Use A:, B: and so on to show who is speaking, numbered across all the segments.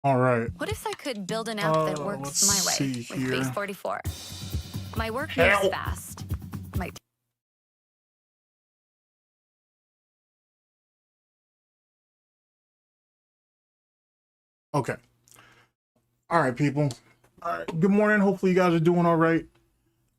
A: All right.
B: What if I could build an app that works my way with Base 44? My work moves fast. My
A: Okay. All right, people. All right. Good morning. Hopefully you guys are doing all right.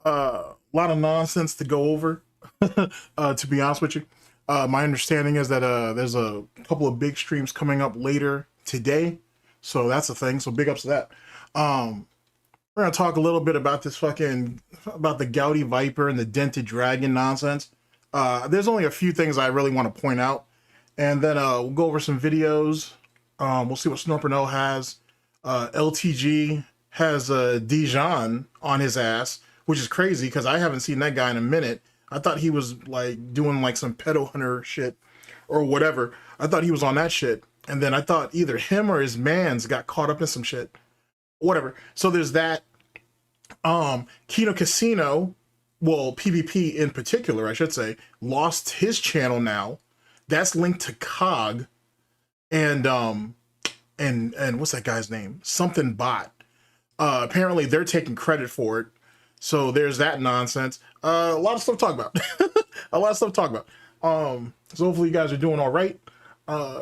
A: A lot of nonsense to go over, to be honest with you. My understanding is that there's a couple of big streams coming up later today. So that's a thing. So big ups to that. We're going to talk a little bit about this about the Gouty Viper and the Dented Dragon nonsense. There's only a few things I really want to point out. And then we'll go over some videos. We'll see what Burnell has. LTG has Dijon on his ass, which is crazy because I haven't seen that guy in a minute. I thought he was like doing like some pedo hunter shit or whatever. I thought he was on that shit. And then I thought either him or his mans got caught up in some shit. Whatever. So there's that. Kino Casino, well, PvP in particular, I should say, lost his channel now. That's linked to COG and what's that guy's name? Something Bot. Apparently they're taking credit for it. So there's that nonsense. A lot of stuff to talk about. A lot of stuff to talk about. So hopefully you guys are doing all right.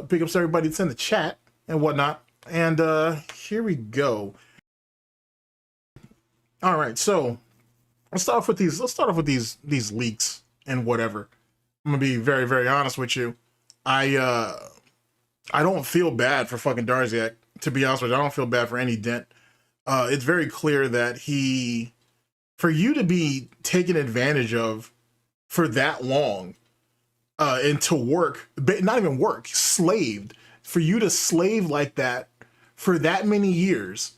A: Big ups to everybody that's in the chat and whatnot. And here we go. All right, so let's start off with these leaks and whatever. I'm gonna be very, very honest with you. I don't feel bad for fucking Darziak, to be honest with you. I don't feel bad for any Dent. It's very clear that for you to be taken advantage of for that long, and to work, not even work, slaved, for you to slave like that for that many years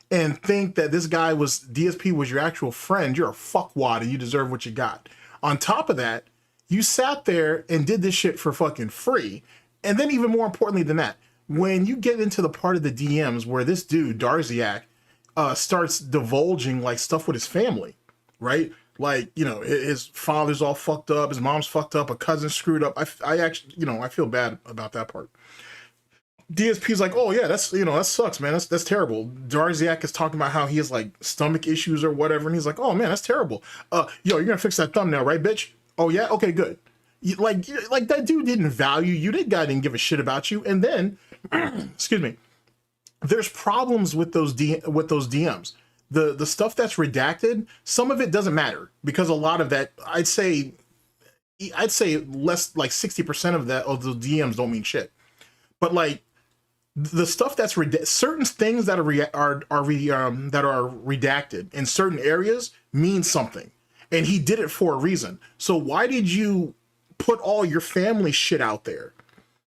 A: and think that this guy DSP was your actual friend, you're a fuckwad and you deserve what you got. On top of that, you sat there and did this shit for fucking free. And then even more importantly than that, when you get into the part of the DMs where this dude, Darziak, starts divulging like stuff with his family, right? Like, you know, his father's all fucked up, his mom's fucked up, a cousin screwed up. I actually, you know, I feel bad about that part. DSP's like, oh yeah, that's, you know, that sucks, man. That's terrible. Darziak is talking about how he has like stomach issues or whatever, and he's like, oh man, that's terrible. Yo, you're gonna fix that thumbnail, right, bitch? Oh yeah, okay, good. Like that dude didn't value you. That guy didn't give a shit about you. And then, excuse me, there's problems with those DMs. The stuff that's redacted, some of it doesn't matter because a lot of that, I'd say less, like 60% of the DMs don't mean shit. But like the stuff that's certain things that are redacted in certain areas mean something, and he did it for a reason. So why did you put all your family shit out there?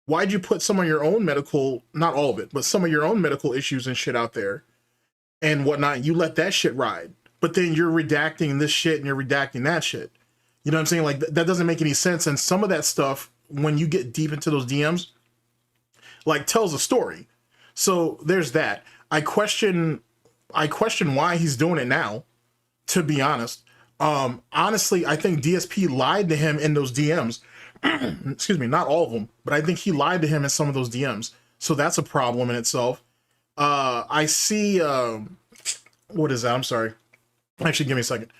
A: Why'd you put some of your own medical, not all of it, but some of your own medical issues and shit out there and whatnot? You let that shit ride, but then you're redacting this shit and you're redacting that shit. You know what I'm saying? Like that doesn't make any sense. And some of that stuff, when you get deep into those DMs, like tells a story. So there's that. I question why he's doing it now, to be honest. Honestly, I think DSP lied to him in those DMs. Excuse me, not all of them, but I think he lied to him in some of those DMs. So that's a problem in itself. I see, what is that? I'm sorry. Actually, give me a second.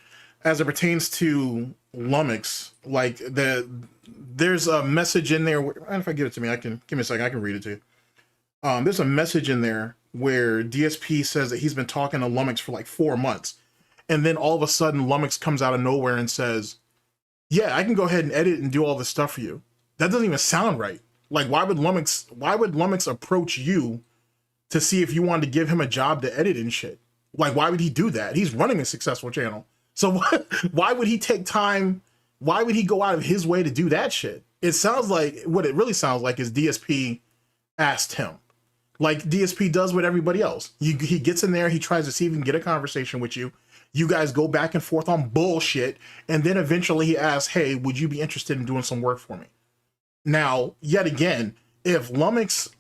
A: As it pertains to Lummox, like there's a message in there. And if I give it to me, give me a second. I can read it to you. There's a message in there where DSP says that he's been talking to Lummox for like 4 months. And then all of a sudden Lummox comes out of nowhere and says, yeah, I can go ahead and edit and do all this stuff for you. That doesn't even sound right. Like, why would Lummox approach you to see if you wanted to give him a job to edit and shit? Like, why would he do that? He's running a successful channel. So why would he take time? Why would he go out of his way to do that shit? It sounds like, what it really sounds like is DSP asked him. Like DSP does with everybody else. He gets in there, he tries to see if he can get a conversation with you. You guys go back and forth on bullshit, and then eventually he asks, hey, would you be interested in doing some work for me? Now, yet again, if Lummox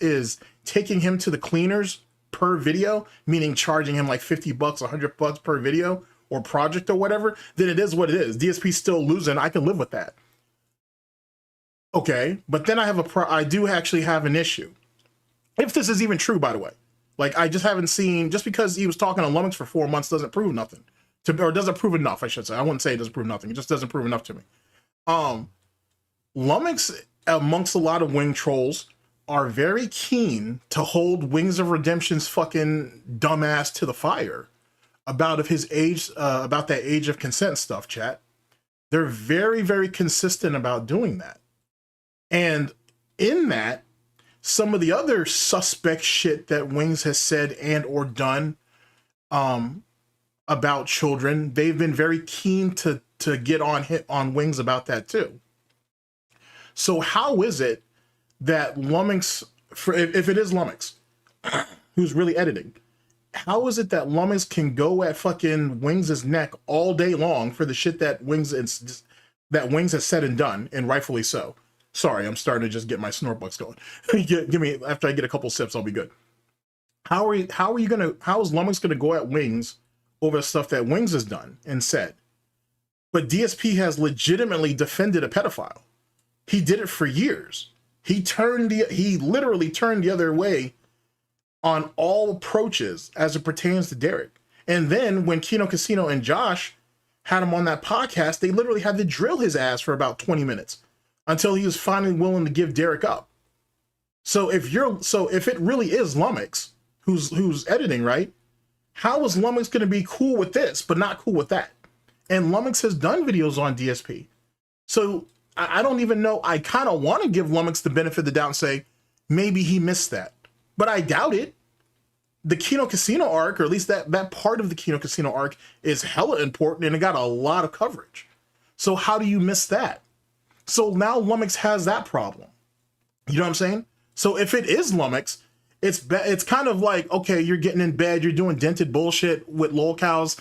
A: is taking him to the cleaners per video, meaning charging him like $50, $100 per video or project or whatever, then it is what it is. DSP's still losing. I can live with that. Okay, but then I do actually have an issue. If this is even true, by the way. Like, I just haven't seen, just because he was talking to Lummox for 4 months doesn't prove nothing. Or doesn't prove enough, I should say. I wouldn't say it doesn't prove nothing. It just doesn't prove enough to me. Lummox, amongst a lot of wing trolls, are very keen to hold Wings of Redemption's fucking dumbass to the fire about his age, about that age of consent stuff, chat. They're very, very consistent about doing that. And in that, some of the other suspect shit that Wings has said and or done about children, they've been very keen to get on Wings about that too. So how is it that Lummox, if it is Lummox, who's really editing, how is it that Lummox can go at fucking Wings' neck all day long for the shit that Wings has said and done, and rightfully so? Sorry, I'm starting to just get my SnortBucks going. Give me, after I get a couple sips, I'll be good. How is Lummox gonna go at Wings over stuff that Wings has done and said? But DSP has legitimately defended a pedophile. He did it for years. He literally turned the other way on all approaches as it pertains to Derek. And then when Kino Casino and Josh had him on that podcast, they literally had to drill his ass for about 20 minutes until he was finally willing to give Derek up. So if it really is Lummox who's editing, right? How is Lummox going to be cool with this but not cool with that? And Lummox has done videos on DSP. So I don't even know. I kind of want to give Lummox the benefit of the doubt and say maybe he missed that, but I doubt it. The Kino Casino arc, or at least that part of the Kino Casino arc, is hella important and it got a lot of coverage. So how do you miss that? So now Lummox has that problem. You know what I'm saying? So if it is Lummox, it's kind of like, okay, you're getting in bed, you're doing dented bullshit with lol cows,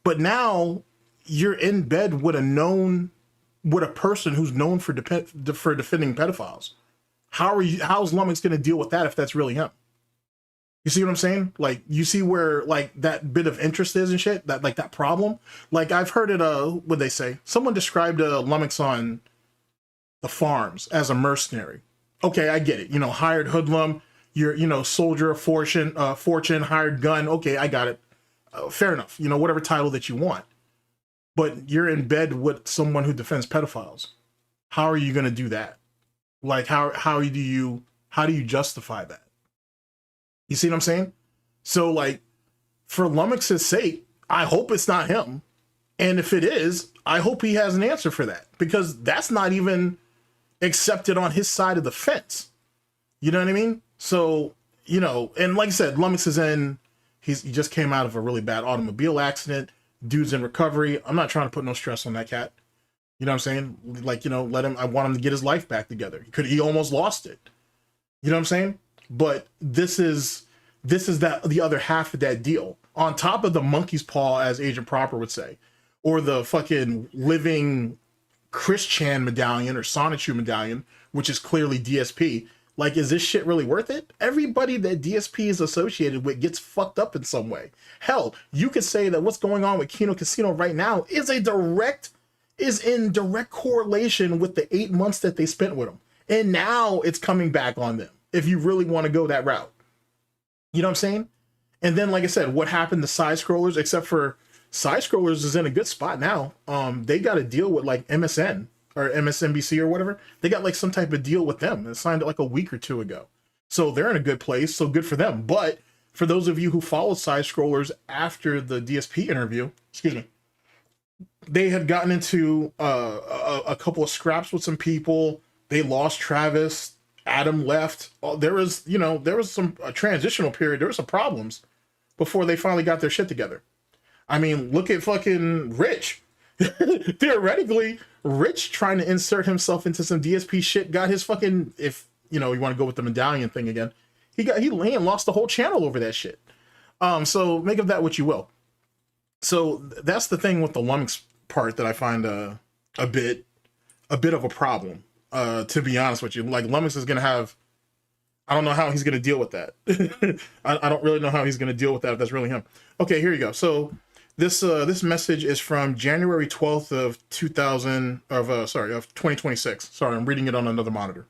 A: but now you're in bed with a person who's known for defending pedophiles. How's Lummox going to deal with that if that's really him? You see what I'm saying? Like, you see where like that bit of interest is and shit, that problem. Like, I've heard it. What they say? Someone described Lummox on the farms as a mercenary. Okay, I get it. You know, hired hoodlum. You're soldier of fortune, hired gun. Okay, I got it. Fair enough. You know, whatever title that you want. But you're in bed with someone who defends pedophiles. How are you going to do that? Like, how do you justify that? You see what I'm saying? So, like, for Lummox's sake, I hope it's not him. And if it is, I hope he has an answer for that. Because that's not even accepted on his side of the fence. You know what I mean? So, you know, and like I said, Lummox is he just came out of a really bad automobile accident. Dude's in recovery. I'm not trying to put no stress on that cat. You know what I'm saying? Like, you know, I want him to get his life back together. He almost lost it. You know what I'm saying? But this is the other half of that deal. On top of the monkey's paw, as Agent Proper would say, or the fucking living Chris Chan medallion or Sonichu medallion, which is clearly DSP. Like, is this shit really worth it? Everybody that DSP is associated with gets fucked up in some way. Hell, you could say that what's going on with Kino Casino right now is in direct correlation with the 8 months that they spent with him. And now it's coming back on them, if you really want to go that route. You know what I'm saying? And then, like I said, what happened to Side Scrollers, except for Side Scrollers is in a good spot now. They got a deal with like MSN or MSNBC or whatever. They got like some type of deal with them. They signed it like a week or two ago. So they're in a good place. So good for them. But for those of you who followed Side Scrollers after the DSP interview, excuse me, they had gotten into a couple of scraps with some people. They lost Travis. Adam left. There was a transitional period. There were some problems before they finally got their shit together. I mean, look at fucking Rich. Theoretically, Rich trying to insert himself into some DSP shit got his fucking, if you know you want to go with the medallion thing again, he lost the whole channel over that shit. So make of that what you will. So that's the thing with the Lummox part that I find a bit of a problem. To be honest with you, like Lummox is gonna have, I don't know how he's gonna deal with that. I don't really know how he's gonna deal with that if that's really him. Okay, here you go. So this message is from January 12th of 2026. Sorry, I'm reading it on another monitor.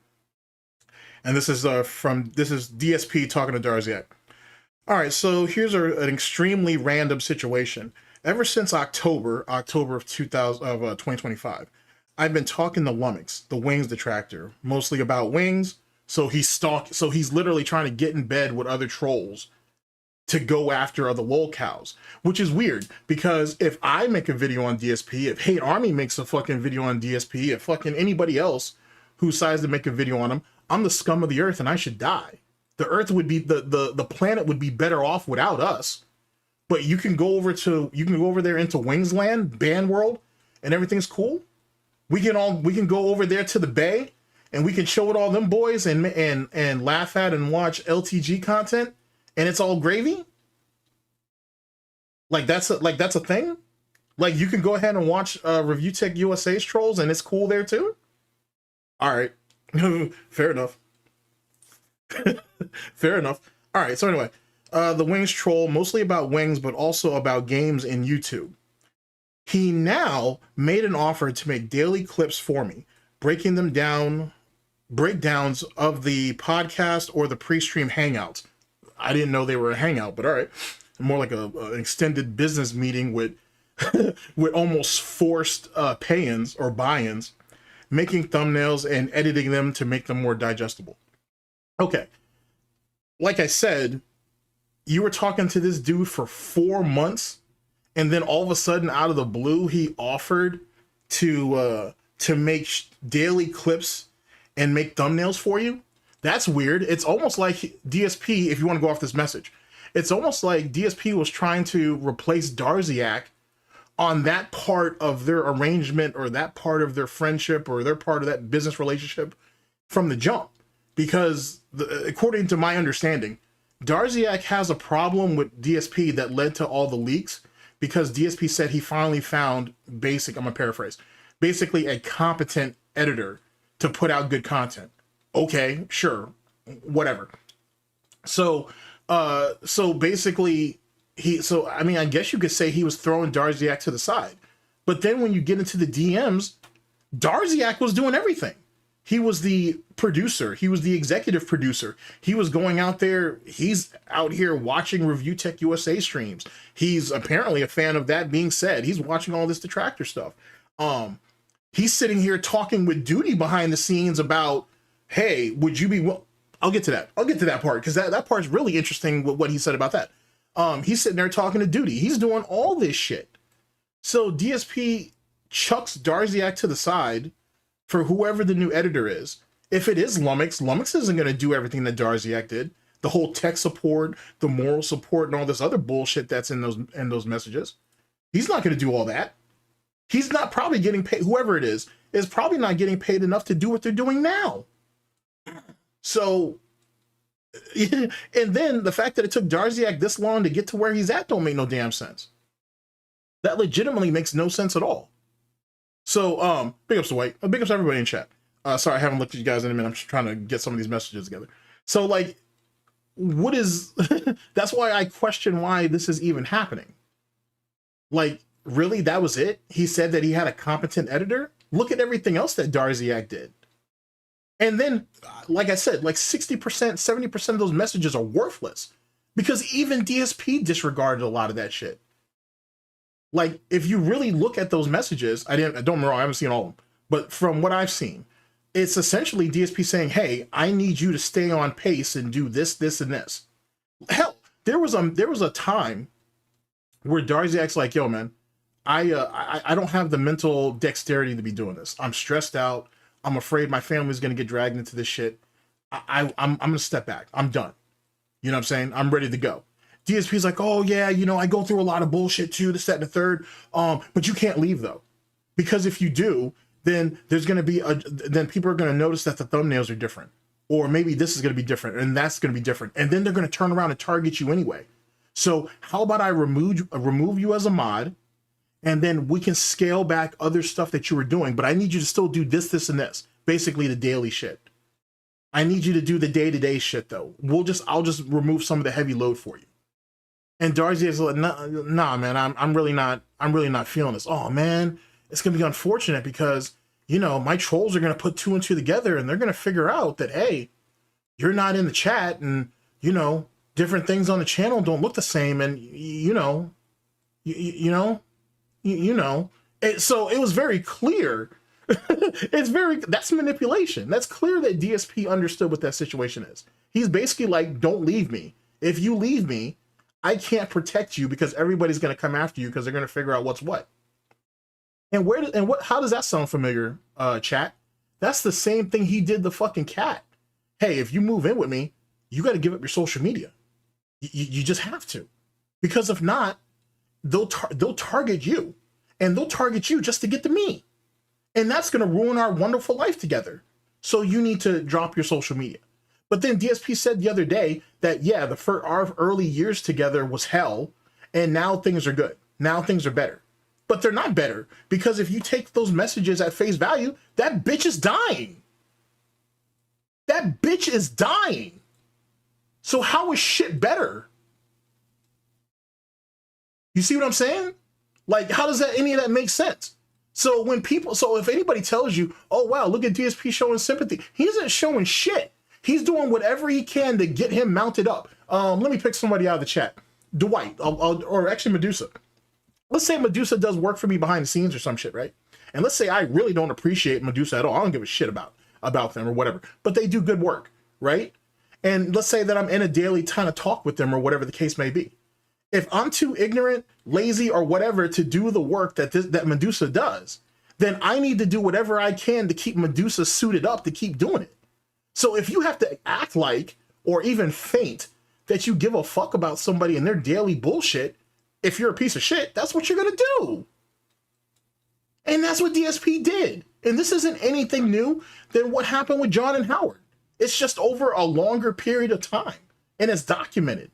A: And this is DSP talking to Darziak. All right, so here's an extremely random situation. Ever since October of 2025, I've been talking to Lummox, the Wings Detractor, mostly about wings. So he's literally trying to get in bed with other trolls to go after other lol cows, which is weird because if I make a video on DSP, if Hate Army makes a fucking video on DSP, if fucking anybody else who decides to make a video on him, I'm the scum of the earth and I should die. The earth would be the planet would be better off without us. But you can go over there into Wingsland, Ban World, and everything's cool. We can go over there to the Bay and we can chill with all them boys and laugh at and watch LTG content and it's all gravy. Like that's a thing. Like you can go ahead and watch Review Tech USA's trolls and it's cool there too. All right, fair enough. Fair enough. All right, so anyway, the Wings troll, mostly about wings, but also about games in YouTube. He now made an offer to make daily clips for me, breaking them down, breakdowns of the podcast or the pre-stream hangouts. I didn't know they were a hangout, but all right. More like an extended business meeting with with almost forced pay-ins or buy-ins, making thumbnails and editing them to make them more digestible. Okay. Like I said, you were talking to this dude for 4 months, and then all of a sudden, out of the blue, he offered to make daily clips and make thumbnails for you. That's weird. It's almost like DSP, if you want to go off this message, it's almost like DSP was trying to replace Darziak on that part of their arrangement or that part of their friendship or their part of that business relationship from the jump. Because according to my understanding, Darziak has a problem with DSP that led to all the leaks because DSP said he finally found I'm gonna paraphrase, basically a competent editor to put out good content. Okay, sure, whatever. So basically I mean, I guess you could say he was throwing Darziak to the side. But then when you get into the DMs, Darziak was doing everything. He was the producer. He was the executive producer. He was going out there. He's out here watching Review Tech USA streams. He's apparently a fan of that being said. He's watching all this Detractor stuff. He's sitting here talking with Gouty behind the scenes about, hey, would you be... I'll get to that. I'll get to that part because that part's really interesting with what he said about that. He's sitting there talking to Gouty. He's doing all this shit. So DSP chucks Darziak to the side for whoever the new editor is. If it is Lummox, Lummox isn't going to do everything that Darziak did. The whole tech support, the moral support, and all this other bullshit that's in those messages. He's not going to do all that. He's not probably getting paid. Whoever it is probably not getting paid enough to do what they're doing now. So, and then the fact that it took Darziak this long to get to where he's at don't make no damn sense. That legitimately makes no sense at all. So, big ups to White. Big ups to everybody in chat. Sorry, I haven't looked at you guys in a minute. I'm just trying to get some of these messages together. So, like, what is... That's why I question why this is even happening. Like, really? That was it? He said that he had a competent editor? Look at everything else that Darziak did. And then, like I said, like 60%, 70% of those messages are worthless. Because even DSP disregarded a lot of that shit. Like, if you really look at those messages, I don't remember, I haven't seen all of them, but from what I've seen, it's essentially DSP saying, hey, I need you to stay on pace and do this, this, and this. Hell, there was a time where Darziak's like, yo, man, I don't have the mental dexterity to be doing this. I'm stressed out. I'm afraid my family's going to get dragged into this shit. I'm going to step back. I'm done. You know what I'm saying? I'm ready to go. DSP's like, oh yeah, you know, I go through a lot of bullshit too, this, that, and the third. But you can't leave though. Because if you do, then there's going to be then people are going to notice that the thumbnails are different. Or maybe this is going to be different and that's going to be different. And then they're going to turn around and target you anyway. So how about I remove you as a mod, and then we can scale back other stuff that you were doing, but I need you to still do this, this, and this. Basically the daily shit. I need you to do the day-to-day shit though. I'll just remove some of the heavy load for you. And Darziak's like, nah, man, I'm really not feeling this. Oh man, it's gonna be unfortunate because, you know, my trolls are gonna put two and two together and they're gonna figure out that, hey, you're not in the chat, and you know, different things on the channel don't look the same, and you know. So it was very clear. That's manipulation. That's clear that DSP understood what that situation is. He's basically like, don't leave me. If you leave me, I can't protect you because everybody's going to come after you because they're going to figure out what's what. And how does that sound familiar, chat? That's the same thing he did the fucking cat. Hey, if you move in with me, you got to give up your social media. You just have to, because if not, they'll target you, and they'll target you just to get to me. And that's going to ruin our wonderful life together. So you need to drop your social media. But then DSP said the other day that, yeah, our early years together was hell, and now things are good. Now things are better. But they're not better, because if you take those messages at face value, that bitch is dying. That bitch is dying. So how is shit better? You see what I'm saying? Like, how does any of that make sense? So if anybody tells you, oh, wow, look at DSP showing sympathy, he isn't showing shit. He's doing whatever he can to get him mounted up. Let me pick somebody out of the chat. Dwight, or actually Medusa. Let's say Medusa does work for me behind the scenes or some shit, right? And let's say I really don't appreciate Medusa at all. I don't give a shit about them or whatever, but they do good work, right? And let's say that I'm in a daily kind of talk with them or whatever the case may be. If I'm too ignorant, lazy, or whatever to do the work that Medusa does, then I need to do whatever I can to keep Medusa suited up to keep doing it. So if you have to act like, or even feint that you give a fuck about somebody and their daily bullshit, if you're a piece of shit, that's what you're gonna do. And that's what DSP did. And this isn't anything new than what happened with John and Howard. It's just over a longer period of time, and it's documented.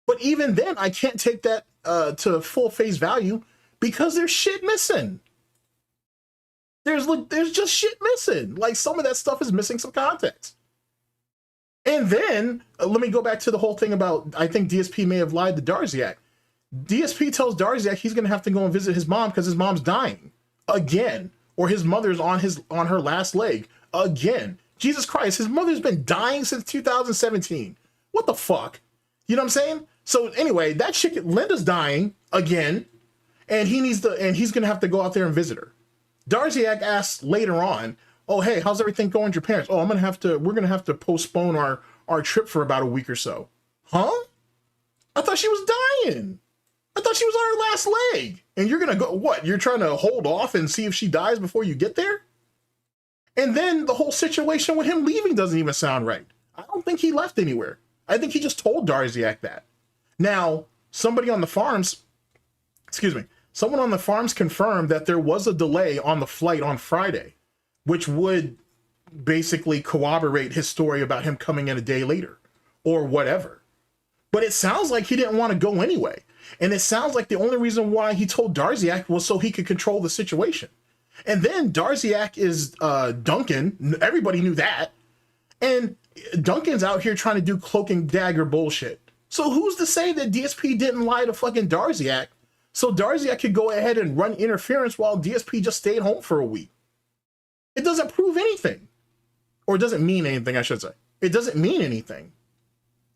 A: But even then, I can't take that to full face value because there's shit missing. There's just shit missing. Like, some of that stuff is missing some context. And then, let me go back to the whole thing about, I think DSP may have lied to Darziak. DSP tells Darziak he's going to have to go and visit his mom because his mom's dying. Again. Or his mother's on her last leg. Again. Jesus Christ, his mother's been dying since 2017. What the fuck? You know what I'm saying? So anyway, that chick, Linda's dying again, and he's gonna have to go out there and visit her. Darziak asks later on, oh, hey, how's everything going with your parents? Oh, we're gonna have to postpone our trip for about a week or so. Huh? I thought she was dying. I thought she was on her last leg. And you're gonna go, what? You're trying to hold off and see if she dies before you get there? And then the whole situation with him leaving doesn't even sound right. I don't think he left anywhere. I think he just told Darziak that. Now, someone on the farms confirmed that there was a delay on the flight on Friday, which would basically corroborate his story about him coming in a day later or whatever. But it sounds like he didn't want to go anyway. And it sounds like the only reason why he told Darziak was so he could control the situation. And then Darziak is Duncan. Everybody knew that. And Duncan's out here trying to do cloak and dagger bullshit. So who's to say that DSP didn't lie to fucking Darziak so Darziak could go ahead and run interference while DSP just stayed home for a week? It doesn't prove anything. Or it doesn't mean anything, I should say. It doesn't mean anything.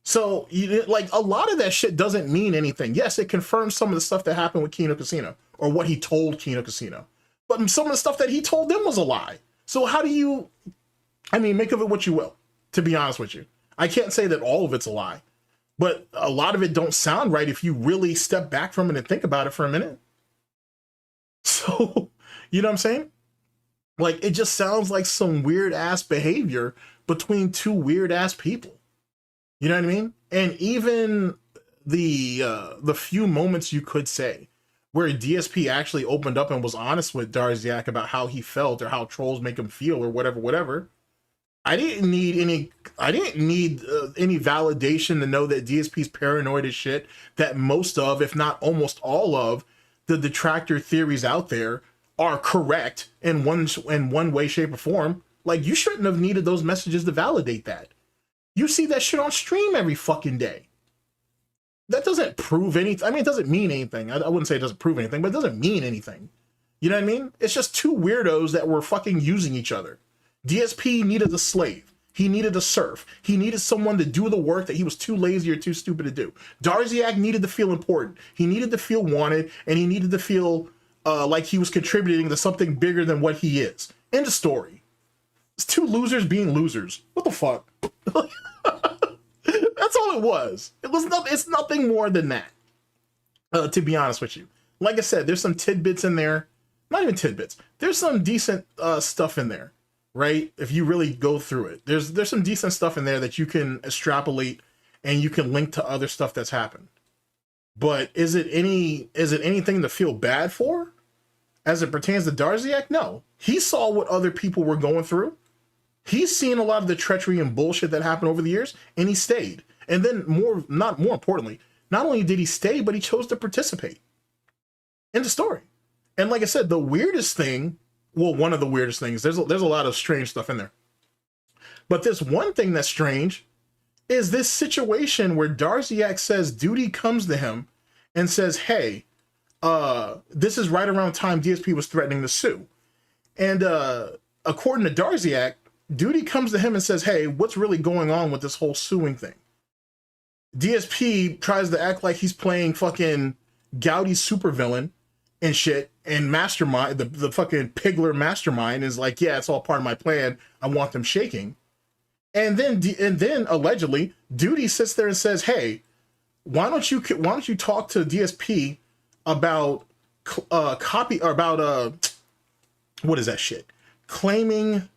A: So, like, a lot of that shit doesn't mean anything. Yes, it confirms some of the stuff that happened with Kino Casino, or what he told Kino Casino. But some of the stuff that he told them was a lie. So how do you, make of it what you will, to be honest with you. I can't say that all of it's a lie, but a lot of it don't sound right if you really step back from it and think about it for a minute. So, you know what I'm saying? Like, it just sounds like some weird ass behavior between two weird ass people. You know what I mean? And even the few moments you could say where DSP actually opened up and was honest with Darziak about how he felt or how trolls make him feel or whatever. I didn't need any validation to know that DSP's paranoid as shit, that most of, if not almost all of, the detractor theories out there are correct in one way, shape, or form. Like, you shouldn't have needed those messages to validate that. You see that shit on stream every fucking day. That doesn't prove anything. It doesn't mean anything. I wouldn't say it doesn't prove anything, but it doesn't mean anything. You know what I mean? It's just two weirdos that were fucking using each other. DSP needed a slave. He needed a serf. He needed someone to do the work that he was too lazy or too stupid to do. Darziak needed to feel important. He needed to feel wanted, and he needed to feel like he was contributing to something bigger than what he is. End of story. It's two losers being losers. What the fuck? That's all it was. It's nothing more than that. To be honest with you. Like I said, there's some tidbits in there. Not even tidbits. There's some decent stuff in there, right? If you really go through it, there's some decent stuff in there that you can extrapolate and you can link to other stuff that's happened. But is it anything to feel bad for as it pertains to Darziak? No. He saw what other people were going through. He's seen a lot of the treachery and bullshit that happened over the years, and he stayed. And then more importantly, not only did he stay, but he chose to participate in the story. And like I said, the weirdest thing, well, one of the weirdest things, there's a lot of strange stuff in there. But this one thing that's strange is this situation where Darziak says Duty comes to him and says, hey, this is right around time DSP was threatening to sue. And according to Darziak, Duty comes to him and says, hey, what's really going on with this whole suing thing? DSP tries to act like he's playing fucking Gouty supervillain and shit, and Mastermind, the fucking Pigler Mastermind, is like, yeah, it's all part of my plan. I want them shaking. And then allegedly, Duty sits there and says, hey, why don't you talk to DSP about what is that shit? Claiming,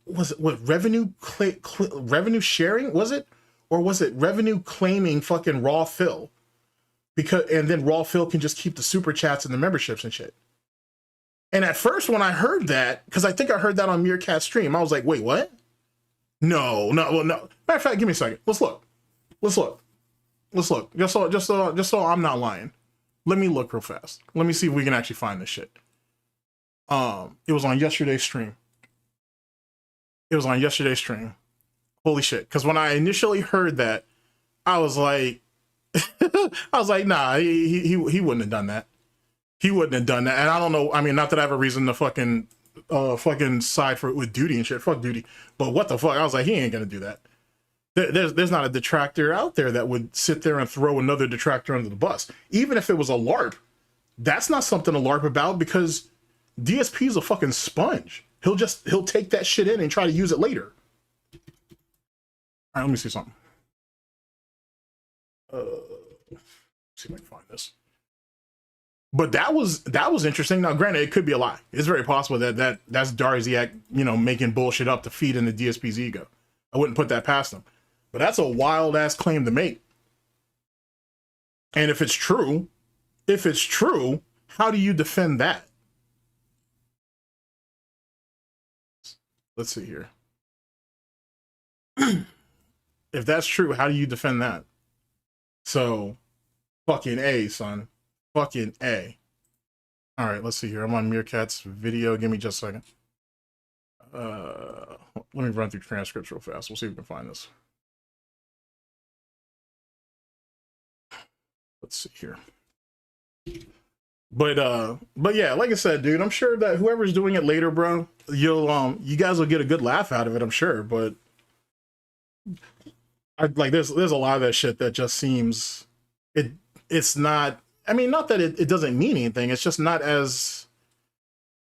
A: was it what, revenue sharing, was it? Or was it revenue claiming fucking Raw Phil? And then Raw Phil can just keep the super chats and the memberships and shit. And at first when I heard that, because I think I heard that on Meerkat's stream, I was like, wait, what? No. Matter of fact, give me a second. Let's look. Just so I'm not lying. Let me look real fast. Let me see if we can actually find this shit. It was on yesterday's stream. Holy shit. Because when I initially heard that, I was like, nah, he wouldn't have done that. He wouldn't have done that. And I don't know, I mean, not that I have a reason to fucking side for it with Duty and shit. Fuck Duty. But what the fuck? I was like, he ain't gonna do that. There's not a detractor out there that would sit there and throw another detractor under the bus. Even if it was a LARP, that's not something to LARP about, because DSP is a fucking sponge. He'll take that shit in and try to use it later. All right, let me see something. See if I can find this. But that was interesting. Now, granted, it could be a lie. It's very possible that's Darziak, making bullshit up to feed into DSP's ego. I wouldn't put that past him. But that's a wild ass claim to make. And if it's true, how do you defend that? Let's see here. If that's true, how do you defend that? So, fucking A, son. Fucking A. All right, let's see here. I'm on Meerkat's video. Give me just a second. Let me run through transcripts real fast. We'll see if we can find this. Let's see here. But yeah, like I said, dude, I'm sure that whoever's doing it later, bro, you guys will get a good laugh out of it, I'm sure. But there's a lot of that shit that just seems it's not. I mean, not that it doesn't mean anything. It's just not as.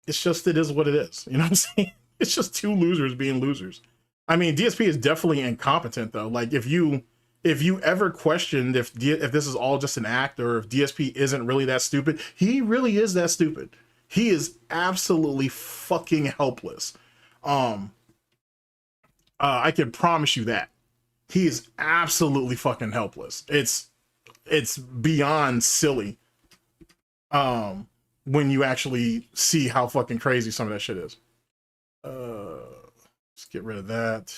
A: It's just it is what it is. You know what I'm saying? It's just two losers being losers. I mean, DSP is definitely incompetent though. Like if you ever questioned if this is all just an act, or if DSP isn't really that stupid, he really is that stupid. He is absolutely fucking helpless. I can promise you that. He is absolutely fucking helpless. It's beyond silly. When you actually see how fucking crazy some of that shit is. Let's get rid of that.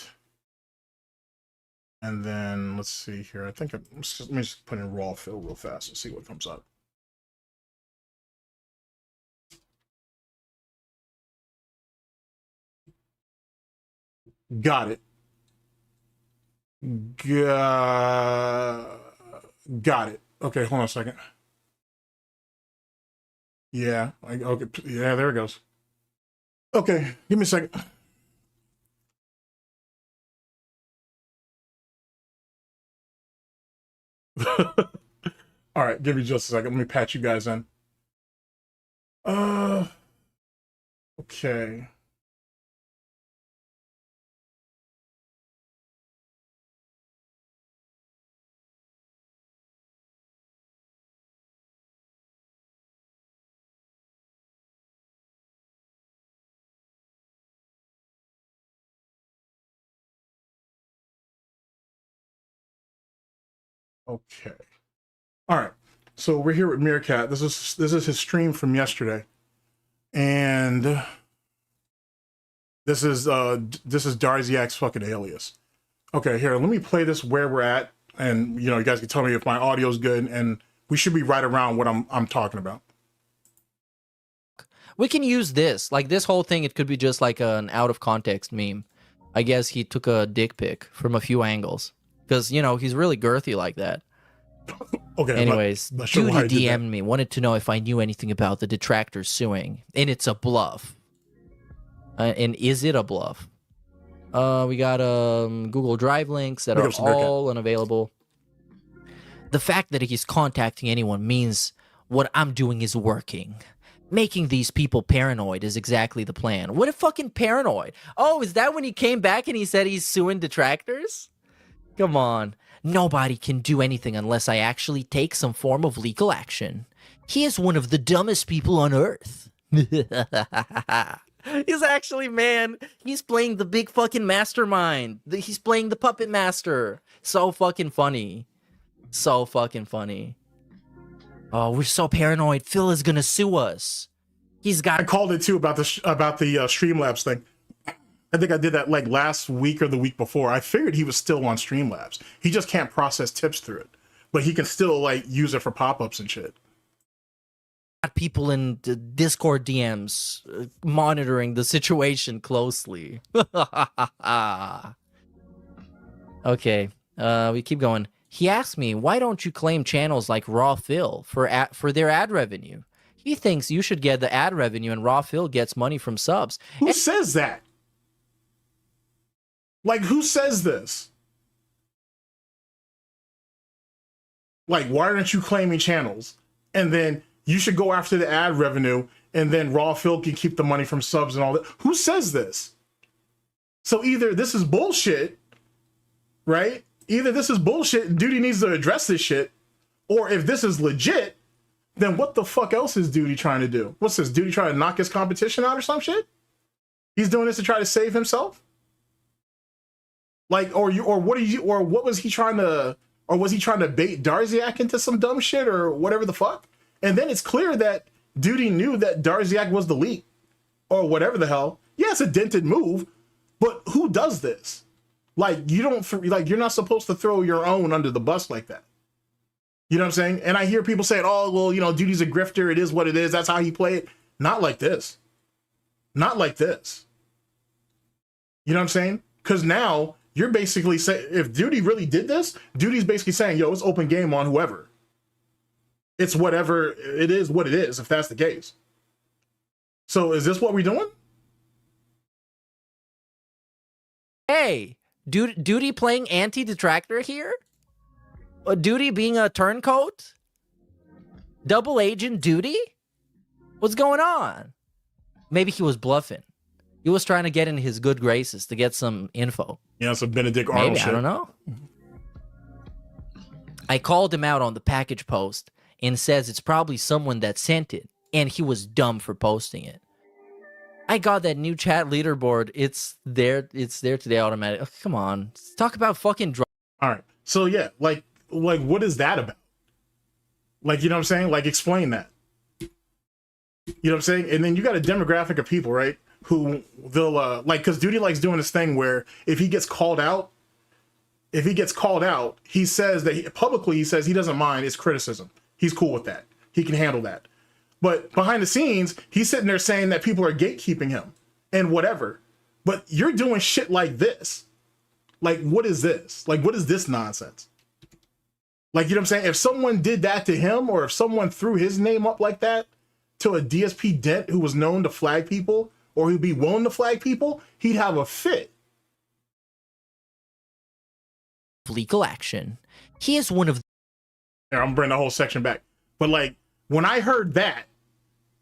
A: And then let's see here. I think let me just put in raw fill real fast and see what comes up. Got it. Got it. Okay, hold on a second. Yeah, okay, yeah, there it goes. Okay, give me a second. All right, give me just a second. Let me patch you guys in. Okay. Okay. All right. So we're here with Meerkat. This is his stream from yesterday, and this is Darziak's fucking alias. Okay, here, let me play this where we're at, and you guys can tell me if my audio's good, and we should be right around what I'm talking about.
C: We can use this, like this whole thing. It could be just like an out of context meme. I guess he took a dick pic from a few angles because he's really girthy like that.
A: Okay.
C: Anyways, Gouty DM'd me, wanted to know if I knew anything about the Detractor suing, and it's a bluff. And is it a bluff? We got Google Drive links that are all unavailable. The fact that he's contacting anyone means what I'm doing is working. Making these people paranoid is exactly the plan. What a fucking paranoid. Oh, is that when he came back and he said he's suing Detractors? Come on. Nobody can do anything unless I actually take some form of legal action. He is one of the dumbest people on earth. He's actually, man, he's playing the big fucking mastermind. He's playing the puppet master. So fucking funny. So fucking funny. Oh, we're so paranoid. Phil is gonna sue us. He's got.
A: I called it too about the Streamlabs thing. I think I did that like last week or the week before. I figured he was still on Streamlabs. He just can't process tips through it, but he can still like use it for pop-ups and shit.
C: People in the Discord DMs monitoring the situation closely. Okay, we keep going. He asked me, why don't you claim channels like Raw Phil for their ad revenue? He thinks you should get the ad revenue and Raw Phil gets money from subs.
A: Who says that? Like, who says this? Like, why aren't you claiming channels? And then you should go after the ad revenue, and then Raw Phil can keep the money from subs and all that. Who says this? So either this is bullshit, right? Either this is bullshit and Duty needs to address this shit, or if this is legit, then what the fuck else is Duty trying to do? What's this? Duty trying to knock his competition out or some shit? He's doing this to try to save himself? Like, or what was he trying to, or was he trying to bait Darziak into some dumb shit or whatever the fuck? And then it's clear that Duty knew that Darziak was the leak or whatever the hell. Yeah, it's a dented move, but who does this? Like, you don't, like, you're not supposed to throw your own under the bus like that. You know what I'm saying? And I hear people saying, oh, well, Duty's a grifter. It is what it is. That's how he played it. Not like this. Not like this. You know what I'm saying? Because now you're basically saying, if Duty really did this, Duty's basically saying, yo, it's open game on whoever. It's whatever, it is what it is, if that's the case. So is this what we're doing?
C: Hey, Duty playing anti-Detractor here? Duty being a turncoat? Double agent Duty? What's going on? Maybe he was bluffing. He was trying to get in his good graces to get some info.
A: Yeah, some Benedict Arnold shit.
C: I don't know. I called him out on the package post and says it's probably someone that sent it, and he was dumb for posting it. I got that new chat leaderboard. It's there today automatic. Oh, come on. Talk about fucking
A: all right. So yeah, like what is that about? Like, you know what I'm saying? Like, explain that. You know what I'm saying? And then you got a demographic of people, right? Who they'll like, because Duty likes doing this thing where if he gets called out, he says that publicly he says he doesn't mind it's criticism. He's cool with that. He can handle that. But behind the scenes, he's sitting there saying that people are gatekeeping him and whatever. But you're doing shit like this. Like, what is this? Like, what is this nonsense? Like, you know what I'm saying? If someone did that to him, or if someone threw his name up like that to a DSP dent who was known to flag people, or who'd be willing to flag people, he'd have a fit.
C: Legal action. He is one of
A: Here, I'm gonna bring the whole section back. But like when I heard that,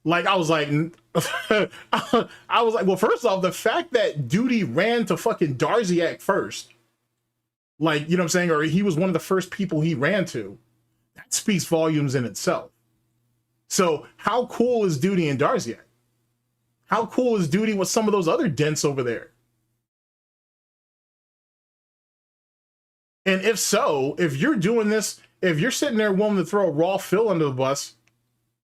A: like I was like, I was like, well, first off, the fact that Gouty ran to fucking Darziak first, like, you know what I'm saying, or he was one of the first people he ran to, that speaks volumes in itself. So how cool is Gouty and Darziak? How cool is Gouty with some of those other dents over there? And if so, if you're doing this, if you're sitting there willing to throw raw Phil under the bus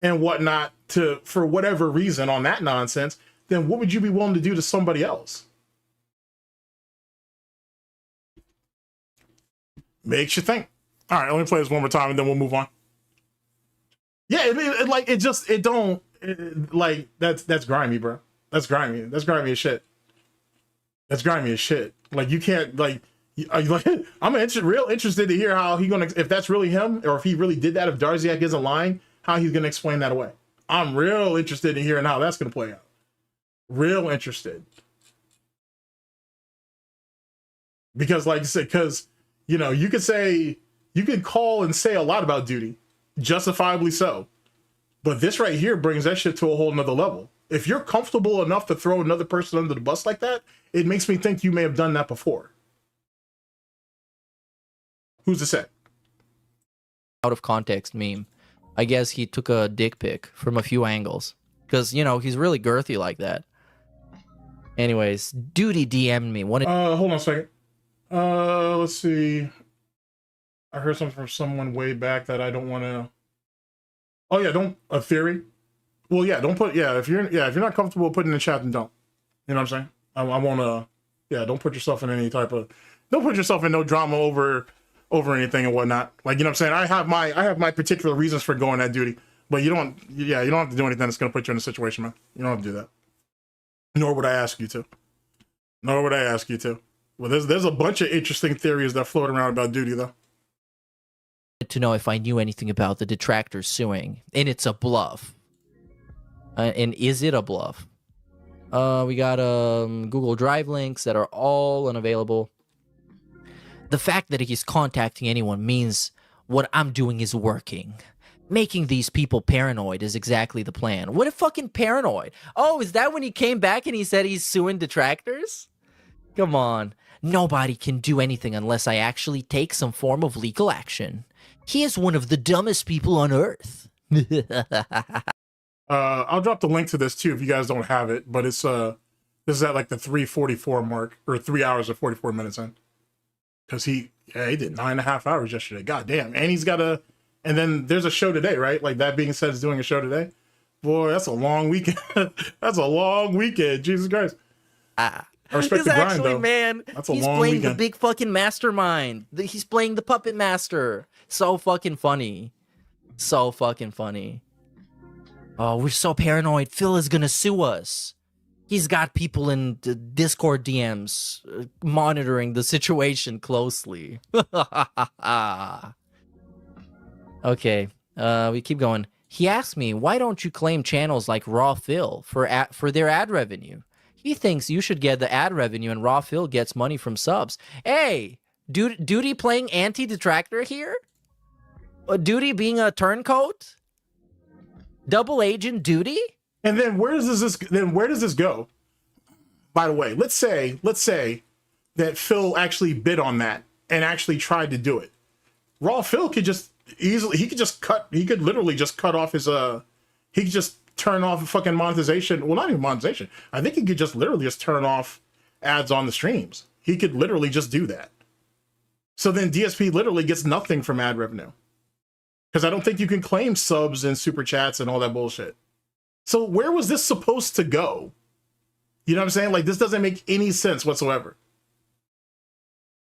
A: and whatnot to for whatever reason on that nonsense, then what would you be willing to do to somebody else? Makes you think. All right, let me play this one more time and then we'll move on. Yeah, that's grimy, bro. That's grimy. That's grimy as shit. That's grimy as shit. Like you can't like. I'm real interested to hear how he gonna, if that's really him or if he really did that, if Darziak isn't lying, how he's gonna explain that away. I'm real interested in hearing how that's gonna play out. Real interested. Because like I said, because you know, you could call and say a lot about Gouty, justifiably so. But this right here brings that shit to a whole nother level. If you're comfortable enough to throw another person under the bus like that, it makes me think you may have done that before. Who's to say?
C: Out of context meme. I guess he took a dick pic from a few angles. Because, you know, he's really girthy like that. Anyways, Gouty DM'd me.
A: Hold on a second. Let's see. I heard something from someone way back that I don't want to. Oh yeah, a theory. Well, yeah, don't put, if you're not comfortable putting in the chat, then don't. You know what I'm saying? I want to, don't put yourself in any type of, don't put yourself in no drama over anything and whatnot. Like, you know what I'm saying? I have my particular reasons for going at Gouty, but you don't have to do anything that's going to put you in a situation, man. You don't have to do that. Nor would I ask you to. Well, there's a bunch of interesting theories that float around about Gouty, though.
C: To know if I knew anything about the Detractor suing, and it's a bluff. And is it a bluff? We got Google Drive links that are all unavailable. The fact that he's contacting anyone means what I'm doing is working. Making these people paranoid is exactly the plan. What a fucking paranoid. Oh, is that when he came back and he said he's suing Detractors? Come on. Nobody can do anything unless I actually take some form of legal action. He is one of the dumbest people on earth.
A: I'll drop the link to this too if you guys don't have it, but it's this is at like the 3:44 mark, or 3 hours and 44 minutes in. Because he did 9.5 hours yesterday. God damn. And he's got and then there's a show today, right? Like that being said, is doing a show today. Boy, that's a long weekend. That's a long weekend. Jesus Christ. I respect the grind, though.
C: Man,
A: that's a
C: he's
A: long
C: playing
A: weekend.
C: The big fucking mastermind. He's playing the puppet master. So fucking funny. So fucking funny. Oh, we're so paranoid. Phil is gonna sue us. He's got people in the Discord DMs monitoring the situation closely. Okay, we keep going. He asked me, why don't you claim channels like Raw Phil for their ad revenue? He thinks you should get the ad revenue and Raw Phil gets money from subs. Hey, Gouty playing anti-Detractor here? Gouty being a turncoat? Double agent Gouty?
A: And then where does this go? By the way, let's say that Phil actually bid on that and actually tried to do it. Raw Phil could just literally just cut off his he could just turn off fucking monetization. Well, not even monetization. I think he could just literally just turn off ads on the streams. He could literally just do that. So then DSP literally gets nothing from ad revenue. Because I don't think you can claim subs and super chats and all that bullshit. So where was this supposed to go? You know what I'm saying? Like, this doesn't make any sense whatsoever.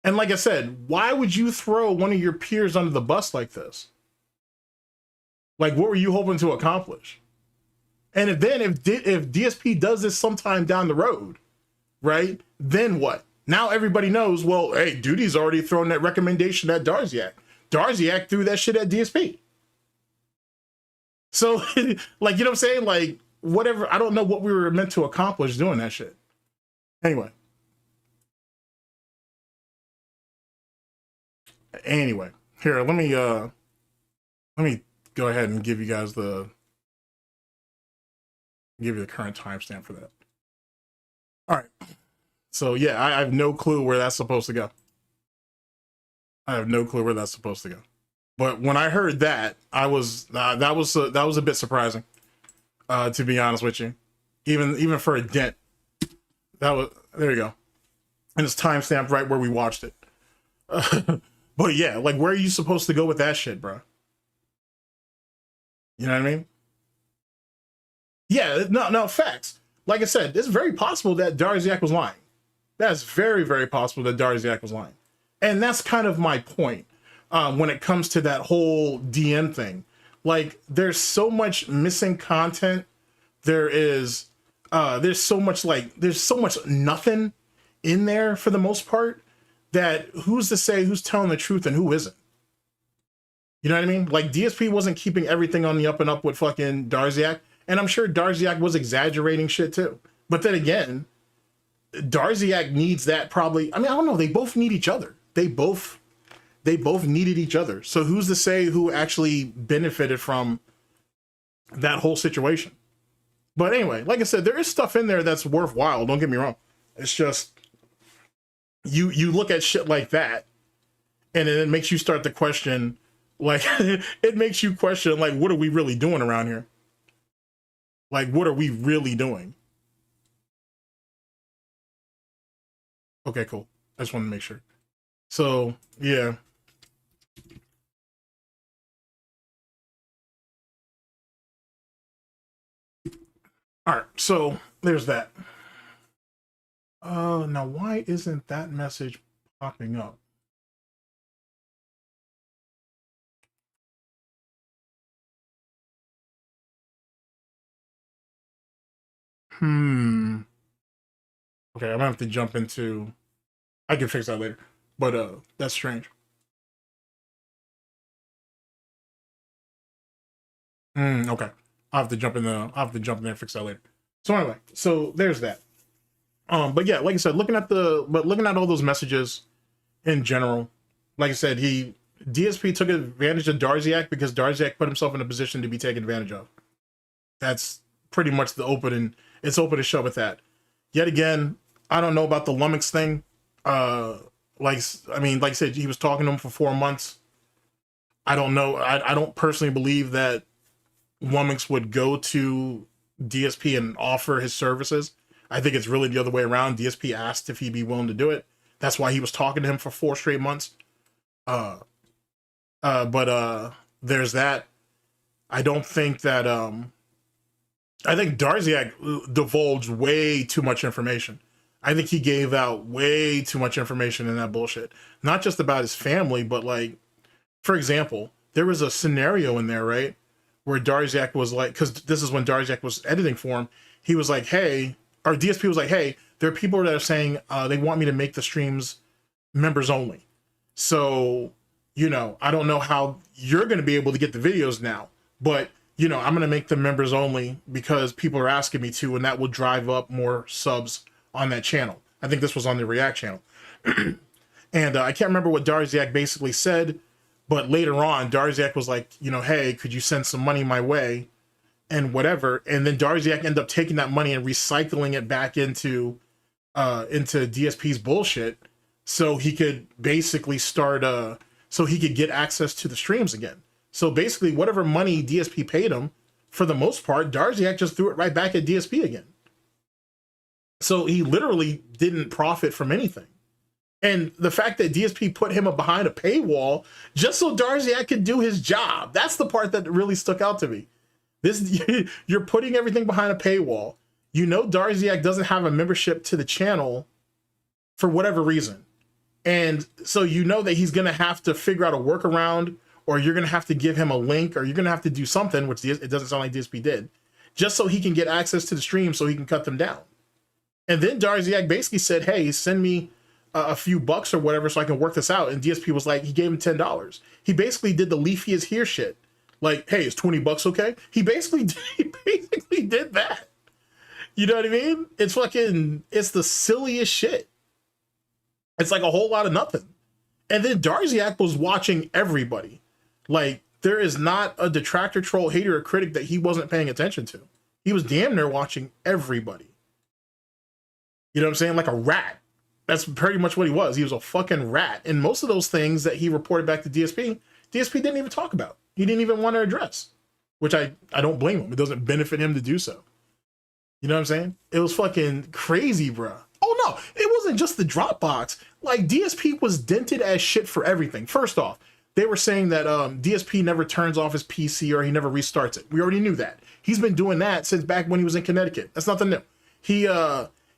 A: And like I said, why would you throw one of your peers under the bus like this? Like, what were you hoping to accomplish? And if DSP does this sometime down the road, right, then what? Now everybody knows, well, hey, Gouty's already thrown that recommendation at Darziak. Darziak threw that shit at DSP. So, like, you know what I'm saying? Like, whatever, I don't know what we were meant to accomplish doing that shit. Anyway, here, let me Let me go ahead and give you guys the current timestamp for that. All right. So yeah, I have no clue where that's supposed to go. I have no clue where that's supposed to go. But when I heard that, I was that was a bit surprising, to be honest with you. Even for a dent, that was there you go, and it's timestamped right where we watched it. But yeah, like where are you supposed to go with that shit, bro? You know what I mean? Yeah, no, facts. Like I said, it's very possible that Darziak was lying. That's very, very possible that Darziak was lying. And that's kind of my point when it comes to that whole DM thing. Like, there's so much missing content. There's so much nothing in there for the most part, that who's to say who's telling the truth and who isn't? You know what I mean? Like, DSP wasn't keeping everything on the up and up with fucking Darziak. And I'm sure Darziak was exaggerating shit too. But then again, Darziak needs that probably. I mean, I don't know. They both need each other. They both needed each other. So who's to say who actually benefited from that whole situation? But anyway, like I said, there is stuff in there that's worthwhile. Don't get me wrong. It's just you look at shit like that, and then it makes you start to question. Like, it makes you question, like, what are we really doing around here? Like, what are we really doing? Okay, cool. I just wanted to make sure. So, yeah. All right, so there's that. Now why isn't that message popping up? Okay, I'm gonna have to jump into. I can fix that later, but that's strange. Okay, I'll have to jump in there. I'll have to jump in there and fix that later. So anyway, so there's that. But yeah, like I said, looking at all those messages in general, like I said, DSP took advantage of Darziak because Darziak put himself in a position to be taken advantage of. That's pretty much the opening. It's open to show with that. Yet again, I don't know about the Lummox thing. Like I said, he was talking to him for 4 months. I don't know. I don't personally believe that Lummox would go to DSP and offer his services. I think it's really the other way around. DSP asked if he'd be willing to do it. That's why he was talking to him for 4 straight months. But there's that. I don't think that I think Darziak divulged way too much information. I think he gave out way too much information in that bullshit. Not just about his family, but like, for example, there was a scenario in there, right? Where Darziak was like, because this is when Darziak was editing for him, he was like, hey, or DSP was like, hey, there are people that are saying they want me to make the streams members only. So, you know, I don't know how you're going to be able to get the videos now, but you know, I'm going to make them members only because people are asking me to, and that will drive up more subs on that channel. I think this was on the React channel. And I can't remember what Darziak basically said, but later on, Darziak was like, you know, hey, could you send some money my way and whatever. And then Darziak ended up taking that money and recycling it back into DSP's bullshit so he could basically start, so he could get access to the streams again. So basically, whatever money DSP paid him, for the most part, Darziak just threw it right back at DSP again. So he literally didn't profit from anything. And the fact that DSP put him behind a paywall just so Darziak could do his job, that's the part that really stuck out to me. You're putting everything behind a paywall. You know Darziak doesn't have a membership to the channel for whatever reason. And so you know that he's going to have to figure out a workaround, or you're going to have to give him a link, or you're going to have to do something, which it doesn't sound like DSP did, just so he can get access to the stream so he can cut them down. And then Darziak basically said, hey, send me a few bucks or whatever so I can work this out. And DSP was like, he gave him $10. He basically did the Leafy is here shit. Like, hey, is 20 bucks okay? He basically did that. You know what I mean? It's the silliest shit. It's like a whole lot of nothing. And then Darziak was watching everybody. Like, there is not a detractor, troll, hater, or critic that he wasn't paying attention to. He was damn near watching everybody. You know what I'm saying? Like a rat. That's pretty much what he was. He was a fucking rat. And most of those things that he reported back to DSP didn't even talk about. He didn't even want to address, which I don't blame him. It doesn't benefit him to do so. You know what I'm saying? It was fucking crazy, bruh. Oh no, it wasn't just the Dropbox. Like DSP was dented as shit for everything. First off, they were saying that DSP never turns off his PC or he never restarts it. We already knew that. He's been doing that since back when he was in Connecticut. That's nothing new.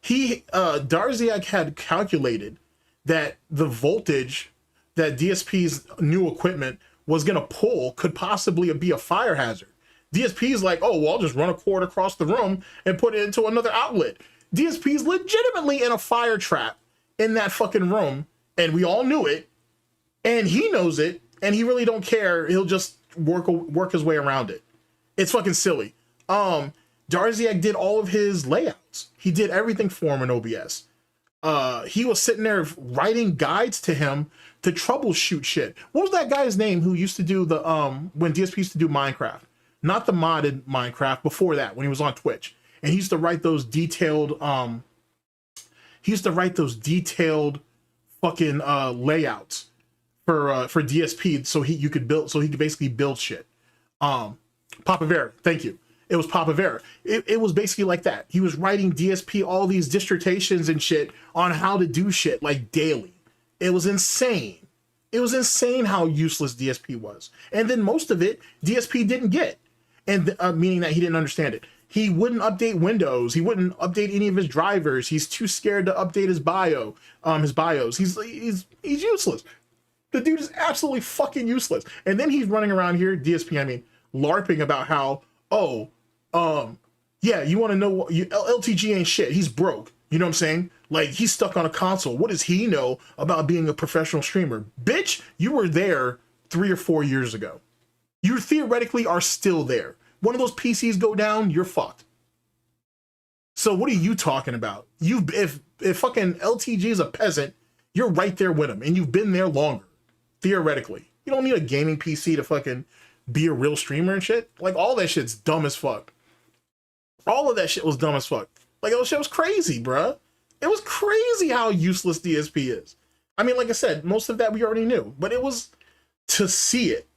A: Darziak had calculated that the voltage that DSP's new equipment was gonna pull could possibly be a fire hazard. DSP's like, oh, well, I'll just run a cord across the room and put it into another outlet. DSP's legitimately in a fire trap in that fucking room, and we all knew it, and he knows it, and he really don't care. He'll just work his way around it. It's fucking silly. Darziak did all of his layouts. He did everything for him in OBS. He was sitting there writing guides to him to troubleshoot shit. What was that guy's name who used to do the when DSP used to do Minecraft? Not the modded Minecraft, before that, when he was on Twitch. And he used to write those detailed fucking layouts for DSP so he could basically build shit. Papa Vera, thank you. It was Papa Vera. It was basically like that. He was writing DSP all these dissertations and shit on how to do shit like daily. It was insane. It was insane how useless DSP was. And then most of it DSP didn't get. And meaning that he didn't understand it. He wouldn't update Windows. He wouldn't update any of his drivers. He's too scared to update his bios. He's useless. The dude is absolutely fucking useless. And then he's running around here, DSP, LARPing about how, yeah, you want to know what LTG ain't shit. He's broke. You know what I'm saying? Like, he's stuck on a console. What does he know about being a professional streamer? Bitch, you were there 3 or 4 years ago. You theoretically are still there. One of those PCs go down, you're fucked. So what are you talking about? If fucking LTG is a peasant, you're right there with him, and you've been there longer, theoretically. You don't need a gaming PC to fucking be a real streamer and shit. Like, all that shit's dumb as fuck. All of that shit was dumb as fuck. Like, that shit was crazy, bruh. It was crazy how useless DSP is. Like I said, most of that we already knew, but it was to see it.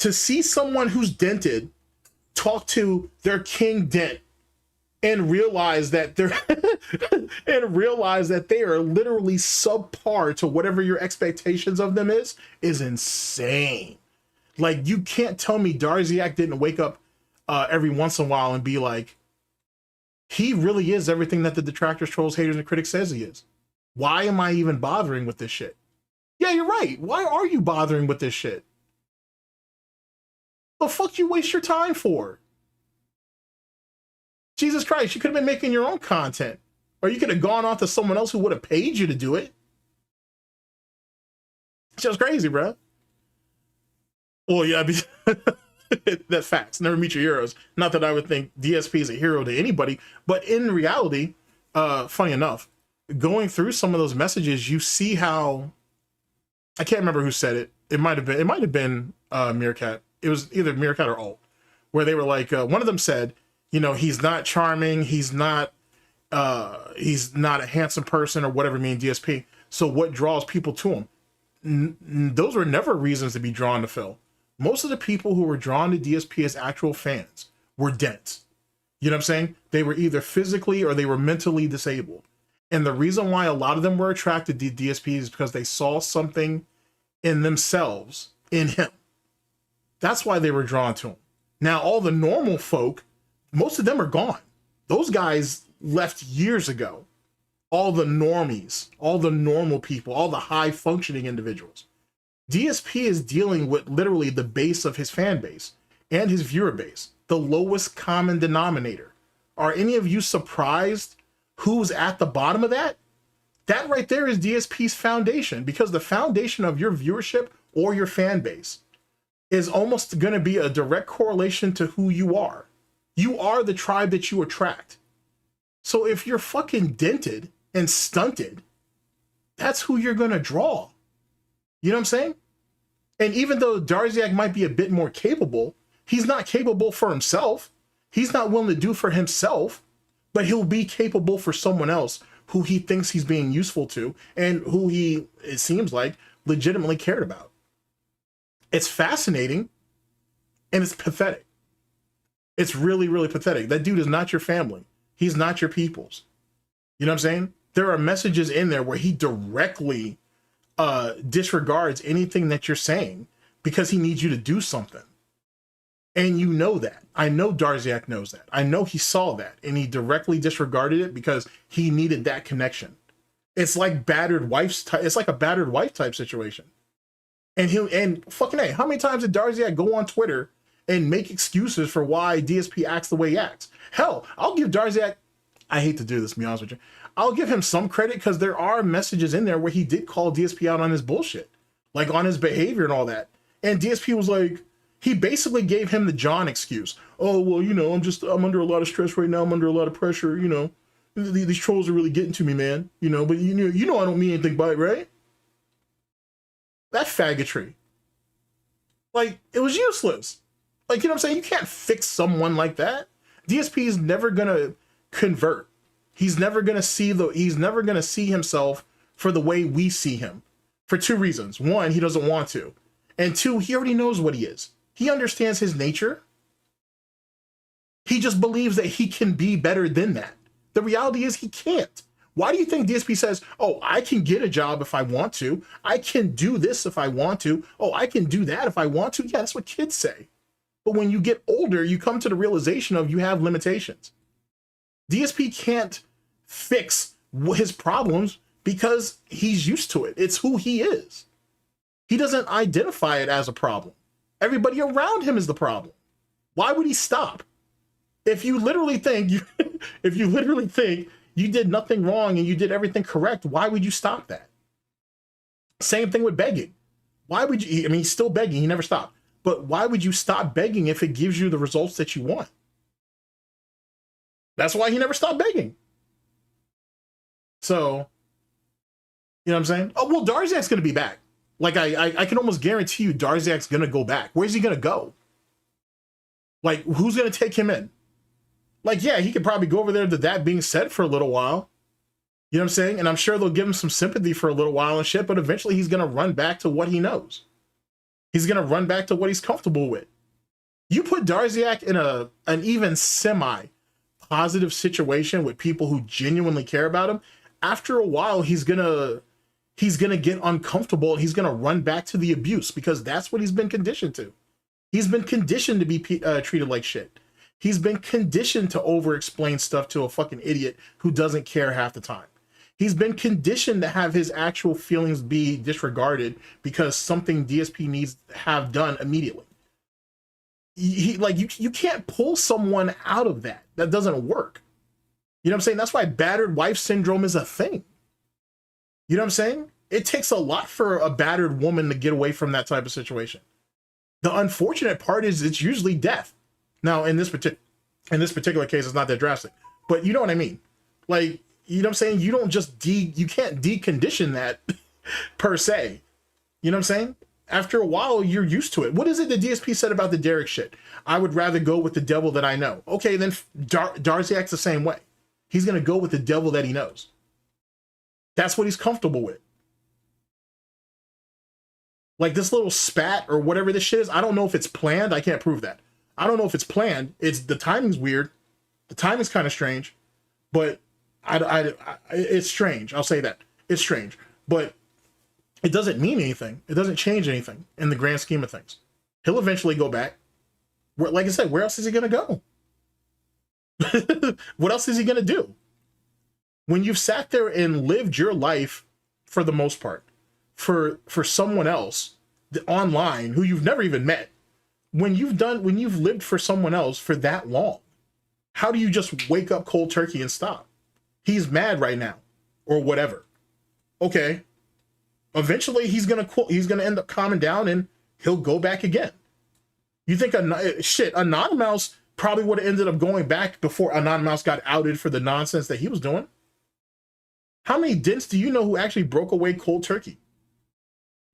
A: To see someone who's dented talk to their king dent and realize that they're they are literally subpar to whatever your expectations of them is insane. Like, you can't tell me Darziak didn't wake up every once in a while and be like, he really is everything that the detractors, trolls, haters, and critics says he is. Why am I even bothering with this shit? Yeah, you're right. Why are you bothering with this shit? The fuck you waste your time for? Jesus Christ, you could have been making your own content. Or you could have gone off to someone else who would have paid you to do it. It's just crazy, bro. Well, yeah, that's facts. Never meet your heroes. Not that I would think DSP is a hero to anybody, but in reality, funny enough, going through some of those messages, you see how, I can't remember who said it. It might have been Meerkat. It was either Meerkat or Alt, where they were like, one of them said, he's not charming, he's not a handsome person or whatever, DSP. So what draws people to him? Those were never reasons to be drawn to Phil. Most of the people who were drawn to DSP as actual fans were dents. You know what I'm saying? They were either physically or they were mentally disabled. And the reason why a lot of them were attracted to DSP is because they saw something in themselves, in him. That's why they were drawn to him. Now, all the normal folk, most of them are gone. Those guys left years ago. All the normies, all the normal people, all the high functioning individuals. DSP is dealing with literally the base of his fan base and his viewer base, the lowest common denominator. Are any of you surprised who's at the bottom of that? That right there is DSP's foundation, because the foundation of your viewership or your fan base is almost going to be a direct correlation to who you are. You are the tribe that you attract. So if you're fucking dented and stunted, that's who you're going to draw. You know what I'm saying? And even though Darziak might be a bit more capable, he's not capable for himself. He's not willing to do for himself, but he'll be capable for someone else who he thinks he's being useful to and who he, it seems like, legitimately cared about. It's fascinating and it's pathetic. It's really, really pathetic. That dude is not your family. He's not your people's. You know what I'm saying? There are messages in there where he directly disregards anything that you're saying because he needs you to do something. And you know that. I know Darziak knows that. I know he saw that and he directly disregarded it because he needed that connection. It's like battered wife's type. It's like a battered wife type situation. And fucking A, how many times did Darziak go on Twitter and make excuses for why DSP acts the way he acts? Hell, I'll give Darziak, I hate to do this, to be honest with you, I'll give him some credit because there are messages in there where he did call DSP out on his bullshit, like on his behavior and all that. And DSP was like, he basically gave him the John excuse. Oh, well, you know, I'm under a lot of stress right now. I'm under a lot of pressure. You know, these trolls are really getting to me, man. You know, but you know, I don't mean anything by it, right? That faggotry. Like, it was useless. Like, you know what I'm saying? You can't fix someone like that. DSP is never going to convert. He's never going to see himself for the way we see him for two reasons. One, he doesn't want to. And two, he already knows what he is. He understands his nature. He just believes that he can be better than that. The reality is he can't. Why do you think DSP says, oh, I can get a job if I want to. I can do this if I want to. Oh, I can do that if I want to. Yeah, that's what kids say. But when you get older, you come to the realization of you have limitations. DSP can't fix his problems because he's used to it. It's who he is. He doesn't identify it as a problem. Everybody around him is the problem. Why would he stop? If you literally think you did nothing wrong and you did everything correct, why would you stop that? Same thing with begging. Why would you, I mean, he's still begging, he never stopped. But why would you stop begging if it gives you the results that you want? That's why he never stopped begging. So, you know what I'm saying? Oh, well, Darziak's going to be back. Like, I can almost guarantee you Darziak's going to go back. Where's he going to go? Like, who's going to take him in? Like, yeah, he could probably go over there to That Being Said for a little while. You know what I'm saying? And I'm sure they'll give him some sympathy for a little while and shit, but eventually he's going to run back to what he knows. He's going to run back to what he's comfortable with. You put Darziak in an even semi-positive situation with people who genuinely care about him, after a while, he's gonna get uncomfortable and he's gonna run back to the abuse because that's what he's been conditioned to. He's been conditioned to be treated like shit. He's been conditioned to over-explain stuff to a fucking idiot who doesn't care half the time. He's been conditioned to have his actual feelings be disregarded because something DSP needs to have done immediately. You can't pull someone out of that. That doesn't work. You know what I'm saying? That's why battered wife syndrome is a thing. You know what I'm saying? It takes a lot for a battered woman to get away from that type of situation. The unfortunate part is it's usually death. Now, in this particular case, it's not that drastic, but you know what I mean? Like, you know what I'm saying? You don't just you can't decondition that per se. You know what I'm saying? After a while, you're used to it. What is it the DSP said about the Derek shit? I would rather go with the devil that I know. Okay, then Darziak's the same way. He's going to go with the devil that he knows. That's what he's comfortable with. Like this little spat or whatever this shit is, I don't know if it's planned. I can't prove that. I don't know if it's planned. The timing's weird. The timing's kind of strange, but it's strange. I'll say that. It's strange, but it doesn't mean anything. It doesn't change anything in the grand scheme of things. He'll eventually go back. Like I said, where else is he going to go? What else is he going to do? When you've sat there and lived your life, for the most part, for someone else online who you've never even met, when you've lived for someone else for that long, how do you just wake up cold turkey and stop? He's mad right now or whatever. Okay. Eventually he's going to end up calming down and he'll go back again. You think Anonymous probably would have ended up going back before Anonymous got outed for the nonsense that he was doing? How many dents do you know who actually broke away cold turkey?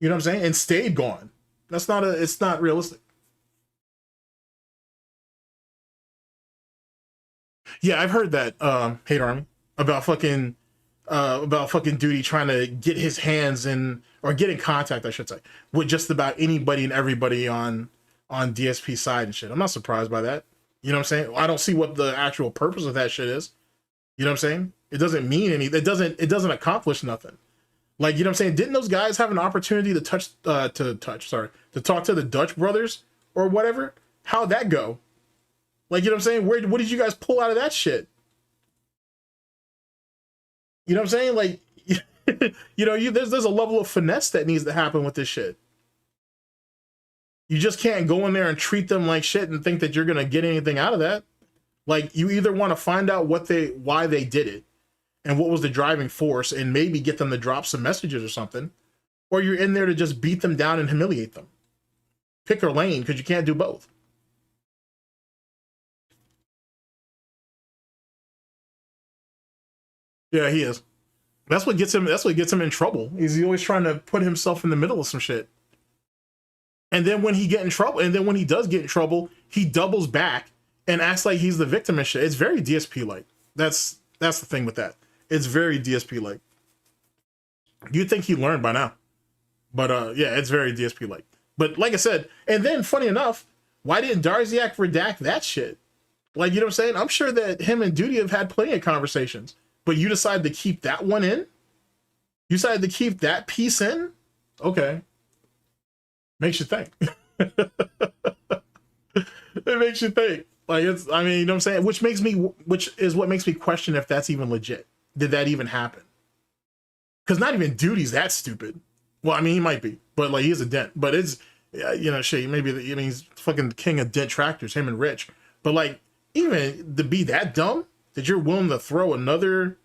A: You know what I'm saying? And stayed gone. That's not it's not realistic. Yeah, I've heard that, Hate Army, about fucking Gouty trying to get his hands in, or get in contact, I should say, with just about anybody and everybody on DSP side and shit. I'm not surprised by that. You know what I'm saying? I don't see what the actual purpose of that shit is. You know what I'm saying? It doesn't mean anything. It doesn't accomplish nothing. Like, you know what I'm saying? Didn't those guys have an opportunity to talk to the Dutch brothers or whatever? How'd that go? Like, you know what I'm saying? What did you guys pull out of that shit? You know what I'm saying? Like, you know, there's a level of finesse that needs to happen with this shit. You just can't go in there and treat them like shit and think that you're gonna get anything out of that. Like, you either want to find out why they did it and what was the driving force, and maybe get them to drop some messages or something, or you're in there to just beat them down and humiliate them. Pick your lane, because you can't do both. Yeah, he is. That's what gets him in trouble. He's always trying to put himself in the middle of some shit. And then when he does get in trouble, he doubles back and acts like he's the victim and shit. It's very DSP-like. That's the thing with that. It's very DSP-like. You'd think he learned by now. But yeah, it's very DSP-like. But like I said, and then funny enough, why didn't Darziak redact that shit? Like, you know what I'm saying? I'm sure that him and Duty have had plenty of conversations, but you decided to keep that one in? You decided to keep that piece in? Okay. Makes you think. It makes you think. Like, it's, I mean, you know what I'm saying? Which is what makes me question if that's even legit. Did that even happen? Because not even Duty's that stupid. Well, I mean, he might be, but like, he's a dent. But it's, you know, shit, maybe, I mean, he's fucking king of Detractors, him and Rich. But like, even to be that dumb, that you're willing to throw another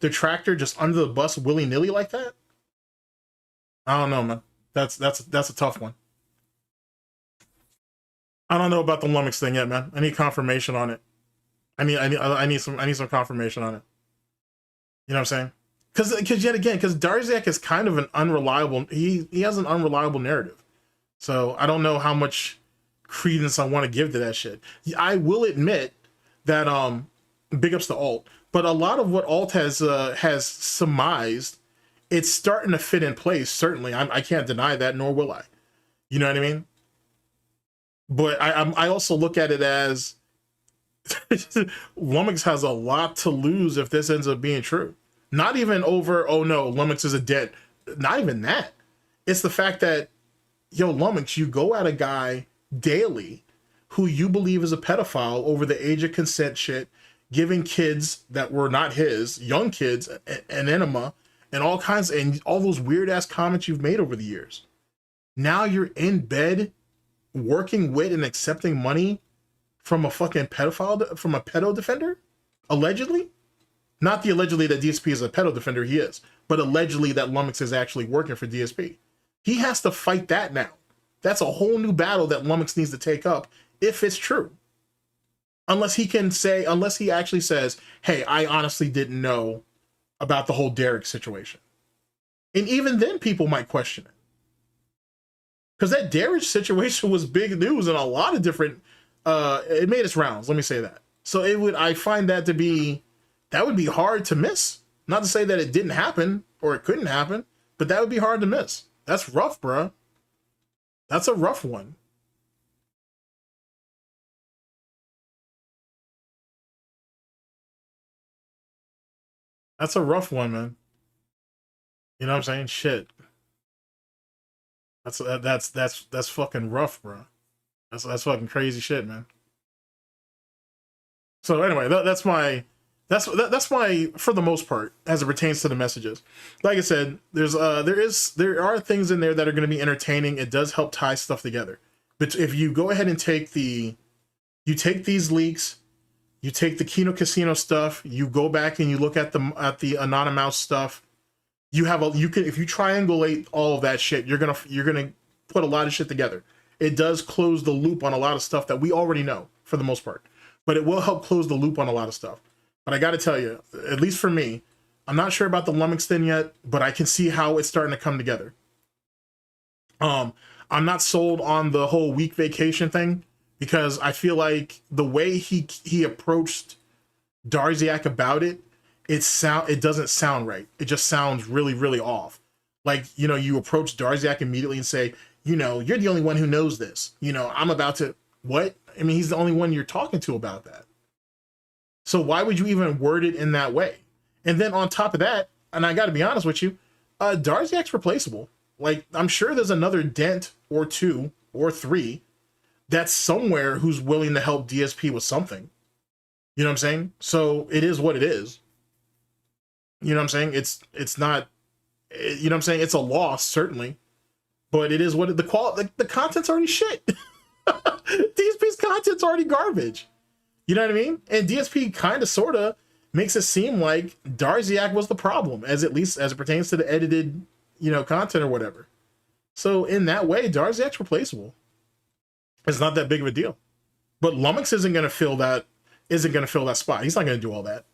A: Detractor just under the bus willy-nilly like that? I don't know, man. That's a tough one. I don't know about the Lummox thing yet, man. I need confirmation on it. I need some confirmation on it. You know what I'm saying? Because yet again, because Darziak is kind of an unreliable. He has an unreliable narrative. So I don't know how much credence I want to give to that shit. I will admit that big ups to Alt, but a lot of what Alt has surmised, it's starting to fit in place. Certainly, I can't deny that, nor will I. You know what I mean? But I also look at it as Lummox has a lot to lose if this ends up being true. Not even over, oh no, Lummox is a dead. Not even that. It's the fact that, yo, Lummox, you go at a guy daily who you believe is a pedophile over the age of consent shit, giving kids that were not his, young kids, an enema, and all kinds, and all those weird ass comments you've made over the years. Now you're in bed working with and accepting money from a fucking pedophile, from a pedo defender? Allegedly? Not the allegedly that DSP is a pedo defender, he is, but allegedly that Lummox is actually working for DSP. He has to fight that now. That's a whole new battle that Lummox needs to take up if it's true. Unless he actually says, hey, I honestly didn't know about the whole Derek situation. And even then people might question it. Because that Derek situation was big news in a lot of different, it made its rounds, let me say that. So I find that to be, that would be hard to miss. Not to say that it didn't happen or it couldn't happen, but that would be hard to miss. That's rough, bruh. That's a rough one. That's a rough one, man. You know what I'm saying? Shit. That's fucking rough, bro. That's fucking crazy shit, man. So anyway, that's my for the most part as it pertains to the messages. Like I said, there are things in there that are going to be entertaining. It does help tie stuff together. But if you go ahead and take these leaks, you take the Kino Casino stuff, you go back and you look at the Anonymous stuff, if you triangulate all of that shit, you're gonna put a lot of shit together. It does close the loop on a lot of stuff that we already know for the most part, but it will help close the loop on a lot of stuff. But I got to tell you, at least for me, I'm not sure about the Lummox thing yet, but I can see how it's starting to come together. I'm I'm not sold on the whole week vacation thing, because I feel like the way he approached Darziak about it, it doesn't sound right. It just sounds really, really off. Like, you know, you approach Darziak immediately and say, you know, you're the only one who knows this. You know, I'm about to, what? I mean, he's the only one you're talking to about that. So why would you even word it in that way? And then on top of that, and I got to be honest with you, Darziak's replaceable. Like, I'm sure there's another dent or two or three that's somewhere who's willing to help DSP with something. You know what I'm saying? So it is what it is. You know what I'm saying? It's not, you know what I'm saying? It's a loss, certainly. But it is what it, the content's already shit. DSP's content's already garbage. You know what I mean? And DSP kind of, sort of makes it seem like Darziak was the problem, at least as it pertains to the edited, you know, content or whatever. So in that way, Darziak's replaceable. It's not that big of a deal. But Lummox isn't going to fill that spot. He's not going to do all that.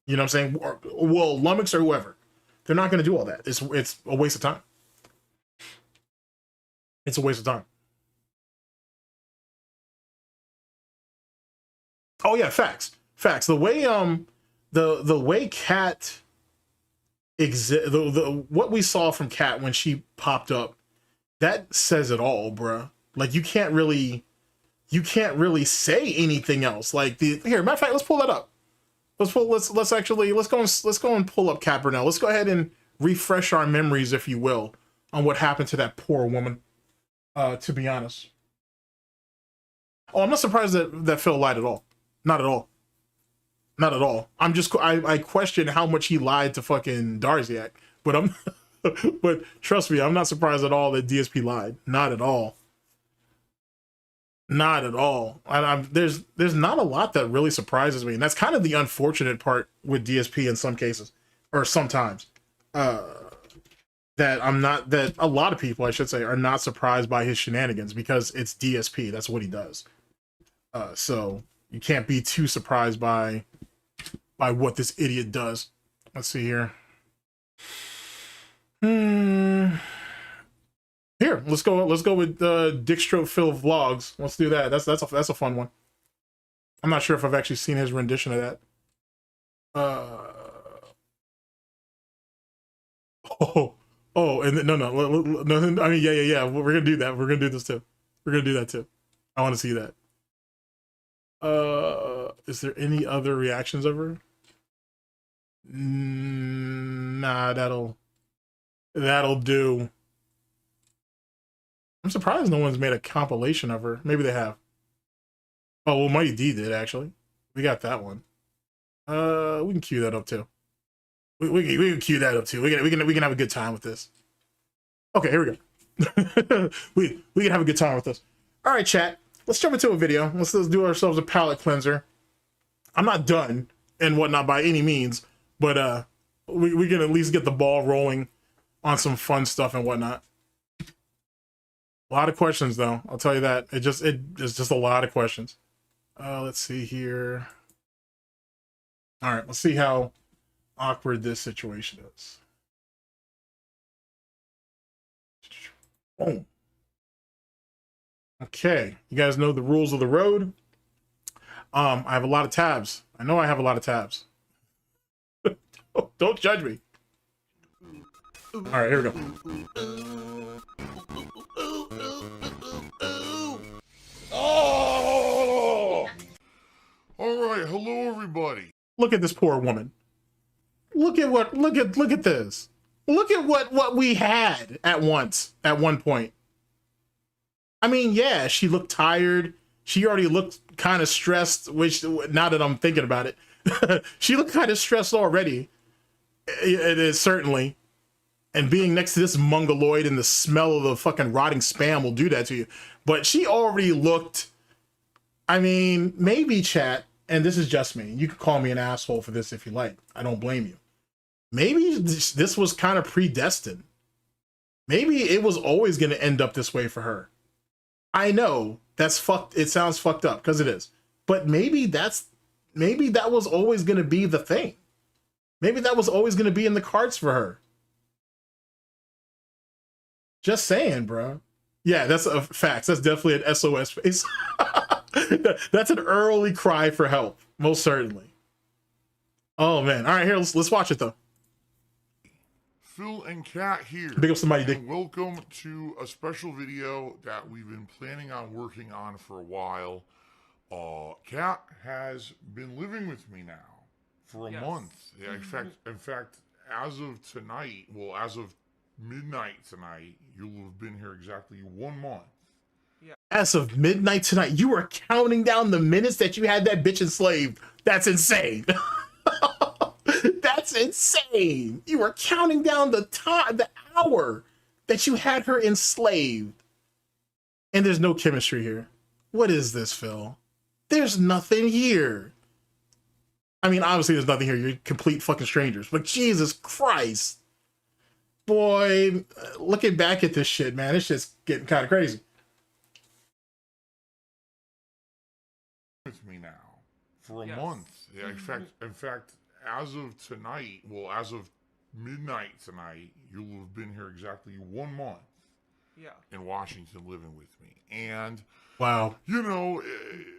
A: You know what I'm saying? Well, Lummox or whoever, they're not going to do all that. It's a waste of time. It's a waste of time. Oh yeah, facts. The way the way Cat what we saw from Cat when she popped up, that says it all, bruh. Like, you can't really say anything else. Like, here, matter of fact, let's pull that up. Let's go and pull up Cat Burnell. Let's go ahead and refresh our memories, if you will, on what happened to that poor woman. To be honest. Oh, I'm not surprised that Phil lied at all. Not at all. Not at all. I question how much he lied to fucking Darziak, but but trust me, I'm not surprised at all that DSP lied. Not at all. Not at all. There's not a lot that really surprises me, and that's kind of the unfortunate part with DSP in some cases, or sometimes. That a lot of people, I should say, are not surprised by his shenanigans, because it's DSP. That's what he does. So you can't be too surprised by what this idiot does. Let's see here. Here, let's go with Dickstro Phil vlogs. Let's do that. That's a fun one. I'm not sure if I've actually seen his rendition of that. And no. I mean, yeah. We're gonna do that. We're gonna do this too. We're gonna do that too. I want to see that. Is there any other reactions of her? Nah, that'll do. I'm surprised no one's made a compilation of her. Maybe they have. Oh, well, Mighty D did, actually. We got that one. We can cue that up too. We can cue that up too. We can have a good time with this. Okay, here we go. we can have a good time with this. All right, chat. Let's jump into a video. Let's do ourselves a palate cleanser. I'm not done and whatnot by any means, but we can at least get the ball rolling on some fun stuff and whatnot. A lot of questions, though. I'll tell you that. It's just a lot of questions. Let's see here. All right, let's see how awkward this situation is. Boom. Okay, you guys know the rules of the road. I have a lot of tabs. I know I have a lot of tabs. Don't judge me. All right, here we go. Oh!
D: All right, hello everybody.
A: Look at this poor woman. Look at this. Look at what we had at one point. I mean, yeah, she looked tired. She already looked kind of stressed, which, now that I'm thinking about it, she looked kind of stressed already. It is, certainly. And being next to this mongoloid and the smell of the fucking rotting spam will do that to you. But she already looked, I mean, maybe, chat, and this is just me. You can call me an asshole for this if you like. I don't blame you. Maybe this was kind of predestined. Maybe it was always going to end up this way for her. I know that's fucked. It sounds fucked up, because it is. But maybe that was always going to be the thing. Maybe that was always going to be in the cards for her. Just saying, bro. Yeah, that's a facts. That's definitely an SOS face. That's an early cry for help, most certainly. Oh man! All right, here let's watch it though.
D: Phil and Kat here.
A: Big up somebody,
D: and welcome to a special video that we've been planning on working on for a while. Kat has been living with me now for a month. Yeah, in fact, as of tonight, well, as of midnight tonight, you'll have been here exactly 1 month.
A: As of midnight tonight, you were counting down the minutes that you had that bitch enslaved. That's insane. That's insane. You were counting down the time, the hour that you had her enslaved. And there's no chemistry here. What is this, Phil? There's nothing here. I mean, obviously there's nothing here. You're complete fucking strangers. But Jesus Christ. Boy, looking back at this shit, man, it's just getting kind of crazy.
D: With me now for a month. Yeah, in fact, as of tonight, well, as of midnight tonight, you'll have been here exactly 1 month. In Washington living with me. And
A: wow,
D: you know,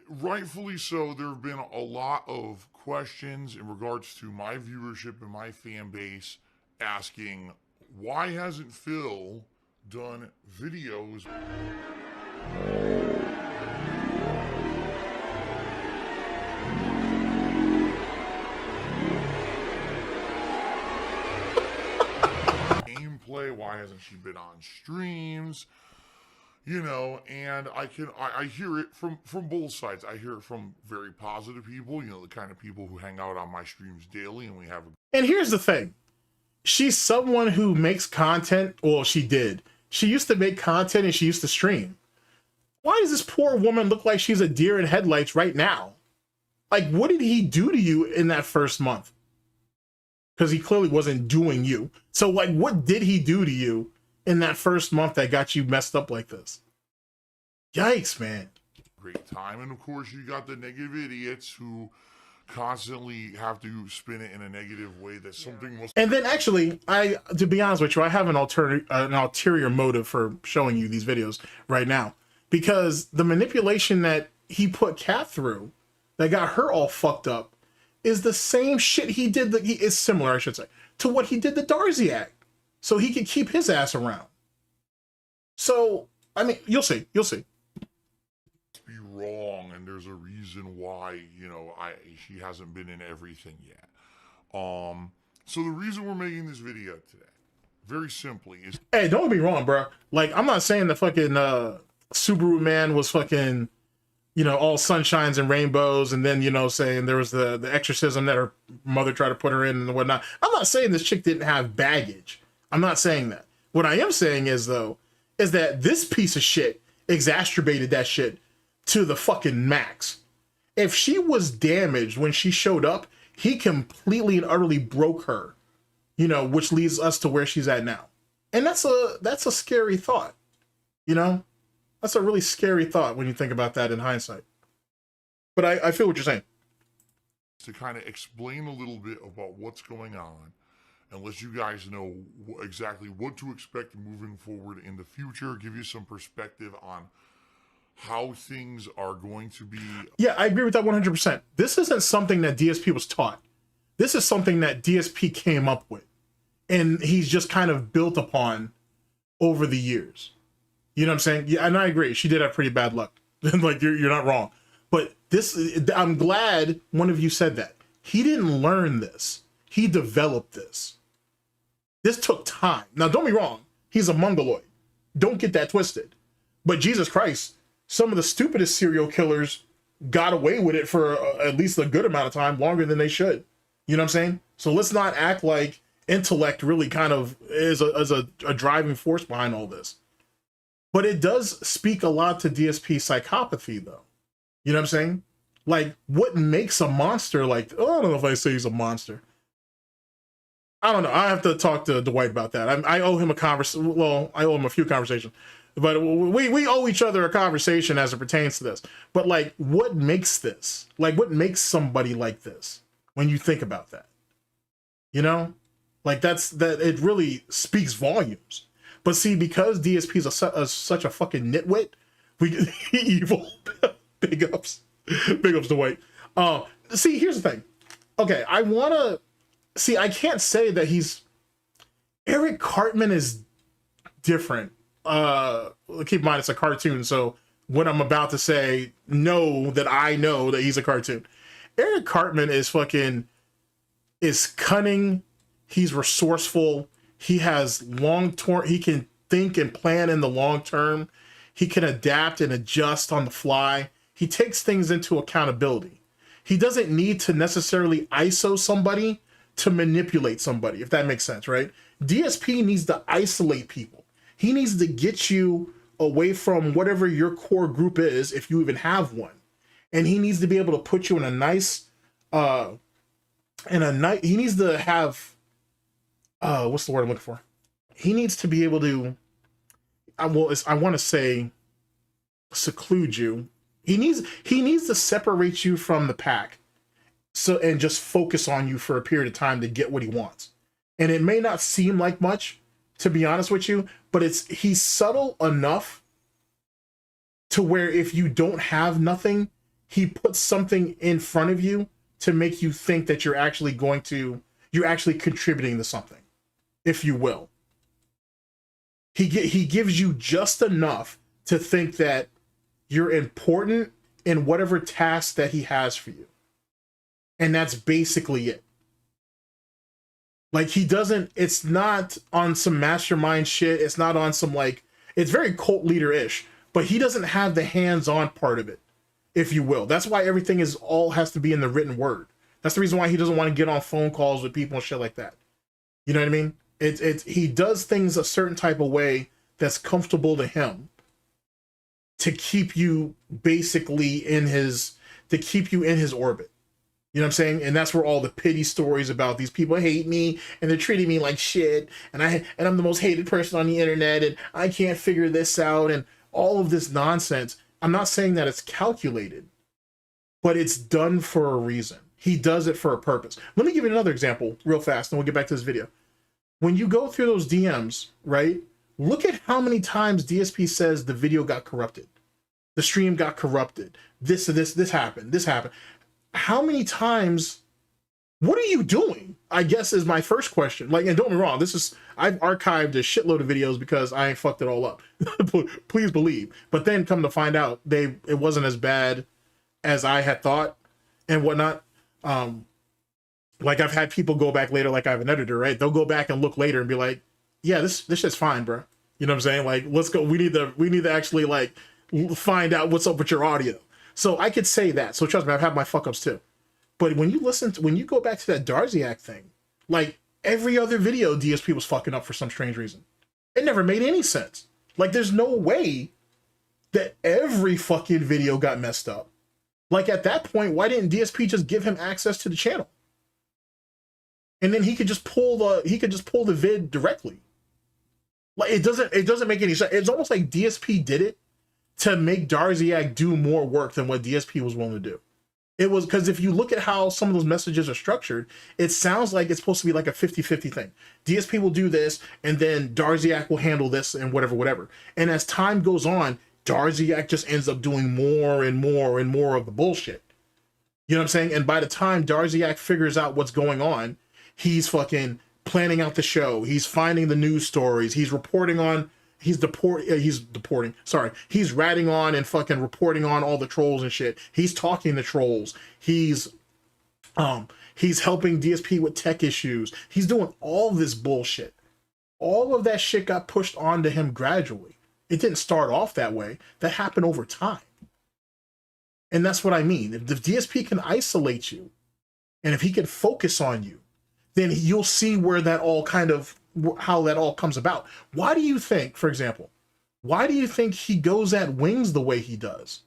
D: rightfully so, there have been a lot of questions in regards to my viewership and my fan base asking, why hasn't Phil done videos? Gameplay, why hasn't she been on streams? You know, and I hear it from both sides. I hear it from very positive people, you know, the kind of people who hang out on my streams daily, and we have a...
A: And here's the thing. She's someone who makes content. Well, she did. She used to make content and she used to stream. Why does this poor woman look like she's a deer in headlights right now? Like, what did he do to you in that first month? Because he clearly wasn't doing you. So, like, what did he do to you in that first month that got you messed up like this? Yikes, man.
D: Great time. And of course, you got the negative idiots who constantly have to spin it in a negative way that something must...
A: And then actually, to be honest with you, I have an ulterior motive for showing you these videos right now, because the manipulation that he put Kat through that got her all fucked up is the same shit he did. He is similar, I should say, to what he did to Darziak, so he could keep his ass around. So, I mean, you'll see.
D: Be wrong, and there's a reason why, you know, she hasn't been in everything yet. So the reason we're making this video today, very simply, is...
A: Hey, don't get me wrong, bro. Like, I'm not saying the fucking Subaru man was fucking, you know, all sunshines and rainbows, and then, you know, saying there was the exorcism that her mother tried to put her in and whatnot. I'm not saying this chick didn't have baggage. I'm not saying that. What I am saying is, though, is that this piece of shit exacerbated that shit to the fucking max. If she was damaged when she showed up, he completely and utterly broke her, you know, which leads us to where she's at now. And that's a scary thought, you know? That's a really scary thought when you think about that in hindsight. But I feel what you're saying.
D: To kind of explain a little bit about what's going on and let you guys know exactly what to expect moving forward in the future, give you some perspective on how things are going to be.
A: Yeah, I agree with that 100%. This isn't something that DSP was taught. This is something that DSP came up with, and he's just kind of built upon over the years. You know what I'm saying? Yeah, and I agree. She did have pretty bad luck. Like, you're not wrong. But this, I'm glad one of you said that. He didn't learn this. He developed this. This took time. Now, don't be wrong. He's a mongoloid. Don't get that twisted. But Jesus Christ, some of the stupidest serial killers got away with it for at least a good amount of time, longer than they should. You know what I'm saying? So let's not act like intellect really kind of is a driving force behind all this. But it does speak a lot to DSP psychopathy, though. You know what I'm saying? Like, what makes a monster like... Oh, I don't know if I say he's a monster. I don't know. I have to talk to Dwight about that. I owe him a conversation. Well, I owe him a few conversations. But we owe each other a conversation as it pertains to this. But, like, what makes this? Like, what makes somebody like this when you think about that? You know? Like, that it really speaks volumes. But see, because DSP is such a fucking nitwit, we evil. Big ups to White. See, here's the thing. Okay, I can't say that Eric Cartman is different. Keep in mind it's a cartoon, so what I'm about to say, know that I know that he's a cartoon. Eric Cartman is cunning, he's resourceful, he has he can think and plan in the long term, he can adapt and adjust on the fly, he takes things into accountability. He doesn't need to necessarily ISO somebody to manipulate somebody, if that makes sense, right? DSP needs to isolate people. He needs to get you away from whatever your core group is, if you even have one. And he needs to be able to put you in a nice, he needs to have, what's the word I'm looking for? He needs to be able to, I want to say, seclude you. He needs to separate you from the pack, and just focus on you for a period of time to get what he wants. And it may not seem like much, to be honest with you, but he's subtle enough to where if you don't have nothing, he puts something in front of you to make you think that you're actually contributing to something, if you will. He gives you just enough to think that you're important in whatever task that he has for you. And that's basically it. Like, it's not on some mastermind shit. It's not on some, it's very cult leader-ish, but he doesn't have the hands-on part of it, if you will. That's why everything has to be in the written word. That's the reason why he doesn't want to get on phone calls with people and shit like that. You know what I mean? He does things a certain type of way that's comfortable to him to keep you basically in his orbit. You know what I'm saying? And that's where all the pity stories about these people hate me and they're treating me like shit and I'm the most hated person on the internet and I can't figure this out and all of this nonsense. I'm not saying that it's calculated, but it's done for a reason. He does it for a purpose. Let me give you another example real fast and we'll get back to this video. When you go through those DMs, right? Look at how many times DSP says the video got corrupted. The stream got corrupted. This happened. This happened. How many times, what are you doing? I guess is my first question. And don't get me wrong, I've archived a shitload of videos because I ain't fucked it all up. Please believe. But then come to find out, it wasn't as bad as I had thought and whatnot. I've had people go back later, I have an editor, right? They'll go back and look later and be like, yeah, this shit's fine, bro. You know what I'm saying? Let's go. We need to actually find out what's up with your audio. So I could say that. So trust me, I've had my fuck ups too. But when you go back to that Darziak thing, every other video DSP was fucking up for some strange reason. It never made any sense. There's no way that every fucking video got messed up. At that point, why didn't DSP just give him access to the channel? And then he could just pull the vid directly. It doesn't make any sense. It's almost like DSP did it to make Darziak do more work than what DSP was willing to do. It was because if you look at how some of those messages are structured, it sounds like it's supposed to be like a 50-50 thing. DSP will do this, and then Darziak will handle this and whatever. And as time goes on, Darziak just ends up doing more and more and more of the bullshit. You know what I'm saying? And by the time Darziak figures out what's going on, he's fucking planning out the show. He's finding the news stories. He's reporting on... He's ratting on and fucking reporting on all the trolls and shit. He's talking to trolls. He's helping DSP with tech issues. He's doing all this bullshit. All of that shit got pushed onto him gradually. It didn't start off that way. That happened over time. And that's what I mean. If the DSP can isolate you, and if he can focus on you, then you'll see where that all how that all comes about. Why do you think, for example, he goes at Wings the way he does?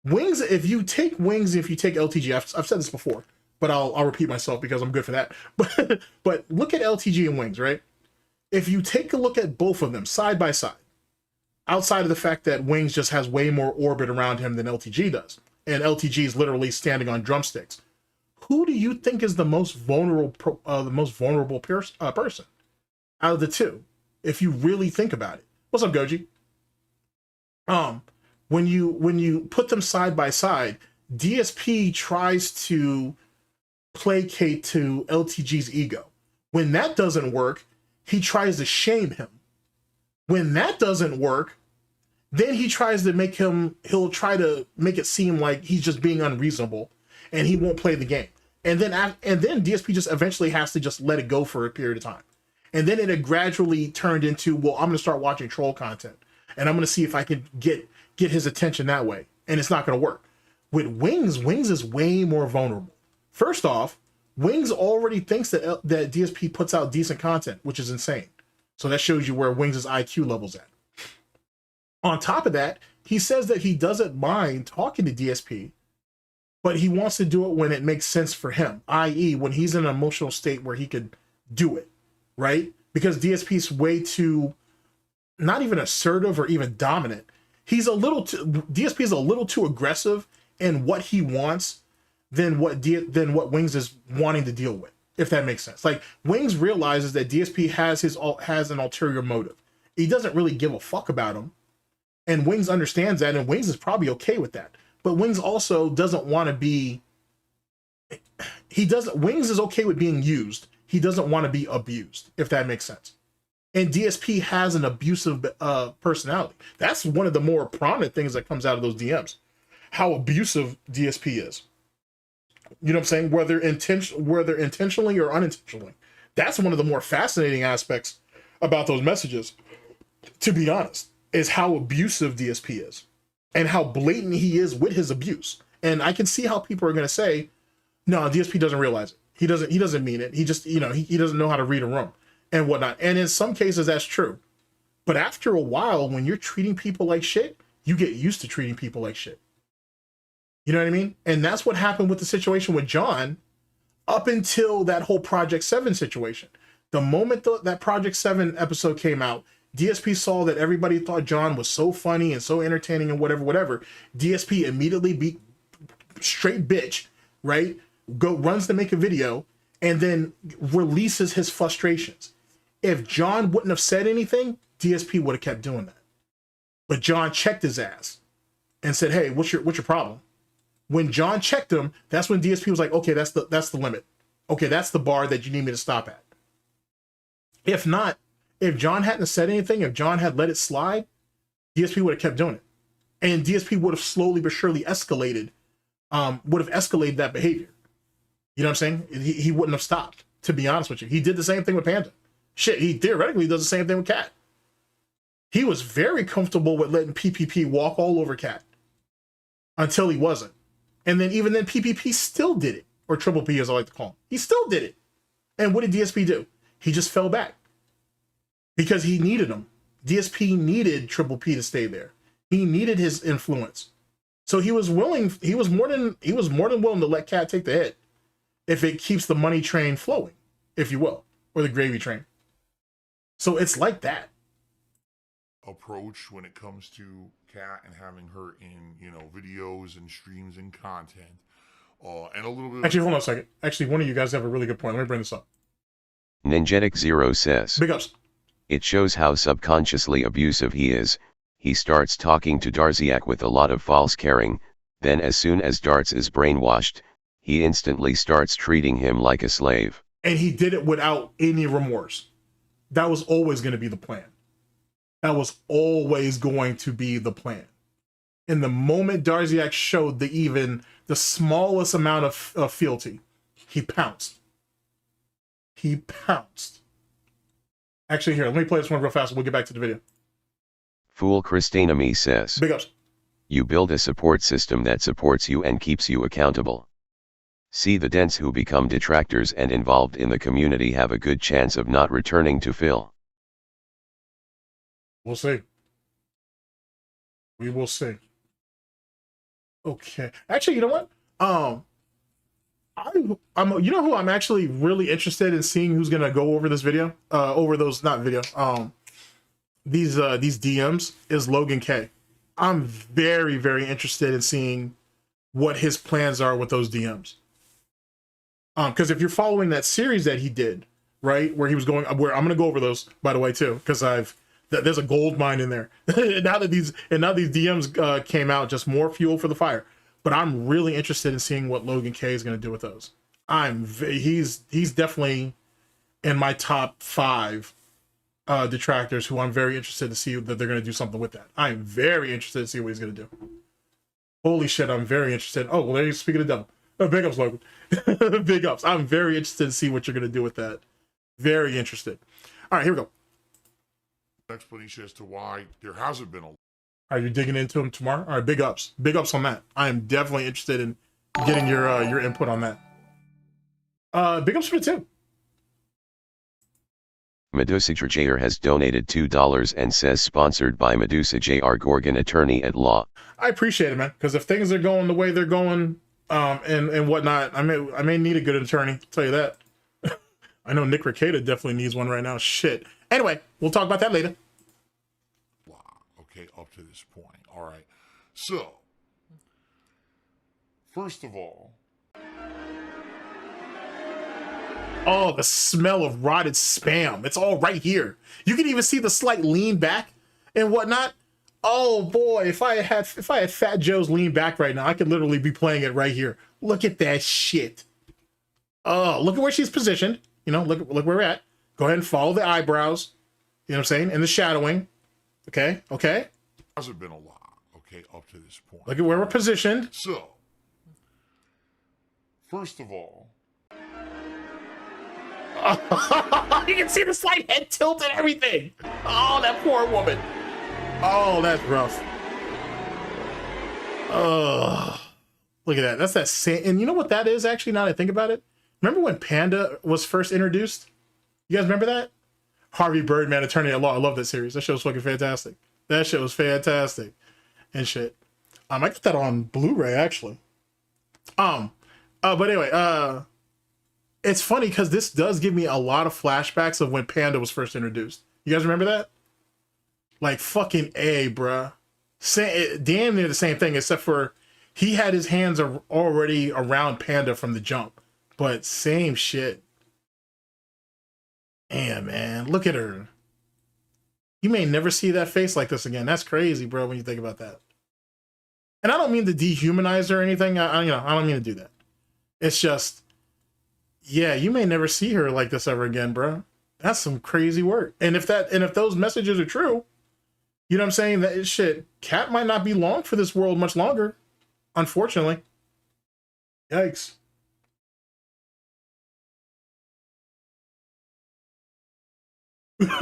A: Wings, if you take Wings, if you take LTG, I've said this before, but I'll repeat myself because I'm good for that. But look at LTG and Wings, right? If you take a look at both of them side by side, outside of the fact that Wings just has way more orbit around him than LTG does, and LTG is literally standing on drumsticks, who do you think is the most vulnerable person out of the two? if you really think about it. What's up, Goji? When you put them side by side, DSP tries to placate to LTG's ego. When that doesn't work, he tries to shame him. When that doesn't work, then he tries to he'll try to make it seem like he's just being unreasonable and he won't play the game. And then DSP just eventually has to just let it go for a period of time. And then it gradually turned into, well, I'm going to start watching troll content and I'm going to see if I can get his attention that way. And it's not going to work. With Wings is way more vulnerable. First off, Wings already thinks that DSP puts out decent content, which is insane. So that shows you where Wings' IQ level's at. On top of that, he says that he doesn't mind talking to DSP, but he wants to do it when it makes sense for him, i.e. when he's in an emotional state where he could do it, right? Because DSP's way too, not even assertive or even dominant. DSP is a little too aggressive in what he wants than what Wings is wanting to deal with, if that makes sense. Like, Wings realizes that DSP has an ulterior motive. He doesn't really give a fuck about him. And Wings understands that, and Wings is probably okay with that. But Wings also doesn't want to be... Wings is okay with being used. He doesn't want to be abused, if that makes sense. And DSP has an abusive personality. That's one of the more prominent things that comes out of those DMs. How abusive DSP is. You know what I'm saying? Whether intentionally or unintentionally. That's one of the more fascinating aspects about those messages, to be honest, is how abusive DSP is and how blatant he is with his abuse. And I can see how people are going to say, no, DSP doesn't realize it. He doesn't mean it. He just, he doesn't know how to read a room and whatnot. And in some cases that's true. But after a while, when you're treating people like shit, you get used to treating people like shit. You know what I mean? And that's what happened with the situation with John up until that whole Project 7 situation. The moment that Project 7 episode came out, DSP saw that everybody thought John was so funny and so entertaining and whatever. DSP immediately beat straight bitch, right? Runs to make a video and then releases his frustrations. If John wouldn't have said anything, DSP would have kept doing that. But John checked his ass and said, hey, what's your problem? When John checked him, that's when DSP was like, okay, that's the limit. Okay, that's the bar that you need me to stop at. If not, if John hadn't said anything, if John had let it slide, DSP would have kept doing it. And DSP would have slowly but surely escalated that behavior. You know what I'm saying? He wouldn't have stopped, to be honest with you. He did the same thing with Panda. Shit, he theoretically does the same thing with Cat. He was very comfortable with letting PPP walk all over Cat until he wasn't. And then even then, PPP still did it, or Triple P as I like to call him. He still did it. And what did DSP do? He just fell back because he needed him. DSP needed Triple P to stay there. He needed his influence. So he was more than willing to let Cat take the hit if it keeps the money train flowing, if you will, or the gravy train. So it's like that
D: approach when it comes to Kat and having her in, videos and streams and content. And a little bit.
A: Actually, hold on a second. Actually, one of you guys have a really good point. Let me bring this up.
E: Ninjetic Zero says,
A: Big ups.
E: It shows how subconsciously abusive he is. He starts talking to Darziak with a lot of false caring, then as soon as Darts is brainwashed, he instantly starts treating him like a slave.
A: And he did it without any remorse. That was always going to be the plan. That was always going to be the plan. In the moment Darziak showed the smallest amount of fealty, he pounced. He pounced. Actually, here, let me play this one real fast and we'll get back to the video.
E: Fool Christina Me says,
A: Big ups.
E: You build a support system that supports you and keeps you accountable. See the dents who become detractors and involved in the community have a good chance of not returning to Phil.
A: We'll see. We will see. Okay. Actually, you know what? I'm you know who I'm actually really interested in seeing who's gonna go over this video? These DMs is Logan K. I'm very, very interested in seeing what his plans are with those DMs. Because if you're following that series that he did, right? Where he was going, where I'm going to go over those, by the way, too, because there's a gold mine in there. now these DMs came out, just more fuel for the fire. But I'm really interested in seeing what Logan K is going to do with those. He's definitely in my top 5 detractors who I'm very interested to see that they're going to do something with that. I'm very interested to see what he's going to do. Holy shit, I'm very interested. Oh, well, there you speaking of the devil. Big ups, Logan. Big ups. I'm very interested to see what you're going to do with that. Very interested. All right, here we go.
D: Explanation as to why there hasn't been a.
A: Are you digging into him tomorrow? All right, big ups. Big ups on that. I am definitely interested in getting your input on that. Big ups for the tip.
E: Medusa Jr. has donated $2 and says sponsored by Medusa Jr. Gorgon attorney at law.
A: I appreciate it, man, because if things are going the way they're going, and whatnot, I may need a good attorney. I'll tell you that. I know Nick Ricada definitely needs one right now. Shit. Anyway, we'll talk about that later.
D: Wow. Okay, up to this point. All right. So, first of all,
A: oh, the smell of rotted spam. It's all right here. You can even see the slight lean back and whatnot. Oh boy, if I had Fat Joe's lean back right now, I could literally be playing it right here. Look at that shit. Oh, look at where she's positioned. You know, look where we're at. Go ahead and follow the eyebrows. You know what I'm saying? And the shadowing. Okay, okay.
D: Hasn't been a lot. Okay, up to this point.
A: Look at where we're positioned.
D: So, first of all,
A: you can see the slight head tilt and everything. Oh, that poor woman. Oh, that's rough. Oh, look at that. That's that same. And you know what that is actually, now that I think about it? Remember when Panda was first introduced? You guys remember that? Harvey Birdman, attorney at law. I love that series. That show was fucking fantastic. That shit was fantastic. And shit. I got that on Blu-ray actually. But anyway, it's funny because this does give me a lot of flashbacks of when Panda was first introduced. You guys remember that? Like fucking A, bruh. Damn near the same thing, except for he had his hands already around Panda from the jump. But same shit. Damn, man. Look at her. You may never see that face like this again. That's crazy, bro, when you think about that. And I don't mean to dehumanize her or anything. I don't mean to do that. It's just, yeah, you may never see her like this ever again, bro. That's some crazy work. And if those messages are true, you know what I'm saying? That shit, Cat might not be long for this world much longer. Unfortunately. Yikes. That's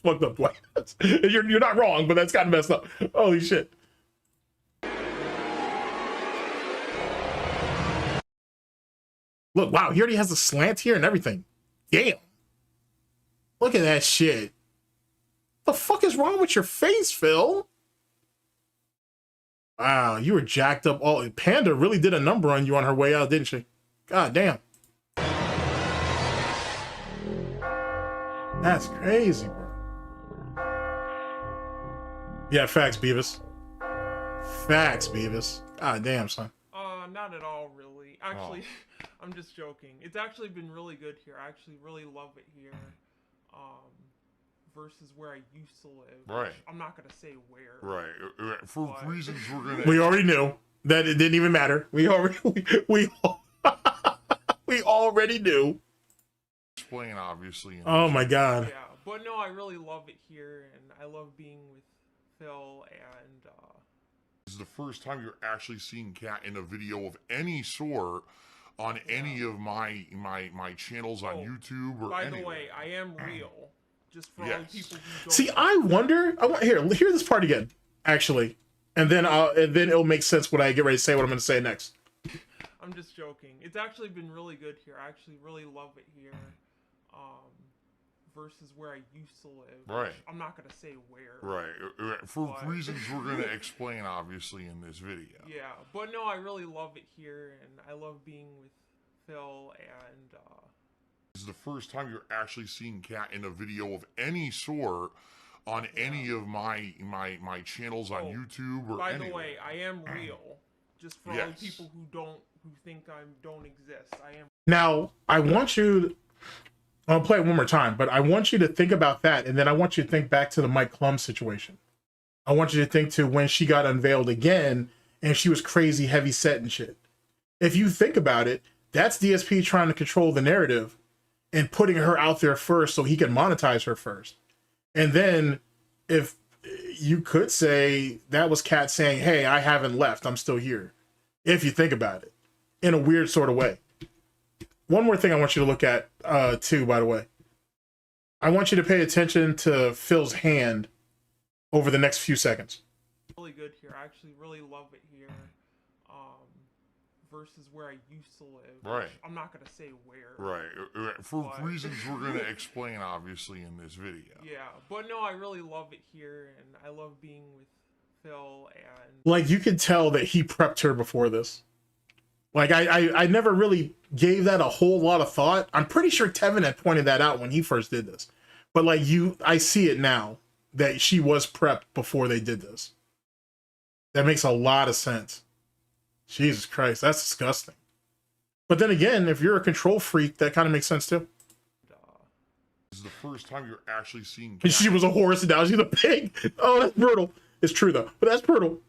A: fucked up, Dwight. You're not wrong, but that's kind of messed up. Holy shit. Look, wow, he already has a slant here and everything. Damn. Look at that shit. The fuck is wrong with your face, Phil? Wow, you were jacked up. Oh, Panda really did a number on you on her way out, didn't she? God damn. That's crazy, bro. Yeah, facts, Beavis. Facts, Beavis. God damn, son.
F: Not at all, really. Actually, I'm just joking. It's actually been really good here. I actually really love it here. Versus where I used to live.
D: Right.
F: I'm not gonna say where.
D: Right. For reasons we're gonna.
A: We already knew that it didn't even matter. We already we already knew.
D: Explain obviously.
A: Oh my god.
F: Yeah, but no, I really love it here, and I love being with Phil. And
D: this is the first time you're actually seeing Cat in a video of any sort on any of my channels on YouTube or
F: by
D: anywhere.
F: the way, I am real. Just for all the people who don't
A: See, I wonder. Hear this part again, actually, and then it'll make sense when I get ready to say what I'm going to say next.
F: I'm just joking. It's actually been really good here. I actually really love it here. Versus where I used to live.
D: Right.
F: I'm not gonna say where.
D: Right. For reasons we're gonna explain obviously in this video.
F: Yeah, but no, I really love it here, and I love being with Phil. And
D: this is the first time you're actually seeing Cat in a video of any sort on any of my channels on YouTube or
F: by
D: anywhere.
F: the way, I am real. Just for all the people who think I don't exist, I am.
A: Now, I'll play it one more time, but I want you to think about that, and then I want you to think back to the Mike Klum situation. I want you to think to when she got unveiled again, and she was crazy heavy set and shit. If you think about it, that's DSP trying to control the narrative and putting her out there first so he can monetize her first. And then if you could say that was Kat saying, hey, I haven't left, I'm still here. If you think about it in a weird sort of way. One more thing I want you to look at too, by the way. I want you to pay attention to Phil's hand over the next few seconds.
F: Really good here. I actually really love it here. Versus where I used to live.
D: Right.
F: I'm not gonna say where.
D: Right. For reasons we're gonna explain, obviously, in this video.
F: Yeah, but no, I really love it here, and I love being with Phil. And
A: like, you could tell that he prepped her before this. Like, I never really gave that a whole lot of thought. I'm pretty sure Tevin had pointed that out when he first did this. But like, I see it now that she was prepped before they did this. That makes a lot of sense. Jesus Christ, that's disgusting. But then again, if you're a control freak, that kind of makes sense too.
D: This is the first time you're actually seeing.
A: She was a horse and now she's a pig. Oh, that's brutal. It's true though, but that's brutal.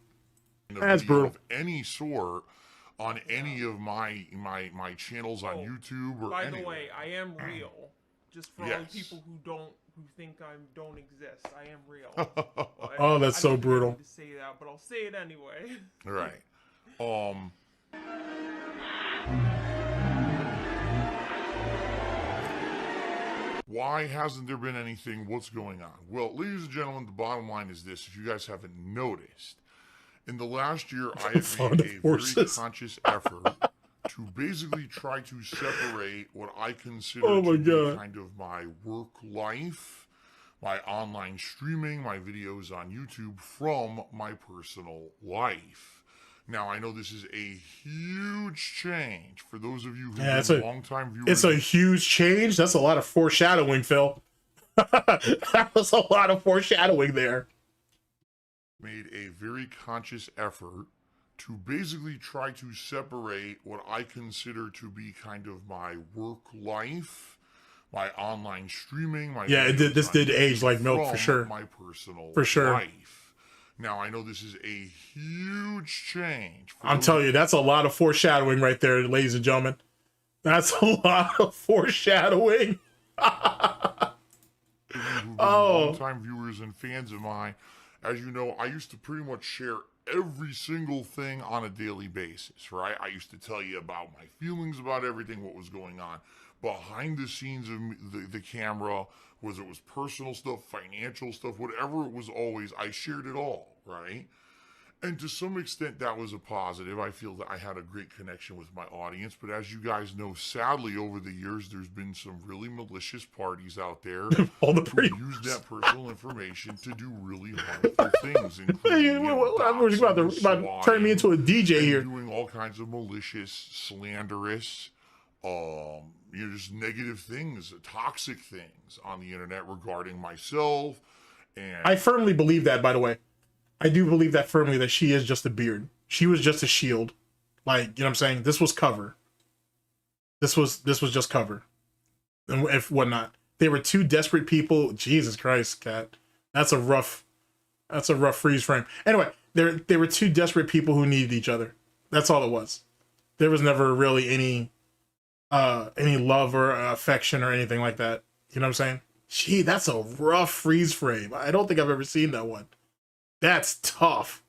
A: That's brutal.
D: Of any sort on any of my channels on YouTube or
F: by
D: anywhere.
F: the way, I am real. Just for all the people who think I don't exist, I am real.
A: Oh, that's so brutal.
F: I don't need to say that, but I'll say it anyway.
D: Right. Why hasn't there been anything? What's going on? Well, ladies and gentlemen, the bottom line is this. If you guys haven't noticed, in the last year, I have made a very conscious effort to basically try to separate what I consider to be kind of my work life, my online streaming, my videos on YouTube, from my personal life. Now, I know this is a huge change for those of you who are long-time viewers.
A: It's a huge change. That's a lot of foreshadowing, Phil. That was a lot of foreshadowing there.
D: Made a very conscious effort to basically try to separate what I consider to be kind of my work life, my online streaming, my
A: this did age like milk for sure.
D: My personal life. Now, I know this is a huge change.
A: I'm telling you, that's a lot of foreshadowing right there, ladies and gentlemen. That's a lot of foreshadowing.
D: Long-time viewers and fans of mine, as you know, I used to pretty much share every single thing on a daily basis, right? I used to tell you about my feelings about everything, what was going on behind the scenes of the camera, whether it was personal stuff, financial stuff, whatever it was, always, I shared it all, right? And to some extent, that was a positive. I feel that I had a great connection with my audience. But as you guys know, sadly, over the years, there's been some really malicious parties out there
A: who
D: use that personal information to do really harmful things. Including,
A: about turning me into a DJ here.
D: Doing all kinds of malicious, slanderous, just negative things, toxic things on the internet regarding myself. And
A: I firmly believe that, by the way. I do believe that firmly, that she is just a beard. She was just a shield. Like, you know what I'm saying? This was cover. This was just cover. And if whatnot. They were two desperate people. Jesus Christ, Kat. That's a rough freeze frame. Anyway, they were two desperate people who needed each other. That's all it was. There was never really any love or affection or anything like that. You know what I'm saying? Gee, that's a rough freeze frame. I don't think I've ever seen that one. That's tough.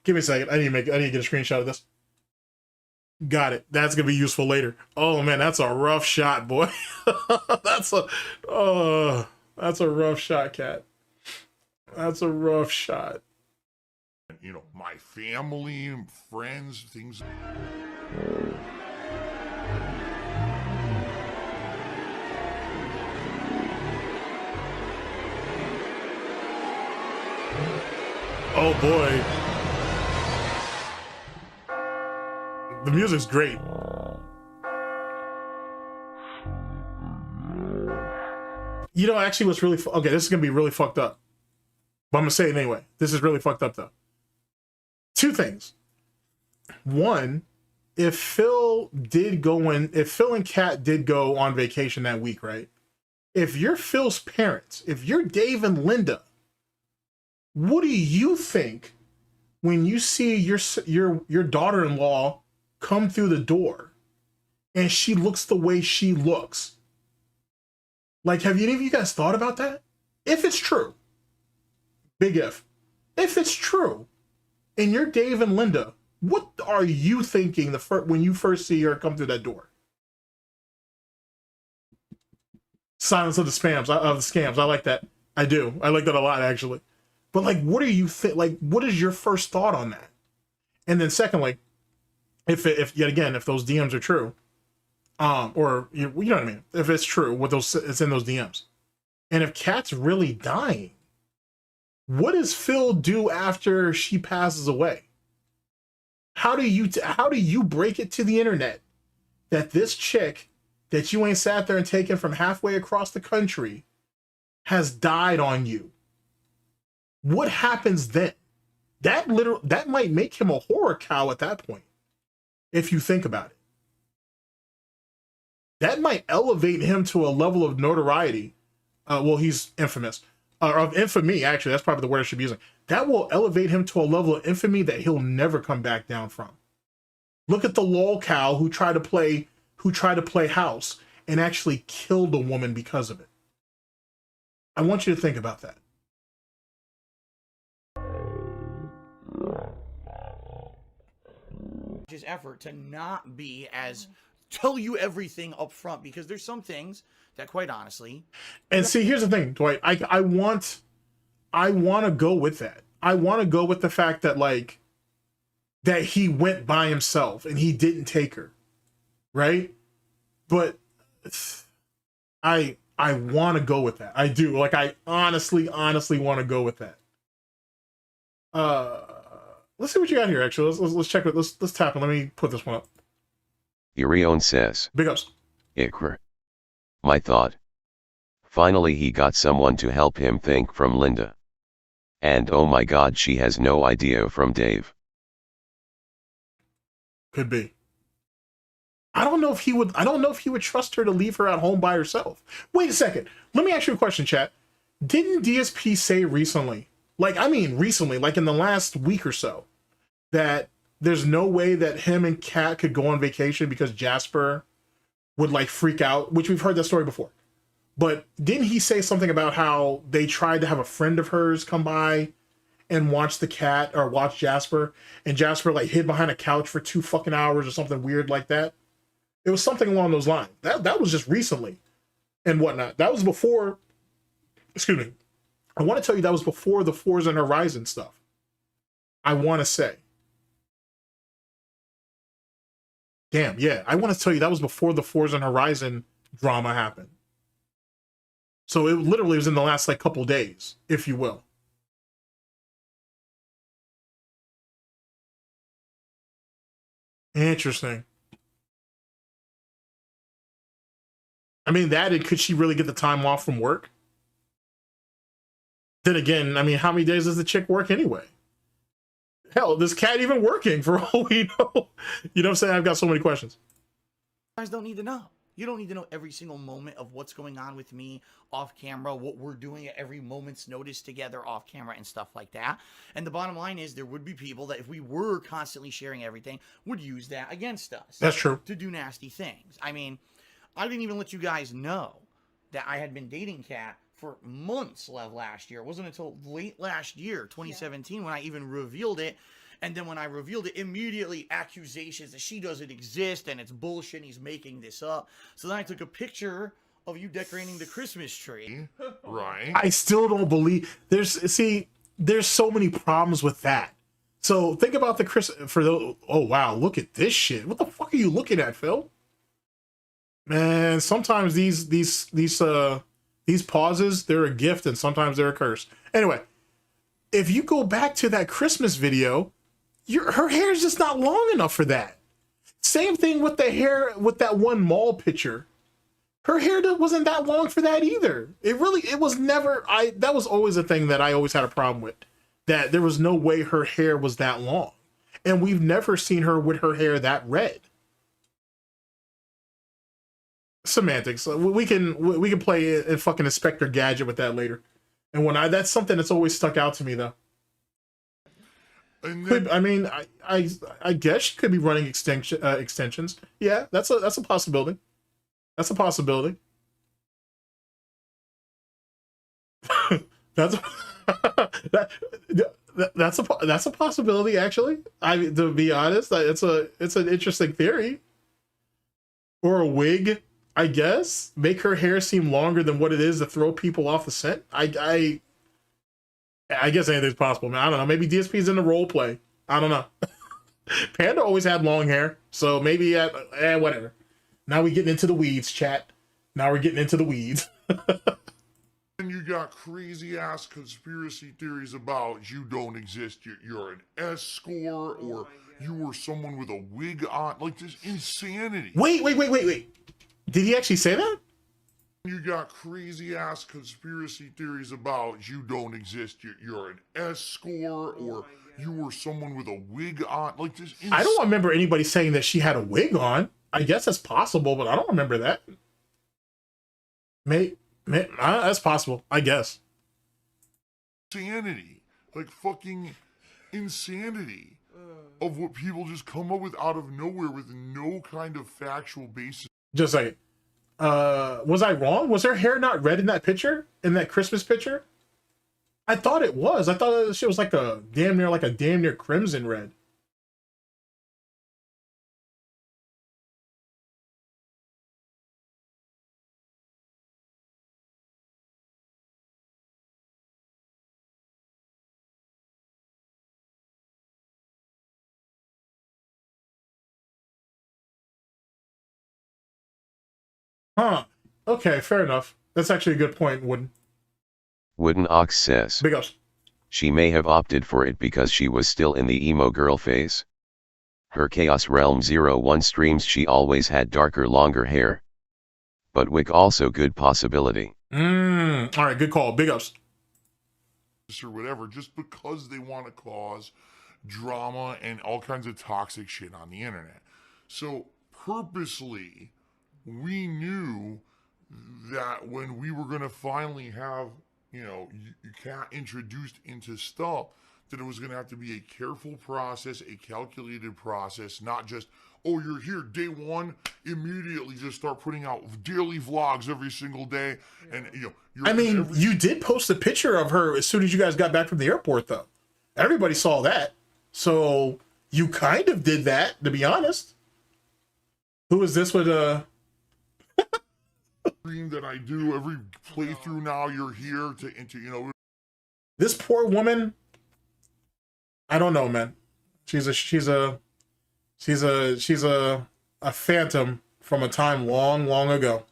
A: Give me a second. I need to get a screenshot of this. Got it. That's gonna be useful later. Oh man, that's a rough shot, boy. That's a rough shot, Kat. That's a rough shot.
D: You know, my family, friends, things.
A: Oh boy. The music's great. You know, actually what's really okay, this is gonna be really fucked up. But I'm gonna say it anyway. This is really fucked up though. Two things. One, if Phil and Kat did go on vacation that week, right? If you're Phil's parents, if you're Dave and Linda, what do you think when you see your daughter-in-law come through the door and she looks the way she looks? Like, have any of you guys thought about that? If it's true, big if it's true, and you're Dave and Linda, what are you thinking when you first see her come through that door? Silence of the scams. I like that. I do. I like that a lot, actually. But like, what do you think? Like, what is your first thought on that? And then secondly, if yet again, if those DMs are true, or you know what I mean, if it's true, it's in those DMs, and if Kat's really dying, what does Phil do after she passes away? How do you break it to the internet that this chick that you ain't sat there and taken from halfway across the country has died on you? What happens then? That might make him a horror cow at that point, if you think about it. That might elevate him to a level of notoriety. Well, he's infamous. Of infamy, actually, that's probably the word I should be using. That will elevate him to a level of infamy that he'll never come back down from. Look at the lol cow who tried to play house and actually killed a woman because of it. I want you to think about that.
G: His effort to not be as tell you everything up front, because there's some things that, quite honestly,
A: and see, here's the thing, Dwight. I want to go with that. I want to go with the fact that like that he went by himself and he didn't take her, right? But I want to go with that. I do. Like, I honestly want to go with that. Let's see what you got here. Actually, let's check it. Let's tap it. Let me put this one up.
E: Irion says,
A: Big ups.
E: Ikra. My thought. Finally he got someone to help him think from Linda. And oh my god, she has no idea from Dave.
A: Could be. I don't know if he would trust her to leave her at home by herself. Wait a second. Let me ask you a question, chat. Didn't DSP say recently, like in the last week or so, that there's no way that him and Kat could go on vacation because Jasper would like freak out, which we've heard that story before. But didn't he say something about how they tried to have a friend of hers come by and watch the cat or watch Jasper, and Jasper like hid behind a couch for 2 fucking hours or something weird like that? It was something along those lines. That was just recently and whatnot. That was before, excuse me. I want to tell you that was before the Forza Horizon stuff. I want to say. Damn, yeah. I want to tell you that was before the Forza Horizon drama happened. So it literally was in the last like couple days, if you will. Interesting. I mean, could she really get the time off from work? Then again, I mean, how many days does the chick work anyway? Hell, this cat even working for all we know? You know what I'm saying? I've got so many questions.
G: You guys don't need to know. You don't need to know every single moment of what's going on with me off camera, what we're doing at every moment's notice together off camera and stuff like that. And the bottom line is there would be people that if we were constantly sharing everything would use that against us.
A: That's true.
G: To do nasty things. I mean, I didn't even let you guys know that I had been dating Kat for months last year. It wasn't until late last year, 2017, when I even revealed it. And then when I revealed it, immediately accusations that she doesn't exist and it's bullshit and he's making this up. So then I took a picture of you decorating the Christmas tree.
D: Right.
A: I still don't believe there's so many problems with that. So think about oh wow, look at this shit. What the fuck are you looking at, Phil? Man, sometimes these pauses, they're a gift and sometimes they're a curse. Anyway, if you go back to that Christmas video, her hair is just not long enough for that. Same thing with the hair with that one mall picture. Her hair wasn't that long for that either. It was never, that was always a thing that I always had a problem with. That there was no way her hair was that long. and we've never seen her with her hair that red. Semantics. We can play a fucking Inspector Gadget with that later. And that's something that's always stuck out to me though. I mean, I guess she could be running extensions. Yeah, that's a possibility. That's a possibility. that's a possibility. Actually, to be honest, it's an interesting theory. Or a wig, I guess. Make her hair seem longer than what it is to throw people off the scent. I guess anything's possible, man. I don't know. Maybe DSP's in the role play. I don't know. Panda always had long hair, so maybe whatever. Now we getting into the weeds, chat. Now we're getting into the weeds.
D: And you got crazy ass conspiracy theories about you don't exist. You're an S score, or you were someone with a wig on. Like, this insanity.
A: Wait. Did he actually say that?
D: You got crazy ass conspiracy theories about you don't exist. You're an S score, or you were someone with a wig on. Like, this.
A: I don't remember anybody saying that she had a wig on. I guess that's possible, but I don't remember that. That's possible, I guess.
D: Insanity. Like, fucking insanity of what people just come up with out of nowhere with no kind of factual basis.
A: Just like, was I wrong? Was her hair not red in that picture? In that Christmas picture? I thought it was. I thought that shit was like a damn near crimson red. Huh. Okay, fair enough. That's actually a good point, Wooden.
E: Wooden Ox says,
A: Big ups.
E: She may have opted for it because she was still in the emo girl phase. Her Chaos Realm 01 streams she always had darker longer hair. But wig also good possibility.
A: Alright, good call. Big ups.
D: Or whatever, just because they want to cause drama and all kinds of toxic shit on the internet. So purposely, we knew that when we were going to finally have, Cat introduced into stuff, that it was going to have to be a careful process, a calculated process, not just, oh, you're here day one, immediately just start putting out daily vlogs every single day. And,
A: you did post a picture of her as soon as you guys got back from the airport, though. Everybody saw that. So you kind of did that, to be honest. Who is this with
D: stream that I do every playthrough now, you're here to
A: this poor woman. I don't know, man. She's a phantom from a time long, long ago.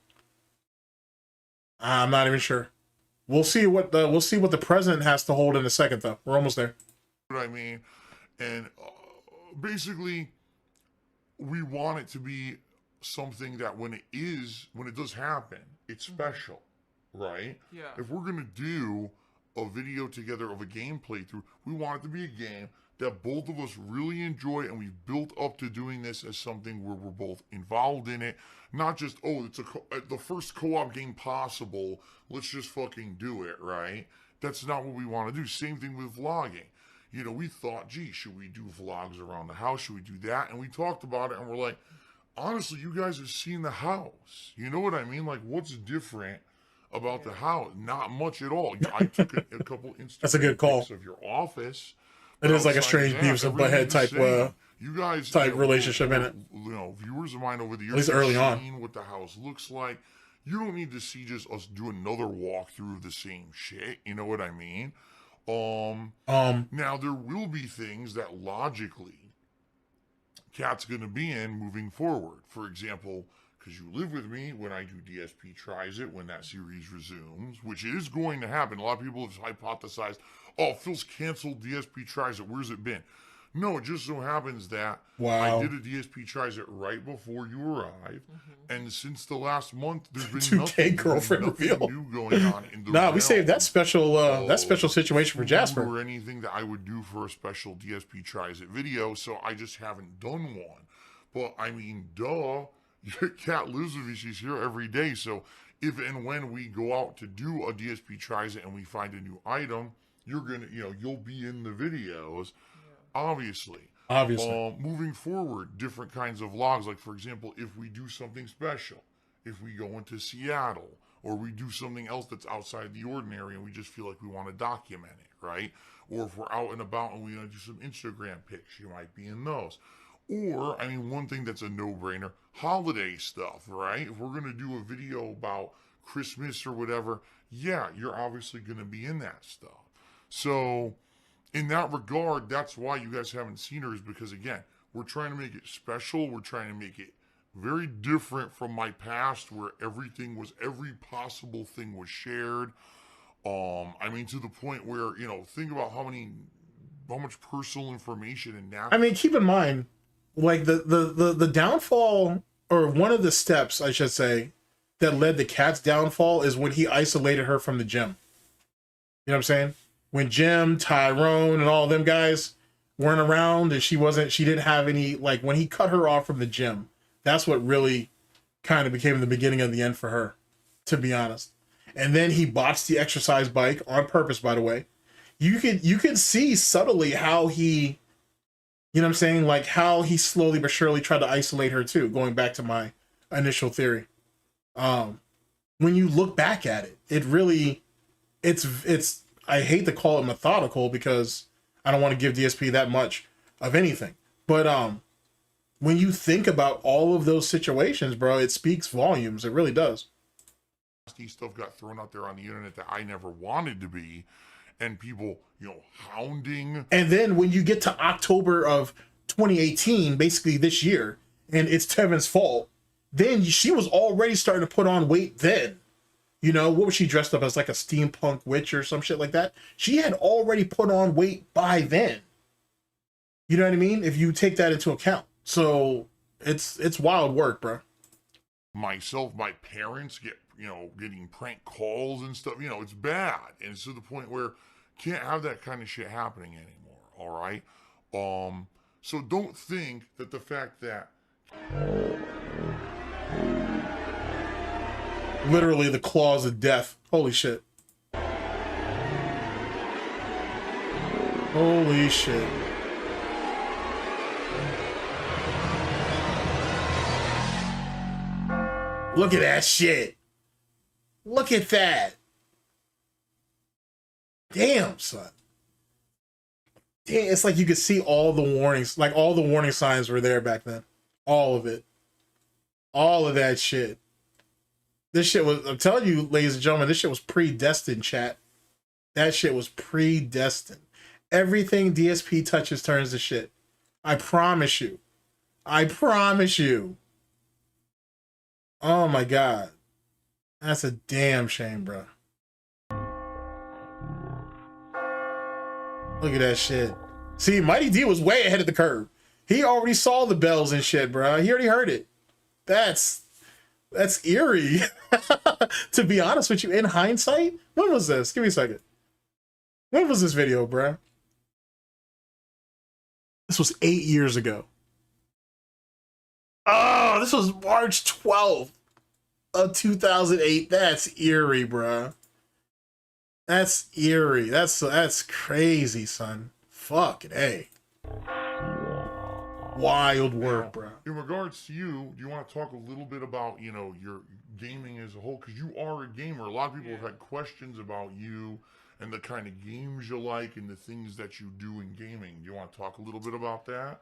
A: I'm not even sure. We'll see what the president has to hold in a second, though. We're almost there.
D: What I mean, and basically, we want it to be something that when it does happen, it's special, right?
F: Yeah.
D: If we're gonna do a video together of a game playthrough, we want it to be a game that both of us really enjoy, and we've built up to doing this as something where we're both involved in it, not just, oh, it's the first co-op game possible, let's just fucking do it, right? That's not what we want to do. Same thing with vlogging. We thought, gee, should we do vlogs around the house? Should we do that? And we talked about it, and we're like, honestly, you guys have seen the house. You know what I mean? Like, what's different about the house? Not much at all. I took a couple Instagram
A: That's a good call.
D: pics of your office.
A: It is like a strange Beavis and Butthead type
D: you guys
A: type relationship in it.
D: Viewers of mine over the years,
A: at least early on,
D: seen what the house looks like. You don't need to see just us do another walkthrough of the same shit. You know what I mean? Now there will be things that logically Cat's gonna be in moving forward. For example, because you live with me when I do DSP Tries It, when that series resumes, which is going to happen. A lot of people have hypothesized, oh, Phil's canceled DSP Tries It. Where's it been? No, it just so happens that
A: Wow.
D: I did a DSP tries it right before you arrived, and since the last month, there's been
A: 2K
D: nothing,
A: girlfriend
D: nothing
A: reveal.
D: new going on in the
A: Nah, we saved that
D: realm
A: special situation for
D: food
A: Jasper.
D: or anything that I would do for a special DSP tries it video, so I just haven't done one. But I mean, duh, your cat lives with me. She's here every day, so if and when we go out to do a DSP tries it and we find a new item, you're gonna, you'll be in the videos, obviously. Moving forward, different kinds of vlogs, like for example, if we do something special, if we go into Seattle, or we do something else that's outside the ordinary and we just feel like we want to document it, right? Or if we're out and about and we want to do some Instagram pics, you might be in those. Or, I mean, one thing that's a no-brainer, holiday stuff, right? If we're going to do a video about Christmas or whatever, yeah, you're obviously going to be in that stuff. So, in that regard, that's why you guys haven't seen her, is because, again, we're trying to make it special. We're trying to make it very different from my past, where every possible thing was shared. I mean, to the point where, think about how much personal information and
A: I mean, keep in mind, like the downfall, or one of the steps, I should say, that led to Cat's downfall is when he isolated her from the gym. You know what I'm saying? When Jim, Tyrone, and all them guys weren't around, and she didn't have any, like, when he cut her off from the gym, that's what really kind of became the beginning of the end for her, to be honest. And then he botched the exercise bike on purpose, by the way. You could see subtly how he, you know what I'm saying, like how he slowly but surely tried to isolate her too, going back to my initial theory. When you look back at it, it really, it's I hate to call it methodical because I don't want to give DSP that much of anything. But when you think about all of those situations, bro, it speaks volumes. It really does.
D: Stuff got thrown out there on the internet that I never wanted to be, and people, hounding.
A: And then when you get to October of 2018, basically this year, and it's Tevin's fault, then she was already starting to put on weight then. What was she dressed up as, like a steampunk witch or some shit like that? She had already put on weight by then. You know what I mean? If you take that into account. So it's wild work, bro.
D: Myself, my parents getting prank calls and stuff. It's bad. And it's to the point where can't have that kind of shit happening anymore. All right. So don't think that the fact that
A: literally the claws of death. Holy shit. Holy shit. Look at that shit. Look at that. Damn, son. Damn, it's like you could see all the warnings. Like all the warning signs were there back then. All of it. All of that shit. This shit was, I'm telling you, ladies and gentlemen, this shit was predestined, chat. That shit was predestined. Everything DSP touches turns to shit. I promise you. I promise you. Oh my God. That's a damn shame, bro. Look at that shit. See, Mighty D was way ahead of the curve. He already saw the bells and shit, bro. He already heard it. That's eerie. To be honest with you, in hindsight, when was this? Give me a second. When was this video, bro? This was 8 years ago. Oh, this was March 12th of 2008. That's eerie, bro. That's eerie. That's crazy, son. Fucking A. Wild work, bro.
D: In regards to you, do you want to talk a little bit about, your gaming as a whole? Because you are a gamer. A lot of people have had questions about you and the kind of games you like and the things that you do in gaming. Do you want to talk a little bit about that?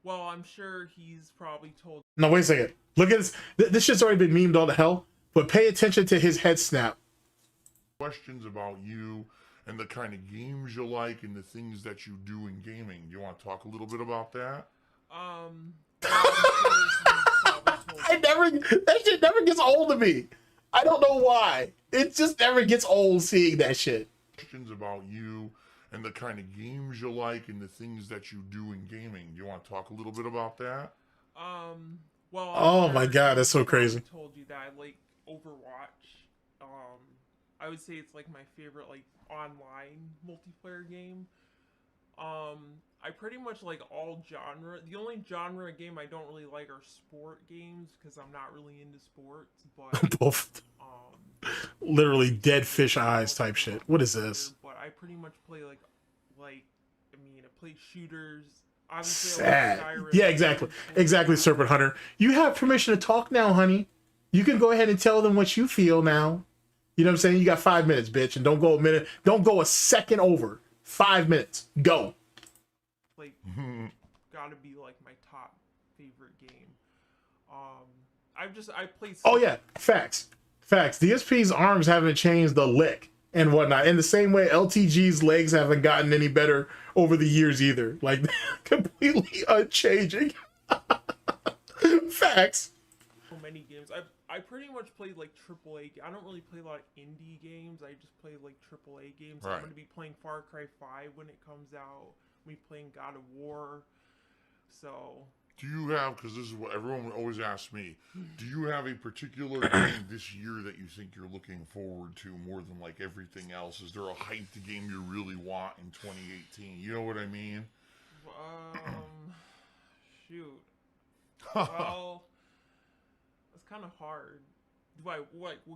F: Well, I'm sure he's probably told.
A: No, wait a second. Look at this. This shit's already been memed all to hell, but pay attention to his head snap.
D: Questions about you and the kind of games you like and the things that you do in gaming. Do you want to talk a little bit about that?
A: That shit never gets old to me. I don't know why. It just never gets old seeing that shit.
D: Questions about you and the kind of games you like and the things that you do in gaming. Do you want to talk a little bit about that?
F: Well,
A: Oh my God, that's so crazy.
F: I told you that I like Overwatch. I would say it's like my favorite like online multiplayer game. I pretty much like all genre. The only genre of game I don't really like are sport games because I'm not really into sports. But
A: Both. Literally dead fish eyes type shit. What is this?
F: But I pretty much play I play shooters. Obviously,
A: Sad.
F: I like Skyrim.
A: Yeah, exactly, Serpent Hunter. You have permission to talk now, honey. You can go ahead and tell them what you feel now. You know what I'm saying? You got 5 minutes, bitch, and don't go a minute. Don't go a second over. 5 minutes. Go.
F: Like, gotta be like my top favorite game. I played.
A: Oh yeah, facts. DSP's arms haven't changed the lick and whatnot. In the same way, LTG's legs haven't gotten any better over the years either. Like, completely unchanging. Facts.
F: So many games. I pretty much played like AAA. I don't really play a lot of indie games. I just play like AAA games.
D: Right.
F: I'm gonna be playing Far Cry 5 when it comes out. We playing God of War. So.
D: Do you have, because this is what everyone always asks me, do you have a particular game this year that you think you're looking forward to more than like everything else? Is there a hyped game you really want in 2018? You know what I mean?
F: Shoot. Well, that's kind of hard. What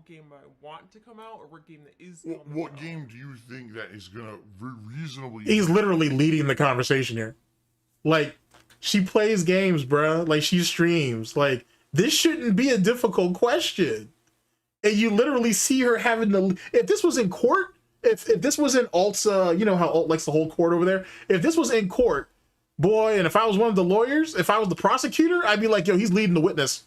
F: game I want to come out, or what game that is coming
D: What
F: out?
D: game do you think that is gonna reasonably?
A: He's literally leading the conversation here. Like, she plays games, bruh. Like, she streams. Like, this shouldn't be a difficult question. And you literally see her having to. If this was in court, if this was in Alt's, you know how Alt likes to hold court over there. If this was in court, boy, and if I was one of the lawyers, if I was the prosecutor, I'd be like, yo, he's leading the witness.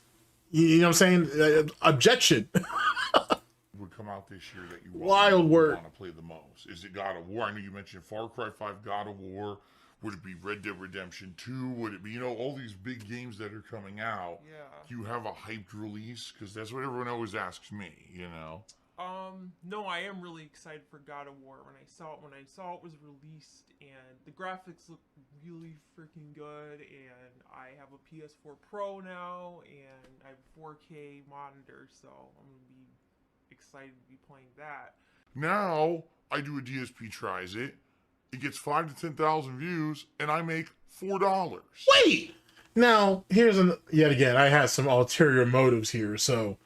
A: You know what I'm saying? Objection.
D: Would come out this year that you
A: Wild word.
D: want to play the most? Is it God of War? I know you mentioned Far Cry 5, God of War. Would it be Red Dead Redemption 2? Would it be, all these big games that are coming out?
F: Yeah.
D: Do you have a hyped release? Because that's what everyone always asks me,
F: No, I am really excited for God of War. When I saw it was released, and the graphics look really freaking good, and I have a PS4 Pro now, and I have a 4K monitor, so I'm gonna be excited to be playing that.
D: Now, I do a DSP tries it. It gets 5 to 10,000 views, and I make $4.
A: Wait! Now, yet again, I had some ulterior motives here, so,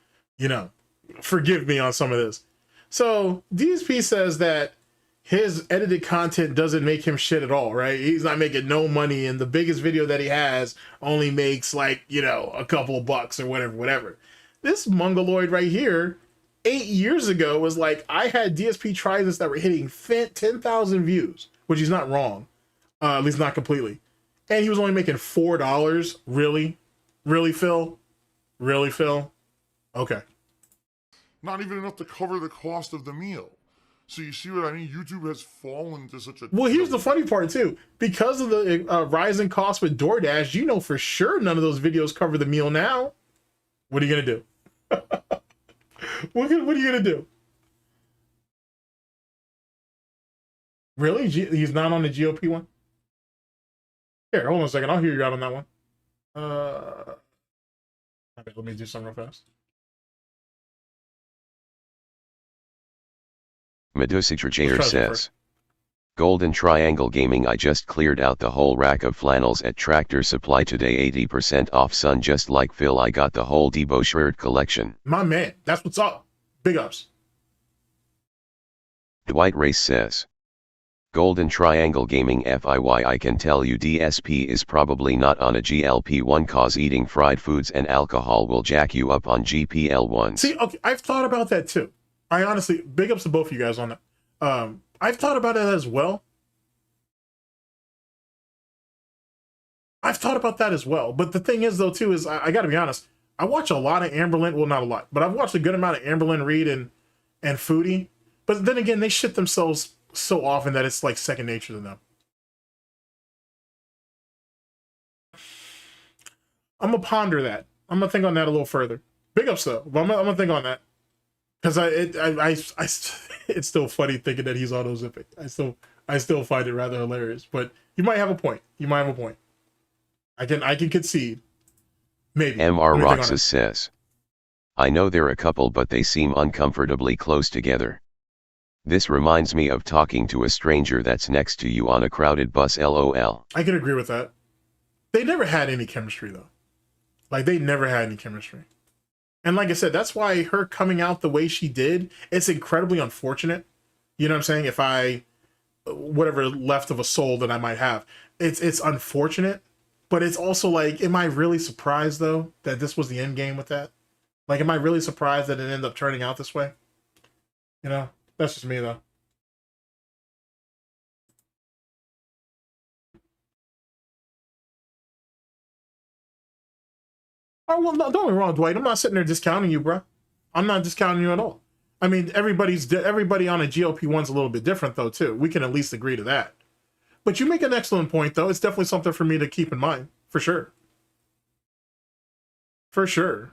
A: forgive me on some of this. So, DSP says that his edited content doesn't make him shit at all, right? He's not making no money, and the biggest video that he has only makes, like, a couple of bucks or whatever. This mongoloid right here, 8 years ago, was like, I had DSP tries that were hitting 10,000 views, which he's not wrong, at least not completely. And he was only making $4. Really? Really, Phil? Really, Phil? Okay.
D: Not even enough to cover the cost of the meal. So you see what I mean? YouTube has fallen to such a...
A: Well, here's the funny part, too. Because of the rising cost with DoorDash, for sure none of those videos cover the meal now. What are you going to do? What are you going to do? Really? He's not on the GOP one? Here, hold on a second. I'll hear you out on that one. Okay, let me do something real fast.
E: Medusa Jair
A: Let's try this
E: says, Golden Triangle Gaming, I just cleared out the whole rack of flannels at Tractor Supply today, 80% off, son, just like Phil. I got the whole Debo shirt collection.
A: My man, that's what's up. Big ups.
E: Dwight Race says, Golden Triangle Gaming FIY, I can tell you DSP is probably not on a GLP-1 cause eating fried foods and alcohol will jack you up on GPL-1s.
A: See, okay, I've thought about that too. I honestly, big ups to both of you guys on that. I've thought about it as well. I've thought about that as well. But the thing is, though, too, is I got to be honest. I watch a lot of Amberlin. Well, not a lot, but I've watched a good amount of Amberlin Reed and Foodie. But then again, they shit themselves so often that it's like second nature to them. I'm gonna ponder that. I'm gonna think on that a little further. Big ups though. But I'm gonna think on that because it's still funny thinking that he's autozipic. I still find it rather hilarious. But you might have a point. You might have a point. I can concede. Maybe.
E: MR
A: Let me think on
E: Roxas
A: it.
E: says, I know they're a couple, but they seem uncomfortably close together. This reminds me of talking to a stranger that's next to you on a crowded bus, LOL.
A: I can agree with that. They never had any chemistry, though. Like, they never had any chemistry. And like I said, that's why her coming out the way she did, it's incredibly unfortunate. You know what I'm saying? If I, whatever left of a soul that I might have, it's unfortunate. But it's also like, am I really surprised, though, that this was the end game with that? Like, am I really surprised that it ended up turning out this way? You know? That's just me, though. Oh, well, no, don't get me wrong, Dwight. I'm not sitting there discounting you, bro. I'm not discounting you at all. I mean, everybody on a GLP-1's a little bit different, though, too. We can at least agree to that. But you make an excellent point, though. It's definitely something for me to keep in mind, for sure. For sure.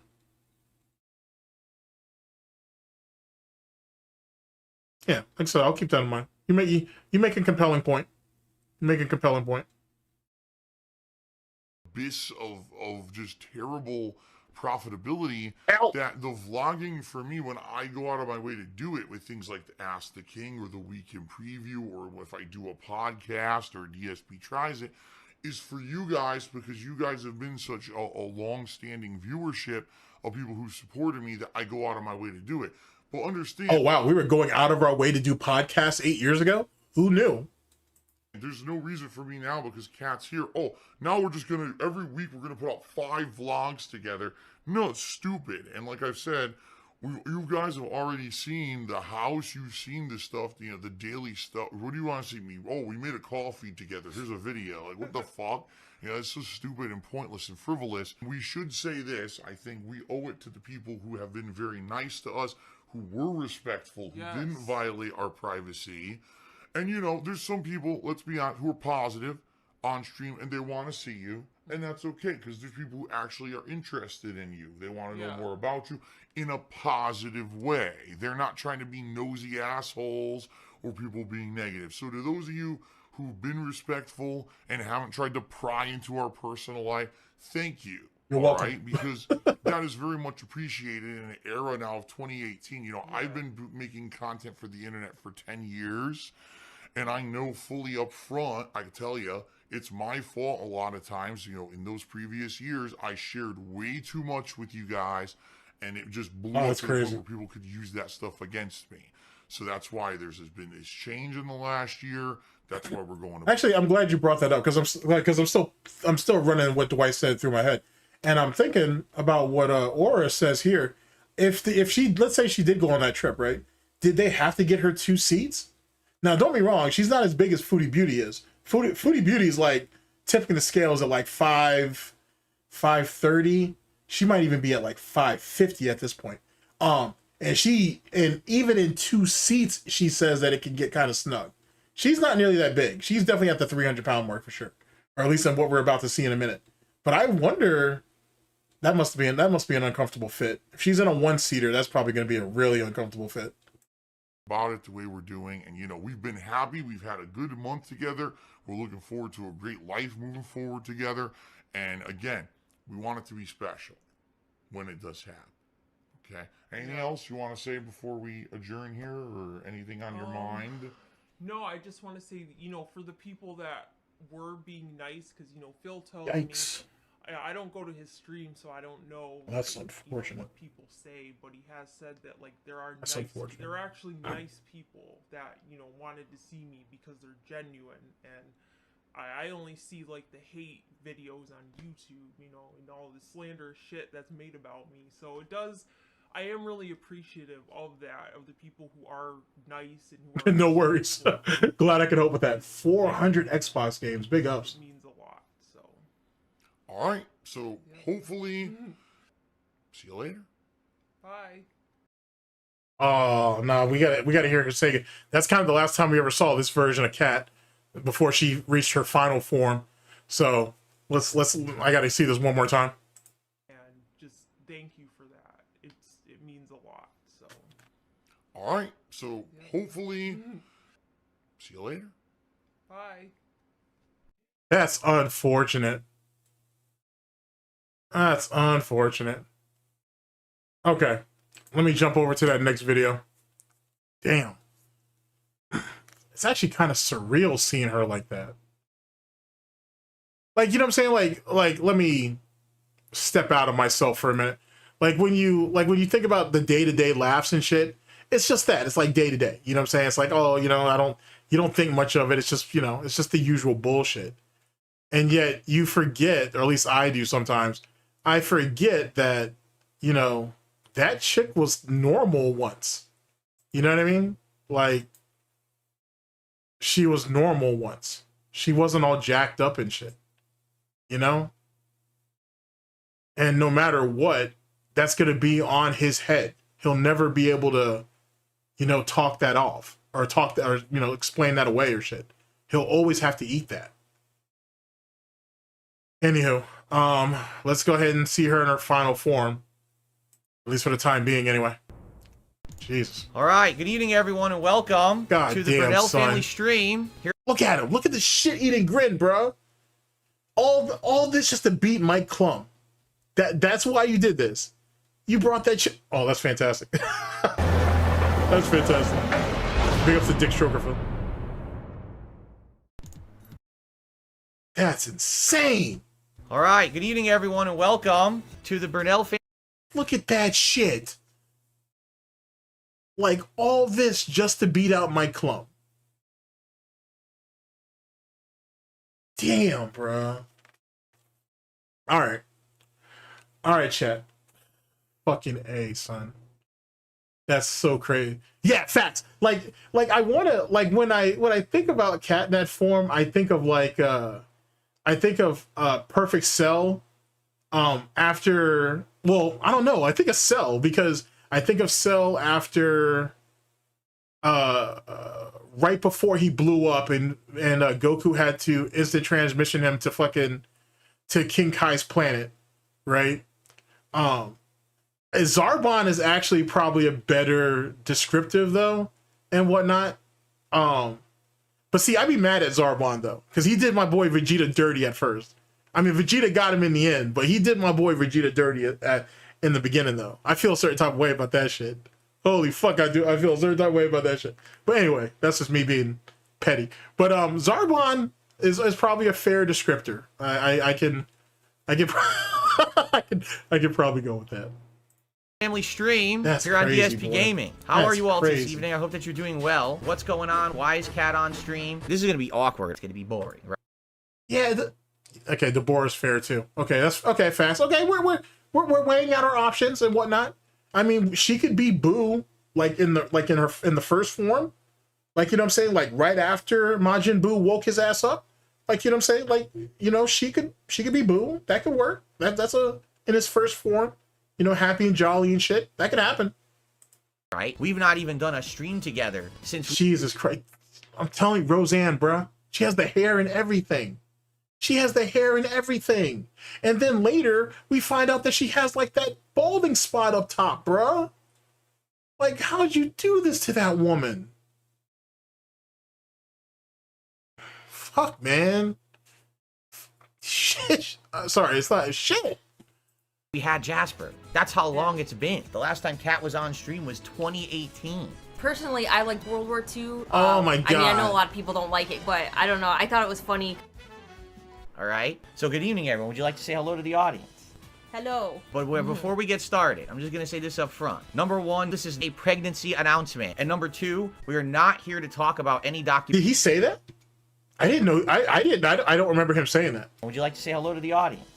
A: Yeah, like I said, I'll keep that in mind. You make a compelling point. You make a compelling point.
D: Abyss of just terrible profitability.
A: Ow.
D: That the vlogging for me, when I go out of my way to do it with things like the Ask the King or the Week in Preview, or if I do a podcast or DSP tries it, is for you guys, because you guys have been such a long-standing viewership of people who supported me, that I go out of my way to do it. But understand.
A: Oh, wow. We were going out of our way to do podcasts 8 years ago? Who knew?
D: There's no reason for me now because Cat's here. Oh, now we're just going to, every week we're going to put out 5 vlogs together. No, it's stupid. And like I've said, you guys have already seen the house. You've seen the stuff, you know, the daily stuff. What do you want to see me? Oh, we made a call feed together. Here's a video. Like, what the fuck? You know, it's so stupid and pointless and frivolous. We should say this. I think we owe it to the people who have been very nice to us, who were respectful, who didn't violate our privacy. And, you know, there's some people, let's be honest, who are positive on stream and they want to see you. And that's okay, because there's people who actually are interested in you. They want to know more about you in a positive way. They're not trying to be nosy assholes or people being negative. So to those of you who've been respectful and haven't tried to pry into our personal life, thank you.
A: You're welcome.
D: Right? Because that is very much appreciated in an era now of 2018. You know, I've been making content for the internet for 10 years. And I know fully up front, I can tell you, it's my fault a lot of times. You know, in those previous years, I shared way too much with you guys, and it just blew up to the point where people could use that stuff against me. So that's why there's been this change in the last year. That's why we're going.
A: Actually, I'm glad you brought that up because I'm still running what Dwight said through my head, and I'm thinking about what Aura says here. If she, let's say she did go on that trip, right? Did they have to get her 2 seats? Now, don't be wrong. She's not as big as Foodie Beauty is. Foodie Beauty is like tipping the scales at like 530. She might even be at like 550 at this point. And even in 2 seats, she says that it can get kind of snug. She's not nearly that big. She's definitely at the 300-pound mark for sure, or at least in what we're about to see in a minute. But I wonder, that must be an uncomfortable fit. If she's in a 1-seater, that's probably going to be a really uncomfortable fit.
D: About it the way we're doing, and you know, we've been happy. We've had a good month together. We're looking forward to a great life moving forward together. And again, we want it to be special when it does happen. Okay. Anything else you want to say before we adjourn here, or anything on your mind?
F: No, I just want to say, you know, for the people that were being nice, because, you know, Phil tells me, I don't go to his stream, so I don't know.
A: That's unfortunate.
F: What people say, but he has said that like there are there are actually nice people that, you know, wanted to see me because they're genuine, and I only see like the hate videos on YouTube, you know, and all the slanderous shit that's made about me. So it does. I am really appreciative of that, of the people who are nice and who are
A: no worries. Glad I could help with that. 400 Xbox games, big ups.
F: It means a lot. So.
D: All right. So hopefully, see you later.
F: Bye.
A: Oh no, we got to hear her say it. That's kind of the last time we ever saw this version of Cat before she reached her final form. So let's. I got to see this one more time.
F: And just thank you for that. It means a lot. So.
D: All right. So hopefully, see you later.
F: Hi.
A: That's unfortunate. That's unfortunate. Okay, let me jump over to that next video. Damn. It's actually kind of surreal seeing her like that. Like, you know what I'm saying? Like, let me step out of myself for a minute. Like when you think about the day-to-day laughs and shit, it's just that. It's like day-to-day. You know what I'm saying? It's like, oh, you know, you don't think much of it. It's just, you know, it's just the usual bullshit. And yet you forget, or at least I do sometimes, I forget that, you know, that chick was normal once. You know what I mean? Like, she was normal once. She wasn't all jacked up and shit. You know? And no matter what, that's going to be on his head. He'll never be able to, you know, talk that off or you know, explain that away or shit. He'll always have to eat that. Anywho, let's go ahead and see her in her final form. At least for the time being, anyway. Jesus.
G: All right, good evening, everyone, and welcome to the Burnell family stream. Here,
A: look at him. Look at the shit-eating grin, bro. All this just to beat Mike Klum. That's why you did this. You brought that shit. Oh, that's fantastic. That's fantastic. Big ups to Dick Strokerfield. That's insane.
G: All right, good evening, everyone, and welcome to the Burnell family.
A: Look at that shit. Like, all this just to beat out Mike Klum. Damn, bro. All right, chat. Fucking A, son. That's so crazy. Yeah, facts. Like I wanna, like, when I think about Cat in that form, I think of Perfect Cell. After, well, I don't know. I think of Cell because I think of Cell after right before he blew up and Goku had to instant transmission him to King Kai's planet, right? Zarbon is actually probably a better descriptive though and whatnot. But see, I'd be mad at Zarbon though, because he did my boy Vegeta dirty at first. I mean, Vegeta got him in the end, but he did my boy Vegeta dirty in the beginning though. I feel a certain type of way about that shit. Holy fuck, I do. I feel a certain type of way about that shit. But anyway, that's just me being petty. But Zarbon is probably a fair descriptor. I can I can probably go with that.
G: Family stream
A: That's
G: here on
A: crazy,
G: DSP
A: boy.
G: Gaming. How
A: That's
G: are you all
A: crazy.
G: this evening? I hope that you're doing well. What's going on? Why is Cat on stream? This is going to be awkward. It's going to be boring, right?
A: Yeah. Okay, the boar is fair too. Okay, that's okay. Fast. Okay, we're weighing out our options and whatnot. I mean, she could be Boo, like in the first form, like, you know what I'm saying, like right after Majin Buu woke his ass up, like, you know what I'm saying, like, you know, she could be Boo. That could work. That's in his first form, you know, happy and jolly and shit. That could happen.
G: Right? We've not even done a stream together since.
A: Jesus Christ, I'm telling you, Roseanne, bruh, she has the hair and everything. She has the hair and everything. And then later, we find out that she has, like, that balding spot up top, bruh. Like, how'd you do this to that woman? Fuck, man. Shit. Sorry, it's not shit.
G: We had Jasper. That's how long it's been. The last time Cat was on stream was 2018.
H: Personally, I liked World War II.
A: Oh my God.
H: I mean, I know a lot of people don't like it, but I don't know. I thought it was funny.
G: All right. So good evening, everyone. Would you like to say hello to the audience?
H: Hello.
G: But before we get started, I'm just going to say this up front. Number one, this is a pregnancy announcement. And number two, we are not here to talk about any document.
A: Did he say that? I didn't know. I didn't. I don't remember him saying that.
G: Would you like to say hello to the audience?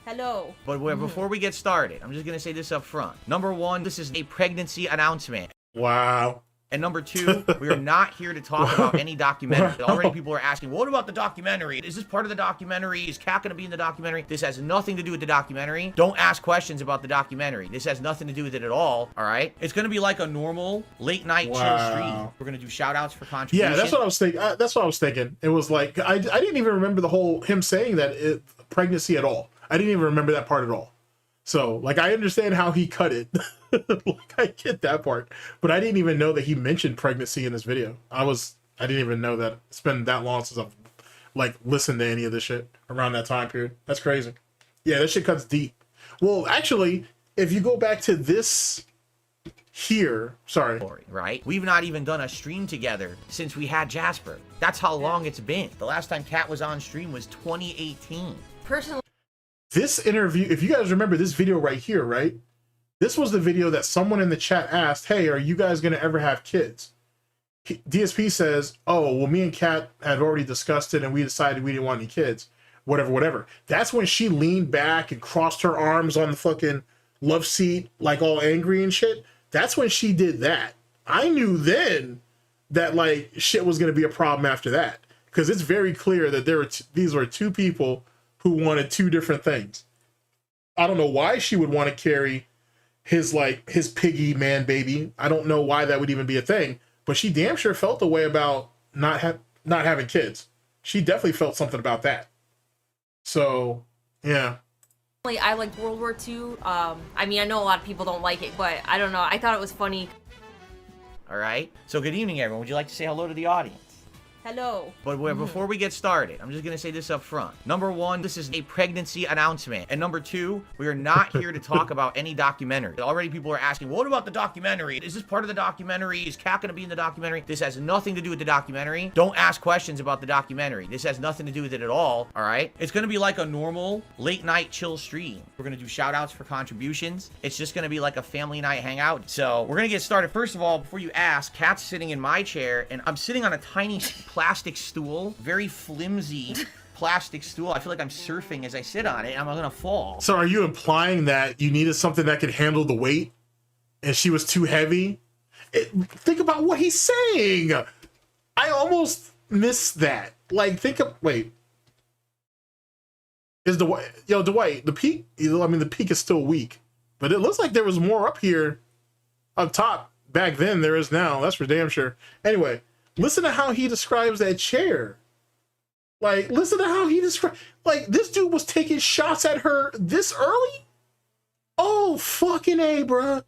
H: Hello.
G: But before we get started, I'm just going to say this up front. Number one, this is a pregnancy announcement.
A: Wow.
G: And number two, we are not here to talk about any documentary. Already people are asking, what about the documentary? Is this part of the documentary? Is Cat going to be in the documentary? This has nothing to do with the documentary. Don't ask questions about the documentary. This has nothing to do with it at all, all right? It's going to be like a normal late night chill stream. We're going to do shout outs for contributions.
A: Yeah, that's what I was thinking. That's what I was thinking. It was like, I didn't even remember the whole, him saying that pregnancy at all. I didn't even remember that part at all. So, like, I understand how he cut it. Like, I get that part. But I didn't even know that he mentioned pregnancy in his video. I was I didn't even know that it's been that long since I've like listened to any of this shit around that time period. That's crazy. Yeah, that shit cuts deep. Well, actually, if you go back to this here, sorry.
G: Right? We've not even done a stream together since we had Jasper. That's how long it's been. The last time Kat was on stream was 2018.
H: Personally,
A: This interview, if you guys remember this video right here, right? This was the video that someone in the chat asked, hey, are you guys going to ever have kids? DSP says, oh, well, me and Kat had already discussed it and we decided we didn't want any kids. Whatever, whatever. That's when she leaned back and crossed her arms on the fucking love seat, like all angry and shit. That's when she did that. I knew then that like shit was going to be a problem after that. Because it's very clear that there were these were two people who wanted two different things. I don't know why she would want to carry his piggy man baby. I don't know why that would even be a thing. But she damn sure felt the way about not having kids. She definitely felt something about that. So, yeah.
H: I liked World War II. I mean, I know a lot of people don't like it, but I don't know. I thought it was funny.
G: All right. So good evening, everyone. Would you like to say hello to the audience?
H: Hello.
G: But before we get started, I'm just going to say this up front. Number one, this is a pregnancy announcement. And number two, we are not here to talk about any documentary. Already people are asking, what about the documentary? Is this part of the documentary? Is Kat going to be in the documentary? This has nothing to do with the documentary. Don't ask questions about the documentary. This has nothing to do with it at all, all right? It's going to be like a normal late night chill stream. We're going to do shout outs for contributions. It's just going to be like a family night hangout. So we're going to get started. First of all, before you ask, Kat's sitting in my chair and I'm sitting on a tiny plastic stool, very flimsy plastic stool. I feel like I'm surfing as I sit on it and I'm gonna fall.
A: So are you implying that you needed something that could handle the weight and she was too heavy? Think about what he's saying. I almost missed that. Like, wait. Is Dwight, the peak, I mean, the peak is still weak, but it looks like there was more up here, up top, back then there is now. That's for damn sure. Anyway, listen to how he describes that chair. Like, listen to how he describes... Like, this dude was taking shots at her this early? Oh, fucking A, bruh.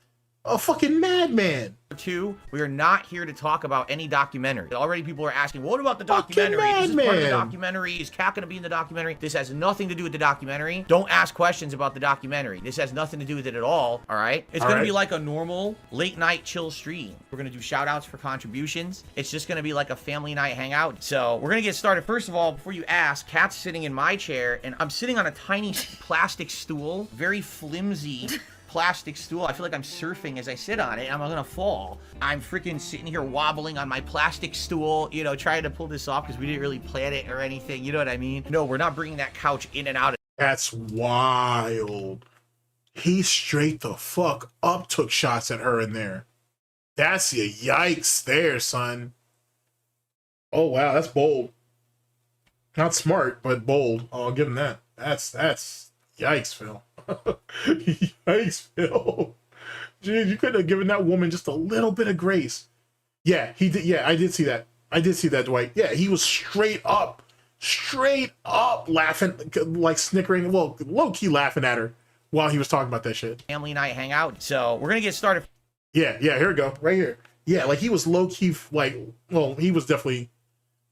A: A fucking madman.
G: Two, we are not here to talk about any documentary. Already people are asking, what about the documentary? Is this part of the documentary? Is Kat going to be in the documentary? This has nothing to do with the documentary. Don't ask questions about the documentary. This has nothing to do with it at all, all right? It's going to be like a normal late night chill stream. We're going to do shout outs for contributions. It's just going to be like a family night hangout. So we're going to get started. First of all, before you ask, Kat's sitting in my chair and I'm sitting on a tiny plastic stool, very flimsy plastic stool. I feel like I'm surfing as I sit on it and I'm gonna fall. I'm freaking sitting here wobbling on my plastic stool, you know, trying to pull this off because we didn't really plan it or anything, you know what I mean? No, we're not bringing that couch in and out.
A: That's wild. He straight the fuck up took shots at her in there. That's a yikes there, son. Oh wow, that's bold. Not smart, but bold. I'll give him that. That's yikes, Phil. Yikes, Phil. Dude, you could have given that woman just a little bit of grace. Yeah, he did. Yeah, I did see that. I did see that, Dwight. Yeah, he was straight up laughing, like snickering, well, low-key laughing at her while he was talking about that shit.
G: Family night hangout. So we're gonna get started.
A: Yeah, here we go. Right here. Yeah, like he was low-key, like, well, he was definitely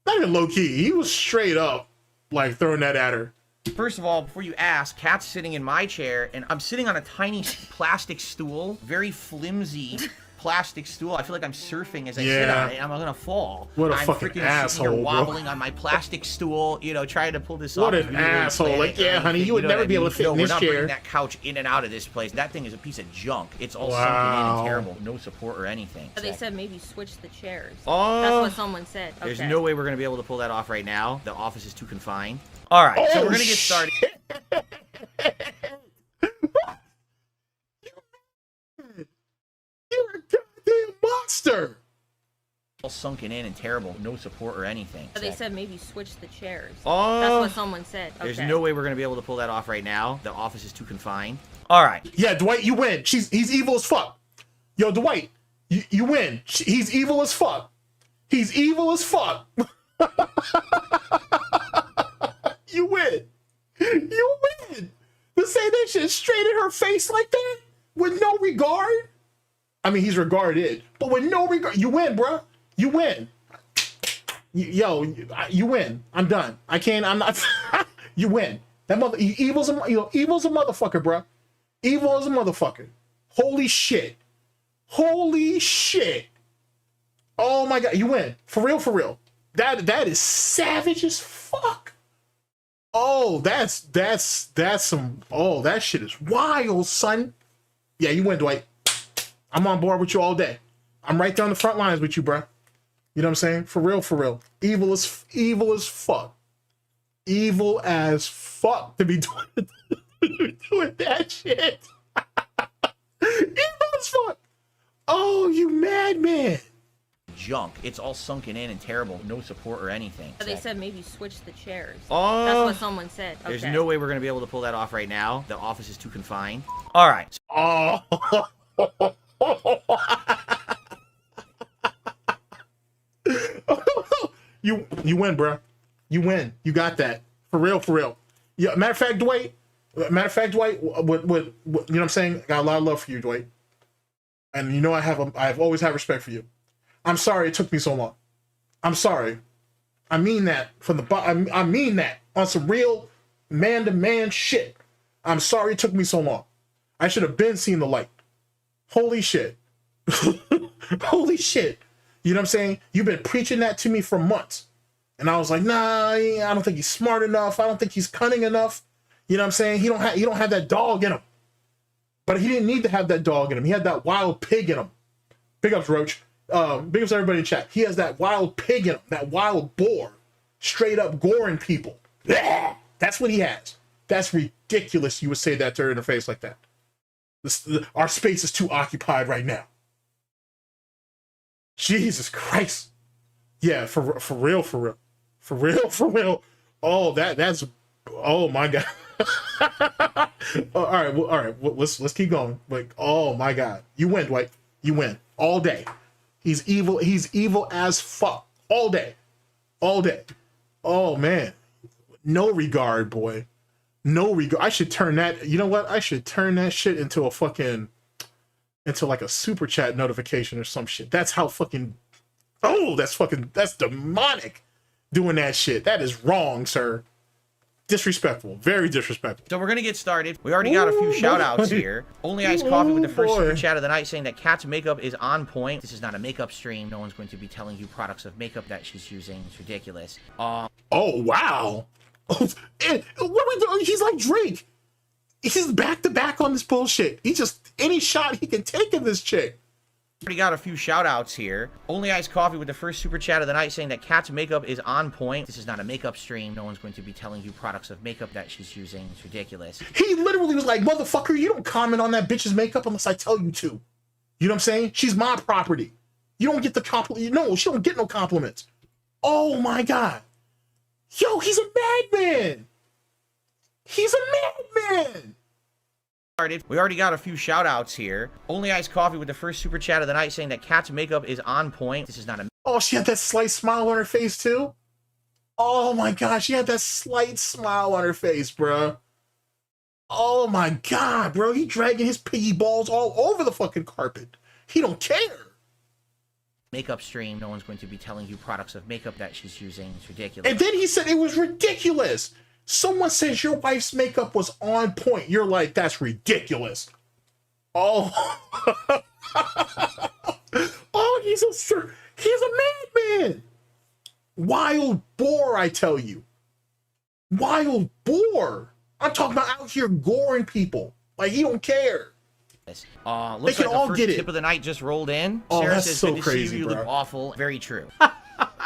A: not even low-key. He was straight up, like, throwing that at her.
G: First of all, before you ask, Kat's sitting in my chair and I'm sitting on a tiny plastic stool, very flimsy plastic stool. I feel like I'm surfing as I sit on it and I'm gonna fall.
A: What a
G: I'm
A: fucking
G: freaking
A: asshole,
G: sitting here wobbling
A: bro.
G: on my plastic stool, you know, trying to pull this off.
A: What an asshole. Like, yeah, honey, you would never be able to fit in this
G: chair. We're not
A: chair.
G: bringing that couch in and out of this place. That thing is a piece of junk. It's all sunken in and terrible. No support or anything.
H: They said maybe switch the chairs.
G: Oh,
H: that's what someone said. Okay.
G: There's no way we're gonna be able to pull that off right now. The office is too confined. All right, so we're gonna get started.
A: You're a goddamn monster.
G: All sunken in and terrible. No support or anything.
H: They said maybe switch the chairs.
G: Oh,
H: that's what someone said. Okay.
G: There's no way we're gonna be able to pull that off right now. The office is too confined. All right.
A: Yeah, Dwight, you win. He's evil as fuck. Yo, Dwight, you win. He's evil as fuck. He's evil as fuck. You win. You win. To say that shit straight in her face like that with no regard. I mean, he's regarded, but with no regard. You win, bruh. You win. Yo, you win. I'm done. I can't. I'm not. You win. That mother. Evil's a evil's a motherfucker, bro. Evil is a motherfucker. Holy shit. Holy shit. Oh my god, you win. For real, for real. That is savage as fuck. Oh, that's some. Oh, that shit is wild, son. Yeah, you win, Dwight. I'm on board with you all day. I'm right there on the front lines with you, bro. You know what I'm saying? For real, for real. Evil as fuck. Evil as fuck to be doing that shit. Evil as fuck. Oh, you madman.
G: Junk. It's all sunken in and terrible. No support or anything.
H: They said maybe switch the chairs.
G: Oh,
H: that's what someone said.
G: There's
H: okay.
G: no way we're gonna be able to pull that off right now. The office is too confined. All right.
A: Oh. You win, bro. You win. You got that. For real, for real. Yeah. Matter of fact, Dwight. What, you know what I'm saying? I got a lot of love for you, Dwight. And you know I've always had respect for you. I'm sorry it took me so long. I'm sorry. I mean that from the I mean that on some real man-to-man shit. I'm sorry it took me so long. I should have been seeing the light. Holy shit. Holy shit. You know what I'm saying? You've been preaching that to me for months. And I was like, nah, I don't think he's smart enough. I don't think he's cunning enough. You know what I'm saying? He don't have that dog in him. But he didn't need to have that dog in him. He had that wild pig in him. Big ups, Roach. Big ups everybody in chat. He has that wild pig in him, that wild boar, straight up goring people. That's what he has. That's ridiculous. You would say that to her in her face like that. Our space is too occupied right now. Jesus Christ. Yeah, for real, for real, for real, for real. Oh, that's. Oh my God. All right, well, let's keep going. Like, oh my God, you win, Dwight. You win all day. He's evil. He's evil as fuck all day, all day. Oh man, no regard, boy. No regard. I should turn that. You know what? I should turn that shit into a fucking, into like a super chat notification or some shit. That's how fucking. Oh, that's demonic. Doing that shit. That is wrong, sir. Disrespectful. Very disrespectful.
G: So we're gonna get started. We already got a few shout outs here. Only Ice Coffee with the first super chat of the night saying that Kat's makeup is on point. This is not a makeup stream. No one's going to be telling you products of makeup that she's using. It's ridiculous.
A: Oh wow. What are we doing? He's like Drake. He's back to back on this bullshit. He just any shot he can take of this chick.
G: Already got a few shout outs here. Only Ice Coffee with the first super chat of the night saying that Kat's makeup is on point. This is not a makeup stream. No one's going to be telling you products of makeup that she's using. It's ridiculous.
A: He literally was like, motherfucker, you don't comment on that bitch's makeup unless I tell you to. You know what I'm saying? She's my property. You don't get the compliment. No, she don't get no compliments. Oh my God. Yo, he's a madman. He's a madman.
G: We already got a few shout outs here. Only Ice Coffee with the first super chat of the night saying that Kat's makeup is on point. This is not a.
A: Oh, she had that slight smile on her face too. Oh my gosh, she had that slight smile on her face, bro. Oh my God, bro. He dragging his piggy balls all over the fucking carpet. He don't care.
G: Makeup stream. No one's going to be telling you products of makeup that she's using. It's ridiculous.
A: And then he said it was ridiculous. Someone says your wife's makeup was on point. You're like, that's ridiculous. Oh. Oh, he's a madman. Wild boar, I tell you. Wild boar. I'm talking about out here goring people. Like, he don't care.
G: Looks
A: they can
G: like
A: all
G: the first
A: get
G: tip
A: it.
G: of the night just rolled in.
A: Oh,
G: Sarah
A: that's
G: says,
A: so
G: good to
A: crazy,
G: see you. You
A: bro.
G: look awful. Very true.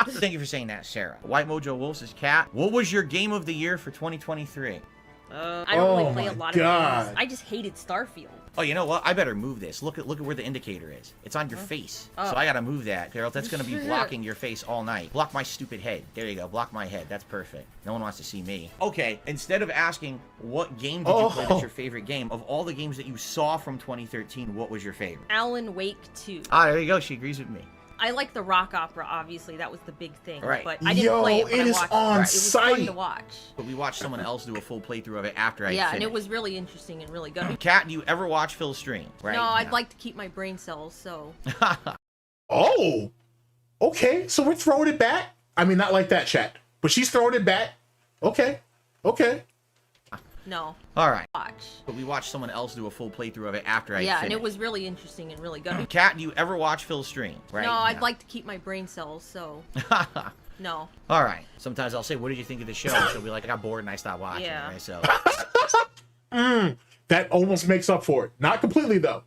G: Thank you for saying that, Sarah. White Mojo Wolves is Cat. What was your game of the year for 2023?
H: I don't really play a lot of
A: God.
H: games. I just hated Starfield.
G: Oh, you know what? I better move this. Look at where the indicator is. It's on your face. So I gotta move that, Carol. That's gonna be blocking your face all night. Block my stupid head. There you go. Block my head. That's perfect. No one wants to see me. Okay, instead of asking what game did you play that's your favorite game, of all the games that you saw from 2013, what was your favorite?
H: Alan Wake 2.
G: Ah, there you go. She agrees with me.
H: I like the rock opera, obviously. That was the big thing.
G: Right.
H: But I didn't play it, but
A: it
H: I
A: is
H: watched
A: on
H: it. It was fun
A: site.
H: to watch.
G: But we watched someone else do a full playthrough of it after I
H: Yeah,
G: finished.
H: and it was really interesting and really good.
G: Kat, do you ever watch Phil's stream? Right.
H: No, I'd
G: now?
H: like to keep my brain cells, so...
A: Oh. Okay, so we're throwing it back. I mean, not like that, chat. But she's throwing it back. Okay. Okay.
H: No.
G: All right.
H: Watch.
G: But we watched someone else do a full playthrough of it after I
H: Yeah,
G: finished.
H: and it was really interesting and really good.
G: Kat, do you ever watch Phil's stream? Right.
H: No, I'd like to keep my brain cells, so no.
G: All right. Sometimes I'll say, "What did you think of the show?" She'll be like, "I got bored and I stopped watching."
H: Yeah.
G: Right? So
A: That almost makes up for it. Not completely though,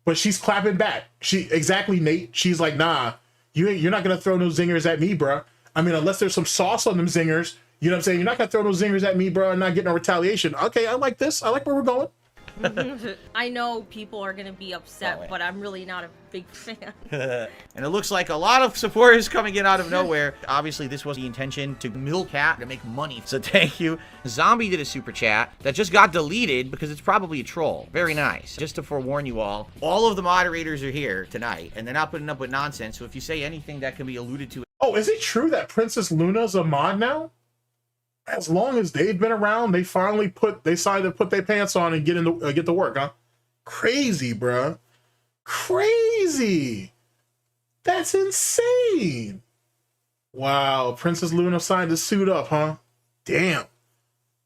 A: but she's clapping back. Exactly, Nate. She's like, "Nah, you're not gonna throw no zingers at me, bruh. I mean, unless there's some sauce on them zingers. You know what I'm saying? You're not gonna throw no zingers at me, bro, and not get no retaliation." Okay, I like this. I like where we're going.
H: I know people are gonna be upset,
G: Oh, yeah.
H: but I'm really not a big fan.
G: and it looks like a lot of supporters coming in out of nowhere. Obviously, this was the intention to milk Kat to make money. So thank you. Zombie did a super chat that just got deleted because it's probably a troll. Very nice. Just to forewarn you all of the moderators are here tonight, and they're not putting up with nonsense. So if you say anything that can be alluded to.
A: Oh, is it true that Princess Luna's a mod now? As long as they've been around, they finally decided to put their pants on and get to work, huh? Crazy, bruh. Crazy. That's insane. Wow, Princess Luna signed to suit up, huh? Damn.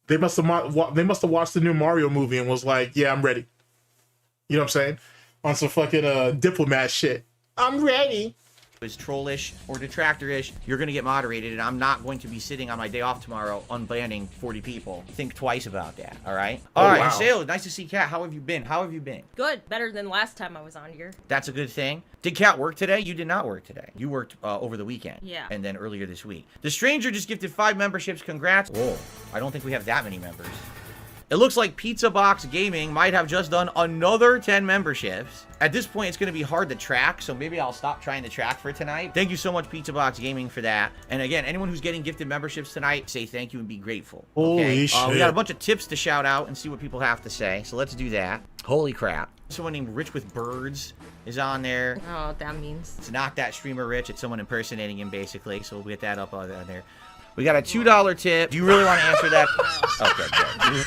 A: They must have watched the new Mario movie and was like, "Yeah, I'm ready." You know what I'm saying? On some fucking diplomat shit. I'm ready.
G: Is trollish or detractor-ish, you're going to get moderated, and I'm not going to be sitting on my day off tomorrow unbanning 40 people. Think twice about that, all right?
A: Oh,
G: All right,
A: wow.
G: Sale, nice to see Kat. How have you been?
H: Good, better than last time I was on here.
G: That's a good thing. Did Kat work today? You did not work today. You worked over the weekend.
H: Yeah.
G: And then earlier this week. The Stranger just gifted 5 memberships. Congrats. Whoa, I don't think we have that many members. It looks like Pizza Box Gaming might have just done another 10 memberships. At this point, it's going to be hard to track, so maybe I'll stop trying to track for tonight. Thank you so much, Pizza Box Gaming, for that. And again, anyone who's getting gifted memberships tonight, say thank you and be grateful.
A: Holy shit.
G: We got a bunch of tips to shout out and see what people have to say, so let's do that. Holy crap. Someone named Rich with Birds is on there.
H: I don't know what that means.
G: It's not that streamer Rich, it's someone impersonating him, basically, so we'll get that up on there. We got a $2 tip. Do you really want to answer that? Okay, good.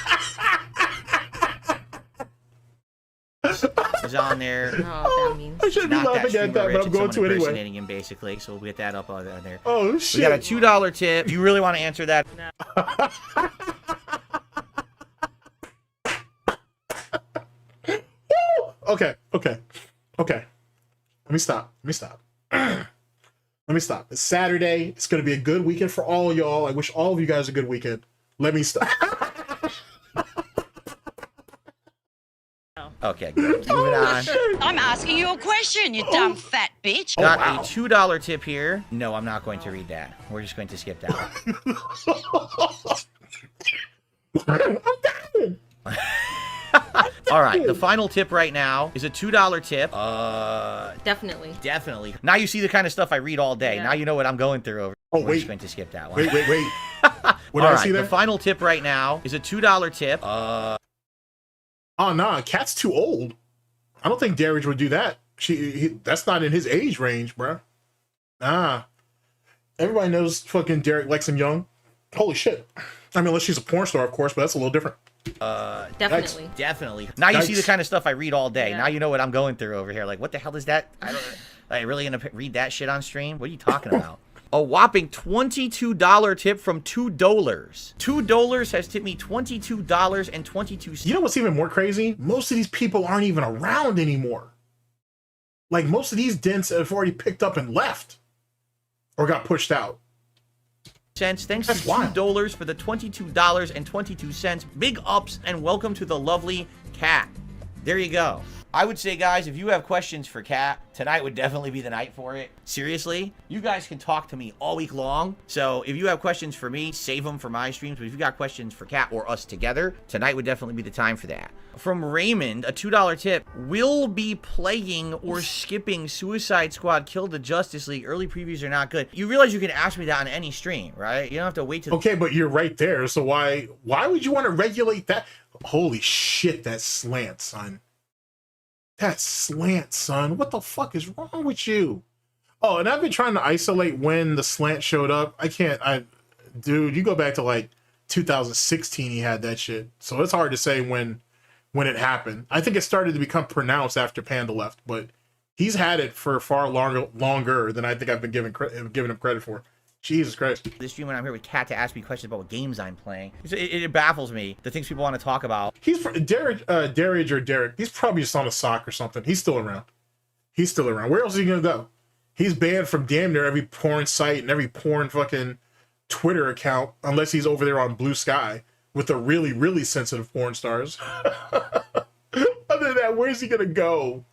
G: Is on there.
H: I don't know what that means.
A: I shouldn't be laughing at that, but I'm going to anyway.
G: Impersonating him, basically, so we'll get that up on there.
A: Oh, shit.
G: We got a $2 tip. Do you really want to answer that?
A: Okay. Let me stop. Let me stop. It's Saturday. It's going to be a good weekend for all of y'all. I wish all of you guys a good weekend. Let me stop.
G: Okay, good. Moving on.
I: I'm asking you a question, you dumb fat bitch.
G: Got
A: wow.
G: a $2 tip here. No, I'm not going to read that. We're just going to skip that one.
A: I'm dying.
G: All right, the final tip right now is a $2 tip.
H: Definitely.
G: Now you see the kind of stuff I read all day.
H: Yeah.
G: Now you know what I'm going through over.
A: Oh,
G: We're
A: wait.
G: just going to skip that one.
A: Wait. What did
G: All
A: I
G: right,
A: see there?
G: the final tip right now is a $2 tip.
A: Oh, nah. Cat's too old. I don't think Darridge would do that. That's not in his age range, bruh. Nah. Everybody knows fucking Derek likes him young. Holy shit. I mean, unless she's a porn star, of course, but that's a little different.
H: Definitely.
G: Now you see
A: Yikes.
G: the kind of stuff I read all day.
H: Yeah.
G: Now you know what I'm going through over here. Like, what the hell is that? I don't. I really gonna read that shit on stream? What are you talking about? A whopping $22 tip from $2. $2 has tipped me $22.22.
A: You know what's even more crazy? Most of these people aren't even around anymore. Like, most of these dents have already picked up and left. Or got pushed out.
G: Thanks
A: That's
G: to
A: wild.
G: $2 for the $22.22. Big ups and welcome to the lovely Kat. There you go. I would say, guys, if you have questions for Kat, tonight would definitely be the night for it. Seriously, you guys can talk to me all week long. So if you have questions for me, save them for my streams. But if you got questions for Kat or us together, tonight would definitely be the time for that. From Raymond, a $2 tip. Will be playing or skipping Suicide Squad Kill the Justice League. Early previews are not good. You realize you can ask me that on any stream, right? You don't have to wait till...
A: Okay, but you're right there. So why would you want to regulate that? Holy shit, that slant, son. That slant, son. What the fuck is wrong with you? Oh, and I've been trying to isolate when the slant showed up. Dude, you go back to like 2016, he had that shit. So it's hard to say when it happened. I think it started to become pronounced after Panda left, but he's had it for far longer than I think I've been giving him credit for. Jesus Christ.
G: This stream when I'm here with Kat to ask me questions about what games I'm playing. It baffles me, the things people want to talk about.
A: He's Derek, Derek. He's probably just on a sock or something. He's still around. He's still around. Where else is he gonna go? He's banned from damn near every porn site and every porn fucking Twitter account, unless he's over there on Blue Sky with the really, really sensitive porn stars. Other than that, where's he gonna go?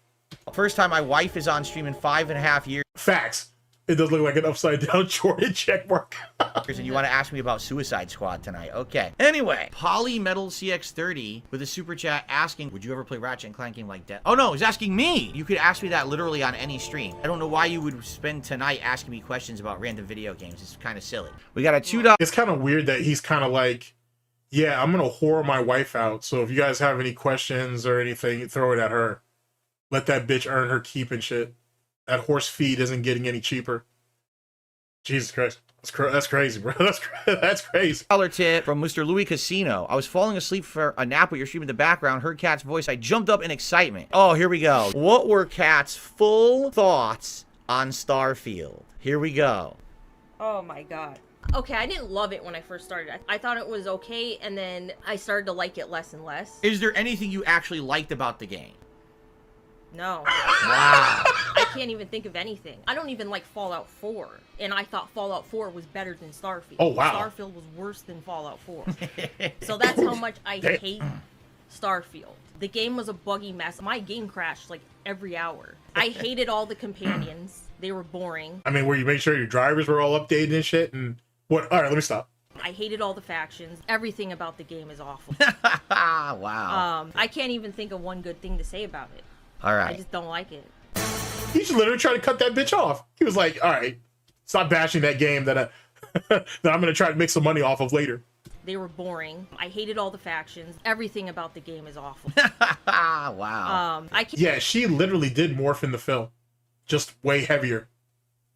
G: First time my wife is on stream in 5.5 years.
A: Facts. It does look like an upside down Jordan checkmark.
G: And you want to ask me about Suicide Squad tonight? Okay. Anyway, Polymetal CX30 with a super chat asking, would you ever play Ratchet and Clank game like that? Oh no, he's asking me. You could ask me that literally on any stream. I don't know why you would spend tonight asking me questions about random video games. It's kind of silly. We got a $2.
A: It's kind of weird that he's kind of like, yeah, I'm gonna whore my wife out. So if you guys have any questions or anything, throw it at her. Let that bitch earn her keep and shit. That horse feed isn't getting any cheaper. Jesus Christ. That's crazy, bro. That's crazy.
G: $1 tip from Mr. Louis Casino. I was falling asleep for a nap with your stream in the background, heard Kat's voice. I jumped up in excitement. Oh, here we go. What were Kat's full thoughts on Starfield? Here we go.
H: Oh my god. Okay, I didn't love it when I first started. I thought it was okay, and then I started to like it less and less.
G: Is there anything you actually liked about the game?
H: No.
G: Wow.
H: I can't even think of anything. I don't even like Fallout 4, and I thought Fallout 4 was better than Starfield.
A: Oh, wow.
H: Starfield was worse than Fallout 4. So that's how much I hate Starfield. The game was a buggy mess. My game crashed like every hour. I hated all the companions. They were boring.
A: I mean, where you make sure your drivers were all updated and shit, and what? All right, let me stop.
H: I hated all the factions. Everything about the game is awful.
G: Wow.
H: I can't even think of one good thing to say about it.
G: All right.
H: I just don't like it.
A: He just literally tried to cut that bitch off. He was like, all right, stop bashing that game that I'm going to try to make some money off of later.
H: They were boring. I hated all the factions. Everything about the game is awful.
G: Wow.
A: Yeah, she literally did morph in the film. Just way heavier.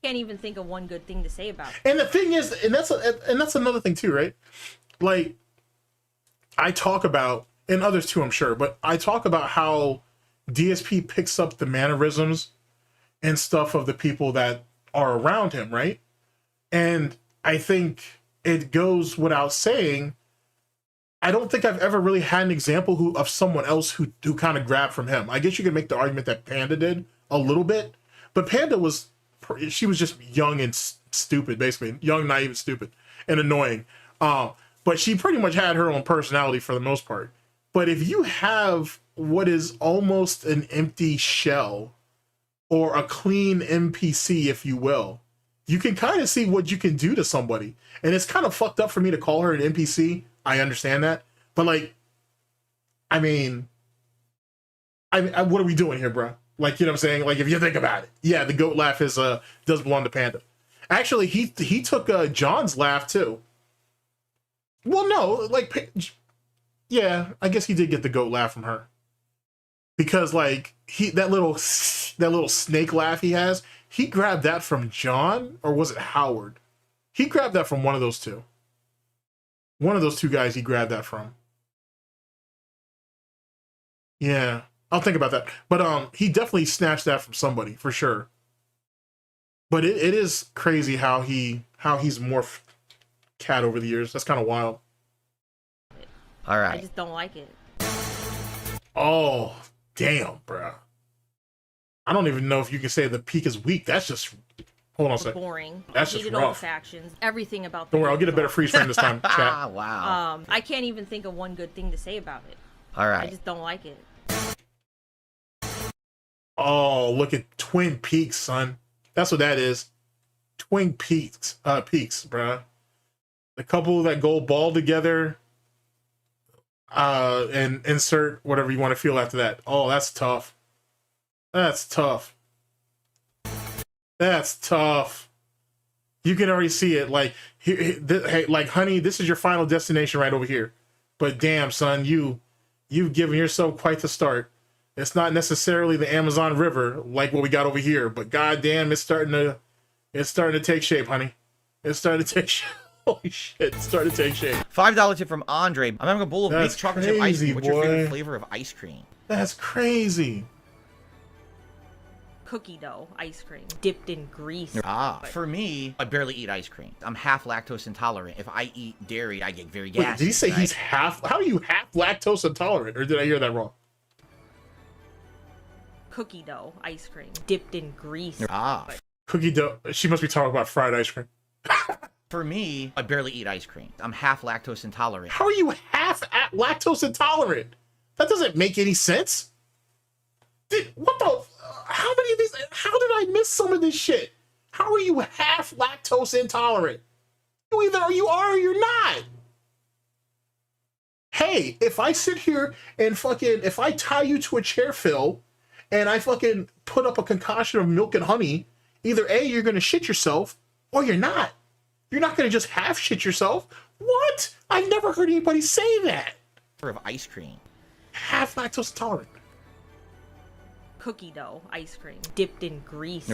H: Can't even think of one good thing to say about it.
A: And the thing is, and that's another thing too, right? Like, I talk about, and others too, I'm sure, but I talk about how DSP picks up the mannerisms and stuff of the people that are around him, right? And I think it goes without saying, I don't think I've ever really had an example of someone else who kind of grabbed from him. I guess you could make the argument that Panda did a little bit, but Panda she was just young and stupid, basically. Young, naive, and stupid, and annoying. But she pretty much had her own personality for the most part. But if you have what is almost an empty shell, or a clean NPC, if you will, you can kind of see what you can do to somebody. And it's kind of fucked up for me to call her an NPC. I understand that. But, like, I mean, what are we doing here, bro? Like, you know what I'm saying? Like, if you think about it. Yeah, the goat laugh does belong to Panda. Actually, he took John's laugh, too. Well, no, like, yeah, I guess he did get the goat laugh from her. Because, like, that little snake laugh he has, he grabbed that from John, or was it Howard? He grabbed that from one of those two. One of those two guys he grabbed that from. Yeah, I'll think about that. But he definitely snatched that from somebody, for sure. But it is crazy how he's morphed Cat over the years. That's kind of wild.
G: All right.
H: I just don't like it.
A: Oh, damn, bro. I don't even know if you can say the peak is weak. That's just... Hold on a second.
H: Boring.
A: That's
H: I
A: just
H: hated all the
A: rough.
H: factions. Everything about
A: Don't worry, I'll get a better freeze frame this time, chat.
G: Wow.
H: I can't even think of one good thing to say about it.
G: All right.
H: I just don't like it.
A: Oh, look at Twin Peaks, son. That's what that is. Twin Peaks, bruh. The couple that go bald together, and insert whatever you want to feel after that. Oh, that's tough. That's tough. That's tough. You can already see it. Like, hey, like, honey, this is your final destination right over here. But damn, son, you've given yourself quite the start. It's not necessarily the Amazon River like what we got over here, but goddamn, it's starting to take shape, honey. It's starting to take shape. Holy shit, it's starting to take shape.
G: $5 tip from Andre. I'm having a bowl of mixed chocolate chip ice cream. What's your favorite
A: boy.
G: flavor of ice cream?
A: That's crazy.
H: Cookie dough ice cream dipped in grease.
G: For me, I barely eat ice cream. I'm half lactose intolerant. If I eat dairy, I get very gassy.
A: Wait, did he say he's half? How are you half lactose intolerant? Or did I hear that wrong?
H: Cookie dough ice cream dipped in grease.
A: Cookie dough. She must be talking about fried ice cream.
G: For me, I barely eat ice cream. I'm half lactose intolerant.
A: How are you half lactose intolerant? That doesn't make any sense. What the? How many of these? How did I miss some of this shit? How are you half lactose intolerant? You either you are or you're not. Hey, if I sit here and if I tie you to a chair, Phil, and I fucking put up a concoction of milk and honey, either A, you're gonna shit yourself, or you're not. You're not gonna just half shit yourself. What? I've never heard anybody say that.
G: Of ice cream.
A: Half lactose intolerant.
H: Cookie dough ice cream dipped in grease.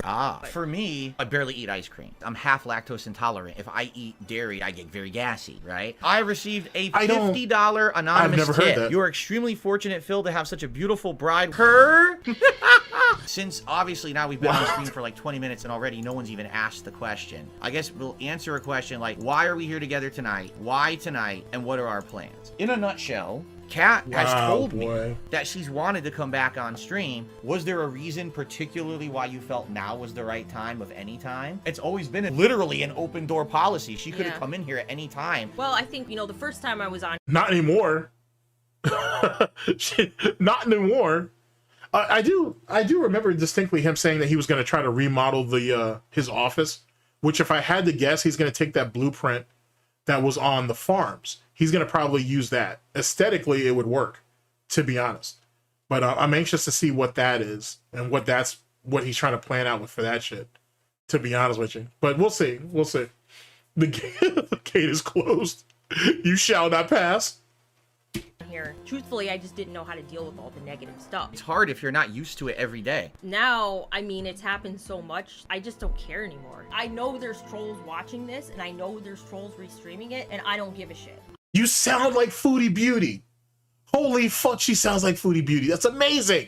G: For me, I barely eat ice cream. I'm half lactose intolerant. If I eat dairy, I get very gassy, right? I received a $50 anonymous tip.
A: Heard that.
G: You are extremely fortunate, Phil, to have such a beautiful bride. Her? Since obviously now we've been on screen for like 20 minutes and already no one's even asked the question. I guess we'll answer a question like, why are we here together tonight? Why tonight? And what are our plans? In a nutshell, Kat has told me that she's wanted to come back on stream. Was there a reason particularly why you felt now was the right time of any time? It's always been literally an open door policy. She could have come in here at any time.
H: Well, I think, the first time I was on...
A: Not anymore. Not anymore. I do remember distinctly him saying that he was going to try to remodel his office, which if I had to guess, he's going to take that blueprint that was on the farms. He's going to probably use that. Aesthetically, it would work, to be honest. But I'm anxious to see what that is and what he's trying to plan out for that shit, to be honest with you. But we'll see. We'll see. The gate is closed. You shall not pass.
H: Here. Truthfully, I just didn't know how to deal with all the negative stuff.
G: It's hard if you're not used to it every day.
H: Now, it's happened so much, I just don't care anymore. I know there's trolls watching this, and I know there's trolls restreaming it, and I don't give a shit.
A: You sound like Foodie Beauty. Holy fuck, she sounds like Foodie Beauty. That's amazing.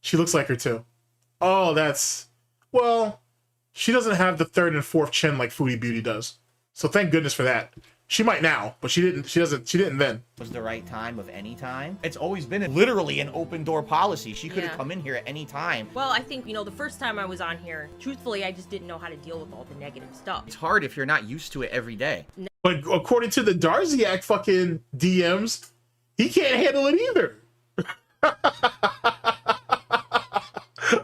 A: She looks like her too. Oh, well, she doesn't have the third and fourth chin like Foodie Beauty does. So thank goodness for that. She might now, but she didn't then.
G: Was the right time of any time? It's always been literally an open door policy. She could have come in here at any time.
H: Well, I think, the first time I was on here, truthfully, I just didn't know how to deal with all the negative stuff.
G: It's hard if you're not used to it every day.
A: But according to the Darziak fucking DMs, he can't handle it either.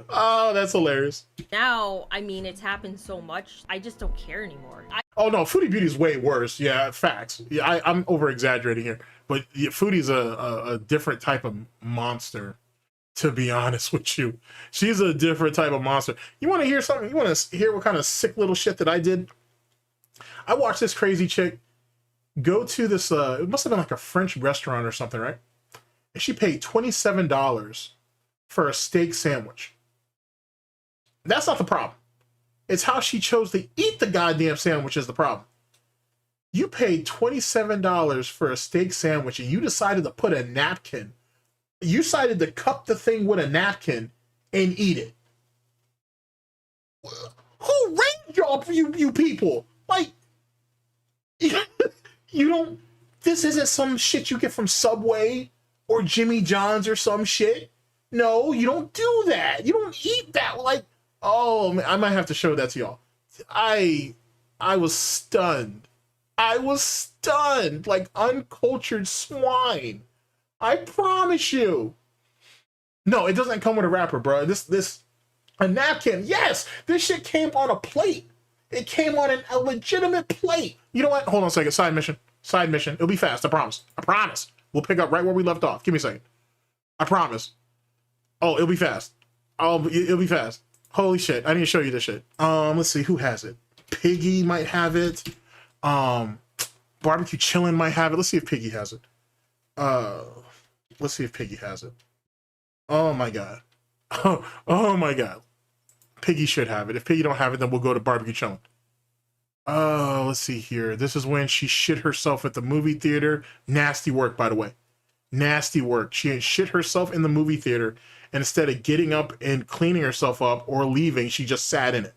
A: Oh, that's hilarious.
H: Now, it's happened so much, I just don't care anymore.
A: Oh no, Foodie Beauty is way worse. Yeah, facts. Yeah, I'm over exaggerating here, but yeah, Foodie's a different type of monster. To be honest with you, she's a different type of monster. You want to hear something? You want to hear what kind of sick little shit that I did? I watched this crazy chick go to this. It must have been like a French restaurant or something, right? And she paid $27 for a steak sandwich. That's not the problem. It's how she chose to eat the goddamn sandwich is the problem. You paid $27 for a steak sandwich and you decided to put a napkin. You decided to cup the thing with a napkin and eat it. Who ranked y'all, you people? Like, you don't, this isn't some shit you get from Subway or Jimmy John's or some shit. No, you don't do that. You don't eat that. Like, oh, man, I might have to show that to y'all. I was stunned. I was stunned like uncultured swine. I promise you. No, it doesn't come with a wrapper, bro. A napkin. Yes, this shit came on a plate. It came on a legitimate plate. You know what? Hold on a second. Side mission. Side mission. It'll be fast. I promise. I promise. We'll pick up right where we left off. Give me a second. I promise. Oh, it'll be fast. Oh, it'll be fast. Holy shit. I need to show you this shit. Let's see. Who has it? Piggy might have it. Barbecue Chillin' might have it. Let's see if Piggy has it. Let's see if Piggy has it. Oh my god. Oh my god. Piggy should have it. If Piggy don't have it, then we'll go to Barbecue Chillin'. Let's see here. This is when she shit herself at the movie theater. Nasty work, by the way. Nasty work. She had shit herself in the movie theater, and instead of getting up and cleaning herself up or leaving, she just sat in it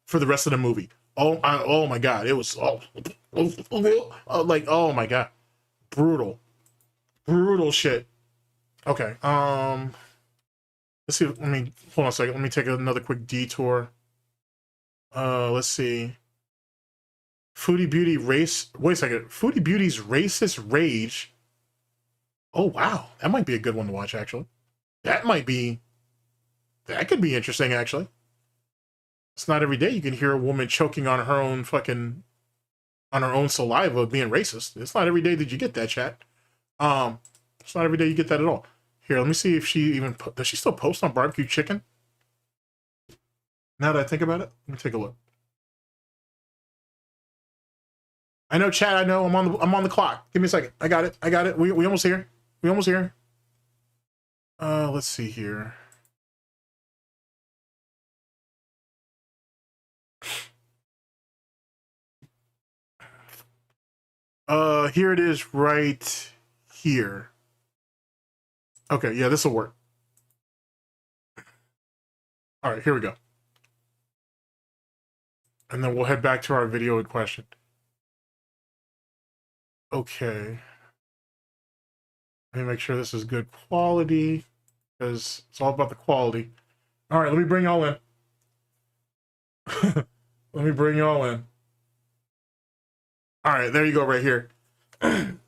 A: for the rest of the movie. Oh my god, it was like, oh my god, brutal shit. Okay, let's see. Let me hold on a second. Let me take another quick detour. Let's see. Foodie Beauty race. Wait a second. Foodie Beauty's racist rage. Oh wow, that might be a good one to watch. Actually, that could be interesting. Actually, it's not every day you can hear a woman choking on her own saliva being racist. It's not every day that you get that, chat. It's not every day you get that at all. Here, let me see if she even does she still post on barbecue chicken. Now that I think about it, let me take a look. I know, chat. I know. I'm on the clock. Give me a second. I got it. We almost here. Let's see here. Here it is right here. Okay, yeah, this will work. All right, here we go. And then we'll head back to our video in question. Okay. Let me make sure this is good quality, because it's all about the quality. All right, let me bring y'all in. All right, there you go right here.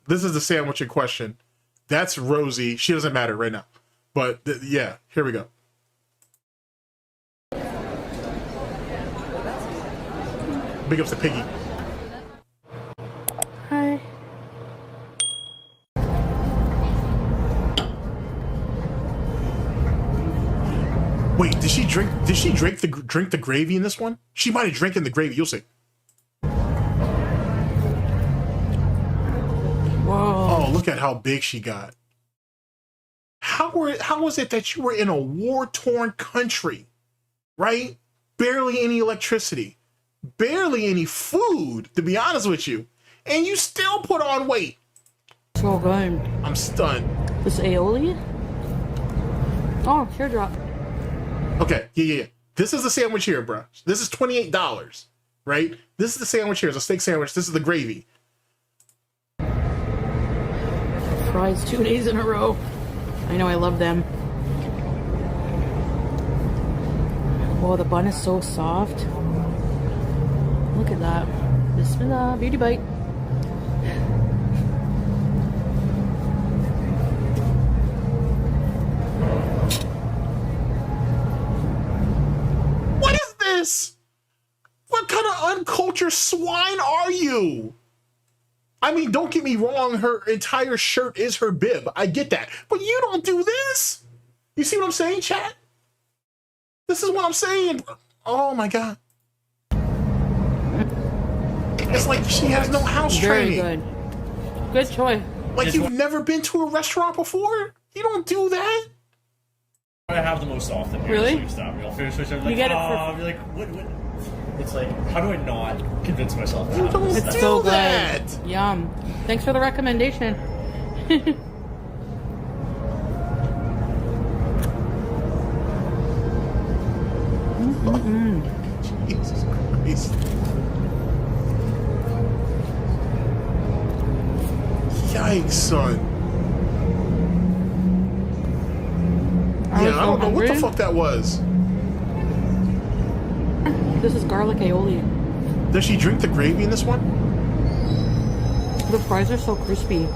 A: This is the sandwich in question. That's Rosie. She doesn't matter right now. But yeah, here we go. Big ups to Piggy.
J: Hi.
A: Wait, did she drink the gravy in this one? She might have drinking the gravy, you'll see.
J: Whoa.
A: Oh, look at how big she got. How was it that you were in a war-torn country, right? Barely any electricity, barely any food, to be honest with you, and you still put on weight?
J: So good.
A: I'm stunned.
J: This aioli? Oh, teardrop.
A: Okay, yeah. This is the sandwich here, bro. This is $28, right? This is the sandwich here. It's a steak sandwich. This is the gravy.
J: Fries 2 days in a row. I know, I love them. Oh, the bun is so soft. Look at that. Bismillah, beauty bite.
A: What is this? What kind of uncultured swine are you? I mean, don't get me wrong, her entire shirt is her bib. I get that. But you don't do this. You see what I'm saying, chat? This is what I'm saying. Oh my god. It's like she has no house training.
J: Very good. Good choice.
A: Like you've never been to a restaurant before? You don't do that.
K: I have the most often.
J: Really?
K: So stop. We'll finish like,
J: you get it
K: you're like, what? It's like, how do I not convince myself that?
A: You don't
J: It's
A: do
J: so
A: that.
J: good. Yum. Thanks for the recommendation.
A: Jesus Christ. Yikes, son.
J: I
A: Yeah,
J: was
A: I
J: so
A: don't know what the
J: hungry.
A: fuck that was.
J: This is garlic aioli.
A: Does she drink the gravy in this one?
J: The fries are so crispy.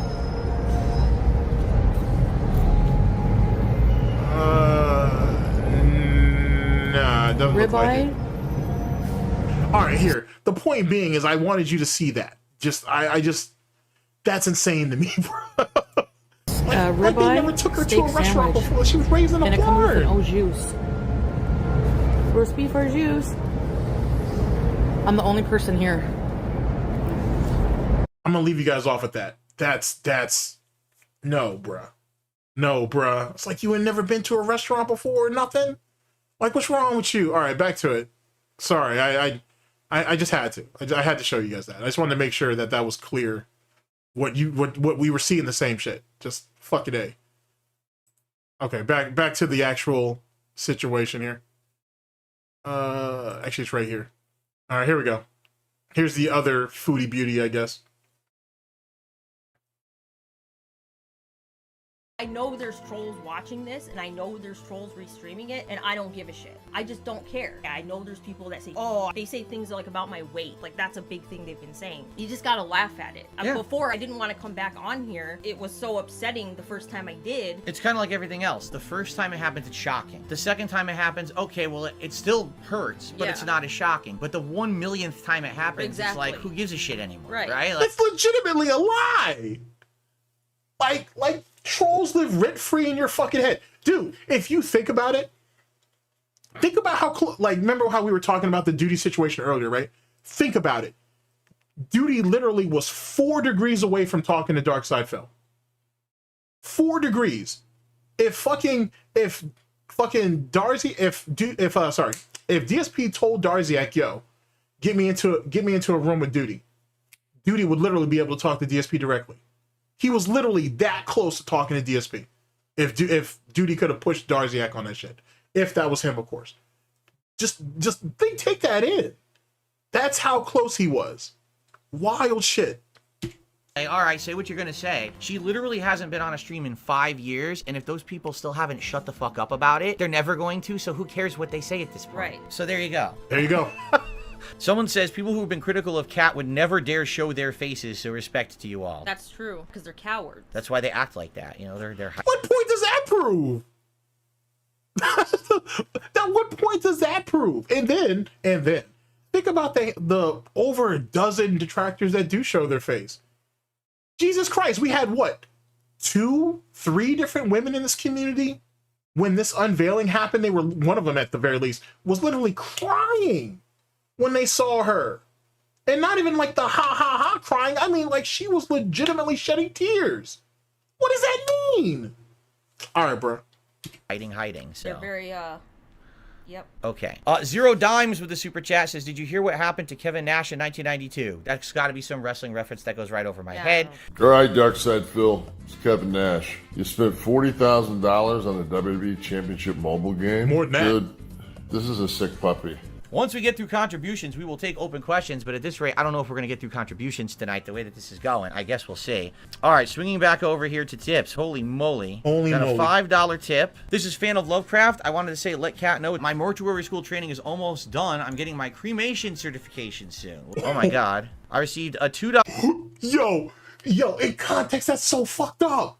A: Nah, it doesn't look like it.
J: Ribeye?
A: All right, here. The point being is I wanted you to see that. I just, that's insane to me, bro. Like they
J: Ribeye,
A: never took her to
J: steak
A: a restaurant
J: sandwich.
A: before. She was raised in a
J: And it comes with an
A: barn.
J: au jus. Roast beef or jus? I'm the only person here.
A: I'm gonna leave you guys off at that. That's no, bruh. No, bruh. It's like you had never been to a restaurant before or nothing. Like, what's wrong with you? All right, back to it. Sorry, I just had to. I had to show you guys that. I just wanted to make sure that that was clear what we were seeing the same shit. Just fucking A. Okay, back to the actual situation here. Actually, it's right here. All right, here we go. Here's the other foodie beauty, I guess.
H: I know there's trolls watching this, and I know there's trolls restreaming it, and I don't give a shit. I just don't care. I know there's people that say, oh, they say things like about my weight. Like, that's a big thing they've been saying. You just gotta laugh at it.
G: Yeah.
H: Before, I didn't want to come back on here. It was so upsetting the first time I did.
G: It's kind of like everything else. The first time it happens, it's shocking. The second time it happens, okay, well, it still hurts, but it's not as shocking. But the 1 millionth time it happens, it's like, who gives a shit anymore, right? Like,
A: it's legitimately a lie. Like trolls live rent-free in your fucking head. Dude, if you think about it, think about how remember how we were talking about the Duty situation earlier, right? Think about it. Duty literally was 4 degrees away from talking to Darkseid. 4 degrees. If DSP told Darziak, yo, get me into a room with Duty, Duty would literally be able to talk to DSP directly. He was literally that close to talking to DSP. If Duty could have pushed Darziak on that shit. If that was him, of course. Just take that in. That's how close he was. Wild shit.
G: Hey, all right, say what you're gonna say. She literally hasn't been on a stream in 5 years, and if those people still haven't shut the fuck up about it, they're never going to, so who cares what they say at this point?
H: Right.
G: So there you go.
A: There you go.
G: Someone says people who've been critical of Cat would never dare show their faces, so respect to you all.
H: That's true, because they're cowards.
G: That's why they act like that. You know, they're
A: What point does that prove? What point does that prove? And then think about the over a dozen detractors that do show their face. Jesus Christ, we had what? 2, 3 different women in this community when this unveiling happened. They were, one of them at the very least was literally crying when they saw her. And not even like the ha ha ha crying. I mean, like, she was legitimately shedding tears. What does that mean? All right, bro.
G: hiding, so.
H: They're very, yep.
G: Okay. Zero Dimes with the super chat says, did you hear what happened to Kevin Nash in 1992? That's got to be some wrestling reference that goes right over my head.
D: All right, Darkseid Phil. It's Kevin Nash. You spent $40,000 on the WWE Championship mobile game?
A: More than that.
D: Dude, this is a sick puppy.
G: Once we get through contributions, we will take open questions, but at this rate, I don't know if we're going to get through contributions tonight, the way that this is going. I guess we'll see. All right, swinging back over here to tips. Holy moly. Got a $5 tip. This is Fan of Lovecraft. I wanted to say, let Cat know, my mortuary school training is almost done. I'm getting my cremation certification soon. Oh my God. I received a $2.
A: Yo, in context, that's so fucked up.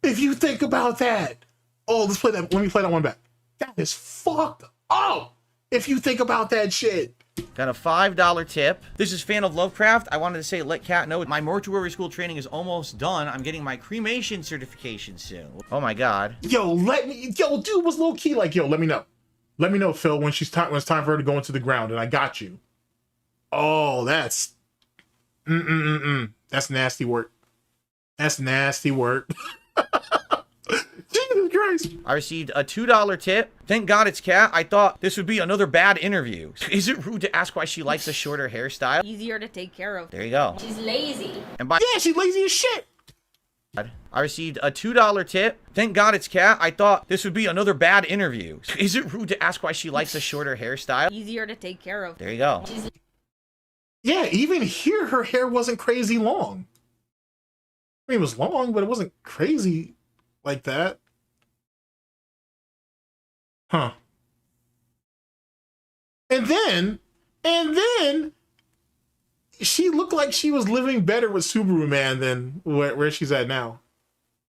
A: If you think about that. Oh, let's play that. Let me play that one back. That is fucked up. If you think about that shit.
G: Got a $5 tip. This is Fan of Lovecraft. I wanted to say, let Cat know, my mortuary school training is almost done. I'm getting my cremation certification soon. Oh my God.
A: Yo, dude was low key like, yo, let me know. Let me know, Phil, when it's time for her to go into the ground, and I got you. Oh, that's that's nasty work. That's nasty work. Jesus Christ.
G: I received a $2 tip. Thank God it's Cat. I thought this would be another bad interview. Is it rude to ask why she likes a shorter hairstyle?
H: Easier to take care of.
G: There you go.
H: She's lazy.
G: And by
A: yeah, she's lazy as shit.
G: I received a $2 tip. Thank God it's Cat. I thought this would be another bad interview. Is it rude to ask why she likes a shorter hairstyle?
H: Easier to take care of.
G: There you go.
A: Yeah, even here, her hair wasn't crazy long. I mean, it was long, but it wasn't crazy like that. Huh. And then she looked like she was living better with Subaru Man than where she's at now.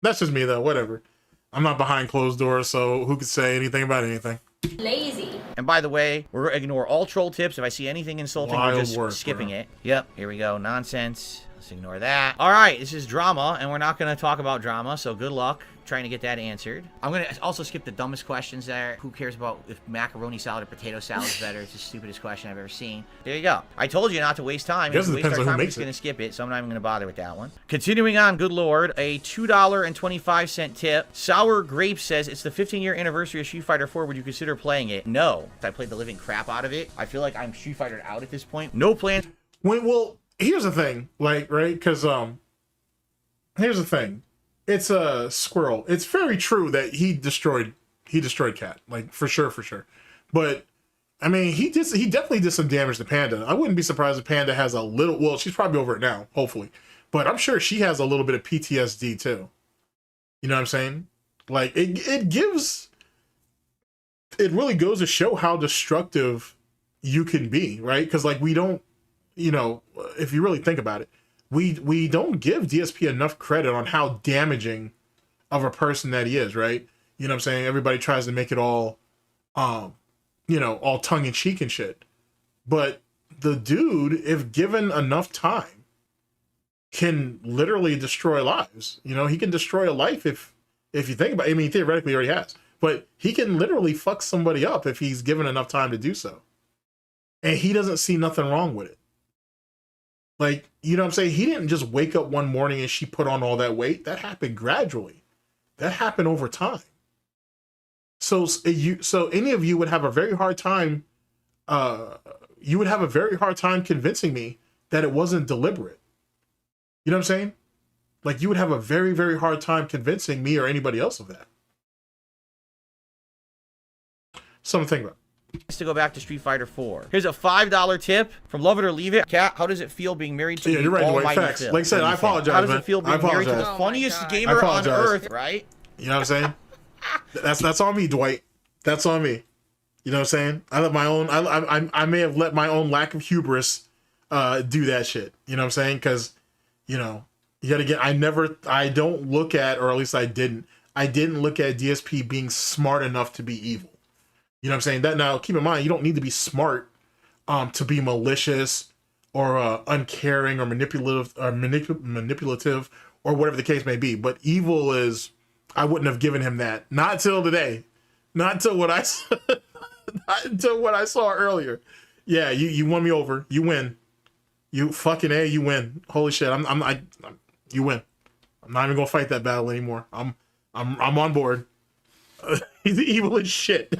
A: That's just me though, whatever. I'm not behind closed doors, so who could say anything about anything?
H: Lazy.
G: And by the way, we're gonna ignore all troll tips. If I see anything insulting, we're just skipping it. Yep, here we go. Nonsense. Let's ignore that. All right, this is drama, and we're not going to talk about drama, so good luck trying to get that answered. I'm going to also skip the dumbest questions there. Who cares about if macaroni salad or potato salad is better? It's the stupidest question I've ever seen. There you go. I told you not to waste time. If you waste our time, we're just going to skip it, so I'm not even going to bother with that one. Continuing on, good lord, a $2.25 tip. Sour Grape says, it's the 15-year anniversary of Street Fighter 4. Would you consider playing it? No. I played the living crap out of it. I feel like I'm Street Fighter out at this point. No plans.
A: Well, here's the thing, like, right? Because here's the thing. It's a squirrel. It's very true that he destroyed Cat, like for sure. But I mean, he definitely did some damage to Panda. I wouldn't be surprised if Panda has a little. Well, she's probably over it now, hopefully. But I'm sure she has a little bit of PTSD too. You know what I'm saying? Like it really goes to show how destructive you can be, right? Because like we don't, you know, if you really think about it, we don't give DSP enough credit on how damaging of a person that he is, right? You know what I'm saying? Everybody tries to make it all, you know, all tongue in cheek and shit. But the dude, if given enough time, can literally destroy lives. You know, he can destroy a life if you think about it. I mean, theoretically he already has. But he can literally fuck somebody up if he's given enough time to do so. And he doesn't see nothing wrong with it. Like, you know what I'm saying? He didn't just wake up one morning and she put on all that weight. That happened gradually. That happened over time. So any of you would have a very hard time, convincing me that it wasn't deliberate. You know what I'm saying? Like, you would have a very, very hard time convincing me or anybody else of that. Something to think about.
G: To go back to Street Fighter 4. Here's a $5 tip from Love It or Leave It. Cat, how does it feel being married to
A: you're right,
G: almighty
A: facts.
G: Phil?
A: Like I said, I apologize,
G: How does
A: man.
G: it feel being married to the funniest gamer on earth, right?
A: You know what I'm saying? That's on me, Dwight. That's on me. You know what I'm saying? I let my own. I may have let my own lack of hubris do that shit. You know what I'm saying? Because, you know, yet again, I don't look at, or at least I didn't look at DSP being smart enough to be evil. You know what I'm saying? That, now, keep in mind, you don't need to be smart to be malicious or uncaring or manipulative or whatever the case may be. But evil is, I wouldn't have given him that. Not till today. Not until what I saw earlier. Yeah, you won me over. You win. You fucking A, you win. Holy shit. You win. I'm not even gonna fight that battle anymore. I'm on board. He's evil as shit.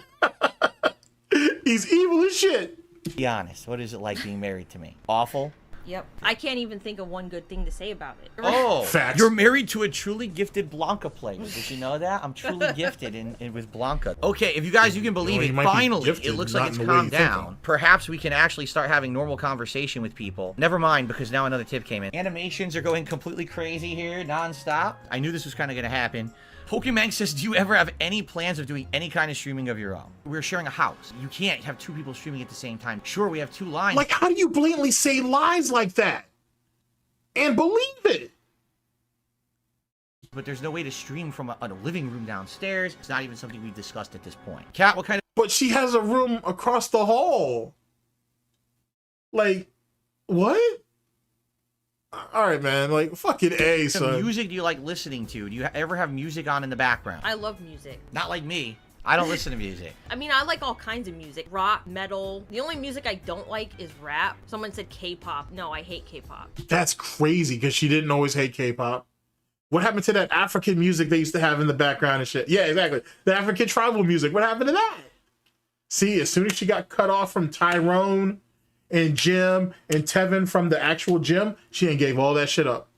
A: He's evil as shit.
G: Be honest. What is it like being married to me? Awful?
H: Yep. I can't even think of one good thing to say about it.
G: Oh,
A: facts.
G: You're married to a truly gifted Blanca player. Did you know that? I'm truly gifted with Blanca. Okay, if you guys, you can believe it, finally,
A: gifted,
G: it looks like it's
A: not in the way
G: calmed
A: you think
G: down. Perhaps we can actually start having normal conversation with people. Never mind, because now another tip came in. Animations are going completely crazy here, non-stop. I knew this was kind of going to happen. Pokemon says, do you ever have any plans of doing any kind of streaming of your own? We're sharing a house. You can't have two people streaming at the same time. Sure, we have two lines.
A: Like, how do you blatantly say lies like that and believe it?
G: But there's no way to stream from a living room downstairs. It's not even something we've discussed at this point. Cat, what kind of...
A: But she has a room across the hall. Like, what? All right, man. Like, fucking A, son.
G: What music do you like listening to? Do you ever have music on in the background?
H: I love music.
G: Not like me. I don't listen to music.
H: I mean, I like all kinds of music. Rock, metal. The only music I don't like is rap. Someone said K-pop. No, I hate K-pop.
A: That's crazy, because she didn't always hate K-pop. What happened to that African music they used to have in the background and shit? Yeah, exactly. The African tribal music. What happened to that? See, as soon as she got cut off from Tyrone and Jim and Tevin from the actual gym, she ain't gave all that shit up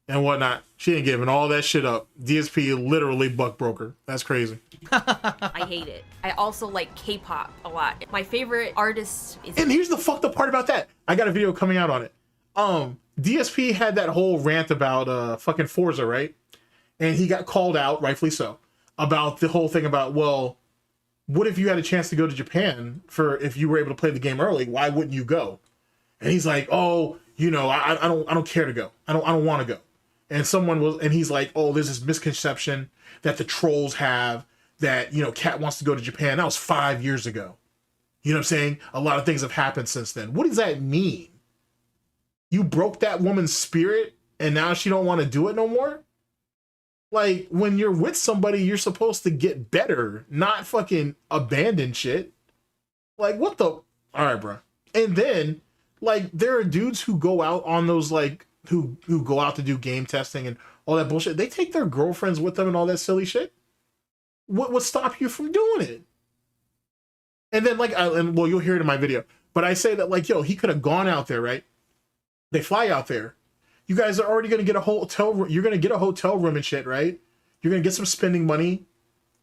A: and whatnot. She ain't giving all that shit up. DSP literally buck broke her. That's crazy.
H: I hate it. I also like K-pop a lot. My favorite artist is...
A: And here's the fucked up part about that. I got a video coming out on it. DSP had that whole rant about fucking Forza, right? And he got called out, rightfully so, about the whole thing about, well, what if you had a chance to go to Japan if you were able to play the game early? Why wouldn't you go? And he's like, oh, you know, I don't care to go. I don't want to go. And he's like, oh, there's this misconception that the trolls have that, you know, Cat wants to go to Japan. That was 5 years ago. You know what I'm saying? A lot of things have happened since then. What does that mean? You broke that woman's spirit and now she don't want to do it no more? Like, when you're with somebody, you're supposed to get better, not fucking abandon shit. Like, what the... All right, bro. And then, like, there are dudes who go out on those, like, who go out to do game testing and all that bullshit. They take their girlfriends with them and all that silly shit. What would stop you from doing it? And then, like, well, you'll hear it in my video. But I say that, like, yo, he could have gone out there, right? They fly out there. You guys are already going to get a hotel room. You're going to get a hotel room and shit, right? You're going to get some spending money.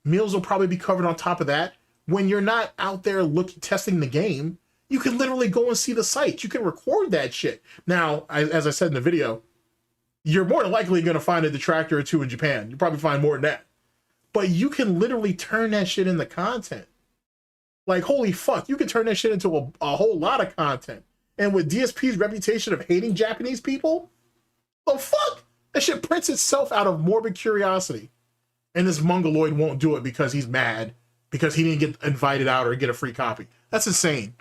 A: Meals will probably be covered on top of that. When you're not out there testing the game, you can literally go and see the site. You can record that shit. Now, as I said in the video, you're more than likely going to find a detractor or two in Japan. You probably find more than that. But you can literally turn that shit into content. Like, holy fuck, you can turn that shit into a whole lot of content. And with DSP's reputation of hating Japanese people, the fuck? That shit prints itself out of morbid curiosity. And this Mongoloid won't do it because he's mad because he didn't get invited out or get a free copy. That's insane.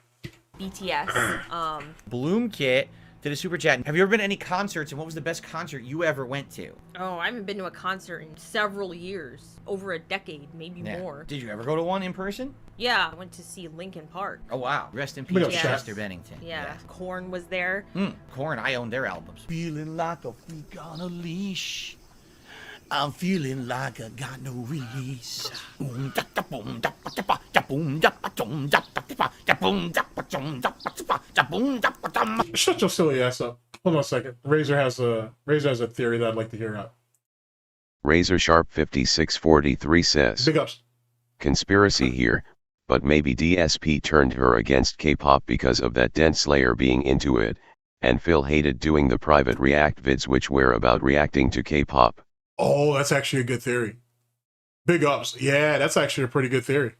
H: BTS.
G: Bloom Kit did a super chat. Have you ever been to any concerts, and what was the best concert you ever went to?
H: Oh, I haven't been to a concert in several years. Over a decade, maybe more.
G: Did you ever go to one in person?
H: Yeah, I went to see Linkin Park.
G: Oh, wow. Rest in peace,
H: Yeah.
G: Chester Bennington.
H: Yeah. Korn was there.
G: Korn, I own their albums. Feeling like a freak on a leash. I'm feeling like I got no release.
A: Shut your silly ass up. Hold on a second. Razor has a theory that I'd like to hear out.
E: Razor Sharp 5643 says,
A: Big ups.
E: Conspiracy here, but maybe DSP turned her against K-pop because of that Dent Slayer being into it, and Phil hated doing the private react vids which were about reacting to K-pop.
A: Oh, that's actually a good theory. Big ups. Yeah, that's actually a pretty good theory.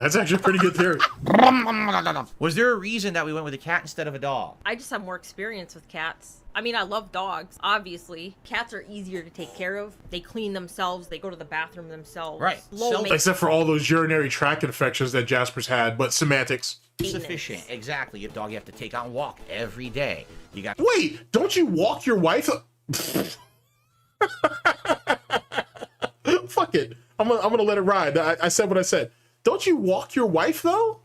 A: That's actually a pretty good theory.
G: Was there a reason that we went with a cat instead of a dog?
H: I just have more experience with cats. I mean, I love dogs, obviously. Cats are easier to take care of. They clean themselves. They go to the bathroom themselves.
G: Right.
A: Except for all those urinary tract infections that Jasper's had, but semantics.
G: Sufficient. Exactly. Your dog you have to take out and walk every day. You got.
A: Wait, don't you walk your wife? Fuck it. I'm gonna let it ride. I said what I said. Don't you walk your wife though?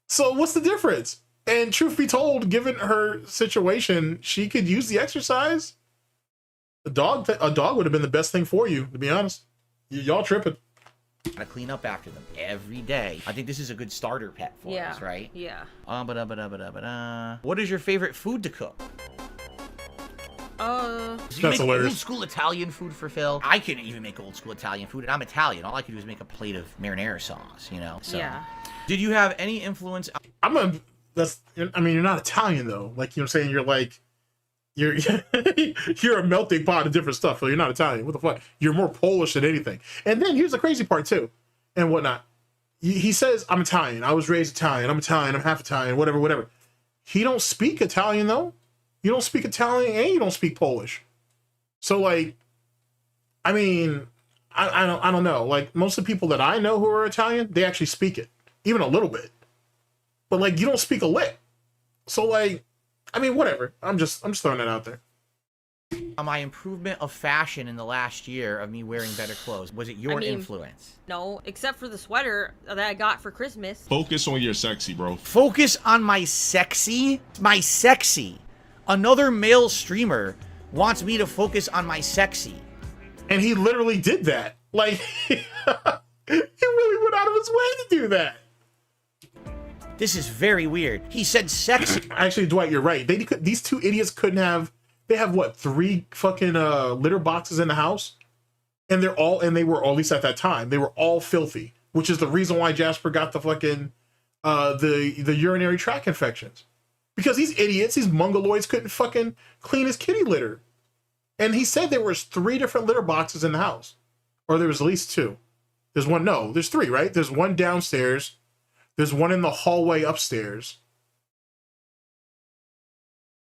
A: So what's the difference? And truth be told, given her situation, she could use the exercise. A dog would have been the best thing for you, to be honest. Y'all tripping.
G: Gotta clean up after them every day. I think this is a good starter pet for us, right?
H: Yeah.
G: What is your favorite food to cook?
H: So
G: you make old school Italian food for Phil. I can even make old school Italian food, and I'm Italian. All I can do is make a plate of marinara sauce, you know? So,
H: yeah.
G: Did you have any influence?
A: I mean, you're not Italian though. Like, you know what I'm saying? You're like, you're a melting pot of different stuff. So you're not Italian. What the fuck? You're more Polish than anything. And then here's the crazy part too, and whatnot. He says, I'm Italian. I was raised Italian. I'm Italian. I'm half Italian. Whatever. He don't speak Italian though. You don't speak Italian and you don't speak Polish. So like, I mean, I don't know. Like most of the people that I know who are Italian, they actually speak it, even a little bit. But like, you don't speak a lick. So like, I mean, whatever. I'm just throwing that out there.
G: My improvement of fashion in the last year of me wearing better clothes, was it your influence?
H: No, except for the sweater that I got for Christmas.
L: Focus on your sexy, bro.
G: Focus on my sexy? My sexy. Another male streamer wants me to focus on my sexy.
A: And he literally did that. Like, he really went out of his way to do that.
G: This is very weird. He said sexy.
A: Actually, Dwight, you're right. These two idiots couldn't have... They have, what, 3 fucking litter boxes in the house? And they were, at least at that time, they were all filthy. Which is the reason why Jasper got the fucking... the urinary tract infections. Because these idiots, these mongoloids couldn't fucking clean his kitty litter. And he said there was 3 different litter boxes in the house. Or there was at least 2. There's 3, right? There's one downstairs. There's one in the hallway upstairs.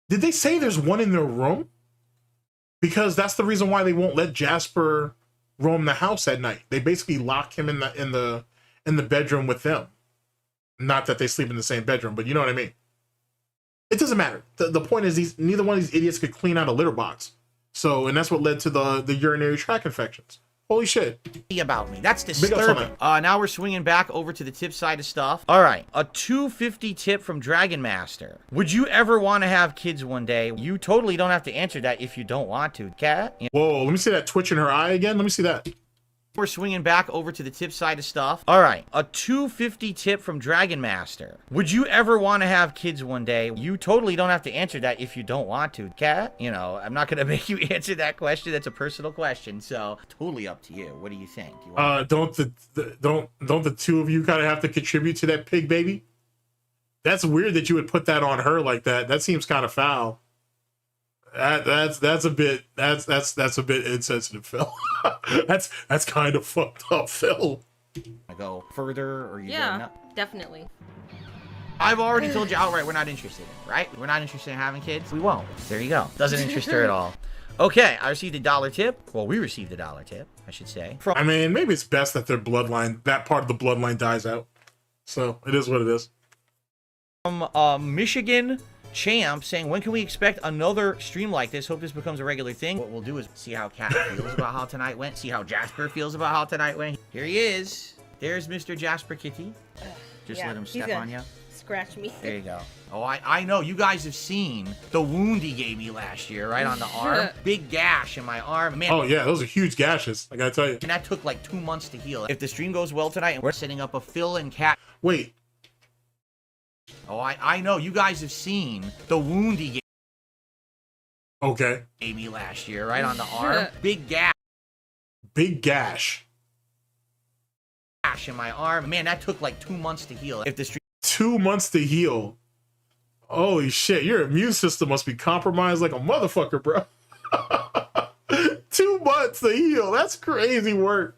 A: Did they say there's one in their room? Because that's the reason why they won't let Jasper roam the house at night. They basically lock him in the bedroom with them. Not that they sleep in the same bedroom, but you know what I mean. It doesn't matter. The point is neither one of these idiots could clean out a litter box. So, and that's what led to the urinary tract infections. Holy shit.
G: About me. That's disturbing. Now we're swinging back over to the tip side of stuff. All right. A 250 tip from Dragon Master. Would you ever want to have kids one day? You totally don't have to answer that if you don't want to. Cat?
A: Whoa, let me see that twitch in her eye again. Let me see that.
G: We're swinging back over to the tip side of stuff. All right, a 250 tip from Dragon Master. Would you ever want to have kids one day? You totally don't have to answer that if you don't want to, Cat. You know, I'm not gonna make you answer that question. That's a personal question, so totally up to you. What do you think?
A: Don't the two of you kind of have to contribute to that pig baby? That's weird that you would put that on her like that. That seems kind of foul. That's a bit insensitive, Phil. that's kind of fucked up, Phil.
G: I go further, or you
H: Yeah,
G: go no?
H: definitely.
G: I've already told you outright we're not interested in it, right? We're not interested in having kids. We won't. There you go. Doesn't interest her at all. Okay, I received a $1 tip. Well, we received a $1 tip, I should say.
A: I mean, maybe it's best that their bloodline, that part of the bloodline dies out. So it is what it is.
G: From Michigan Champ saying, when can we expect another stream like this? Hope this becomes a regular thing. What we'll do is see how Cat feels about how tonight went. See how Jasper feels about how tonight went. Here he is. There's Mr. Jasper Kitty. Just
H: Yeah,
G: let him
H: he's
G: step
H: gonna
G: on you.
H: Scratch me.
G: There you go. Oh, I know. You guys have seen the wound he gave me last year, right on the arm. Big gash in my arm. Man.
A: Oh, yeah, those are huge gashes. I gotta tell you.
G: And that took like 2 months to heal. If the stream goes well tonight and we're setting up a Phil and Cat.
A: Wait.
G: Oh, I know. You guys have seen the wound he gave me last year, right on the arm. Big gash.
A: Big gash.
G: In my arm. Man, that took like 2 months to heal. If the stream
A: 2 months to heal. Holy shit, your immune system must be compromised like a motherfucker, bro. 2 months to heal. That's crazy work.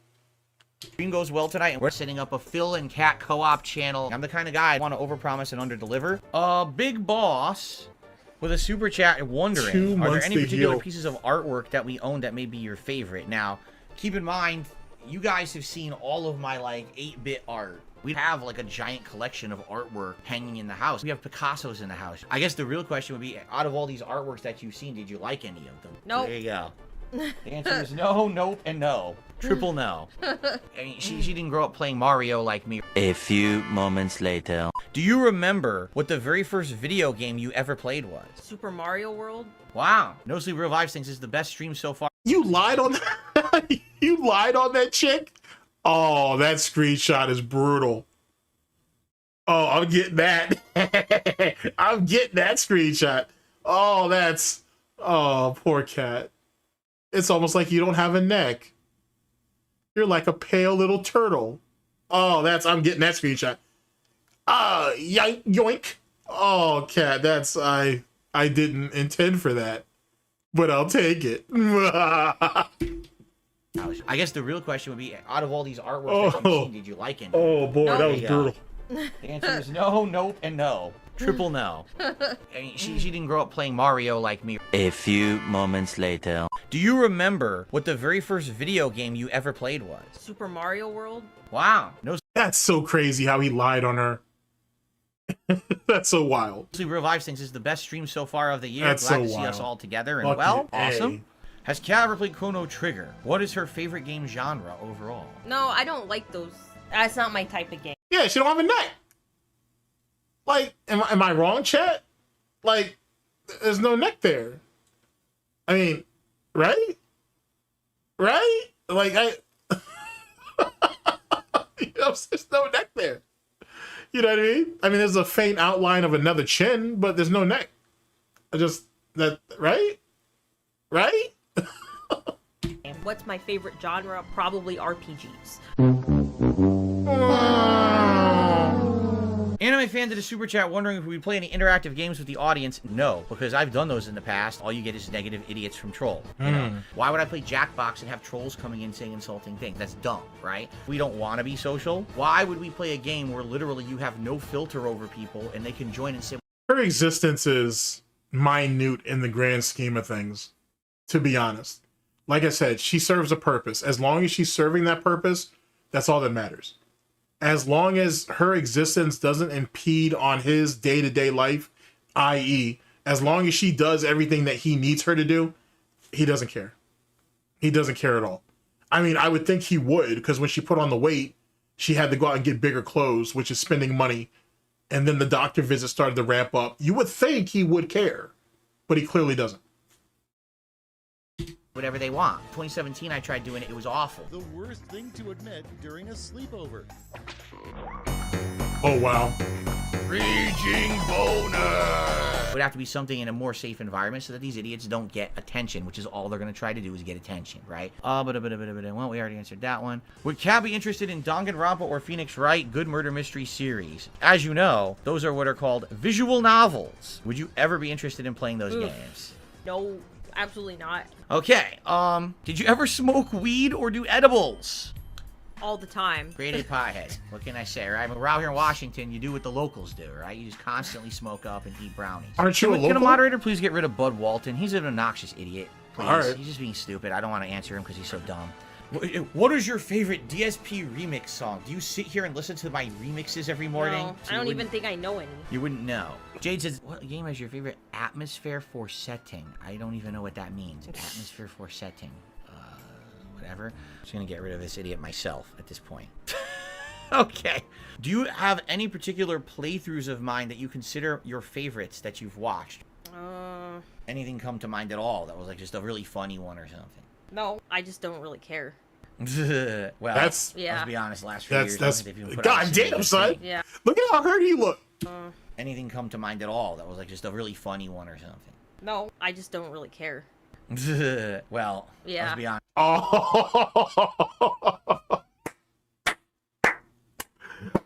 G: Stream goes well tonight and we're setting up a Phil and Cat co-op channel. I'm the kind of guy I want to overpromise and underdeliver. Big Boss with a super chat wondering, are there any particular pieces of artwork that we own that may be your favorite? Now, keep in mind, you guys have seen all of my like 8-bit art. We have like a giant collection of artwork hanging in the house. We have Picasso's in the house. I guess the real question would be, out of all these artworks that you've seen, did you like any of them?
H: Nope.
G: There you go. The answer is no, nope, and no. Triple no. I mean, she didn't grow up playing Mario like me.
L: A few moments later.
G: Do you remember what the very first video game you ever played was?
H: Super Mario World?
G: Wow. No Sleep Real Vibes thinks this is the best stream so far.
A: You lied on that? You lied on that chick? Oh, that screenshot is brutal. Oh, I'm getting that. I'm getting that screenshot. Oh, that's... Oh, poor cat. It's almost like you don't have a neck. You're like a pale little turtle. Oh, that's... I'm getting that screenshot. Yoink, yoink. Oh, cat, that's... I didn't intend for that. But I'll take it.
G: I guess the real question would be, out of all these artworks that you've seen, did you like any?
A: Oh boy, that was brutal.
G: The answer is no, nope, and no. Triple no. I mean, she didn't grow up playing Mario like me.
L: A few moments later.
G: Do you remember what the very first video game you ever played was?
H: Super Mario World?
G: Wow. No.
A: That's so crazy how he lied on her. That's so wild.
G: Sleep Real Vibes thinks this is the best stream so far of the year.
A: That's
G: Glad
A: so
G: to see
A: wild.
G: us all together. And
A: Fuck
G: well,
A: it.
G: awesome.
A: Hey.
G: Has Kat ever played Chrono Trigger? What is her favorite game genre overall?
H: No, I don't like those. That's not my type of game.
A: Yeah, she don't have a neck. Like, am I wrong, chat? Like, there's no neck there. I mean, right? Right? Like, you know, there's no neck there. You know what I mean? I mean, there's a faint outline of another chin, but there's no neck. Right? Right?
H: And what's my favorite genre? Probably RPGs.
G: Anime fan did a super chat wondering if we play any interactive games with the audience. No, because I've done those in the past. All you get is negative idiots from troll. You know, why would I play Jackbox and have trolls coming in saying insulting things? That's dumb, right? We don't want to be social. Why would we play a game where literally you have no filter over people and they can join and say...
A: Her existence is minute in the grand scheme of things, to be honest. Like I said, she serves a purpose. As long as she's serving that purpose, that's all that matters. As long as her existence doesn't impede on his day-to-day life, i.e., as long as she does everything that he needs her to do, he doesn't care. He doesn't care at all. I mean, I would think he would, because when she put on the weight, she had to go out and get bigger clothes, which is spending money. And then the doctor visit started to ramp up. You would think he would care, but he clearly doesn't.
G: whatever they want. 2017, I tried doing it. It was awful.
M: The worst thing to admit during a sleepover.
A: Oh, wow.
G: Raging boner. It would have to be something in a more safe environment so that these idiots don't get attention, which is all they're going to try to do is get attention, right? Well, we already answered that one. Would Cat be interested in Danganronpa or Phoenix Wright Good Murder Mystery series? As you know, those are what are called visual novels. Would you ever be interested in playing those games?
H: No, absolutely not.
G: Okay, did you ever smoke weed or do edibles?
H: All the time.
G: Grade A pothead. What can I say, right? We're out here in Washington, you do what the locals do, right? You just constantly smoke up and eat brownies.
A: Aren't you a local?
G: Can a moderator please get rid of Bud Walton? He's an obnoxious idiot. Please.
A: All right.
G: He's just being stupid. I don't want to answer him because he's so dumb. What is your favorite DSP remix song? Do you sit here and listen to my remixes every morning?
H: No, I don't even think I know any.
G: You wouldn't know. Jade says, what game is your favorite atmosphere for setting? I don't even know what that means. Atmosphere for setting. Whatever. I'm just gonna get rid of this idiot myself at this point. Okay. Do you have any particular playthroughs of mine that you consider your favorites that you've watched? Anything come to mind at all that was like just a really funny one or something?
H: No, I just don't really care.
G: Well,
A: let's
G: be honest, last few years,
A: that's
G: they've even put out
A: God
G: a
A: damn,
G: single
A: son.
G: thing.
H: Yeah.
A: Look at how hurt you look.
G: Anything come to mind at all that was like just a really funny one or something?
H: No, I just don't really care.
G: Well, let's be honest.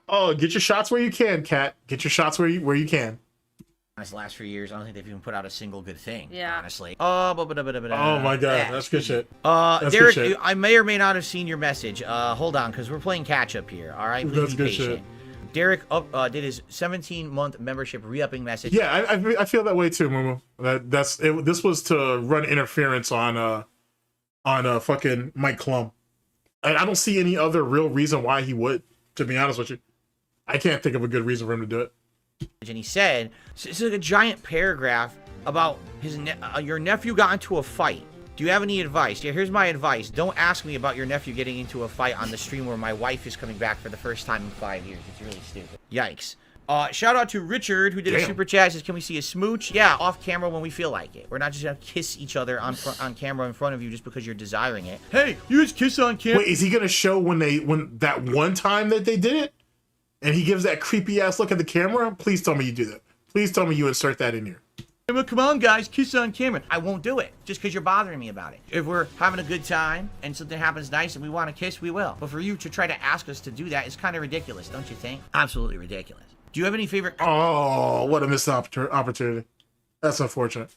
A: Oh, get your shots where you can, Cat. Get your shots where you can.
G: This last few years, I don't think they've even put out a single good thing.
H: Yeah.
G: Honestly.
A: Oh my God, that's good shit.
G: Derek,
A: good shit.
G: I may or may not have seen your message. Hold on, because we're playing catch up here. All right, please
A: That's
G: be
A: good
G: patient.
A: shit.
G: Derek did his 17-month membership re-upping message.
A: Yeah, I feel that way too, Momo. This was to run interference on fucking Mike Klum. I don't see any other real reason why he would. To be honest with you, I can't think of a good reason for him to do it.
G: And he said, it's like a giant paragraph about his your nephew got into a fight. Do you have any advice? Yeah, here's my advice. Don't ask me about your nephew getting into a fight on the stream where my wife is coming back for the first time in 5 years. It's really stupid. Yikes. Shout out to Richard, who did a super chat. Says, can we see a smooch? Yeah, off camera when we feel like it. We're not just gonna kiss each other on camera in front of you just because you're desiring it. Hey, you just kiss on camera.
A: Wait, is he gonna show when that one time that they did it, and he gives that creepy ass look at the camera? Please tell me you do that. Please tell me you insert that in here.
G: Well, come on, guys, kiss on camera. I won't do it just because you're bothering me about it. If we're having a good time and something happens nice and we want to kiss, we will. But for you to try to ask us to do that is kind of ridiculous, don't you think? Absolutely ridiculous. Do you have any favorite?
A: Oh, what a missed opportunity. That's unfortunate.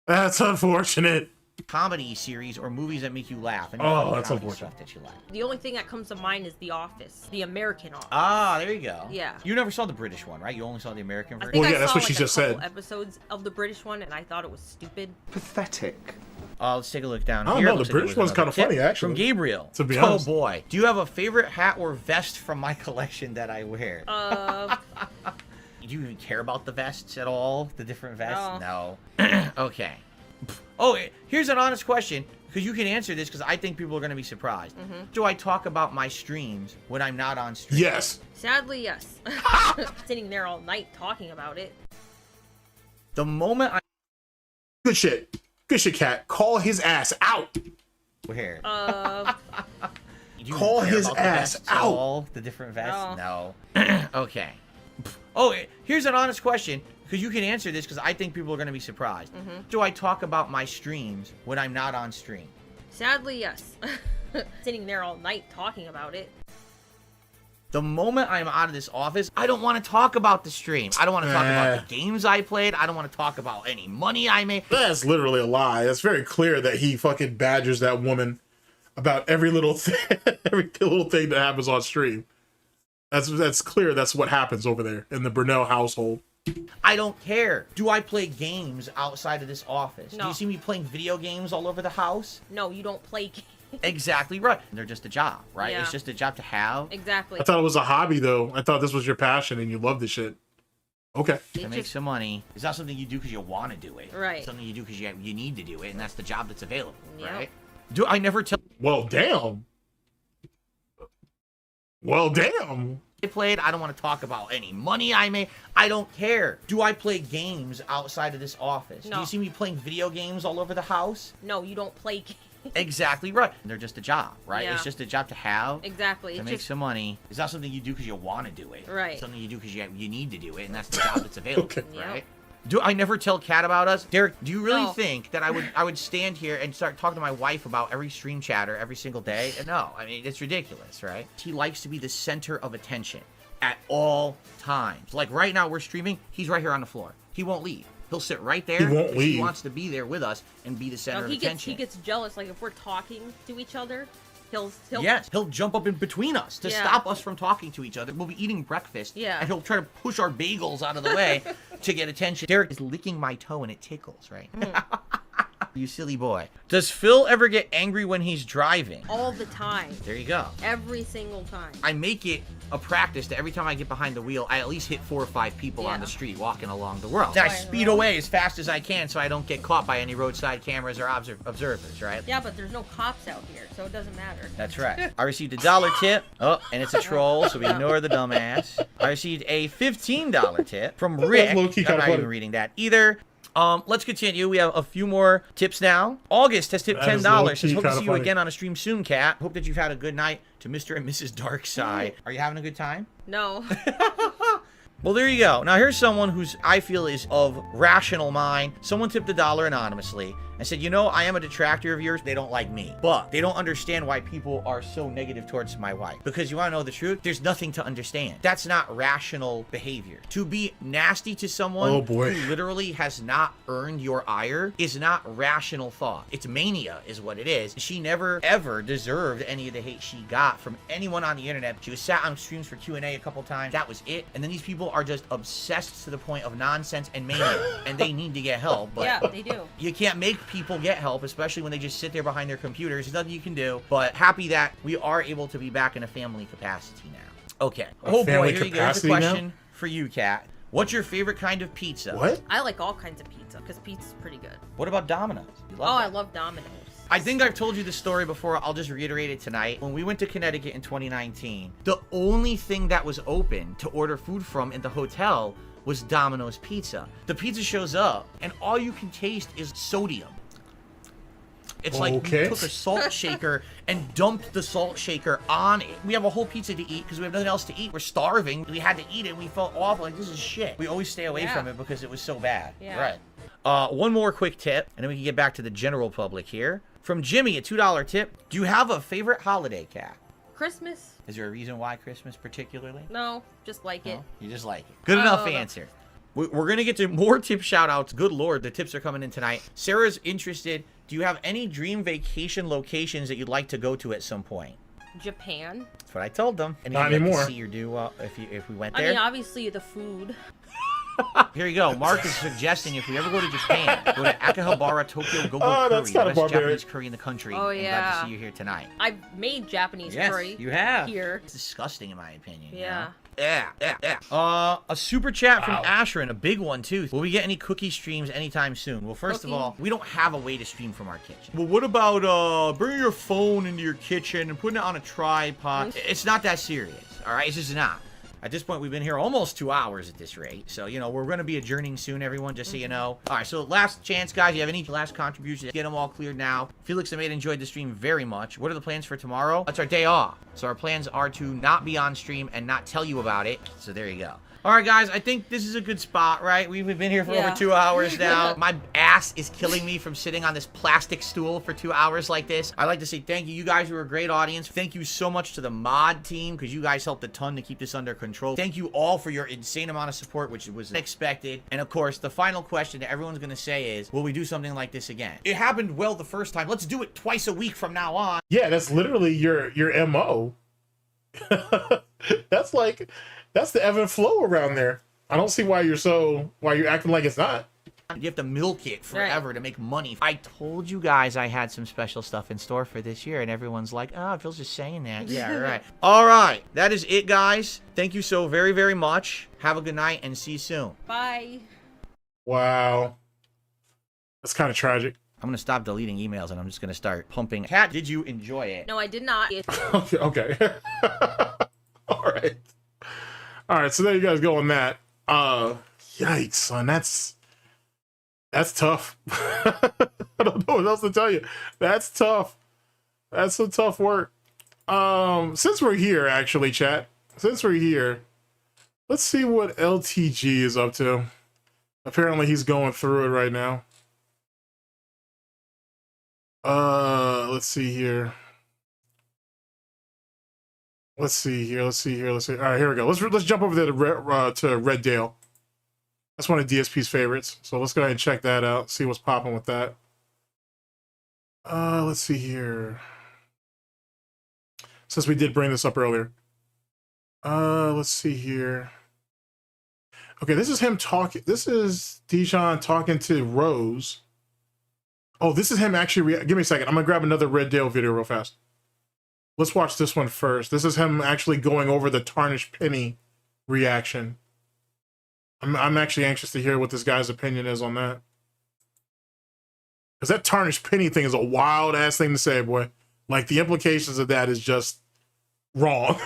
A: That's unfortunate.
G: Comedy series or movies that make you laugh?
A: That's unfortunate.
G: That you like.
H: The only thing that comes to mind is The Office, the American Office.
G: Ah, there you go.
H: Yeah.
G: You never saw the British one, right? You only saw the American version.
H: I think
A: that's
H: saw,
A: what she just said.
H: Episodes of the British one, and I thought it was stupid.
M: Pathetic.
G: Let's take a look down
A: I
G: here.
A: don't know, the British one's kind of funny, actually.
G: From Gabriel.
A: To be honest.
G: Oh boy. Do you have a favorite hat or vest from my collection that I wear? Do you even care about the vests at all? The different vests? No. Okay. Oh, here's an honest question, because you can answer this, because I think people are going to be surprised. Do I talk about my streams when I'm not on stream?
A: Yes.
H: Sadly, yes. Sitting there all night talking about it.
G: The moment I...
A: Good shit. Good shit, Cat. Call his ass out.
G: Where?
A: Call his ass out.
G: All the different vests? No. Okay. Oh, here's an honest question, because you can answer this, because I think people are going to be surprised. Do I talk about my streams when I'm not on stream?
H: Sadly, yes. Sitting there all night talking about it.
G: The moment I'm out of this office, I don't want to talk about the stream. I don't want to talk about the games I played. I don't want to talk about any money I made.
A: That's literally a lie. It's very clear that he fucking badgers that woman about every little thing, every little thing that happens on stream. That's clear. That's what happens over there in the Burnell household.
G: I don't care. Do I play games outside of this office?
H: No.
G: Do you see me playing video games all over the house?
H: No, you don't play games.
G: Exactly right. They're just a job, right?
H: Yeah.
G: It's just a job to have.
H: Exactly.
A: I thought it was a hobby, though. I thought this was your passion and you love this shit. Okay.
G: To make some money. It's not something you do because you want to do it.
H: Right.
G: It's something you do because you need to do it, and that's the job that's available,
H: Yep.
G: right? Do I never tell...
A: Well, damn. Well, damn.
G: played. I don't want to talk about any money I made. I don't care. Do I play games outside of this office?
H: No.
G: Do you see me playing video games all over the house?
H: No, you don't play games.
G: Exactly right. They're just a job, right?
H: Yeah.
G: It's just a job to have.
H: Exactly.
G: To
H: It's
G: make
H: just
G: some money. It's not something you do because you want to do it.
H: Right.
G: It's something you do because you need to do it, and that's the job that's available,
A: Okay.
G: right? Do I never tell Kat about us? Derek, do you really
H: No.
G: think that I would stand here and start talking to my wife about every stream chatter every single day? No, I mean, it's ridiculous, right? He likes to be the center of attention at all times. Like right now we're streaming, he's right here on the floor. He won't leave. He'll sit right there.
A: He won't
G: 'cause
A: leave.
G: He wants to be there with us and be the center
H: No,
G: of
H: he
G: attention.
H: gets jealous. Like if we're talking to each other, he'll
G: Yes, he'll jump up in between us to
H: Yeah.
G: stop us from talking to each other. We'll be eating breakfast,
H: Yeah.
G: and he'll try to push our bagels out of the way to get attention. Derek is licking my toe, and it tickles, right? You silly boy. Does Phil ever get angry when he's driving?
H: all the time,
G: There you go.
H: every single time.
G: I make it a practice that every time I get behind the wheel, I at least hit 4 or 5 people on
H: Yeah.
G: the street walking along the road. Then I speed away as fast as I can so I don't get caught by any roadside cameras or observers, right?
H: Yeah, but there's no cops out here, so it doesn't matter.
G: That's right. I received a $1 tip. Oh, and it's a troll, so we ignore the dumbass. I received a $15 tip from Rick.
A: low-key
G: I'm
A: kinda
G: not
A: funny.
G: even reading that either. Let's continue. We have a few more tips now. August has tipped
A: That is
G: $10. Says,
A: low-key
G: hope to
A: kinda
G: see you
A: funny.
G: again on a stream soon, Kat. Hope that you've had a good night to Mr. and Mrs. Darkside. Are you having a good time?
H: No.
G: Well, there you go. Now, here's someone who's, I feel, is of rational mind. Someone tipped $1 anonymously and said, you know, I am a detractor of yours. They don't like me. But they don't understand why people are so negative towards my wife. Because you want to know the truth? There's nothing to understand. That's not rational behavior. To be nasty to someone
A: Oh, boy.
G: who literally has not earned your ire is not rational thought. It's mania is what it is. She never, ever deserved any of the hate she got from anyone on the internet. She was sat on streams for Q&A a couple times. That was it. And then these people are just obsessed to the point of nonsense and mania. And they need to get help. But
H: Yeah, they do.
G: you can't make people get help, especially when they just sit there behind their computers. There's nothing you can do. But happy that we are able to be back in a family capacity now. Okay. Oh boy,
A: family
G: here you go. Here's a
A: capacity now?
G: question for you, Kat. What's your favorite kind of pizza?
A: What?
H: I like all kinds of pizza because pizza's pretty good.
G: What about Domino's? You love
H: Oh,
G: that.
H: I love Domino's.
G: I think I've told you the story before. I'll just reiterate it tonight. When we went to Connecticut in 2019, the only thing that was open to order food from in the hotel was Domino's Pizza. The pizza shows up, and all you can taste is sodium. It's like
A: Okay.
G: we took a salt shaker and dumped the salt shaker on it. We have a whole pizza to eat because we have nothing else to eat. We're starving. We had to eat it, and we felt awful. Like, this is shit. We always stay away
H: Yeah.
G: from it because it was so bad.
H: Yeah.
G: Right. One more quick tip, and then we can get back to the general public here. From Jimmy, a $2 tip. Do you have a favorite holiday, Kat?
H: Christmas?
G: Is there a reason why Christmas particularly?
H: No, just like it.
G: No? You just like it. Good enough
H: no.
G: answer. We're going to get to more tip shout-outs. Good Lord, the tips are coming in tonight. Sarah's interested. Do you have any dream vacation locations that you'd like to go to at some point?
H: Japan.
G: That's what I told them. Anything
A: Not
G: you'd like to
A: anymore.
G: see or do if we went
H: I
G: there?
H: mean, obviously the food.
G: Here you go. Mark is suggesting if we ever go to Japan, go to Akihabara Tokyo Go-Go
A: Oh,
G: Curry,
A: that's
G: the
A: kinda
G: best
A: barbaric.
G: Japanese curry in the country.
H: Oh,
G: I'm glad
H: yeah.
G: to see you here tonight.
H: I've made Japanese
G: Yes,
H: curry.
G: you have.
H: Here.
G: It's disgusting in my opinion. you
H: Yeah.
G: know? Yeah. A super chat from Ashrin, a big one too. Will we get any cookie streams anytime soon? Well, first of
H: Cookie?
G: all, we don't have a way to stream from our kitchen. Well, what about bringing your phone into your kitchen and putting it on a tripod? It's not that serious, all right? It's just not. At this point, we've been here almost 2 hours at this rate. So, you know, we're going to be adjourning soon, everyone, just so you know. All right, so last chance, guys. You have any last contributions? Get them all cleared now. Felix and Mate enjoyed the stream very much. What are the plans for tomorrow? That's our day off. So our plans are to not be on stream and not tell you about it. So there you go. All right, guys, I think this is a good spot, right? We've been here for over 2 hours now. My ass is killing me from sitting on this plastic stool for 2 hours like this. I'd like to say thank you. You guys were a great audience. Thank you so much to the mod team because you guys helped a ton to keep this under control. Thank you all for your insane amount of support, which was unexpected. And, of course, the final question that everyone's going to say is, will we do something like this again? It happened well the first time. Let's do it twice a week from now on.
A: Yeah, that's literally your MO. That's the ebb and flow around there. I don't see why you're acting like it's not.
G: You have to milk it forever to make money. I told you guys I had some special stuff in store for this year, and everyone's like, oh, Phil's just saying that. Yeah, right. All right. That is it, guys. Thank you so very, very much. Have a good night, and see you soon.
H: Bye.
A: Wow. That's kind of tragic.
G: I'm going to stop deleting emails, and I'm just going to start pumping. Kat, did you enjoy it?
H: No, I did not.
A: Okay. All right. All right, so there you guys go on that. Yikes, son. That's tough. I don't know what else to tell you. That's tough. That's some tough work. Since we're here, actually, chat. Since we're here, let's see what LTG is up to. Apparently, he's going through it right now. Let's see here. Let's see here. All right, here we go. Let's jump over there to Red Dale. That's one of DSP's favorites. So let's go ahead and check that out. See what's popping with that. Let's see here. Since we did bring this up earlier. Let's see here. Okay, this is him talking. This is Dijon talking to Rose. Oh, this is him actually. Give me a second. I'm gonna grab another Red Dale video real fast. Let's watch this one first. This is him actually going over the tarnished penny reaction. I'm actually anxious to hear what this guy's opinion is on that. Because that tarnished penny thing is a wild ass thing to say, boy. Like the implications of that is just wrong.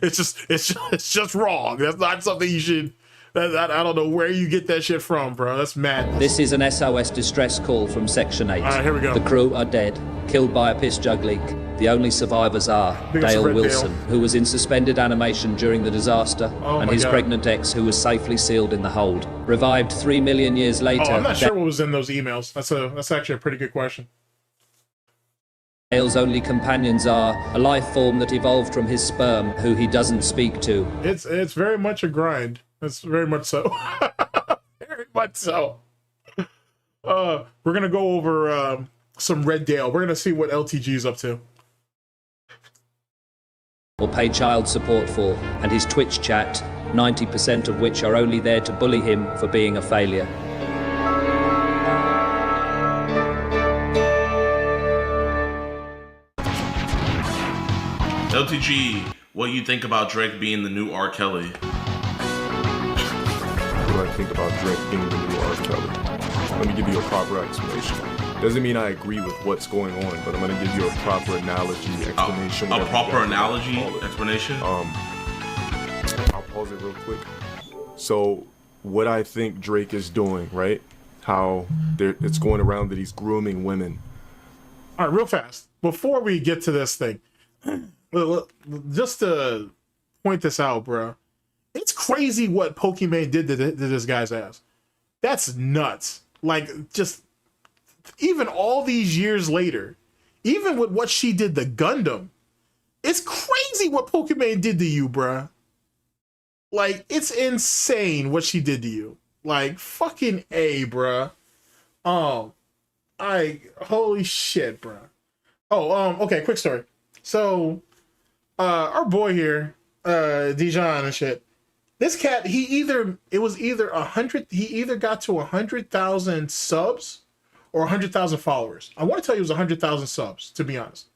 A: it's just wrong. That's not something you should. I don't know where you get that shit from, bro. That's madness.
N: This is an SOS distress call from Section 8.
A: All right, here we go.
N: The crew are dead, killed by a piss jug leak. The only survivors are Dale Wilson, who was in suspended animation during the disaster, and his pregnant ex, who was safely sealed in the hold. Revived 3 million years later.
A: Oh, I'm not sure what was in those emails. That's actually a pretty good question.
N: Dale's only companions are a life form that evolved from his sperm, who he doesn't speak to.
A: It's very much a grind. It's very much so. Very much so. We're gonna go over some Red Dale. We're gonna see what LTG is up to.
N: Or pay child support for, and his Twitch chat, 90% of which are only there to bully him for being a failure.
O: LTG, what do you think about Drake being the new R. Kelly?
P: What do I think about Drake being the new R. Kelly? Let me give you a proper explanation. Doesn't mean I agree with what's going on, but I'm going to give you a proper analogy, explanation.
O: A proper analogy, explanation?
P: I'll pause it real quick. So, what I think Drake is doing, right? How it's going around that he's grooming women.
A: All right, real fast. Before we get to this thing, just to point this out, bro. It's crazy what Pokimane did to this guy's ass. That's nuts. Like, just even all these years later, even with what she did to Gundam, it's crazy what Pokimane did to you, bruh. Like, it's insane what she did to you. Like, fucking A, bruh. Holy shit, bruh. Okay, quick story. So, our boy here, Dijon and shit, this cat, he either got to 100,000 subs or 100,000 followers. I want to tell you it was 100,000 subs, to be honest.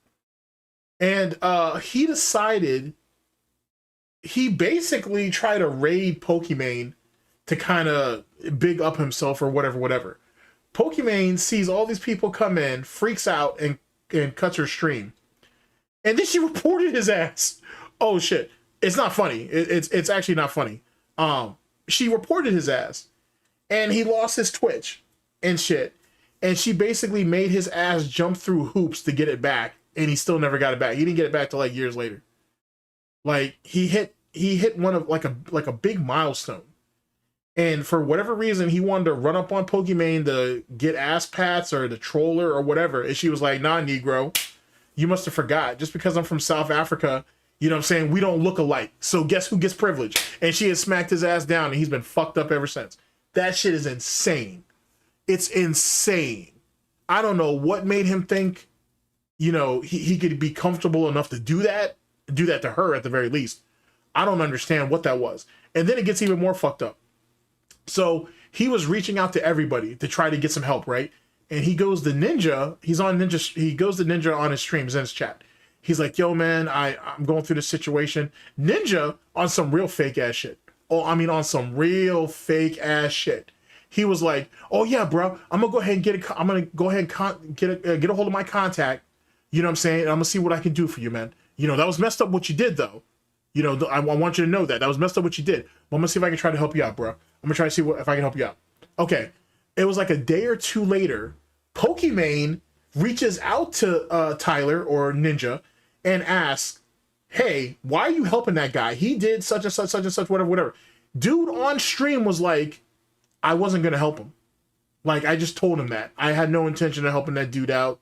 A: And he decided, he basically tried to raid Pokimane to kind of big up himself or whatever. Pokimane sees all these people come in, freaks out, and cuts her stream. And then she reported his ass. Oh shit. It's not funny. It's actually not funny. She reported his ass. And he lost his Twitch and shit. And she basically made his ass jump through hoops to get it back. And he still never got it back. He didn't get it back till like years later. Like he hit one of like a big milestone. And for whatever reason, he wanted to run up on Pokimane to get ass pats or to troll her or whatever. And she was like, nah, Negro, you must have forgot. Just because I'm from South Africa, you know what I'm saying? We don't look alike. So guess who gets privilege? And she has smacked his ass down and he's been fucked up ever since. That shit is insane. It's insane. I don't know what made him think, you know, he could be comfortable enough to do that to her at the very least. I don't understand what that was. And then it gets even more fucked up. So he was reaching out to everybody to try to get some help, right? And he goes to Ninja. He goes to Ninja on his streams in his chat. He's like, yo, man, I'm going through this situation. Ninja on some real fake ass shit. On some real fake ass shit. He was like, oh yeah, bro, I'm gonna go ahead and get a hold of my contact. You know what I'm saying? And I'm gonna see what I can do for you, man. You know, that was messed up what you did though. You know, I want you to know that. That was messed up what you did. But I'm going to see if I can try to help you out, bro. I'm going to try to see if I can help you out. Okay. It was like a day or two later, Pokimane reaches out to Tyler or Ninja and asks, hey, why are you helping that guy? He did such and such, whatever. Dude on stream was like, I wasn't going to help him. Like, I just told him that. I had no intention of helping that dude out.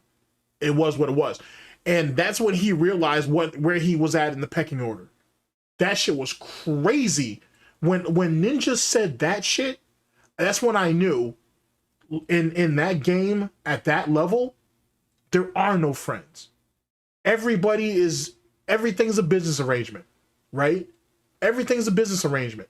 A: It was what it was. And that's when he realized where he was at in the pecking order. That shit was crazy. When Ninja said that shit, that's when I knew in that game, at that level, there are no friends. Everything's a business arrangement, right? Everything's a business arrangement.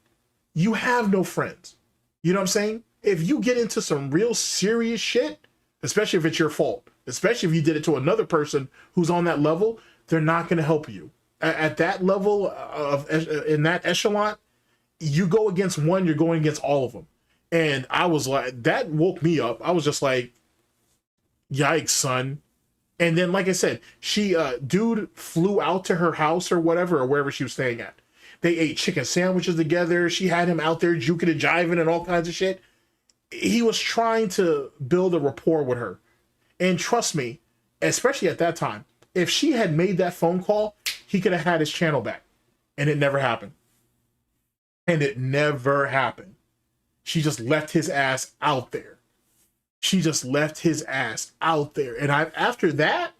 A: You have no friends. You know what I'm saying? If you get into some real serious shit, especially if it's your fault, especially if you did it to another person who's on that level, they're not going to help you. At that level in that echelon, you go against one, you're going against all of them. And I was like, that woke me up. I was just like, yikes, son. And then, like I said, dude flew out to her house or whatever, or wherever she was staying at. They ate chicken sandwiches together. She had him out there juking and jiving and all kinds of shit. He was trying to build a rapport with her. And trust me, especially at that time, if she had made that phone call, he could have had his channel back. And it never happened. And it never happened. She just left his ass out there. She just left his ass out there. And after that,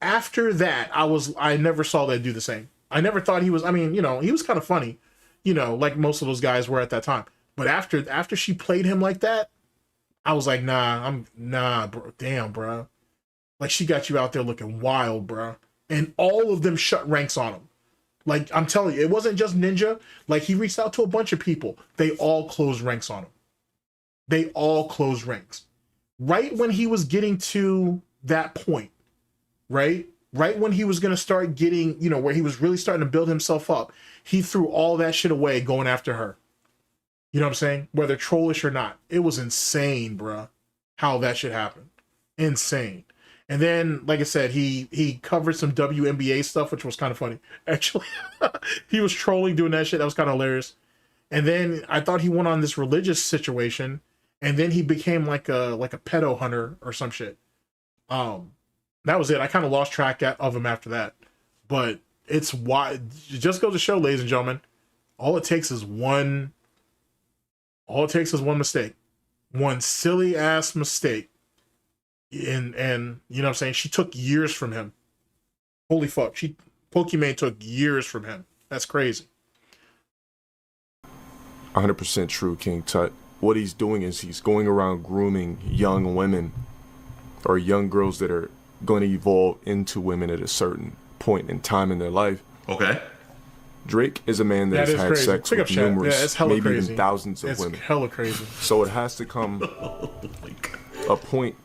A: I never saw that do the same. I never thought he was, I mean, you know, he was kind of funny, you know, like most of those guys were at that time. But after she played him like that, I was like, nah, bro, damn, bro. Like, she got you out there looking wild, bro. And all of them shut ranks on him. Like, I'm telling you, it wasn't just Ninja. Like, he reached out to a bunch of people. They all closed ranks on him. They all closed ranks. Right when he was getting to that point, right when he was going to start getting, you know, where he was really starting to build himself up, he threw all that shit away going after her. You know what I'm saying? Whether trollish or not. It was insane, bruh, how that shit happened. Insane. And then, like I said, he covered some WNBA stuff, which was kind of funny. Actually, he was trolling doing that shit. That was kind of hilarious. And then I thought he went on this religious situation, and then he became like a pedo hunter or some shit. That was it. I kind of lost track of him after that. But it's why it just goes to show, ladies and gentlemen, all it takes is one mistake. One silly ass mistake. And you know what I'm saying? She took years from him. Holy fuck. Pokimane took years from him. That's crazy.
P: 100% true, King Tut. What he's doing is he's going around grooming young women or young girls that are going to evolve into women at a certain point in time in their life.
O: Okay.
P: Drake is a man that has had
A: crazy.
P: sex with numerous, maybe
A: crazy.
P: even thousands of
A: it's
P: women.
A: It's hella crazy.
P: So it has to come a point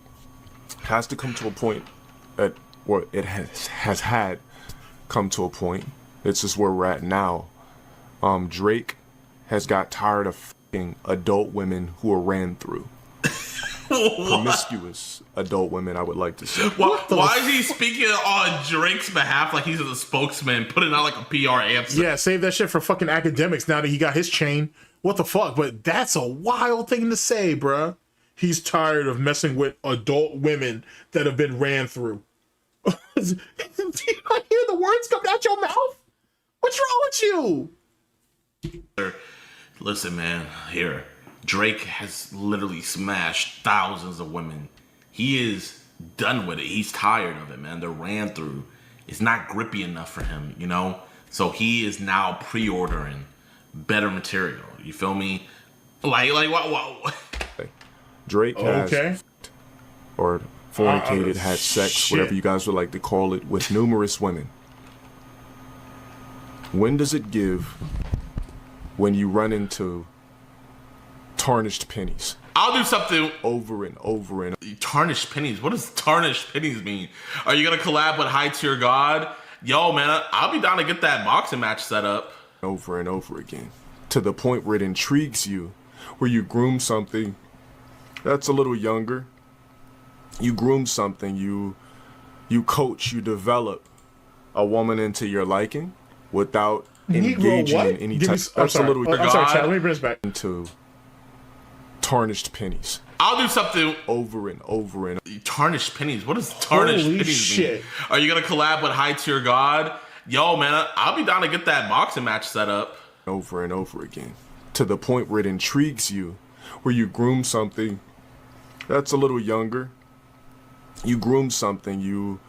P: at where it has had come to a point. It's just where we're at now. Drake has got tired of f***ing adult women who are ran through. Promiscuous adult women, I would like to say.
O: Why is he speaking on Drake's behalf like he's a spokesman, putting out like a PR answer?
A: Yeah, save that shit for fucking academics now that he got his chain. What the fuck? But that's a wild thing to say, bruh. He's tired of messing with adult women that have been ran through. Do you not hear the words coming out your mouth? What's wrong with you?
O: Listen, man, here. Drake has literally smashed thousands of women. He is done with it. He's tired of it, man. The ran through. It's not grippy enough for him, you know? So he is now pre-ordering better material. You feel me? Like what?
P: Drake has or fornicated, had sex, whatever you guys would like to call it, with numerous women. When does it give when you run into tarnished pennies?
O: I'll do something
P: over and over and
O: tarnished pennies. What does tarnished pennies mean? Are you gonna collab with High Tier God? Yo, man, I'll be down to get that boxing match set up
P: over and over again, to the point where it intrigues you, where you groom something that's a little younger. You groom something, you coach, you develop a woman into your liking without engaging
A: what?
P: in any
A: Give
P: type.
A: me, I'm sorry, Chad, let me bring this back.
P: Into tarnished pennies.
O: I'll do something
P: over and over and
O: tarnished pennies. What does tarnished
A: Holy
O: pennies
A: shit.
O: mean? Are you gonna collab with High Tier God? Yo, man, I'll be down to get that boxing match set up.
P: Over and over again. To the point where it intrigues you, where you groom something that's a little younger. You groom something, you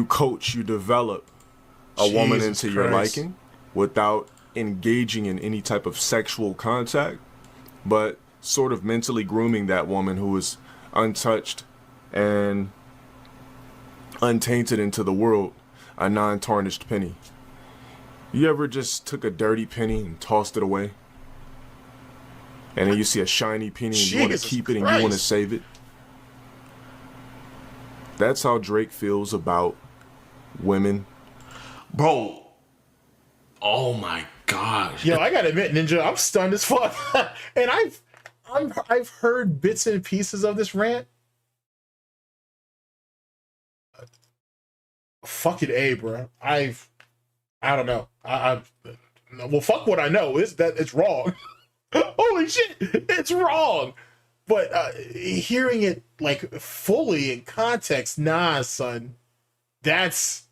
P: coach, you develop a woman into your liking without engaging in any type of sexual contact, but sort of mentally grooming that woman who is untouched and untainted into the world, a non-tarnished penny. You ever just took a dirty penny and tossed it away? And then you see a shiny penny and you want to keep it and you want to save it? That's how Drake feels about women.
O: Bro. Oh my gosh.
A: Yo, I gotta admit, Ninja, I'm stunned as fuck. And I've heard bits and pieces of this rant. Fucking A, bro. I don't know. Well, fuck what I know is that it's wrong. Holy shit, it's wrong. But hearing it like fully in context, nah, son. That's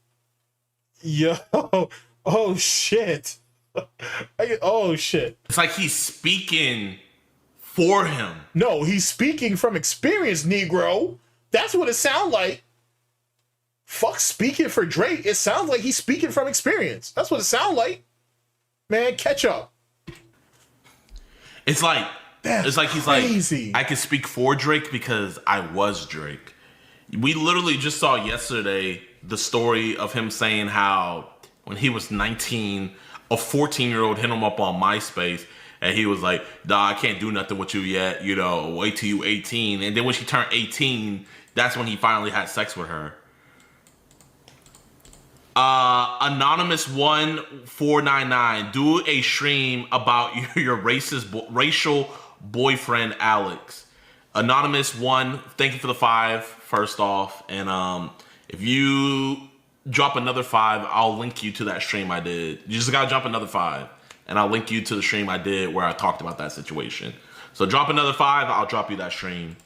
A: oh shit. Oh shit.
O: It's like he's speaking for him.
A: No, he's speaking from experience, Negro. That's what it sounds like. Fuck speaking for Drake. It sounds like he's speaking from experience. That's what it sounds like. Man, catch up.
O: It's like he's
A: crazy.
O: like, I can speak for Drake because I was Drake. We literally just saw yesterday the story of him saying how when he was 19, a 14-year-old hit him up on MySpace and he was like, nah, I can't do nothing with you yet, you know, wait till you 18. And then when she turned 18, that's when he finally had sex with her. Anonymous 1499, do a stream about your racial boyfriend Alex. Anonymous 1, thank you for the 5 first off, and if you drop another 5, I'll link you to that stream I did. You just gotta drop another 5 and I'll link you to the stream I did where I talked about that situation. So drop another 5, I'll drop you that stream.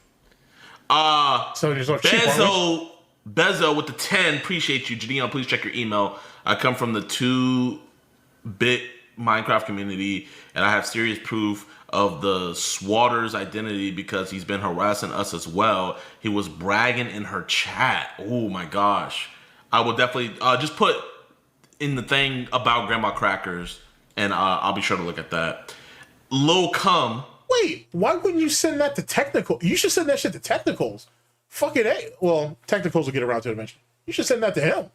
A: So there's no
O: Bezo with the 10, appreciate you. Jadino, please check your email. I come from the 2-bit Minecraft community, and I have serious proof of the Swatter's identity because he's been harassing us as well. He was bragging in her chat. Oh my gosh. I will definitely just put in the thing about Grandma Crackers, and I'll be sure to look at that. Lil Cum.
A: Wait, why wouldn't you send that to technical? You should send that shit to technicals. Fucking A. Well, technicals will get around to it eventually. You should send that to him.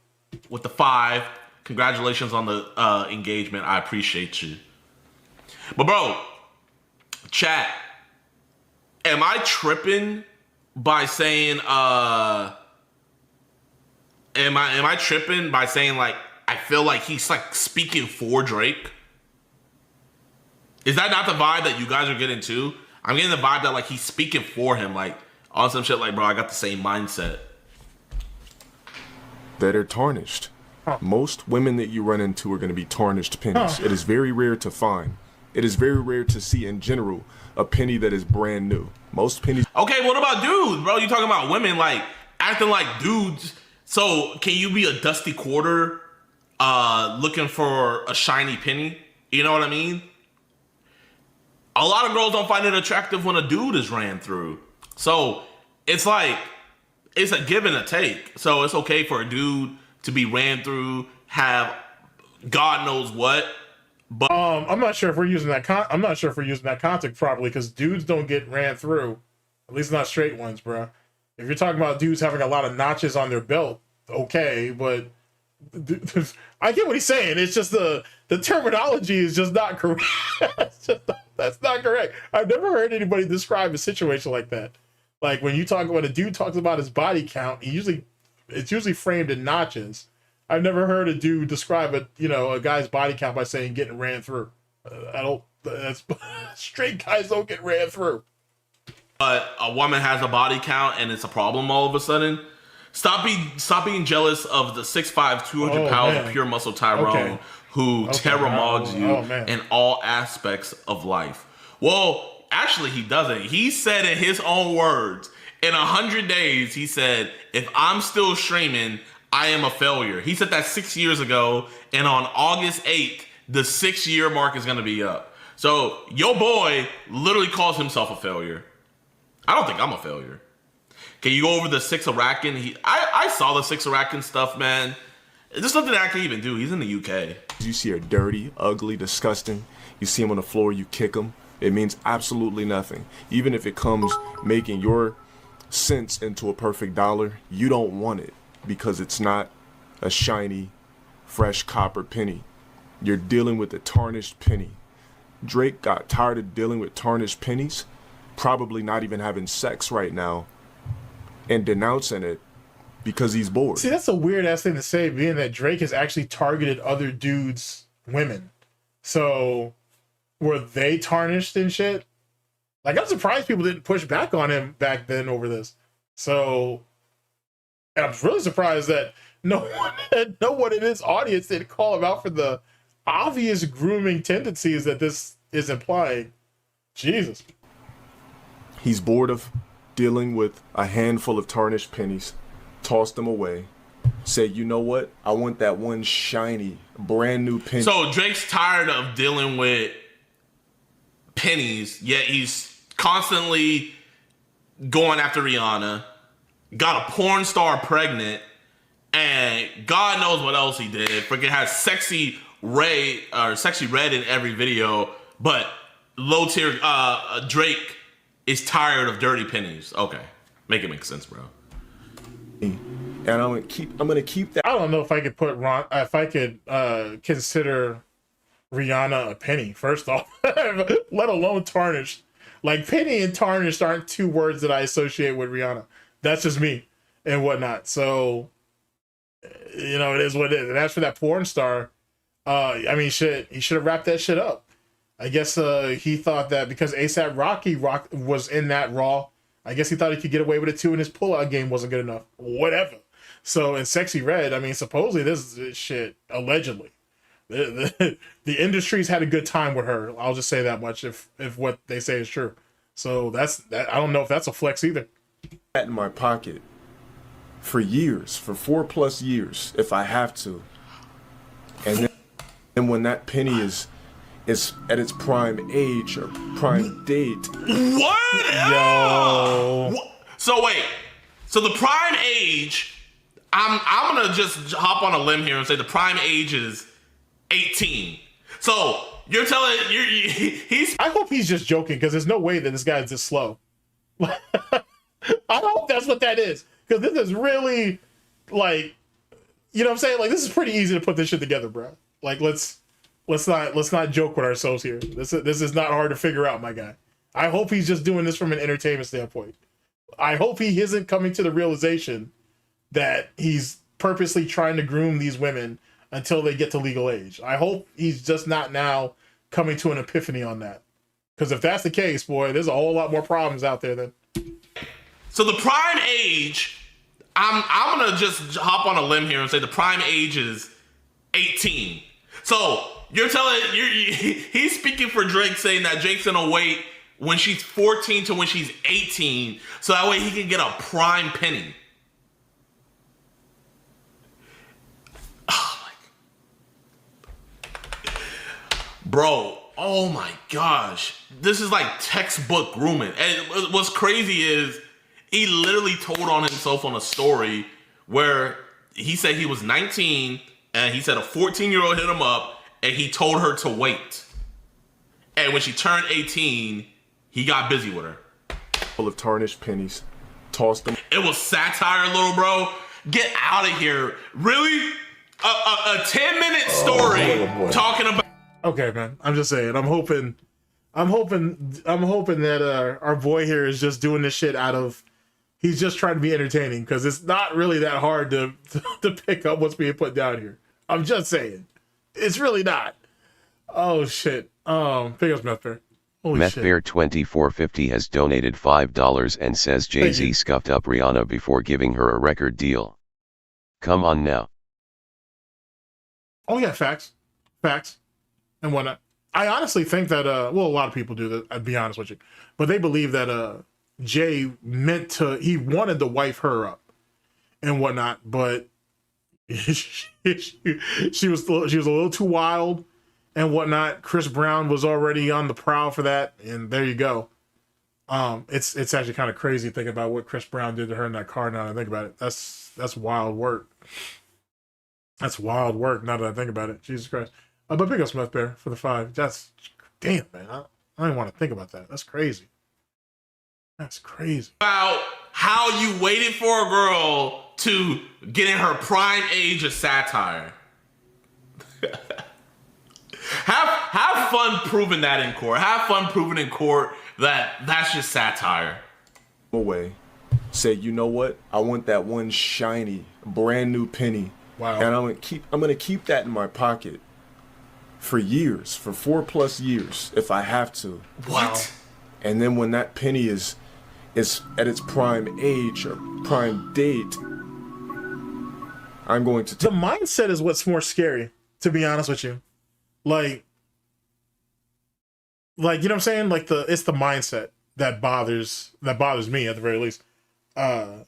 O: With the 5, congratulations on the engagement. I appreciate you. But bro, chat, am I tripping by saying am I tripping by saying like I feel like he's like speaking for Drake? Is that not the vibe that you guys are getting too? I'm getting the vibe that like he's speaking for him, like on some shit like, bro, I got the same mindset.
P: That are tarnished. Most women that you run into are going to be tarnished pennies. It is very rare to find. It is very rare to see in general a penny that is brand new. Most pennies.
O: Okay, what about dudes, bro? You talking about women like acting like dudes. So can you be a dusty quarter looking for a shiny penny? You know what I mean? A lot of girls don't find it attractive when a dude is ran through. So it's like, it's a give and a take. So it's okay for a dude to be ran through, have God knows what. But
A: I'm not sure if we're using that. I'm not sure if we're using that context properly because dudes don't get ran through, at least not straight ones, bro. If you're talking about dudes having a lot of notches on their belt, okay, but I get what he's saying. It's just the terminology is just not correct. That's not correct. I've never heard anybody describe a situation like that. Like when a dude talks about his body count, it's usually framed in notches. I've never heard a dude describe a guy's body count by saying getting ran through. Straight guys don't get ran through.
O: But a woman has a body count and it's a problem all of a sudden. Stop being jealous of the 6'5", 200 pounds of pure muscle Tyrone who terramogs you
A: man.
O: in all aspects of life. Well, actually, he doesn't. He said in his own words, in 100 days, he said, if I'm still streaming, I am a failure. He said that 6 years ago, and on August 8th, the 6-year mark is going to be up. So your boy literally calls himself a failure. I don't think I'm a failure. Can you go over the 6 Arakan? I saw the 6 Arakan stuff, man. There's nothing I can even do. He's in the UK.
P: You see her dirty, ugly, disgusting. You see him on the floor, you kick him. It means absolutely nothing. Even if it comes making your cents into a perfect dollar, you don't want it because it's not a shiny, fresh copper penny. You're dealing with a tarnished penny. Drake got tired of dealing with tarnished pennies, probably not even having sex right now, and denouncing it because he's bored.
A: See, that's a weird ass thing to say, being that Drake has actually targeted other dudes' women. So were they tarnished and shit? Like, I'm surprised people didn't push back on him back then over this. So, and I'm really surprised that no one in his audience didn't call him out for the obvious grooming tendencies that this is implying. Jesus.
P: He's bored of dealing with a handful of tarnished pennies, tossed them away, say, you know what? I want that one shiny, brand new penny.
O: So Drake's tired of dealing with pennies, yet he's constantly going after Rihanna, got a porn star pregnant, and God knows what else he did. Freaking has sexy red in every video, but low tier Drake is tired of dirty pennies. Okay, make it make sense, bro.
P: And I'm gonna keep that.
A: I don't know if I could consider Rihanna a penny, first off, let alone tarnished. Like, penny and tarnished aren't two words that I associate with Rihanna. That's just me and whatnot. So, you know, it is what it is. And as for that porn star, I mean, shit, he should have wrapped that shit up. I guess he thought that because ASAP Rocky was in that Raw, I guess he thought he could get away with it too, and his pullout game wasn't good enough. Whatever. So in Sexy Red, I mean, supposedly this is shit, allegedly. The industry's had a good time with her. I'll just say that much if what they say is true. So that. I don't know if that's a flex either.
P: That in my pocket for years, for 4+ years, if I have to. And when that penny is at its prime age or prime date.
O: What?
A: Yo.
O: So wait. So the prime age, I'm gonna just hop on a limb here and say the prime age is 18. So you're telling he's.
A: I hope he's just joking, because there's no way that this guy's this slow. I hope that's what that is, because this is really, like, you know what I'm saying? Like, this is pretty easy to put this shit together, bro. Like, let's not joke with ourselves here. This is not hard to figure out, my guy. I hope he's just doing this from an entertainment standpoint. I hope he isn't coming to the realization that he's purposely trying to groom these women until they get to legal age. I hope he's just not now coming to an epiphany on that. Because if that's the case, boy, there's a whole lot more problems out there then.
O: So the prime age, I'm gonna just hop on a limb here and say the prime age is 18. So you're telling he's speaking for Drake, saying that Drake's gonna wait when she's 14 to when she's 18, so that way he can get a prime penny. Bro, oh my gosh. This is like textbook grooming. And what's crazy is he literally told on himself on a story where he said he was 19 and he said a 14-year-old hit him up and he told her to wait. And when she turned 18, he got busy with her.
P: Full of tarnished pennies. Tossed them.
O: It was satire, little bro. Get out of here. Really? A 10-minute story talking about.
A: Okay, man. I'm just saying. I'm hoping that our boy here is just doing this shit out of. He's just trying to be entertaining, because it's not really that hard to pick up what's being put down here. I'm just saying. It's really not. Oh shit. Pick up Meth Bear. Holy shit.
E: MethBear2450 has donated $5 and says Jay-Z scuffed up Rihanna before giving her a record deal. Come on now.
A: Oh yeah, facts. Facts and whatnot. I honestly think that well, a lot of people do that, I'd be honest with you. But they believe that Jay he wanted to wife her up and whatnot, but she was a little too wild and whatnot. Chris Brown was already on the prowl for that, and there you go. It's actually kind of crazy thinking about what Chris Brown did to her in that car. Now that I think about it, that's wild work. That's wild work. Now that I think about it, Jesus Christ. But big up Smith Bear for the 5. That's damn, man. I don't even want to think about that. That's crazy. That's crazy.
O: About how you waited for a girl to get in her prime age of satire. have fun proving that in court. Have fun proving in court that that's just satire.
P: Away. Say, you know what? I want that one shiny, brand new penny.
A: Wow.
P: And I'm gonna keep that in my pocket for years, for 4+ years, if I have to.
O: What?
P: And then when that penny is at its prime age or prime date, I'm going to...
A: The mindset is what's more scary, to be honest with you. Like, you know what I'm saying? Like, it's the mindset that bothers me, at the very least, to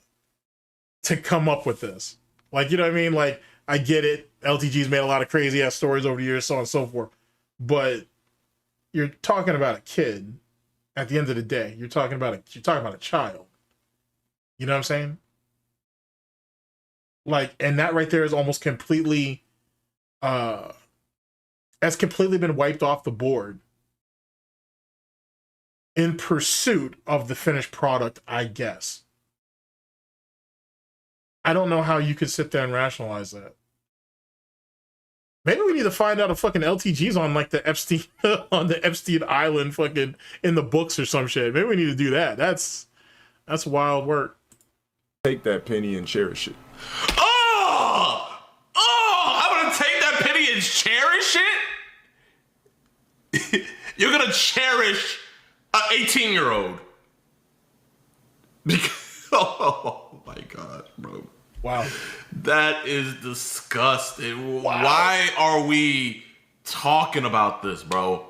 A: come up with this. Like, you know what I mean? Like, I get it. LTG's made a lot of crazy ass stories over the years, so on and so forth. But you're talking about a kid. At the end of the day, you're talking about a child. You know what I'm saying? Like, and that right there is almost completely, has completely been wiped off the board in pursuit of the finished product, I guess. I don't know how you could sit there and rationalize that. Maybe we need to find out if fucking LTG's on like the Epstein on the Epstein Island fucking in the books or some shit. Maybe we need to do that. That's wild work.
P: Take that penny and cherish it.
O: Oh, I'm gonna take that penny and cherish it. You're gonna cherish an 18-year-old. Oh my God, bro.
A: Wow.
O: That is disgusting.
A: Wow.
O: Why are we talking about this, bro?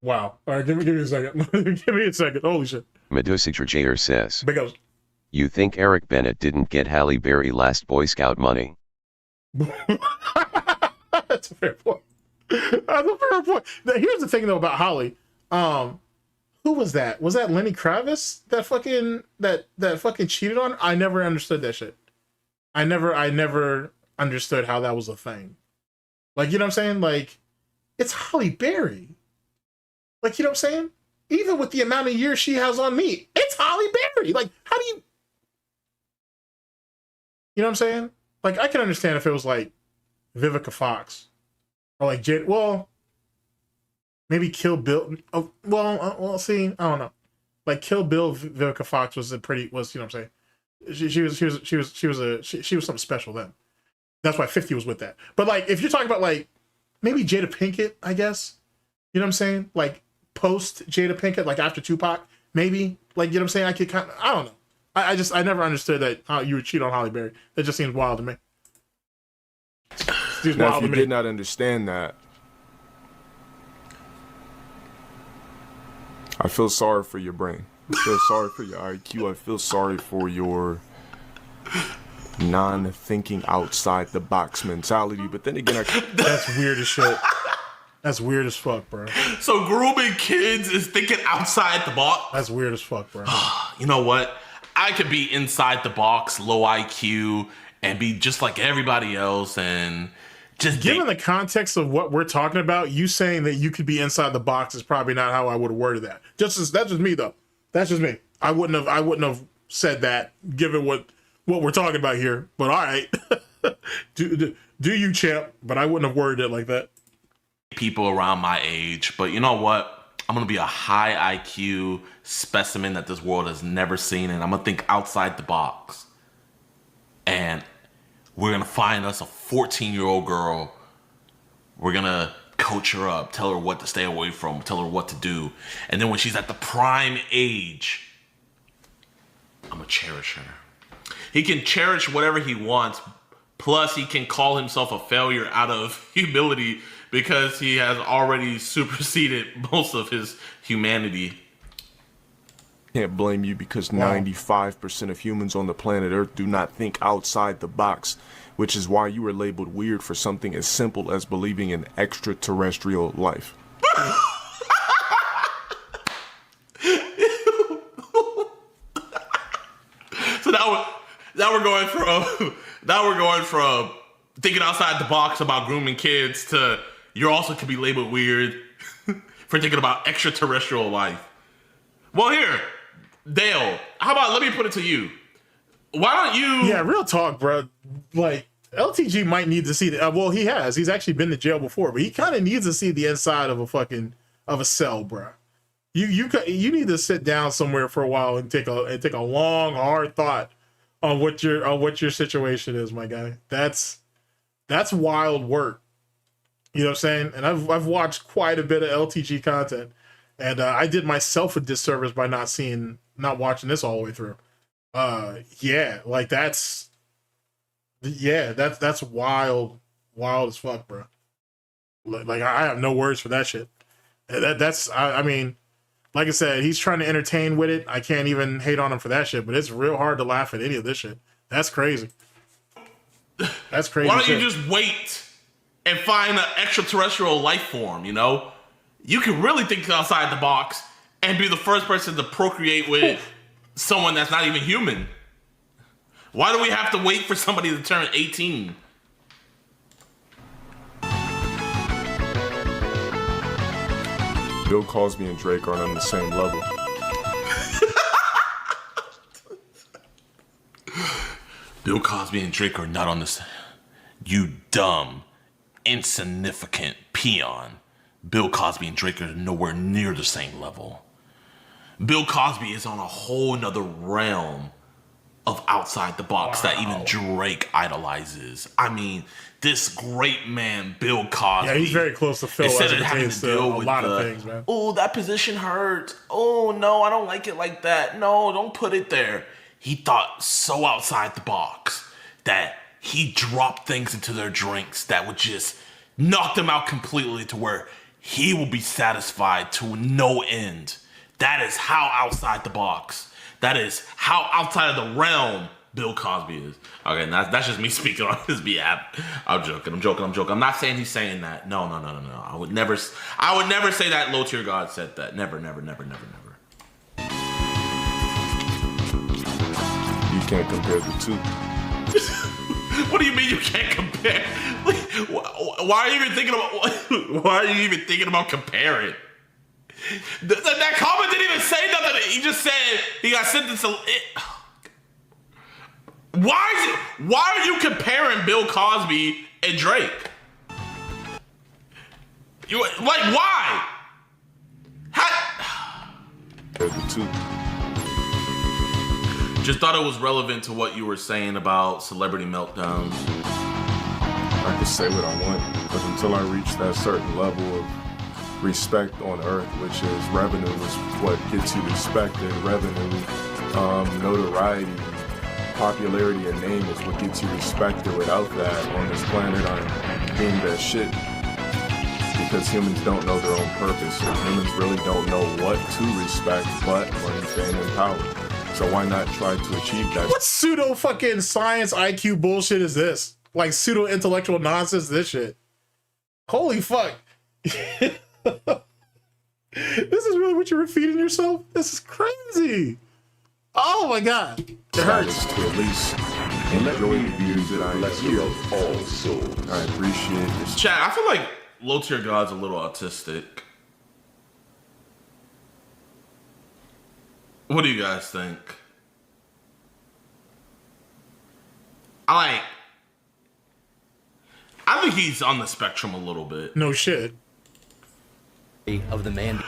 A: Wow. All right, give me a second. Give me a second. Holy shit.
E: Medusa Jair says,
A: Big ups.
E: You think Eric Bennett didn't get Halle Berry last Boy Scout money?
A: That's a fair point. That's a fair point. Now, here's the thing though about Holly. Who was that? Was that Lenny Kravitz that fucking cheated on her? I never understood that shit. I never understood how that was a thing. Like, you know what I'm saying? Like, it's Halle Berry. Like, you know what I'm saying? Even with the amount of years she has on me, it's Halle Berry. Like, how do you... You know what I'm saying? Like, I can understand if it was like Vivica Fox or like Jade. Well, maybe Kill Bill. Oh, well, see, I don't know. Like Kill Bill, Vivica Fox was you know what I'm saying? She was something special then. That's why 50 was with that. But like, if you're talking about like maybe Jada Pinkett, I guess, you know what I'm saying? Like post Jada Pinkett, like after Tupac, maybe. Like, you know what I'm saying? I don't know. I never understood that how you would cheat on Halle Berry. That just seems wild to me.
P: Now, if you did not understand that, I feel sorry for your brain. I feel sorry for your IQ. I feel sorry for your non-thinking outside the box mentality. But then again,
A: that's weird as shit. That's weird as fuck, bro.
O: So grooming kids is thinking outside the box?
A: That's weird as fuck, bro.
O: You know what? I could be inside the box, low IQ, and be just like everybody else, and just
A: given the context of what we're talking about, you saying that you could be inside the box is probably not how I would have worded that. That's just me though. That's just me. I wouldn't have said that given what we're talking about here. But all right, do you, champ? But I wouldn't have worded it like that.
O: People around my age, but you know what? I'm gonna be a high IQ specimen that this world has never seen, and I'm gonna think outside the box. And we're gonna find us a 14-year-old girl. We're gonna coach her up, tell her what to stay away from, tell her what to do. And then when she's at the prime age, I'm gonna cherish her. He can cherish whatever he wants. Plus, he can call himself a failure out of humility because he has already superseded most of his humanity.
P: Can't blame you because 95% of humans on the planet Earth do not think outside the box, which is why you were labeled weird for something as simple as believing in extraterrestrial life.
O: So now we're going from thinking outside the box about grooming kids to you also could be labeled weird for thinking about extraterrestrial life. Well, here, Dale, how about let me put it to you. Why don't you...
A: Yeah, real talk, bro. Like, LTG might need to see the... well, he has. He's actually been to jail before, but he kind of needs to see the inside of a cell, bro. You need to sit down somewhere for a while and take a long, hard thought on what your situation is, my guy. That's wild work. You know what I'm saying? And I've watched quite a bit of LTG content, and I did myself a disservice by not watching this all the way through. Yeah, like that's wild as fuck, bro. Like I have no words for that shit. I mean, like I said, he's trying to entertain with it. I can't even hate on him for that shit, but it's real hard to laugh at any of this shit. That's crazy. That's crazy.
O: Why don't you just wait and find an extraterrestrial life form, you know? You can really think outside the box and be the first person to procreate with someone that's not even human. Why do we have to wait for somebody to turn 18?
P: Bill Cosby and Drake aren't on the same level.
O: Bill Cosby and Drake are not on the same. You dumb, insignificant peon. Bill Cosby and Drake are nowhere near the same level. Bill Cosby is on a whole nother realm of outside the box that even Drake idolizes. I mean, this great man, Bill Cosby.
A: Yeah, he's very close to Phil.
O: Instead of having to deal with a lot of things, man. Oh, that position hurt. Oh, no, I don't like it like that. No, don't put it there. He thought so outside the box that he dropped things into their drinks that would just knock them out completely to where he will be satisfied to no end. That is how outside the box. That is how outside of the realm Bill Cosby is. Okay, that's just me speaking on his behalf. I'm joking. I'm not saying he's saying that. No. I would never say that Low Tier God said that. Never.
P: You can't compare the two.
O: What do you mean you can't compare? Why are you even thinking about comparing? That comment didn't even say nothing. He just said he got sentenced to it. Why are you comparing Bill Cosby and Drake? Why?
P: The two.
O: Just thought it was relevant to what you were saying about celebrity meltdowns.
P: I can say what I want, because until I reach that certain level of respect on earth, which is revenue, is what gets you respected. Revenue, notoriety, popularity, and name is what gets you respected. Without that, on this planet, I'm being that shit. Because humans don't know their own purpose. And humans really don't know what to respect but money, fame, and power. So why not try to achieve that?
A: What pseudo fucking science IQ bullshit is this? Like pseudo intellectual nonsense, this shit. Holy fuck. This is really what you're feeding yourself? This is crazy. Oh my god. It hurts.
P: To at least enjoy the views that I hear. I appreciate this.
O: Chat, I feel like Low Tier God's a little autistic. What do you guys think? I think he's on the spectrum a little bit.
A: No shit.
Q: Of the man.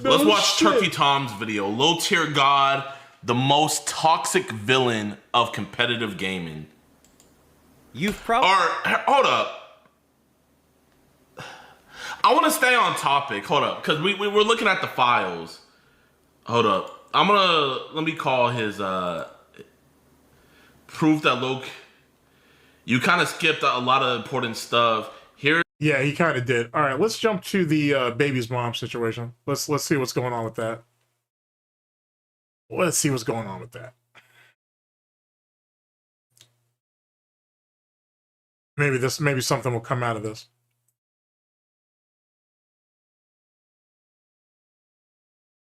O: Let's watch Turkey Tom's video. Low Tier God, the most toxic villain of competitive gaming.
Q: You've probably...
O: Hold up. I want to stay on topic. Hold up. Because we were looking at the files. Hold up. Let me call his proof that Luke, you kind of skipped a lot of important stuff here.
A: Yeah, he kind of did. All right, let's jump to the baby's mom situation. Let's see what's going on with that. Let's see what's going on with that. Maybe something will come out of this.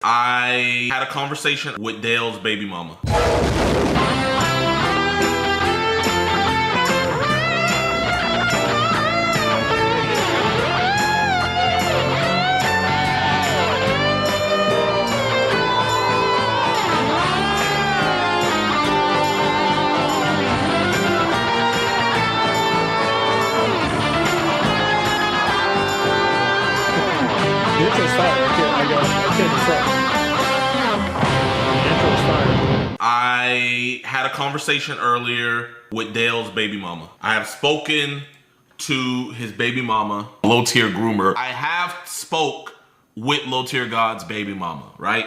O: I had a conversation with Dale's baby mama. I had a conversation earlier with Dale's baby mama. I have spoken to his baby mama, Low Tier Groomer. I have spoke with Low Tier God's baby mama, right?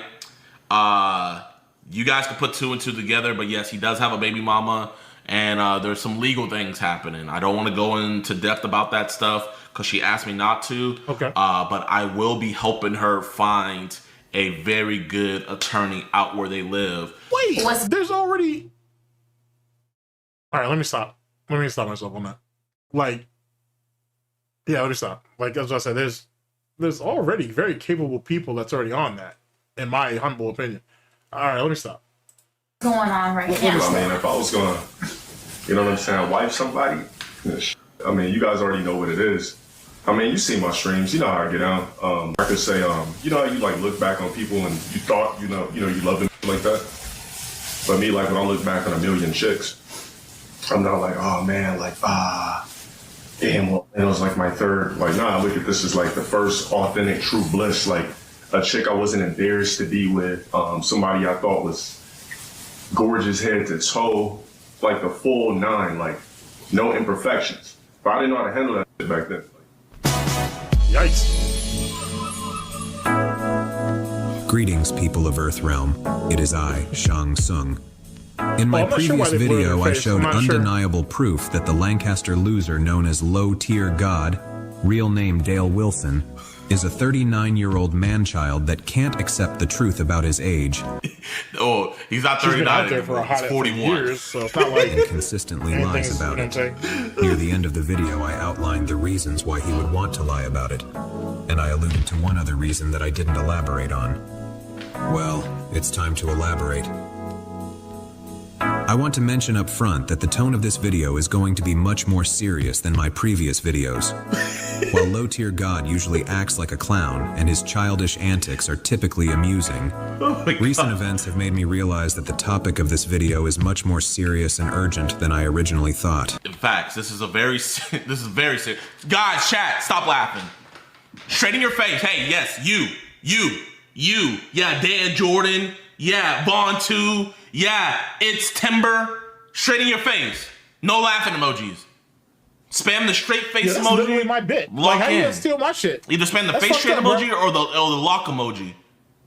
O: You guys can put two and two together, but yes, he does have a baby mama, and there's some legal things happening. I don't want to go into depth about that stuff because she asked me not to.
A: Okay.
O: But I will be helping her find a very good attorney out where they live.
A: Wait, there's already... All right, let me stop. Let me stop myself on that. Like, yeah, let me stop. Like, as I said, there's already very capable people that's already on that, in my humble opinion. All right, let me stop.
R: Going on right now.
P: I mean, if I was gonna, you know what I'm saying, wife somebody, I mean, you guys already know what it is. I mean, you see my streams, you know how I get down. I could say, you know how you like look back on people and you thought, you know, you love them like that. But me, like when I look back on a million chicks, I'm not like, oh man, like, damn, well, it was like my third. Like, nah, look at this as like the first authentic true bliss. Like a chick I wasn't embarrassed to be with, somebody I thought was gorgeous head to toe, like the full 9, like no imperfections. But I didn't know how to handle that shit back then.
A: Yikes.
S: Greetings, people of Earthrealm. It is I, Shang Tsung. In my previous video, I showed undeniable proof that the Lancaster loser known as Low Tier God, real name Dale Wilson, is a 39-year-old man-child that can't accept the truth about his age.
O: Oh, he's not 39 anymore, he's 41.
A: Years, so it's not like
S: and consistently lies about it. Near the end of the video, I outlined the reasons why he would want to lie about it. And I alluded to one other reason that I didn't elaborate on. Well, it's time to elaborate. I want to mention up front that the tone of this video is going to be much more serious than my previous videos. While Low Tier God usually acts like a clown and his childish antics are typically amusing, recent events have made me realize that the topic of this video is much more serious and urgent than I originally thought.
O: In fact, this is very serious. Guys, chat, stop laughing. Straight in your face. Hey, yes, you. Yeah, Dan Jordan. Yeah, Vaughn too. Yeah, it's Timber. Straight in your face. No laughing emojis. Spam the straight face
A: that's
O: emoji.
A: Literally my bit.
O: Lock
A: like, how
O: in.
A: you gonna steal my shit?
O: Either spam the
A: That's
O: face
A: fucked
O: straight
A: up,
O: emoji
A: bro.
O: or the lock emoji.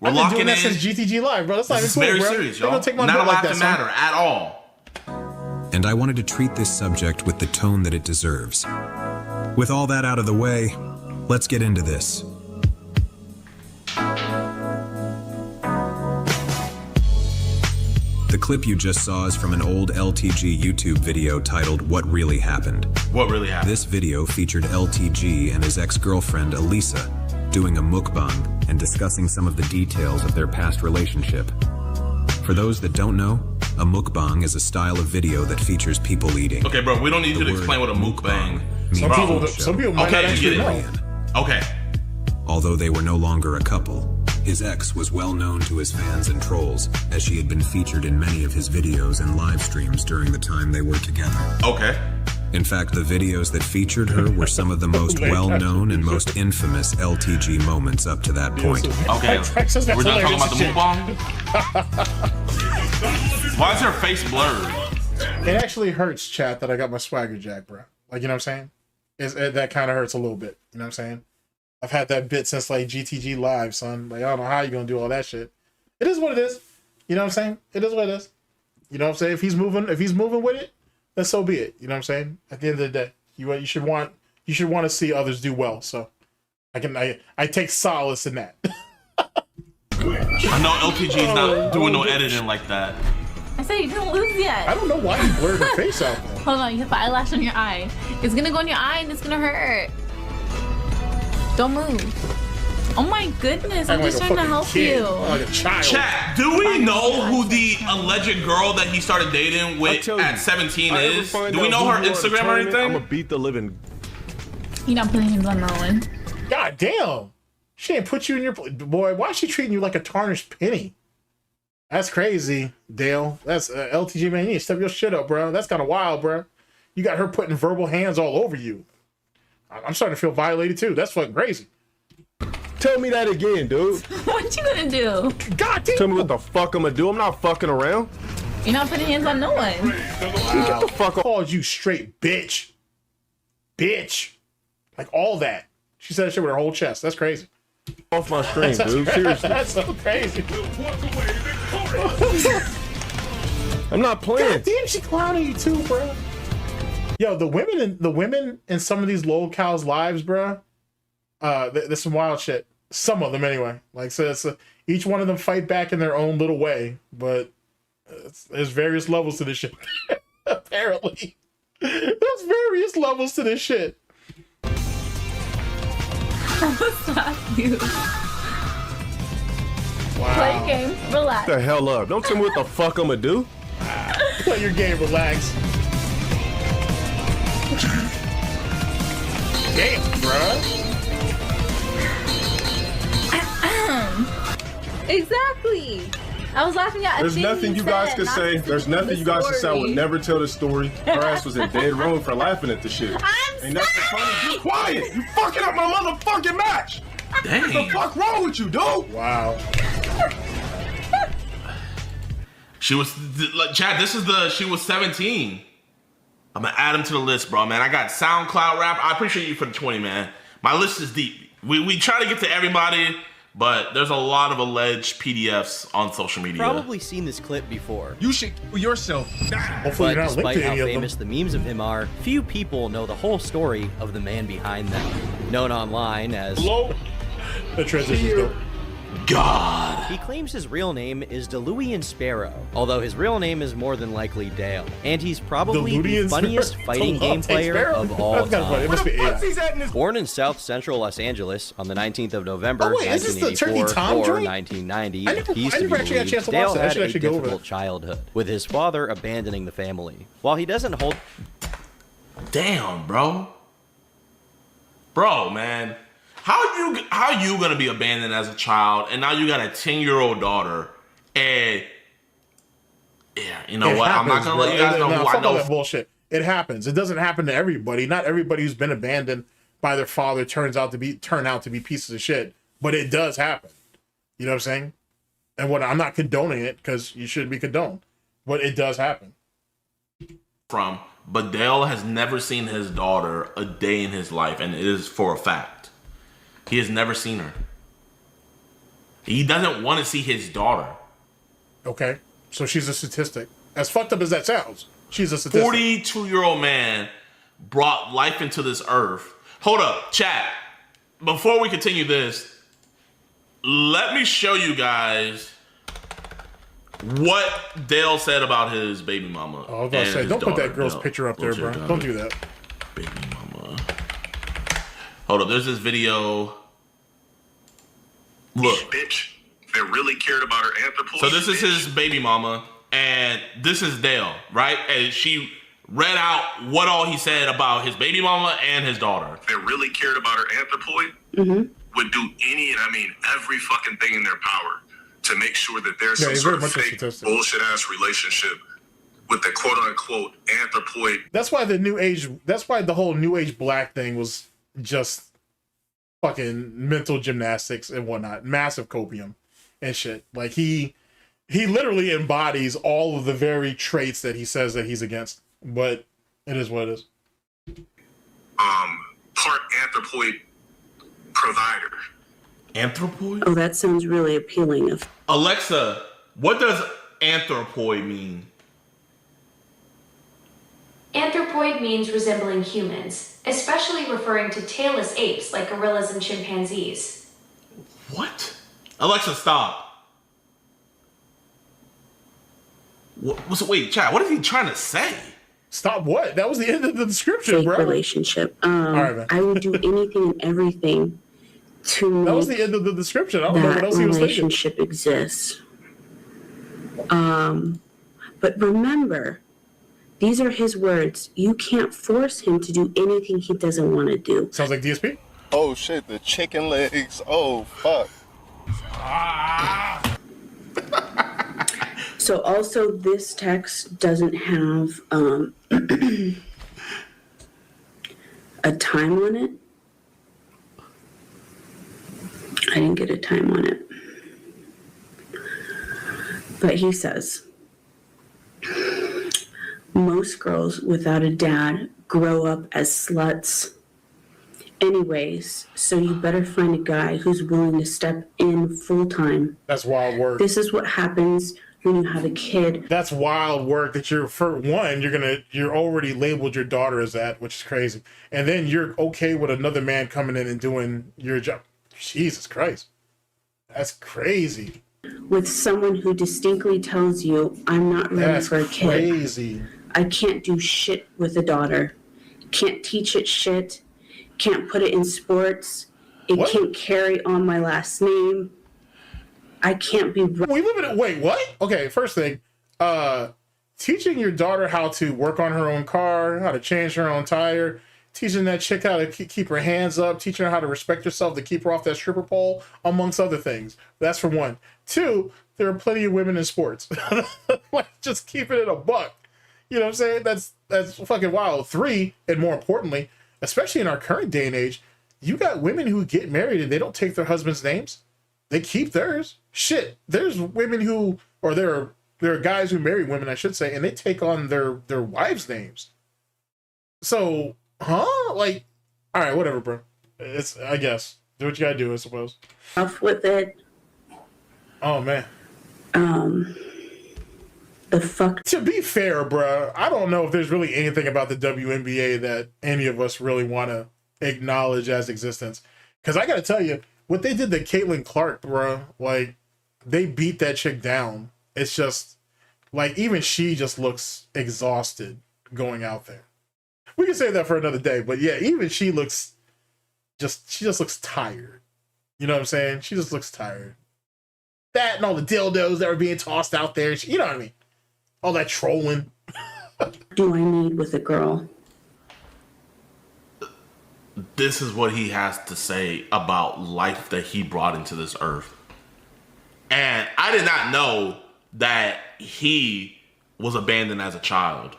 O: We're
A: I've been
O: locking
A: doing that
O: in.
A: since GTG Live, bro. That's not
O: This is
A: even cool,
O: very
A: bro.
O: serious,
A: They
O: y'all.
A: gonna take my
O: Not a
A: bit like
O: laughing
A: that,
O: matter
A: son.
O: at all.
S: And I wanted to treat this subject with the tone that it deserves. With all that out of the way, let's get into this. The clip you just saw is from an old LTG YouTube video titled What Really Happened.
O: What really happened?
S: This video featured LTG and his ex-girlfriend Elisa doing a mukbang and discussing some of the details of their past relationship. For those that don't know, a mukbang is a style of video that features people eating.
O: Okay, bro, we don't need you to explain what a mukbang means.
A: Some people might not actually know.
O: Okay.
S: Although they were no longer a couple, his ex was well known to his fans and trolls, as she had been featured in many of his videos and live streams during the time they were together.
O: Okay.
S: In fact, the videos that featured her were some of the most well-known and most infamous LTG moments up to that point.
O: Okay, we're done talking about the mukbang? Why is her face blurred?
A: It actually hurts, chat, that I got my swagger jack, bro. Like, you know what I'm saying? That kind of hurts a little bit. You know what I'm saying? I've had that bit since like GTG Live, son. Like, I don't know how you're gonna do all that shit. It is what it is. You know what I'm saying? It is what it is. You know what I'm saying? If he's moving with it, then so be it. You know what I'm saying? At the end of the day, you should want to see others do well. So I take solace in that.
O: I know LTG's not doing no editing like that.
R: I said you didn't lose yet.
A: I don't know why you blurred her face out there.
R: Hold on, you have eyelash on your eye. It's gonna go in your eye and it's gonna hurt. Don't move. Oh my goodness, I'm just trying to help you.
A: Like a child.
O: Chat, do we know who the alleged girl that he started dating with at 17 is? Do we know her Instagram or anything?
P: I'm gonna beat the living.
R: You're not putting hands on no one.
A: God damn. She ain't put you in your... Boy, why is she treating you like a tarnished penny? That's crazy, Dale. That's LTG, man. You need to step your shit up, bro. That's kind of wild, bro. You got her putting verbal hands all over you. I'm starting to feel violated, too. That's fucking crazy.
P: Tell me that again, dude.
R: What you gonna do?
A: God damn.
P: Tell me what the fuck I'm gonna do. I'm not fucking around.
R: You're not putting hands on no one.
A: Get the fuck off. Called you straight bitch. Bitch. Like all that. She said that shit with her whole chest. That's crazy.
P: Off my screen, dude. Seriously.
A: That's so crazy.
P: I'm not playing.
A: God damn, she clowning you too, bro. Yo, the women in some of these locals' lives, bro. There's some wild shit. Some of them, anyway. Like, so it's each one of them fight back in their own little way, but there's various levels to this shit. Apparently, there's various levels to this shit.
R: Stop you.
A: Wow.
R: Play your game. Relax.
P: Get the hell up. Don't tell me what the fuck I'm gonna do.
A: Play your game. Relax. Damn, bruh.
R: Exactly. I was laughing at.
P: There's nothing you guys could say. There's nothing you guys could say. I would never tell the story. Her ass was in dead wrong for laughing at the shit. Ain't nothing funny. Be quiet. You fucking up my motherfucking match.
O: Dang.
P: What the fuck wrong with you, dude?
A: Wow.
O: She was, Chad, she was 17. I'm gonna add him to the list, bro, man. I got SoundCloud rap. I appreciate you for the 20, man. My list is deep. We try to get to everybody, but there's a lot of alleged PDFs on social media.
Q: Probably seen this clip before.
M: You should kill yourself.
A: Hopefully
Q: But
A: you're not linked
Q: despite
A: to
Q: how
A: any of
Q: famous the memes of him are, few people know the whole story of the man behind them. Known online as
A: The transition's dope.
O: God.
Q: He claims his real name is Delivereeee Sparrow, although his real name is more than likely Dale. And he's probably the funniest fighting game player of all time. Born in South Central Los Angeles on the 19th of November, 1984 or 1990, he's to be believed, Dale had a difficult childhood, with his father abandoning the family. While he doesn't hold...
O: Damn, bro. Bro, man. How you gonna be abandoned as a child, and now you got a 10-year-old daughter, and yeah, you know what? I'm not gonna let you guys know who I know.
A: That bullshit. It happens. It doesn't happen to everybody. Not everybody who's been abandoned by their father turn out to be pieces of shit. But it does happen. You know what I'm saying? And I'm not condoning it because you shouldn't be condoned, but it does happen.
O: But Dale has never seen his daughter a day in his life, and it is for a fact. He has never seen her. He doesn't want to see his daughter.
A: Okay, so she's a statistic. As fucked up as that sounds, she's a statistic.
O: 42-year-old man brought life into this earth. Hold up, chat. Before we continue this, let me show you guys what Dale said about his baby mama.
A: Oh, I was about to say, don't put that girl's picture up there, bro. Don't do that.
O: Baby mama. Hold up, there's this video. Look.
T: Bitch, they really cared about her anthropology.
O: So this is his baby mama, and this is Dale, right? And she read out what all he said about his baby mama and his daughter.
T: They really cared about her anthropoid, would do any, and I mean every fucking thing in their power to make sure that there's some sort of fake bullshit-ass relationship with the quote-unquote anthropoid.
A: That's why the whole new age black thing was just fucking mental gymnastics and whatnot, massive copium and shit. Like he literally embodies all of the very traits that he says that he's against, but it is what it is.
T: Part anthropoid provider.
O: Anthropoid?
U: Oh, that sounds really appealing.
O: Alexa, what does anthropoid mean?
U: Anthropoid means resembling humans, especially referring to tailless apes like gorillas and chimpanzees.
O: What? Alexa, stop. Wait, Chad, what is he trying to say?
A: Stop what? That was the end of the description,
V: fake
A: bro.
V: relationship.
A: All right, man.
V: I would do anything and everything to make
A: That was the end of the description. I don't know what else he was thinking.
V: relationship exists. But remember, these are his words. You can't force him to do anything he doesn't want to do.
A: Sounds like DSP.
W: Oh shit, the chicken legs. Oh fuck.
V: So also this text doesn't have a time on it. I didn't get a time on it. But he says, most girls without a dad grow up as sluts anyways, so you better find a guy who's willing to step in full time.
A: That's wild work.
V: This is what happens when you have a kid.
A: That's wild work that you're, for one, you're already labeled your daughter as that, which is crazy. And then you're okay with another man coming in and doing your job. Jesus Christ. That's crazy.
V: With someone who distinctly tells you, I'm not ready for a kid.
A: Crazy.
V: I can't do shit with a daughter. Can't teach it shit. Can't put it in sports. It can't carry on my last name. I can't be.
A: We live in it. Wait, what? Okay, first thing, teaching your daughter how to work on her own car, how to change her own tire, teaching that chick how to keep her hands up, teaching her how to respect herself to keep her off that stripper pole, amongst other things. That's for one. Two, there are plenty of women in sports. Like, just keeping it a buck. You know what I'm saying? That's fucking wild. Three, and more importantly, especially in our current day and age, you got women who get married and they don't take their husband's names. They keep theirs. Shit, there's women who, or there are guys who marry women, I should say, and they take on their wives' names. So, like, all right, whatever, bro. It's, I guess, do what you gotta do, I suppose.
V: Off with it.
A: Oh man.
V: The fuck.
A: To be fair, bro, I don't know if there's really anything about the WNBA that any of us really want to acknowledge as existence. Because I gotta tell you, what they did to Caitlin Clark, bro, like, they beat that chick down. It's just, like, even she just looks exhausted going out there. We can say that for another day, but yeah, even she looks she just looks tired. You know what I'm saying? She just looks tired. That and all the dildos that were being tossed out there, you know what I mean? All that trolling.
V: Do I need with a girl?
O: This is what he has to say about life that he brought into this earth. And I did not know that he was abandoned as a child.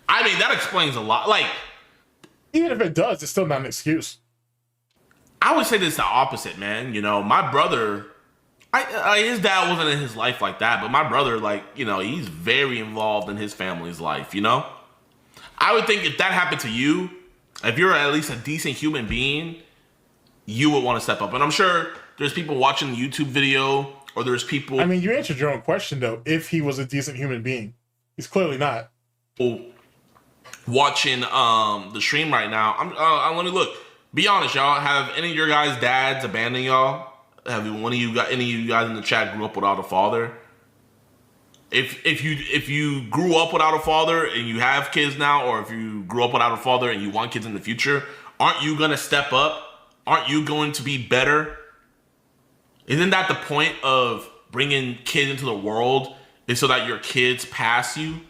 O: I mean, that explains a lot. Like,
A: even if it does, it's still not an excuse.
O: I would say this the opposite, man. You know, my brother, his dad wasn't in his life like that, but my brother, like, you know, he's very involved in his family's life, you know? I would think if that happened to you, if you're at least a decent human being, you would want to step up. And I'm sure there's people watching the YouTube video, or there's people...
A: I mean, you answered your own question, though. If he was a decent human being. He's clearly not.
O: Watching the stream right now. I want to look. Be honest, y'all. Have any of your guys' dads abandoned y'all? Have any of you guys in the chat grew up without a father? If you grew up without a father and you have kids now, or if you grew up without a father and you want kids in the future, aren't you gonna step up? Aren't you going to be better? Isn't that the point of bringing kids into the world, is so that your kids pass you?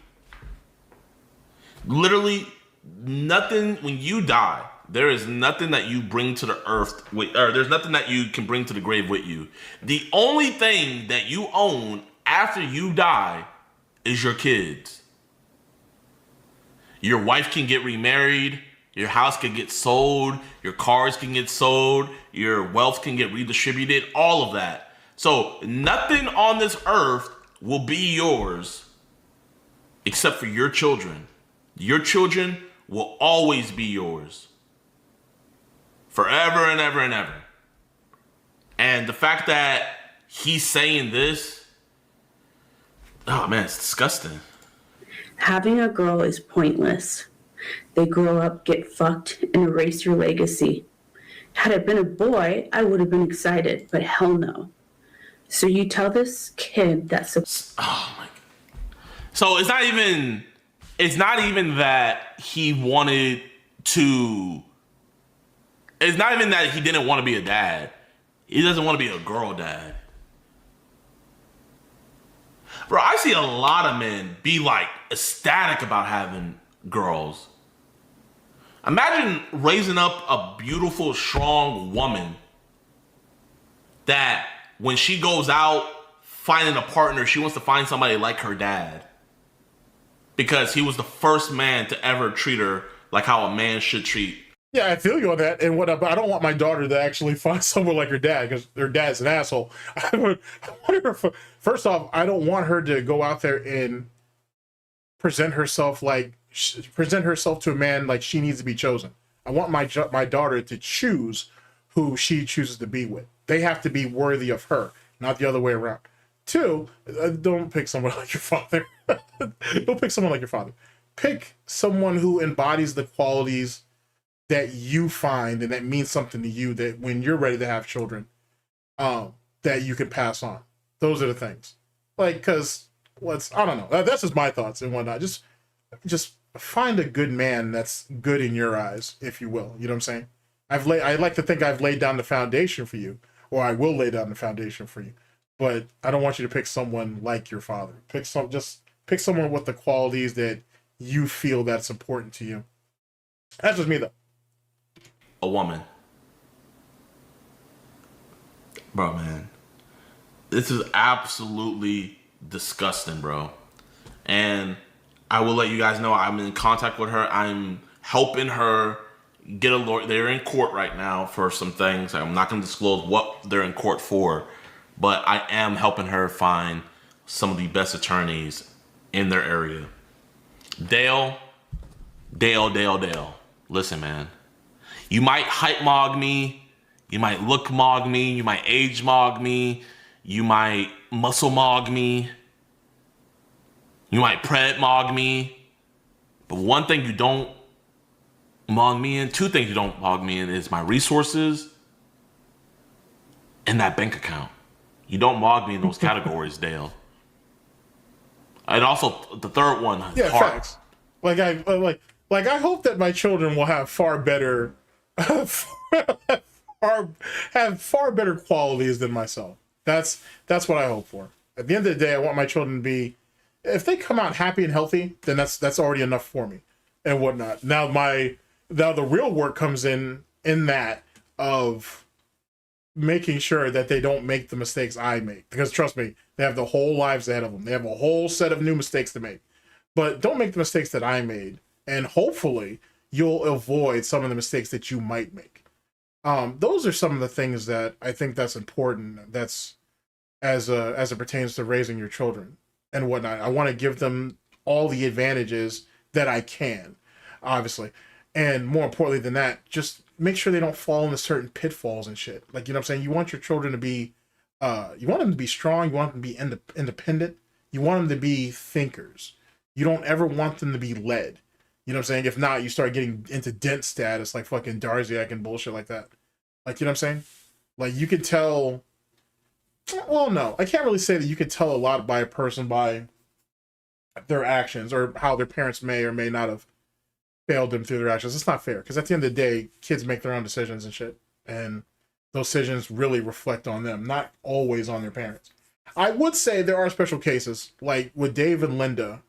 O: Literally nothing. When you die, there is nothing that you bring to the earth with, or there's nothing that you can bring to the grave with you. The only thing that you own after you die is your kids. Your wife can get remarried, your house can get sold, your cars can get sold, your wealth can get redistributed, all of that. So nothing on this earth will be yours except for your children. Your children will always be yours. Forever and ever and ever. And the fact that he's saying this, oh man, it's disgusting.
V: Having a girl is pointless. They grow up, get fucked, and erase your legacy. Had it been a boy, I would have been excited, but hell no. So you tell this kid that's
O: oh my God. So it's not even that he wanted to, it's not even that he didn't want to be a dad. He doesn't want to be a girl dad. Bro, I see a lot of men be like ecstatic about having girls. Imagine raising up a beautiful, strong woman that when she goes out finding a partner, she wants to find somebody like her dad. Because he was the first man to ever treat her like how a man should treat.
A: Yeah, I feel you on that. And but I don't want my daughter to actually find someone like her dad, because her dad's an asshole. First off, I don't want her to go out there and present herself to a man like she needs to be chosen. I want my daughter to choose who she chooses to be with. They have to be worthy of her, not the other way around. Two, don't pick someone like your father. Don't pick someone like your father. Pick someone who embodies the qualities that you find and that means something to you, that when you're ready to have children, that you can pass on. Those are the things. Like, because I don't know. That's just my thoughts and whatnot. Just find a good man that's good in your eyes, if you will. You know what I'm saying? I like to think I've laid down the foundation for you, or I will lay down the foundation for you. But I don't want you to pick someone like your father. Pick someone with the qualities that you feel that's important to you. That's just me, though.
O: A woman. Bro, man. This is absolutely disgusting, bro. And I will let you guys know I'm in contact with her. I'm helping her get a lawyer. They're in court right now for some things. I'm not going to disclose what they're in court for, but I am helping her find some of the best attorneys in their area. Dale. Listen, man. You might height mog me. You might look mog me. You might age mog me. You might muscle mog me. You might pred mog me. But one thing you don't mog me in, two things you don't mog me in, is my resources and that bank account. You don't mog me in those categories, Dale. And also the third one,
A: yeah,
O: heart.
A: Facts. I hope that my children will have far better have far better qualities than myself. That's what I hope for. At the end of the day, I want my children to be, if they come out happy and healthy, then that's already enough for me and whatnot. Now the real work comes in that of making sure that they don't make the mistakes I make, because trust me, they have the whole lives ahead of them. They have a whole set of new mistakes to make, but don't make the mistakes that I made, and hopefully you'll avoid some of the mistakes that you might make. Those are some of the things that I think that's important. That's as it pertains to raising your children and whatnot. I want to give them all the advantages that I can, obviously. And more importantly than that, just make sure they don't fall into certain pitfalls and shit. Like, you know what I'm saying? You want your children to be, you want them to be strong. You want them to be independent. You want them to be thinkers. You don't ever want them to be led. You know what I'm saying? If not, you start getting into dent status like fucking Darziak and bullshit like that. Like, you know what I'm saying? Like, you could tell, well, no, I can't really say that you could tell a lot by a person by their actions or how their parents may or may not have failed them through their actions. It's not fair, because at the end of the day, kids make their own decisions and shit. And those decisions really reflect on them, not always on their parents. I would say there are special cases, like with Dave and Linda.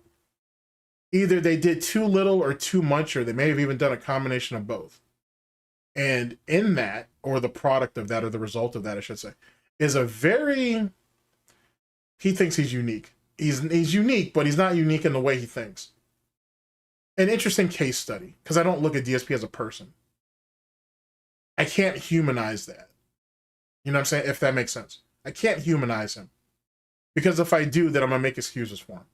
A: Either they did too little or too much, or they may have even done a combination of both. And in that, or the product of that, or the result of that, I should say, is a very, he thinks he's unique. He's unique, but he's not unique in the way he thinks. An interesting case study, because I don't look at DSP as a person. I can't humanize that. You know what I'm saying? If that makes sense. I can't humanize him. Because if I do, then I'm going to make excuses for him.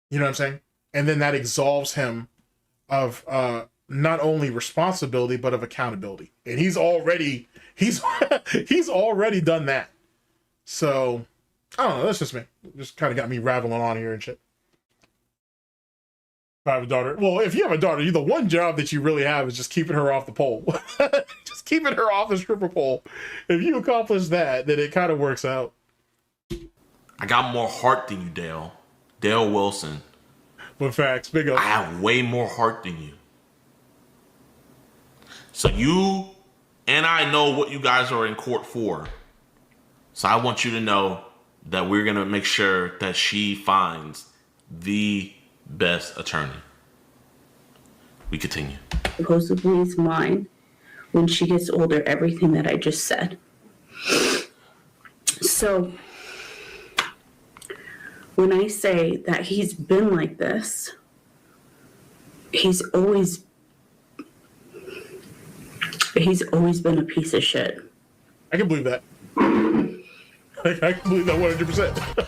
A: You know what I'm saying? And then that absolves him of not only responsibility, but of accountability. And he's already done that. So, I don't know. That's just me. Just kind of got me rattling on here and shit. I have a daughter. Well, if you have a daughter, the one job that you really have is just keeping her off the pole. Just keeping her off the stripper pole. If you accomplish that, then it kind of works out.
O: I got more heart than you, Dale. Dale Wilson.
A: But facts, big up.
O: I have way more heart than you. So you and I know what you guys are in court for. So I want you to know that we're going to make sure that she finds the best attorney. We continue.
V: Supposedly is mine when she gets older, everything that I just said. So when I say that he's been like this, he's always been a piece of shit.
A: I can believe that. I can believe that 100%.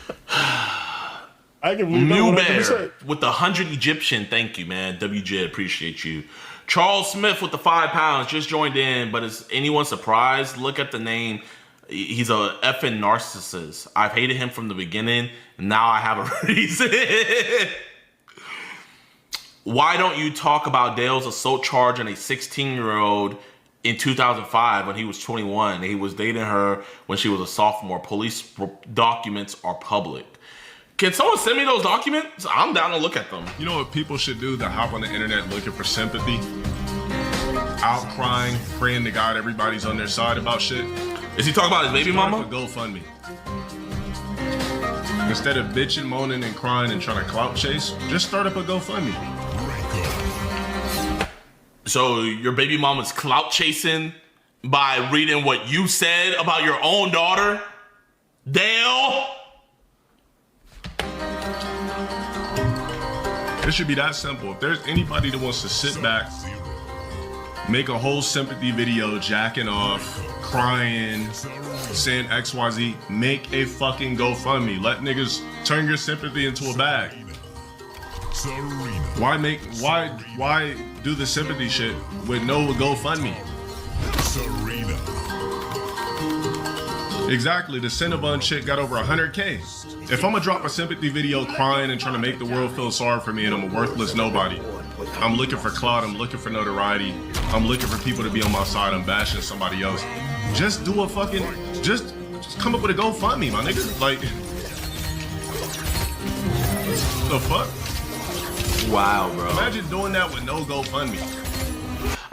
A: I can believe that 100%.
O: With the 100 Egyptian, thank you, man. WJ, appreciate you. Charles Smith with the 5 pounds just joined in, but is anyone surprised? Look at the name. He's a effing narcissist. I've hated him from the beginning, and now I have a reason. Why don't you talk about Dale's assault charge on a 16-year-old in 2005 when he was 21? He was dating her when she was a sophomore. Police documents are public. Can someone send me those documents? I'm down to look at them.
B: You know what people should do? That hop on the internet looking for sympathy, out crying, praying to God everybody's on their side about shit.
O: Is he talking about his baby mama?
B: GoFundMe. Instead of bitching, moaning, and crying and trying to clout chase, just start up a GoFundMe.
O: So your baby mama's clout chasing by reading what you said about your own daughter? Dale?
B: It should be that simple. If there's anybody that wants to sit back, make a whole sympathy video, jacking off, crying, saying XYZ, make a fucking GoFundMe. Let niggas turn your sympathy into a bag. Why do the sympathy shit with no GoFundMe? Exactly, the Cinnabon shit got over 100K. If I'm gonna drop a sympathy video crying and trying to make the world feel sorry for me and I'm a worthless nobody, I'm looking for clout, I'm looking for notoriety, I'm looking for people to be on my side, I'm bashing somebody else. Just do a fucking, just come up with a GoFundMe, my nigga. Like, the fuck?
O: Wow, bro.
B: Imagine doing that with no GoFundMe.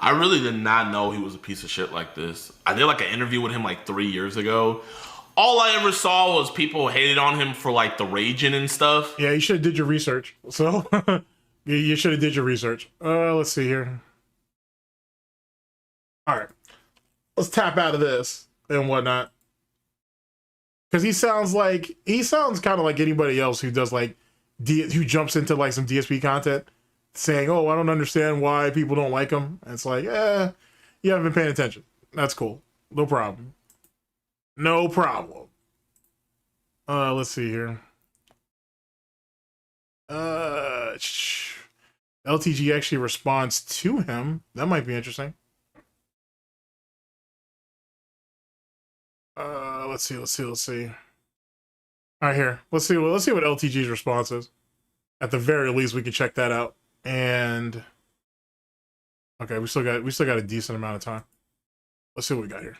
O: I really did not know he was a piece of shit like this. I did like an interview with him like 3 years ago. All I ever saw was people hated on him for like the raging and stuff.
A: Yeah, you should have did your research. So you should have did your research. Let's see here. All right, let's tap out of this and whatnot. Because he sounds kind of like anybody else who does like who jumps into like some DSP content, saying, "Oh, I don't understand why people don't like him." And it's like, you haven't been paying attention. That's cool. No problem. No problem. Let's see here. LTG actually responds to him. That might be interesting. Let's see. All right, here. Let's see what LTG's response is. At the very least, we can check that out. And okay, we still got a decent amount of time. Let's see what we got here.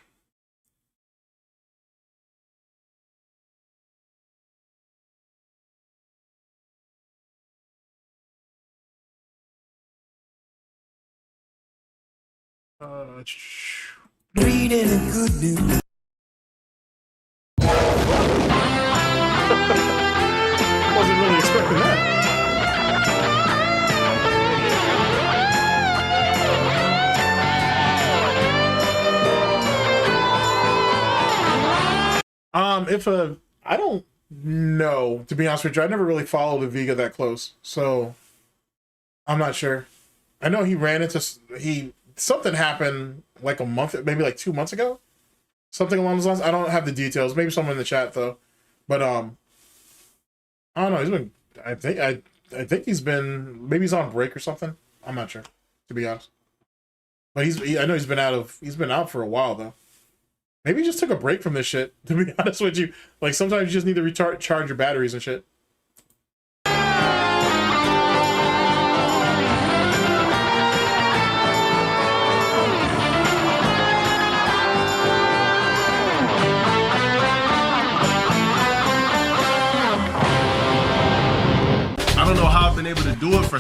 C: Reading a good news.
A: Wasn't really expecting that. I don't know, to be honest with you. I never really followed the Vega that close, so I'm not sure. I know he ran into something happened like a month, maybe like 2 months ago, something along those lines. I don't have the details. Maybe someone in the chat though, but I don't know. I think he's been, maybe he's on break or something. I'm not sure, to be honest. But I know he's been out for a while though. Maybe he just took a break from this shit, to be honest with you. Like, sometimes you just need to recharge your batteries and shit.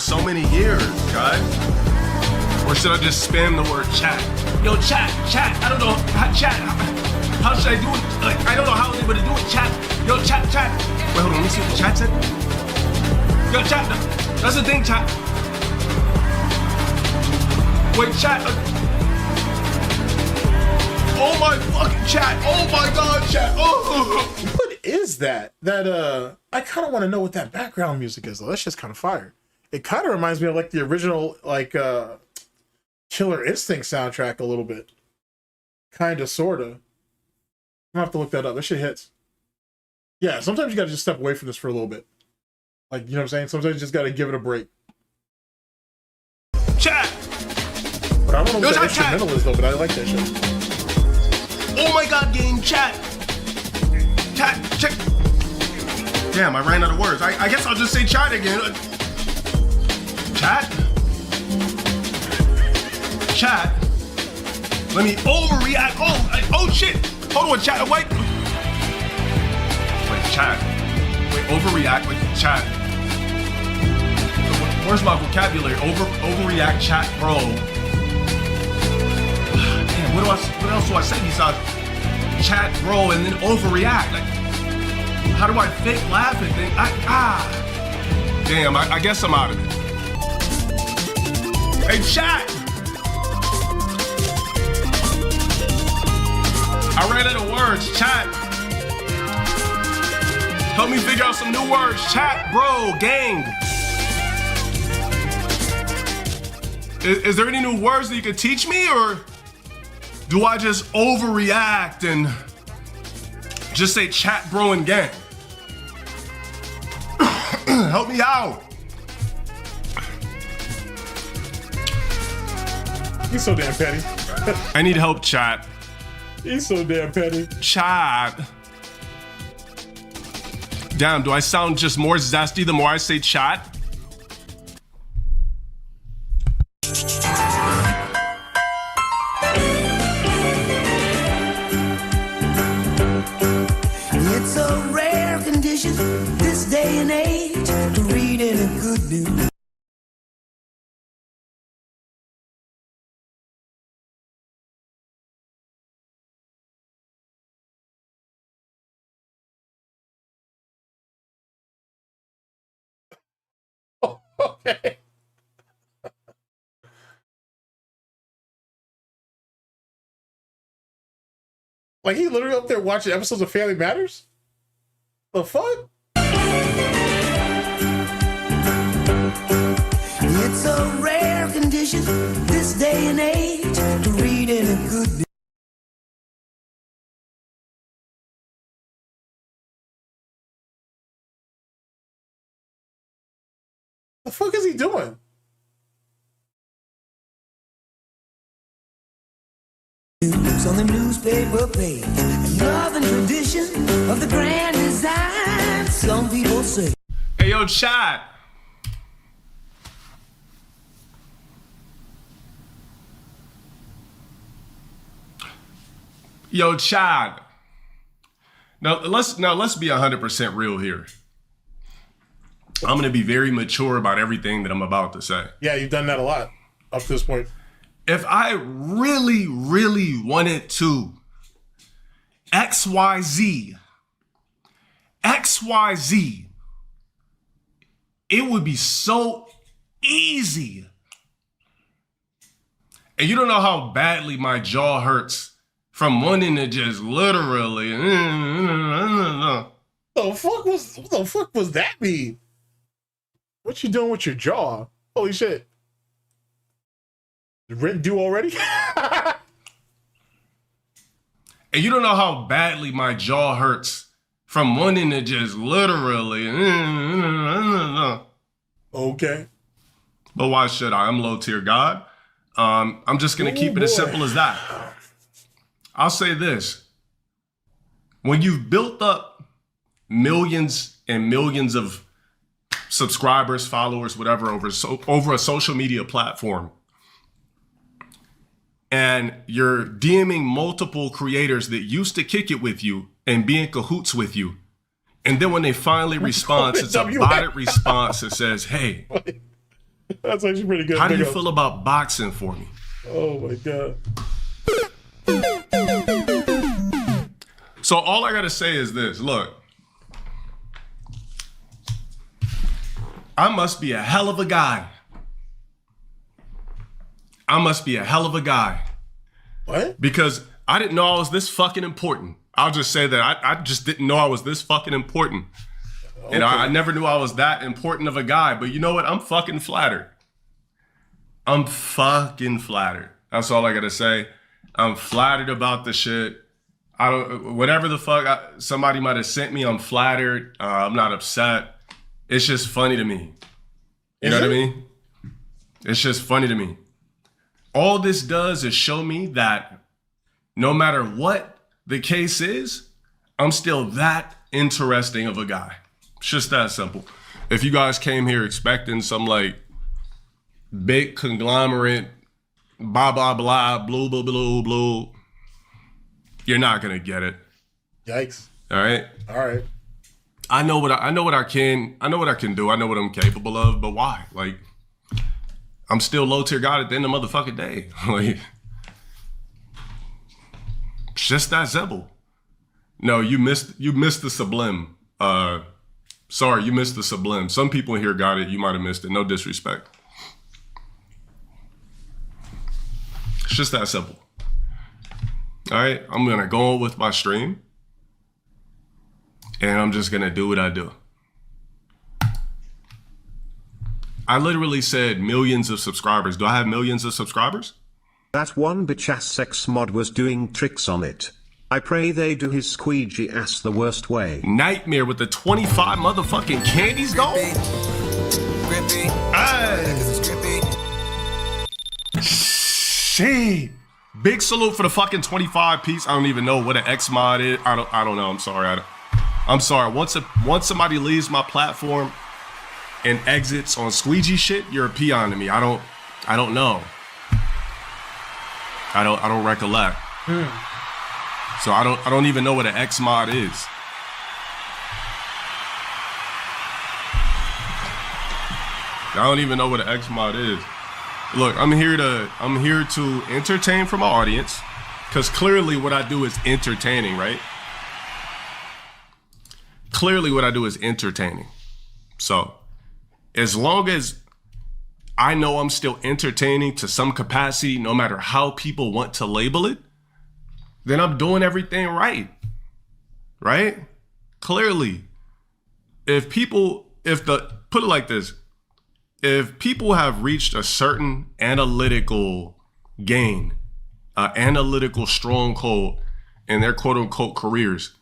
B: so many years, guys. Or should I just spam the word chat? Yo, chat, I don't know, chat. How should I do it? Like, I don't know how I'm able to do it, chat. Yo, chat. Wait, hold on, let me see what the chat said. Yo, chat, that's the thing, chat. Wait, chat. Oh my fucking chat. Oh my god, chat. Oh.
A: What is that? I kind of want to know what that background music is, though. That's just kind of fire. It kind of reminds me of like the original, like, Killer Instinct soundtrack a little bit. Kind of, sort of. I'm gonna have to look that up. That shit hits. Yeah, sometimes you gotta just step away from this for a little bit. Like, you know what I'm saying? Sometimes you just gotta give it a break.
B: Chat!
A: But I don't know what the instrumental is, though, but I like that shit.
B: Oh my god, game, chat! Chat, check! Damn, I ran out of words. I guess I'll just say chat again. Chat? Chat? Let me overreact. Oh shit! Hold on, chat. Wait, chat. Wait, overreact. Wait, chat. Where's my vocabulary? Overreact, chat, bro. Damn, what else do I say besides chat, bro, and then overreact? Like, how do I fake laugh at things? Damn, I guess I'm out of it. Hey, chat! I ran out of words, chat. Help me figure out some new words, chat, bro, gang. Is there any new words that you could teach me, or do I just overreact and just say chat, bro, and gang? Help me out.
A: He's so damn petty.
B: I need help, chat.
A: He's so damn petty.
B: Chat. Damn, do I sound just more zesty the more I say chat?
C: It's a rare condition this day and age to read any good news.
A: Okay. Like, he literally up there watching episodes of Family Matters? The fuck?
C: It's a rare condition this day and age to read any good news.
A: The fuck is he doing?
C: News on the newspaper page, love and tradition of the grand design. Some people say,
B: hey, yo, chat. Yo, chat. Now let's be 100% real here. I'm gonna be very mature about everything that I'm about to say.
A: Yeah, you've done that a lot up to this point.
B: If I really, really wanted to, XYZ, it would be so easy. And you don't know how badly my jaw hurts from wanting to just literally.
A: What the fuck was that mean? What you doing with your jaw? Holy shit. Rent due already?
B: And you don't know how badly my jaw hurts from wanting to just literally.
A: Okay.
B: But why should I? I'm low tier God. I'm just going to keep it as simple as that. I'll say this. When you've built up millions and millions of subscribers, followers, whatever, over a social media platform, and you're DMing multiple creators that used to kick it with you and be in cahoots with you, and then when they finally respond, it's a botted response that says, hey,
A: That's actually pretty good.
B: How do you feel about boxing for me?
A: Oh my God.
B: So all I gotta say is this, look. I must be a hell of a guy. I must be a hell of a guy.
A: What?
B: Because I didn't know I was this fucking important. I'll just say that I just didn't know I was this fucking important. Okay. And I never knew I was that important of a guy. But you know what? I'm fucking flattered. I'm fucking flattered. That's all I gotta say. I'm flattered about the shit. I don't, whatever the fuck somebody might have sent me, I'm flattered. I'm not upset. It's just funny to me. You know what I mean? It's just funny to me. All this does is show me that no matter what the case is, I'm still that interesting of a guy. It's just that simple. If you guys came here expecting some like big conglomerate, blah, blah, blah, blue, blue, blue, blue, you're not gonna get it.
A: Yikes.
B: All right?
A: All right.
B: I know what I can do. I know what I'm capable of, but why? Like, I'm still low tier God at the end of the motherfucking day. Like, it's just that simple. No, you missed the sublime. Sorry, you missed the sublime. Some people here got it. You might have missed it. No disrespect. It's just that simple. All right, I'm gonna go on with my stream, and I'm just gonna do what I do. I literally said millions of subscribers. Do I have millions of subscribers?
F: That one bitch-ass sex mod was doing tricks on it. I pray they do his squeegee ass the worst way.
B: Nightmare with the 25 motherfucking candies, though? Shit. Big salute for the fucking 25 piece. I don't even know what an X mod is. I don't know. I'm sorry. I'm sorry. Once somebody leaves my platform and exits on squeegee shit, you're a peon to me. I don't know. I don't recollect. So I don't even know what an X mod is. I don't even know what an X mod is. Look, I'm here to entertain for my audience, because clearly what I do is entertaining, right? Clearly what I do is entertaining. So as long as I know I'm still entertaining to some capacity, no matter how people want to label it, then I'm doing everything right. Right? Clearly. Put it like this, if people have reached a certain analytical gain, analytical stronghold in their quote unquote careers,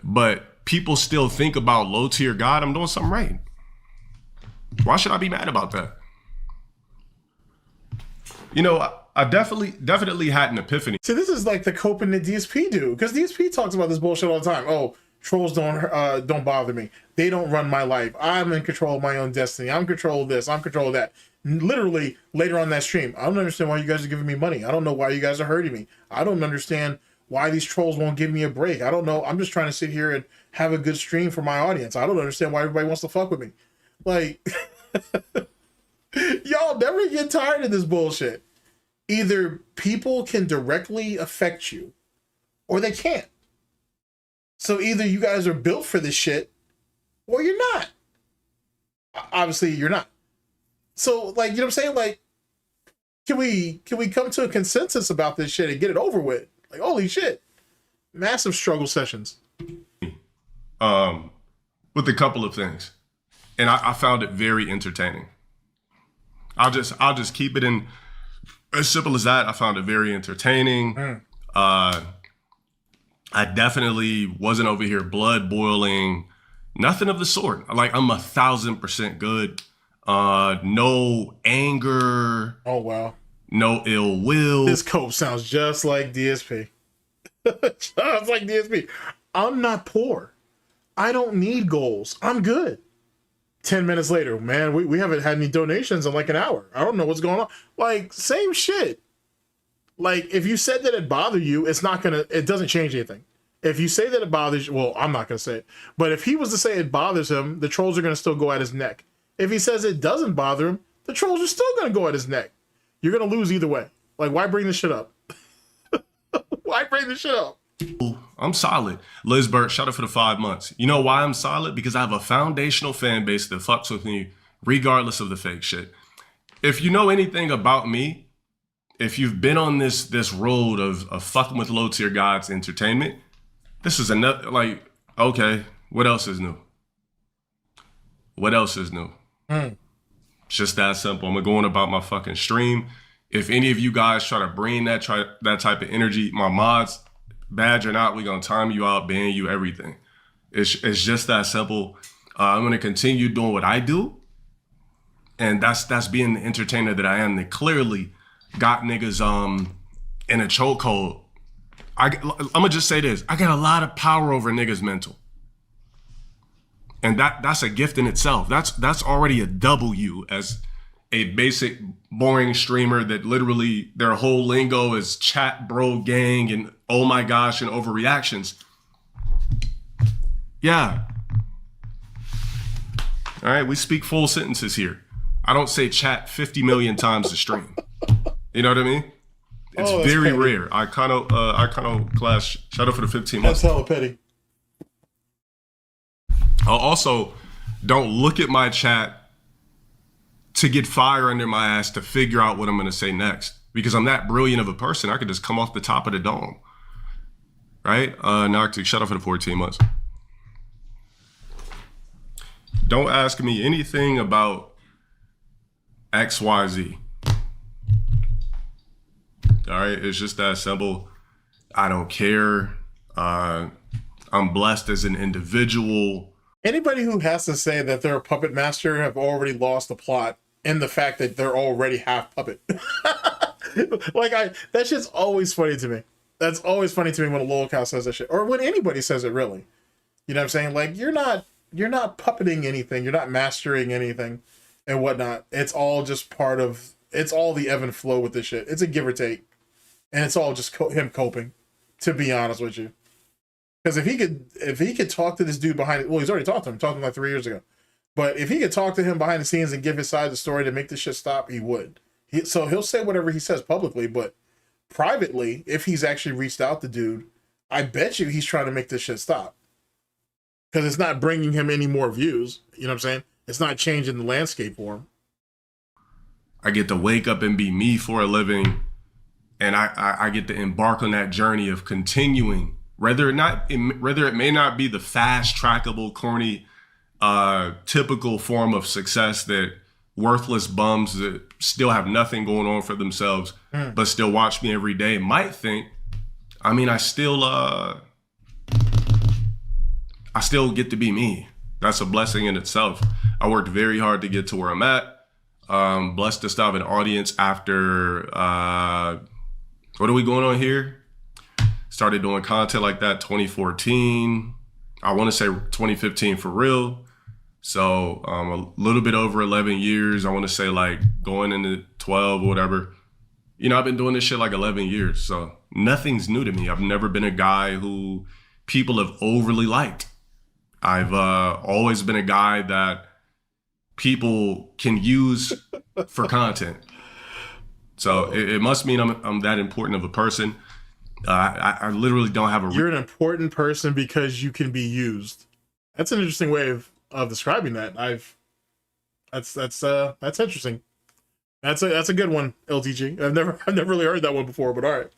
B: but people still think about low tier God, I'm doing something right. Why should I be mad about that? You know, I definitely had an epiphany.
A: See, this is like the coping that DSP do, because DSP talks about this bullshit all the time. Oh, trolls don't bother me. They don't run my life. I'm in control of my own destiny. I'm in control of this. I'm in control of that. Literally, later on that stream, I don't understand why you guys are giving me money. I don't know why you guys are hurting me. I don't understand why these trolls won't give me a break. I don't know. I'm just trying to sit here and have a good stream for my audience. I don't understand why everybody wants to fuck with me. Like, y'all never get tired of this bullshit. Either people can directly affect you, or they can't. So either you guys are built for this shit, or you're not. Obviously, you're not. So, like, you know what I'm saying? Like, can we come to a consensus about this shit and get it over with? Like, holy shit. Massive struggle sessions.
B: With a couple of things. And I found it very entertaining. I'll just keep it in as simple as that. I found it very entertaining. I definitely wasn't over here blood boiling, nothing of the sort. Like, I'm 1000% good. No anger.
A: Oh, wow.
B: No ill will.
A: This cope sounds just like DSP. Sounds like DSP. I'm not poor. I don't need goals. I'm good. 10 minutes later, man, we haven't had any donations in like an hour. I don't know what's going on. Like, same shit. Like, if you said that it bothered you, it doesn't change anything. If you say that it bothers you, well, I'm not going to say it. But if he was to say it bothers him, the trolls are going to still go at his neck. If he says it doesn't bother him, the trolls are still gonna go at his neck. You're gonna lose either way. Like, why bring this shit up? Why bring this shit up?
B: I'm solid. Lizbert, shout out for the 5 months. You know why I'm solid? Because I have a foundational fan base that fucks with me regardless of the fake shit. If you know anything about me, if you've been on this road of fucking with low tier gods entertainment, this is another, like, okay, what else is new? What else is new? It's just that simple. I'm going about my fucking stream. If any of you guys try to bring that type of energy, my mods, badge or not, we gonna time you out, ban you, everything. It's just that simple. I'm gonna continue doing what I do, and that's being the entertainer that I am. That clearly got niggas in a chokehold. I'm gonna just say this: I got a lot of power over niggas' mental, and that's a gift in itself. That's already a W as a basic boring streamer that literally their whole lingo is chat bro gang and oh my gosh and overreactions. Yeah. All right, we speak full sentences here. I don't say chat 50 million times a stream. You know what I mean? It's very rare. I kind of clash. Shout out for the 15 months.
A: That's hella petty.
B: Also, don't look at my chat to get fire under my ass to figure out what I'm going to say next. Because I'm that brilliant of a person, I could just come off the top of the dome. Right? Noctic, shout out for the 14 months. Don't ask me anything about XYZ. All right? It's just that simple. I don't care. I'm blessed as an individual.
A: Anybody who has to say that they're a puppet master have already lost the plot in the fact that they're already half puppet. Like, that shit's always funny to me. That's always funny to me when a lol cow says that shit, or when anybody says it, really. You know what I'm saying? Like, you're not puppeting anything. You're not mastering anything and whatnot. It's all just part of, it's all the ebb and flow with this shit. It's a give or take. And it's all just him coping, to be honest with you. Because if he could talk to this dude behind it, well, he's already talked to him. Talked to him like 3 years ago. But if he could talk to him behind the scenes and give his side of the story to make this shit stop, he would. So he'll say whatever he says publicly, but privately, if he's actually reached out to dude, I bet you he's trying to make this shit stop. Because it's not bringing him any more views. You know what I'm saying? It's not changing the landscape for him.
B: I get to wake up and be me for a living, and I get to embark on that journey of continuing. Whether it may not be the fast trackable, corny, typical form of success that worthless bums that still have nothing going on for themselves, but still watch me every day might think. I mean, I still get to be me. That's a blessing in itself. I worked very hard to get to where I'm at. Blessed to still have an audience after, what are we going on here? Started doing content like that 2014. I want to say 2015 for real. So a little bit over 11 years. I want to say like going into 12 or whatever. You know, I've been doing this shit like 11 years. So nothing's new to me. I've never been a guy who people have overly liked. I've always been a guy that people can use for content. So it must mean I'm that important of a person. I literally don't have a...
A: You're an important person because you can be used. That's an interesting way of describing that. That's interesting. That's a good one, LTG. I've never really heard that one before, but all right.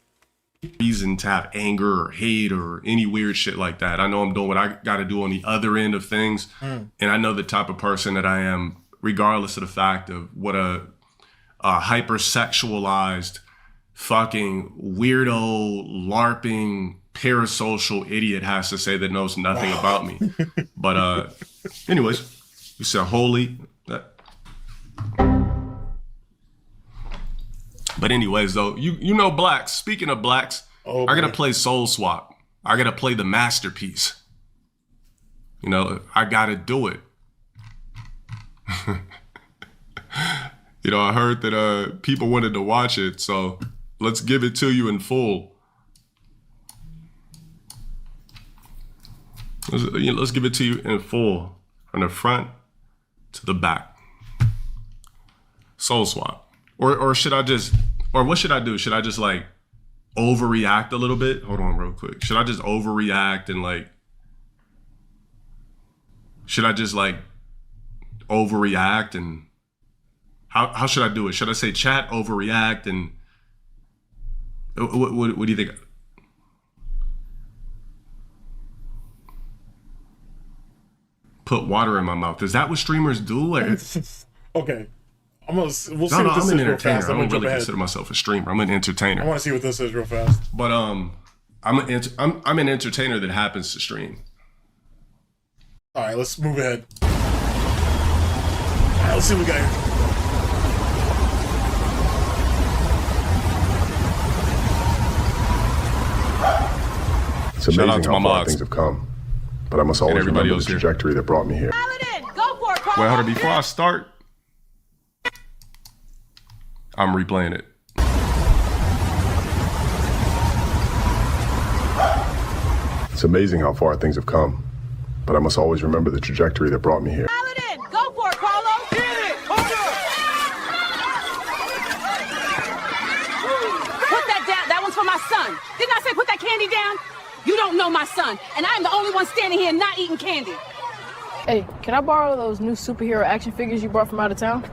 B: Reason to have anger or hate or any weird shit like that. I know I'm doing what I got to do on the other end of things, and I know the type of person that I am, regardless of the fact of what a hypersexualized fucking weirdo LARPing parasocial idiot has to say that knows nothing about me. But anyways, you said holy. But anyways, though, you know blacks. Speaking of blacks, I gotta play Soul Swap. I gotta play the masterpiece. You know, I gotta do it. You know, I heard that people wanted to watch it, so let's give it to you in full. Let's give it to you in full, from the front to the back. Soul swap. Or should I just, or what should I do? Should I just like overreact a little bit? Hold on real quick. Should I just overreact and like, should I just like overreact and how should I do it? Should I say chat, overreact, and what do you think? Put water in my mouth. Is that what streamers do? Or?
A: Okay. We'll see what this
B: I'm
A: is
B: an
A: real
B: entertainer.
A: fast.
B: I don't really consider myself a streamer. I'm an entertainer.
A: I want to see what this is real fast.
B: But I'm an entertainer that happens to stream.
A: All right, let's move ahead. All right, let's see what we got here.
I: It's amazing how far things have come, but I must always remember the trajectory that brought me here.
B: Well, hold on, before I start, I'm replaying it.
I: It's amazing how far things have come, but I must always remember the trajectory that brought me here.
C: Go for it, Carlos. Get it. Hold up. Put that down. That one's for my son. Didn't I say put that candy down? You don't know my son, and I'm the only one standing here not eating candy.
J: Hey, can I borrow those new superhero action figures you brought from out of town?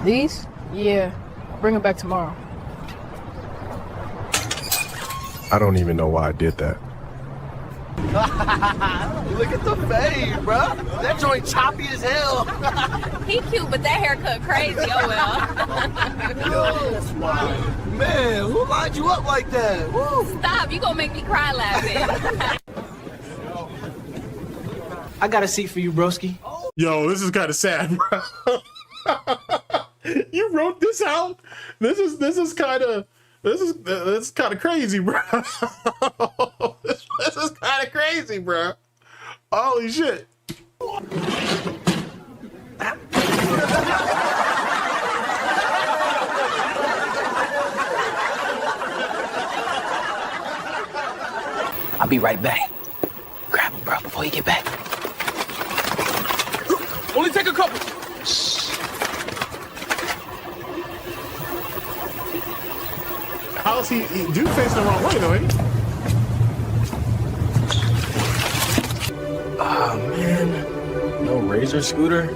J: These? Yeah. Bring them back tomorrow.
I: I don't even know why I did that.
K: Look at the fade, bro. That joint choppy as hell.
H: He cute, but that haircut crazy. Oh well.
K: Man, who lined you up like that? Woo.
H: Stop! You gonna make me cry laughing.
K: I got a seat for you, broski.
A: Yo, this is kind of sad, bro. You wrote this out? This is kind of crazy, bro. This is kind of crazy, bro. Holy shit.
K: I'll be right back. Grab him, bro, before you get back. Only take a couple.
A: How's he dude facing the wrong way though, ain't he?
K: Oh man, no razor scooter.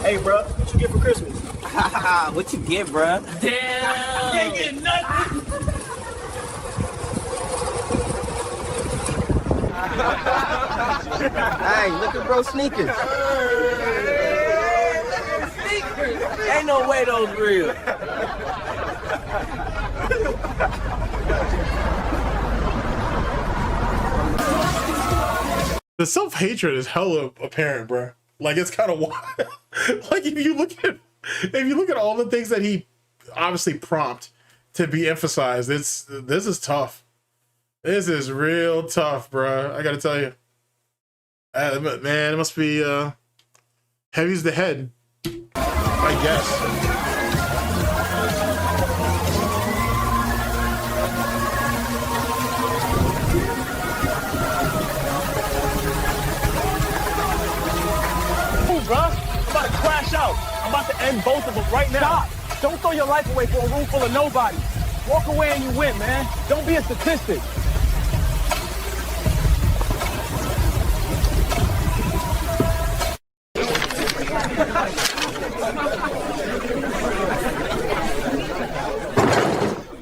K: Hey, bro, what you get for Christmas? What you get, bro? Damn, you ain't getting nothing. Hey, look at bro sneakers. Ain't no way those real.
A: The self-hatred is hella apparent, bro. Like it's kind of wild. Like if you look at all the things that he obviously prompt to be emphasized, this is tough. This is real tough, bro. I gotta tell you. Man, it must be heavy as the head, I guess.
K: Hey, bro, I'm about to crash out. I'm about to end both of them right now. Stop. Don't throw your life away for a room full of nobody. Walk away and you win, man. Don't be a statistic.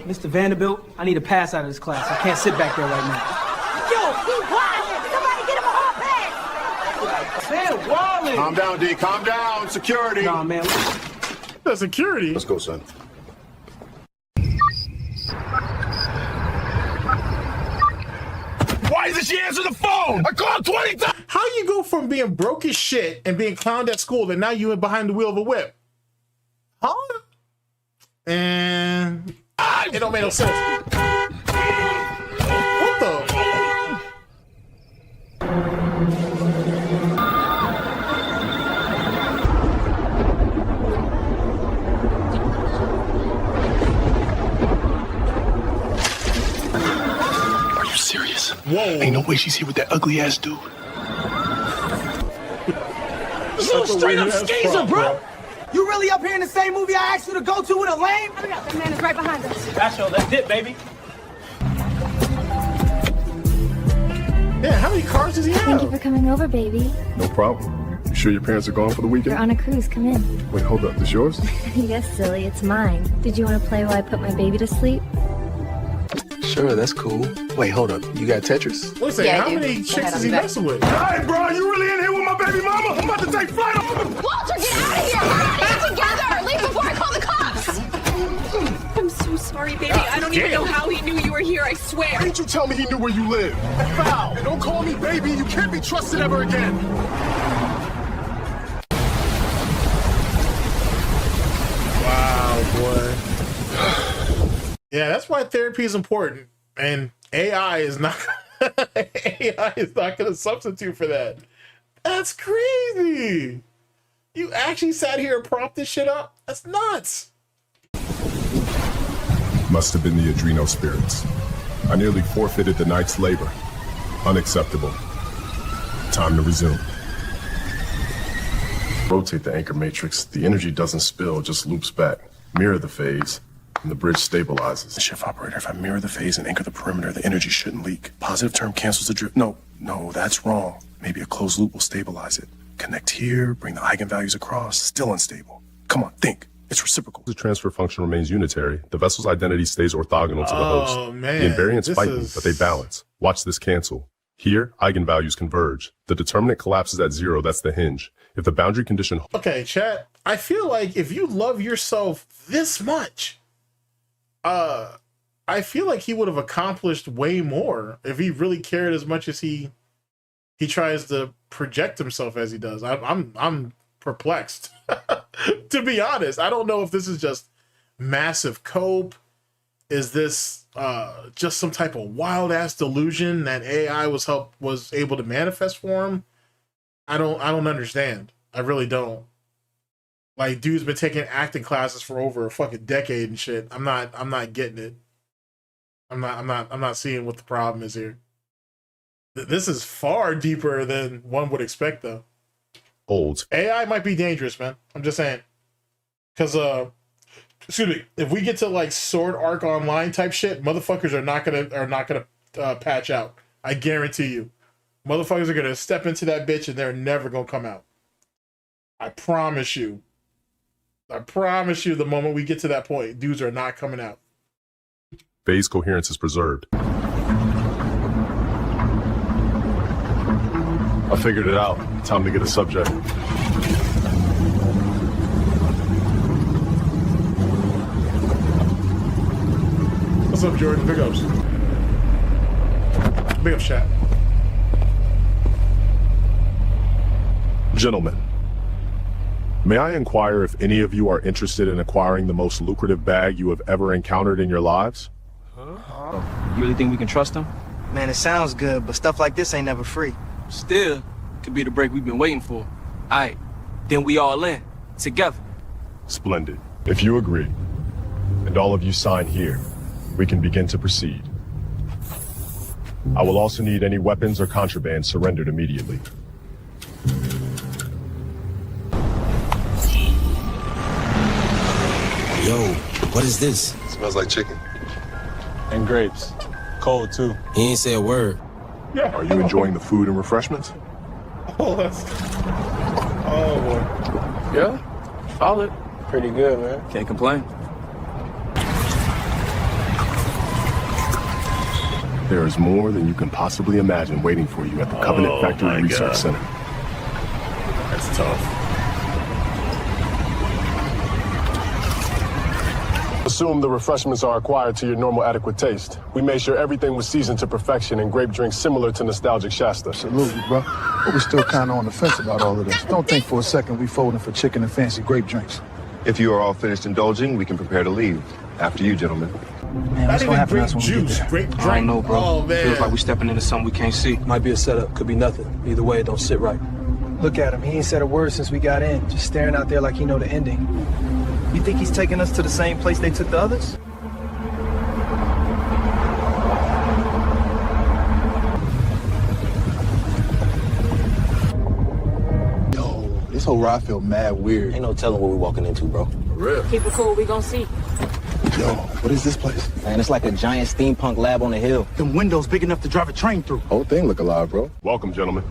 K: Mr. Vanderbilt, I need a pass out of this class. I can't sit back there right now.
C: Yo, he wildin'. Somebody get him a hard pass.
K: Man, wildin'.
I: Calm down, D. Calm down. Security.
K: Nah, man.
A: The security.
I: Let's go, son.
A: Why doesn't she answer the phone? I called 20 times. How you go from being broke as shit and being clowned at school and now you in behind the wheel of a whip? Huh? And it don't make no sense. What the?
I: serious?
A: Whoa.
I: Ain't no way she's here with that ugly ass dude.
K: You a straight up skeezer, bro. You really up here in the same movie I asked you to go to with a lame?
J: Hurry up, that man is right behind us.
K: That's it, baby.
A: Yeah, how many cars does he have?
D: Thank you for coming over, baby.
I: No problem. You sure your parents are gone for the weekend?
D: You're on a cruise. Come in.
I: Wait, hold up. This yours?
D: Yes, silly. It's mine. Did you want to play while I put my baby to sleep?
I: Sure, that's cool. Wait, hold up. You got Tetris?
A: Listen,
D: Yeah, I
A: how
D: do.
A: many
D: Go ahead,
A: chicks
D: I'll
A: is
D: be
A: he
D: back.
A: messing with?
K: Hey, bro, you really in here with my baby mama? I'm about to take flight over.
J: Walter, get out of here! We're out of here together! Leave before I call the cops! I'm so sorry, baby. I don't even know how he knew you were here, I swear.
I: Why didn't you tell me he knew where you live? Foul! And don't call me baby. You can't be trusted ever again.
A: Wow, boy. Yeah, that's why therapy is important. And AI is not AI is not going to substitute for that. That's crazy. You actually sat here and propped this shit up? That's nuts.
I: Must have been the adrenal spirits. I nearly forfeited the night's labor. Unacceptable. Time to resume. Rotate the anchor matrix. The energy doesn't spill, just loops back. Mirror the phase, and the bridge stabilizes. The shift operator, if I mirror the phase and anchor the perimeter, the energy shouldn't leak. Positive term cancels the drift. No, that's wrong. Maybe a closed loop will stabilize it. Connect here, bring the eigenvalues across, still unstable. Come on, think. It's reciprocal. The transfer function remains unitary. The vessel's identity stays orthogonal to the host.
A: Man,
I: the invariants fight me,
A: is-
I: but they balance. Watch this cancel. Here, eigenvalues converge. The determinant collapses at 0. That's the hinge. If the boundary condition...
A: Okay, chat. I feel like if you love yourself this much, I feel like he would have accomplished way more if he really cared as much as he tries to project himself as he does. I'm perplexed. To be honest, I don't know if this is just massive cope. Is this just some type of wild ass delusion that AI was able to manifest for him? I don't understand. I really don't. Like, dude's been taking acting classes for over a fucking decade and shit. I'm not getting it. I'm not seeing what the problem is here. This is far deeper than one would expect, though.
I: Holds.
A: AI might be dangerous, man. I'm just saying. Because, excuse me, if we get to like Sword Arc Online type shit, motherfuckers are not gonna patch out. I guarantee you. Motherfuckers are gonna step into that bitch and they're never gonna come out. I promise you. I promise you, the moment we get to that point, dudes are not coming out.
I: Phase coherence is preserved. I figured it out. Time to get a subject.
A: What's up, Jordan? Big ups. Big ups, chat.
I: Gentlemen, may I inquire if any of you are interested in acquiring the most lucrative bag you have ever encountered in your lives?
G: Huh? You really think we can trust him?
L: Man, it sounds good, but stuff like this ain't never free.
G: Still, could be the break we've been waiting for. Aight, then we all in, together.
I: Splendid. If you agree, and all of you sign here, we can begin to proceed. I will also need any weapons or contraband surrendered immediately.
X: Yo, what is this?
I: Smells like chicken.
X: And grapes. Cold, too. He ain't say a word.
A: Yeah.
I: Are you enjoying the food and refreshments?
A: Oh, that's... Oh, boy.
G: Yeah, solid. Pretty good, man. Can't complain.
I: There is more than you can possibly imagine waiting for you at the Covenant Factory Research Center.
A: That's tough.
I: Assume the refreshments are acquired to your normal adequate taste. We made sure everything was seasoned to perfection and grape drinks similar to nostalgic Shasta.
Y: Absolutely, bro. But we're still kind of on the fence about all of this. Don't think for a second we folding for chicken and fancy grape drinks.
Z: If you are all finished indulging, we can prepare to leave. After you, gentlemen.
Y: Man, what's gonna happen to us when we get there?
A: Grape drink.
G: I don't know, bro.
A: Oh, man.
G: Feels like we stepping into something we can't see.
Y: Might be a setup, could be nothing. Either way, it don't sit right. Look at him. He ain't said a word since we got in. Just staring out there like he know the ending. You think he's taking us to the same place they took the others? whole ride feel mad weird.
L: Ain't no telling what we walking into, bro.
Y: For real?
H: Keep it cool, we gonna see.
Y: Yo, what is this place?
L: Man, it's like a giant steampunk lab on a hill.
Y: Them windows big enough to drive a train through.
I: Whole thing look alive, bro. Welcome, gentlemen.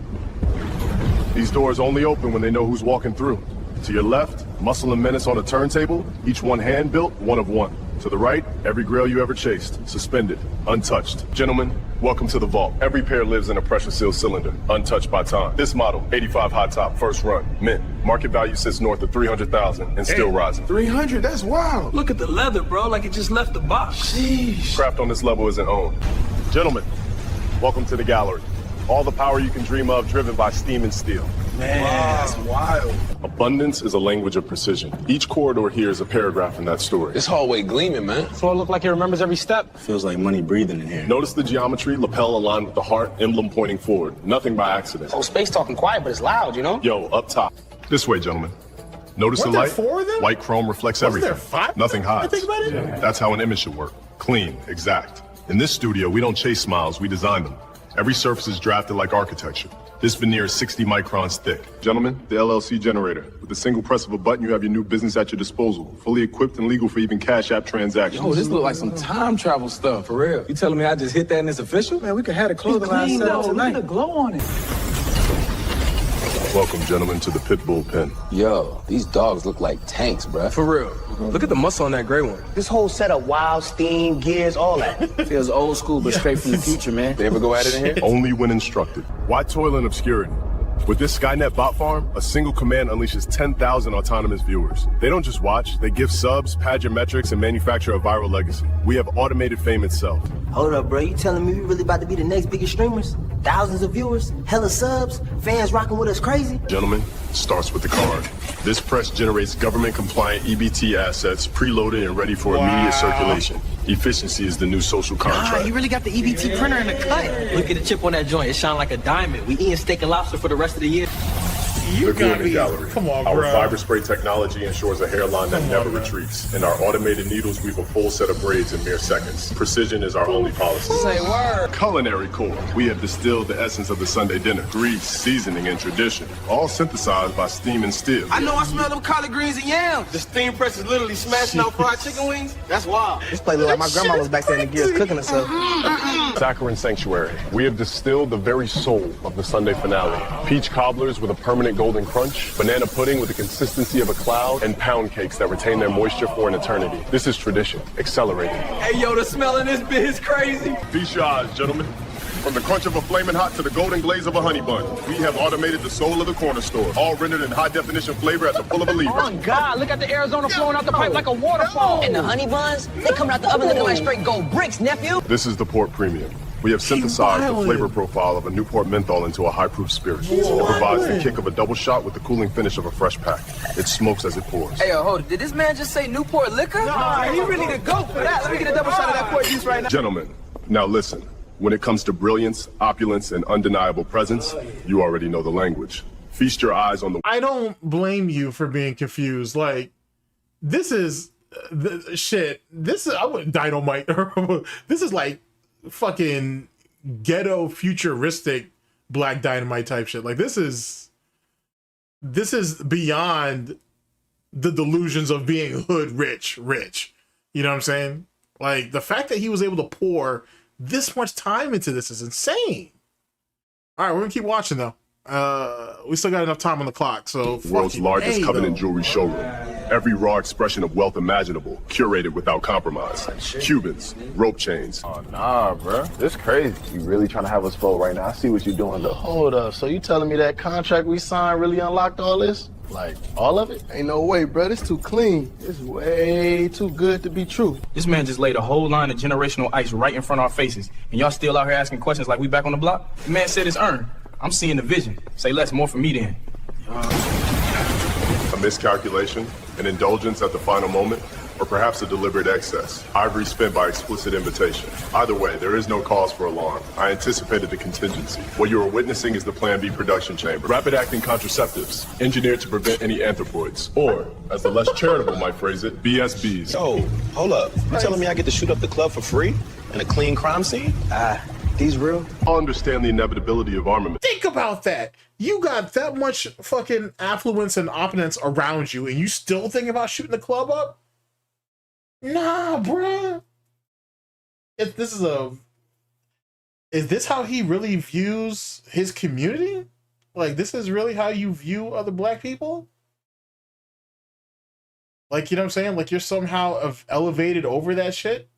I: These doors only open when they know who's walking through. To your left, Muscle and Menace on a turntable, each one hand-built, one of one. To the right, every grail you ever chased, suspended, untouched. Gentlemen, welcome to the vault. Every pair lives in a pressure-sealed cylinder, untouched by time. This model, 85 high top, first run, mint. Market value sits north of 300,000 and still rising.
Y: 300? That's wild.
G: Look at the leather, bro, like it just left the box.
Y: Sheesh.
I: Craft on this level isn't owned. Gentlemen, welcome to the gallery. All the power you can dream of, driven by steam and steel.
Y: Man, that's wild.
I: Abundance is a language of precision. Each corridor here is a paragraph in that story.
Y: This hallway gleaming, man.
G: Floor look like it remembers every step.
L: Feels like money breathing in here.
I: Notice the geometry, lapel aligned with the heart, emblem pointing forward. Nothing by accident.
L: Oh, space talking quiet, but it's loud, you know?
I: Yo, up top. This way, gentlemen. Notice
A: Weren't
I: the
A: there
I: light?
A: 4 of them?
I: White chrome reflects
A: Wasn't
I: everything.
A: there 5?
I: Nothing hides.
A: I think about it.
I: That's how an image should work. Clean, exact. In this studio, we don't chase smiles, we design them. Every surface is drafted like architecture. This veneer is 60 microns thick. Gentlemen, the LLC generator. With a single press of a button, you have your new business at your disposal. Fully equipped and legal for even Cash App transactions.
Y: Yo, this look like some time travel stuff, for real. You telling me I just hit that and it's official? Man, we could have the clothing line set up tonight. Look at the glow on it.
I: Welcome, gentlemen, to the Pitbull Pen.
Y: Yo, these dogs look like tanks, bruh. For real. Look at the muscle on that gray one.
L: This whole setup, wild, steam, gears, all that. Feels old school, but straight from the future, man.
Y: They ever go at it in here?
I: Only when instructed. Why toil in obscurity? With this Skynet bot farm, a single command unleashes 10,000 autonomous viewers. They don't just watch, they give subs, pad your metrics, and manufacture a viral legacy. We have automated fame itself.
L: Hold up, bro. You telling me we really about to be the next biggest streamers? Thousands of viewers, hella subs, fans rocking with us crazy?
I: Gentlemen, starts with the card. This press generates government-compliant EBT assets, preloaded and ready for immediate circulation. Efficiency is the new social contract.
L: You really got the EBT printer in the cut. Look at the chip on that joint. It shine like a diamond. We eating steak and lobster for the rest of the year.
A: You
I: Look in
A: got
I: the
A: me.
I: gallery.
A: Come on,
I: Our
A: bro.
I: fiber spray technology ensures a hairline that never retreats. And our automated needles weave a full set of braids in mere seconds. Precision is our only policy.
L: Say word.
I: Culinary core. We have distilled the essence of the Sunday dinner. Grease, seasoning, and tradition. All synthesized by steam and steel.
G: I know I smell them collard greens and yams. The steam press is literally smashing out fried chicken wings. That's wild.
L: This place look like my grandma was back there in the gears cooking herself.
I: Saccharin Sanctuary. We have distilled the very soul of the Sunday finale. Peach cobblers with a permanent golden crunch, banana pudding with the consistency of a cloud, and pound cakes that retain their moisture for an eternity. This is tradition, accelerated.
G: Hey, yo, the smell in this bit is crazy.
I: Feast your eyes, gentlemen. From the crunch of a flaming hot to the golden glaze of a honey bun, we have automated the soul of the corner store, all rendered in high-definition flavor at the pull of a lever.
G: Oh, God, look at the Arizona flowing out the pipe like a waterfall.
L: And the honey buns, they coming out the oven looking like straight gold bricks, nephew.
I: This is the Port Premium. We have synthesized the flavor profile of a Newport menthol into a high-proof spirit. It provides the kick of a double shot with the cooling finish of a fresh pack. It smokes as it pours.
G: Hey, yo, hold it. Did this man just say Newport liquor? Nah, he really the goat for that. Let me get a double shot of that port juice right now.
I: Gentlemen, now listen. When it comes to brilliance, opulence, and undeniable presence, you already know the language. Feast your eyes on the...
A: I don't blame you for being confused. Like, this is... shit. This is... I wouldn't dynamite. This is like fucking ghetto futuristic Black Dynamite type shit. Like, this is beyond the delusions of being hood rich. You know what I'm saying? Like, the fact that he was able to pour this much time into this is insane. All right, we're gonna keep watching though. We still got enough time on the clock, so
I: world's largest covenant jewelry showroom. Every raw expression of wealth imaginable, curated without compromise. Cubans, rope chains.
W: Oh, nah, bro. This crazy. You really trying to have us fold right now. I see what you're doing, though. Hold up. So you telling me that contract we signed really unlocked all this? Like, all of it? Ain't no way, bro. It's too clean. It's way too good to be true.
G: This man just laid a whole line of generational ice right in front of our faces, and y'all still out here asking questions like we back on the block? The man said it's earned. I'm seeing the vision. Say less, more for me then.
I: A miscalculation, an indulgence at the final moment, or perhaps a deliberate excess. Ivory spent by explicit invitation. Either way, there is no cause for alarm. I anticipated the contingency. What you are witnessing is the Plan B production chamber. Rapid-acting contraceptives, engineered to prevent any anthropoids. Or, as the less charitable might phrase it, BSBs.
E: Yo, hold up. You telling me I get to shoot up the club for free? In a clean crime scene?
L: These real?
I: I'll understand the inevitability of armament.
A: Think about that. You got that much fucking affluence and opulence around you, and you still think about shooting the club up? Nah, bruh. Is this how he really views his community? Like, this is really how you view other black people? Like, you know what I'm saying? Like, you're somehow elevated over that shit?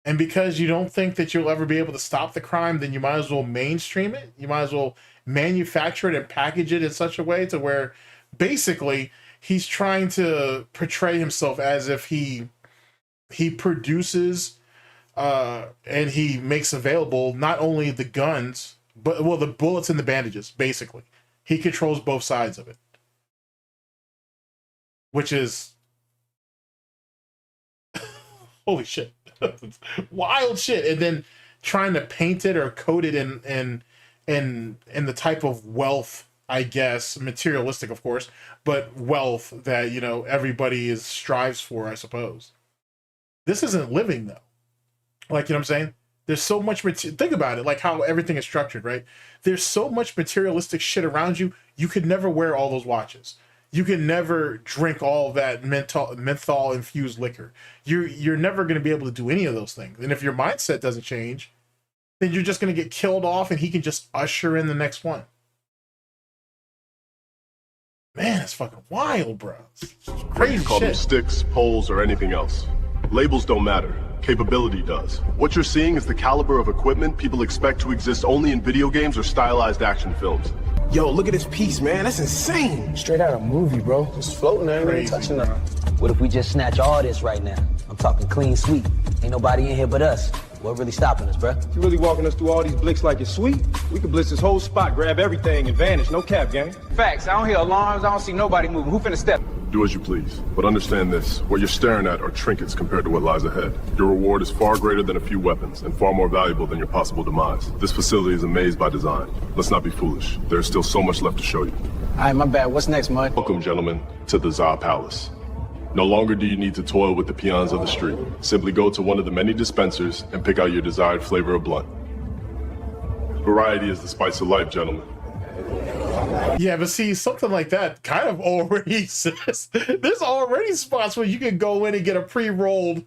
A: And because you don't think that you'll ever be able to stop the crime, then you might as well mainstream it. You might as well manufacture it and package it in such a way to where basically he's trying to portray himself as if he produces and he makes available not only the guns, but, well, the bullets and the bandages, basically. He controls both sides of it. Which is... holy shit. Wild shit. And then trying to paint it or coat it in the type of wealth, I guess, materialistic, of course, but wealth that, you know, everybody strives for, I suppose. This isn't living, though. Like, you know what I'm saying? There's so much think about it, like how everything is structured, right? There's so much materialistic shit around you. You could never wear all those watches. You can never drink all that menthol infused liquor. You're never going to be able to do any of those things. And if your mindset doesn't change, then you're just going to get killed off, and he can just usher in the next one. Man, it's fucking wild, bro. It's crazy
I: shit. Call them sticks, poles, or anything else. Labels don't matter. Capability does. What you're seeing is the caliber of equipment people expect to exist only in video games or stylized action films.
M: Yo, look at this piece, man. That's insane. Straight out of a movie, bro. Just floating there, ain't even touching that.
L: What if we just snatch all this right now? I'm talking clean sweep. Ain't nobody in here but us. What really stopping us, bruh?
K: You really walking us through all these blicks like it's sweet? We could blitz this whole spot, grab everything, and vanish. No cap, gang.
G: Facts. I don't hear alarms. I don't see nobody moving. Who finna step?
I: Do as you please, but understand this. What you're staring at are trinkets compared to what lies ahead. Your reward is far greater than a few weapons, and far more valuable than your possible demise. This facility is a maze by design. Let's not be foolish. There's still so much left to show you.
G: All right, my bad. What's next, Mud?
I: Welcome, gentlemen, to the Za Palace. No longer do you need to toil with the peons of the street. Simply go to one of the many dispensers and pick out your desired flavor of blunt. Variety is the spice of life, gentlemen.
A: Yeah, but see, something like that kind of already exists. There's already spots where you can go in and get a pre-rolled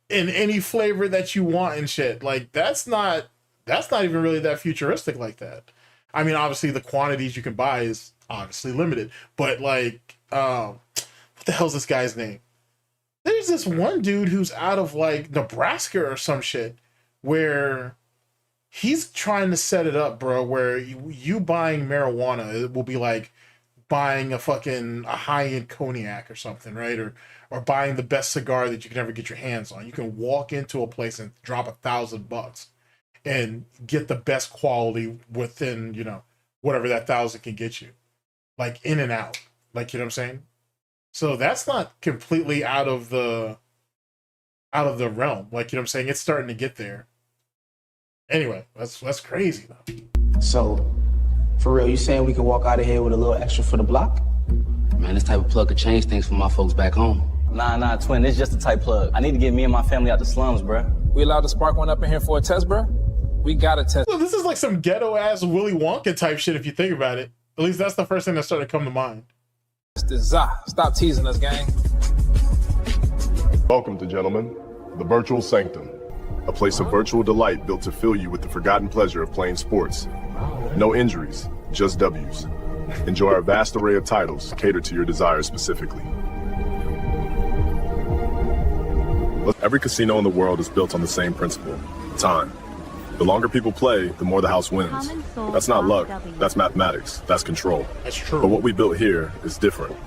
A: in any flavor that you want and shit. Like, that's not even really that futuristic like that. I mean, obviously the quantities you can buy is obviously limited, but like, what the hell's this guy's name? There's this one dude who's out of like Nebraska or some shit where he's trying to set it up, bro, where you buying marijuana, it will be like buying a high-end cognac or something, right? Or buying the best cigar that you can ever get your hands on. You can walk into a place and drop $1,000 and get the best quality within, you know, whatever that 1,000 can get you. Like, in and out. Like, you know what I'm saying? So that's not completely out of the realm. Like, you know what I'm saying? It's starting to get there. Anyway, that's crazy though.
G: So, for real, you saying we can walk out of here with a little extra for the block?
L: Man, this type of plug could change things for my folks back home.
G: Nah, twin, this just a type plug. I need to get me and my family out the slums, bruh. We allowed to spark one up in here for a test, bruh? We gotta test.
A: Well, this is like some ghetto-ass Willy Wonka type shit if you think about it. At least that's the first thing that started to come to mind.
G: This Za. Stop teasing us, gang.
I: Welcome to, gentlemen, the Virtual Sanctum. A place of virtual delight built to fill you with the forgotten pleasure of playing sports. No injuries, just W's. Enjoy our vast array of titles catered to your desires specifically. Every casino in the world is built on the same principle, time. The longer people play, the more the house wins. That's not luck, that's mathematics, that's control.
A: That's true.
I: But what we built here is different.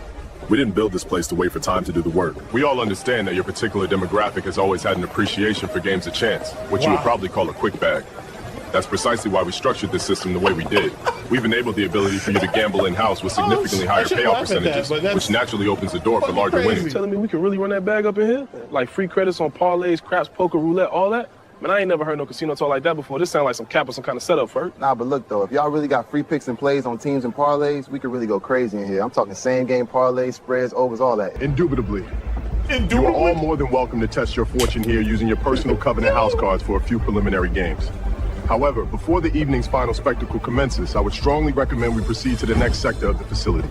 I: We didn't build this place to wait for time to do the work. We all understand that your particular demographic has always had an appreciation for games of chance, which you would probably call a quick bag. That's precisely why we structured this system the way we did. We've enabled the ability for you to gamble in-house with significantly higher payout percentages, which naturally opens the door for larger winnings.
W: You telling me we can really run that bag up in here? Like free credits on parlays, craps, poker, roulette, all that? Man, I ain't never heard no casino talk like that before. This sounds like some cap or some kind of setup for it.
E: Nah, but look, though, if y'all really got free picks and plays on teams and parlays, we could really go crazy in here. I'm talking same-game parlays, spreads, overs, all that.
I: Indubitably. You are all more than welcome to test your fortune here using your personal Covenant house cards for a few preliminary games. However, before the evening's final spectacle commences, I would strongly recommend we proceed to the next sector of the facility.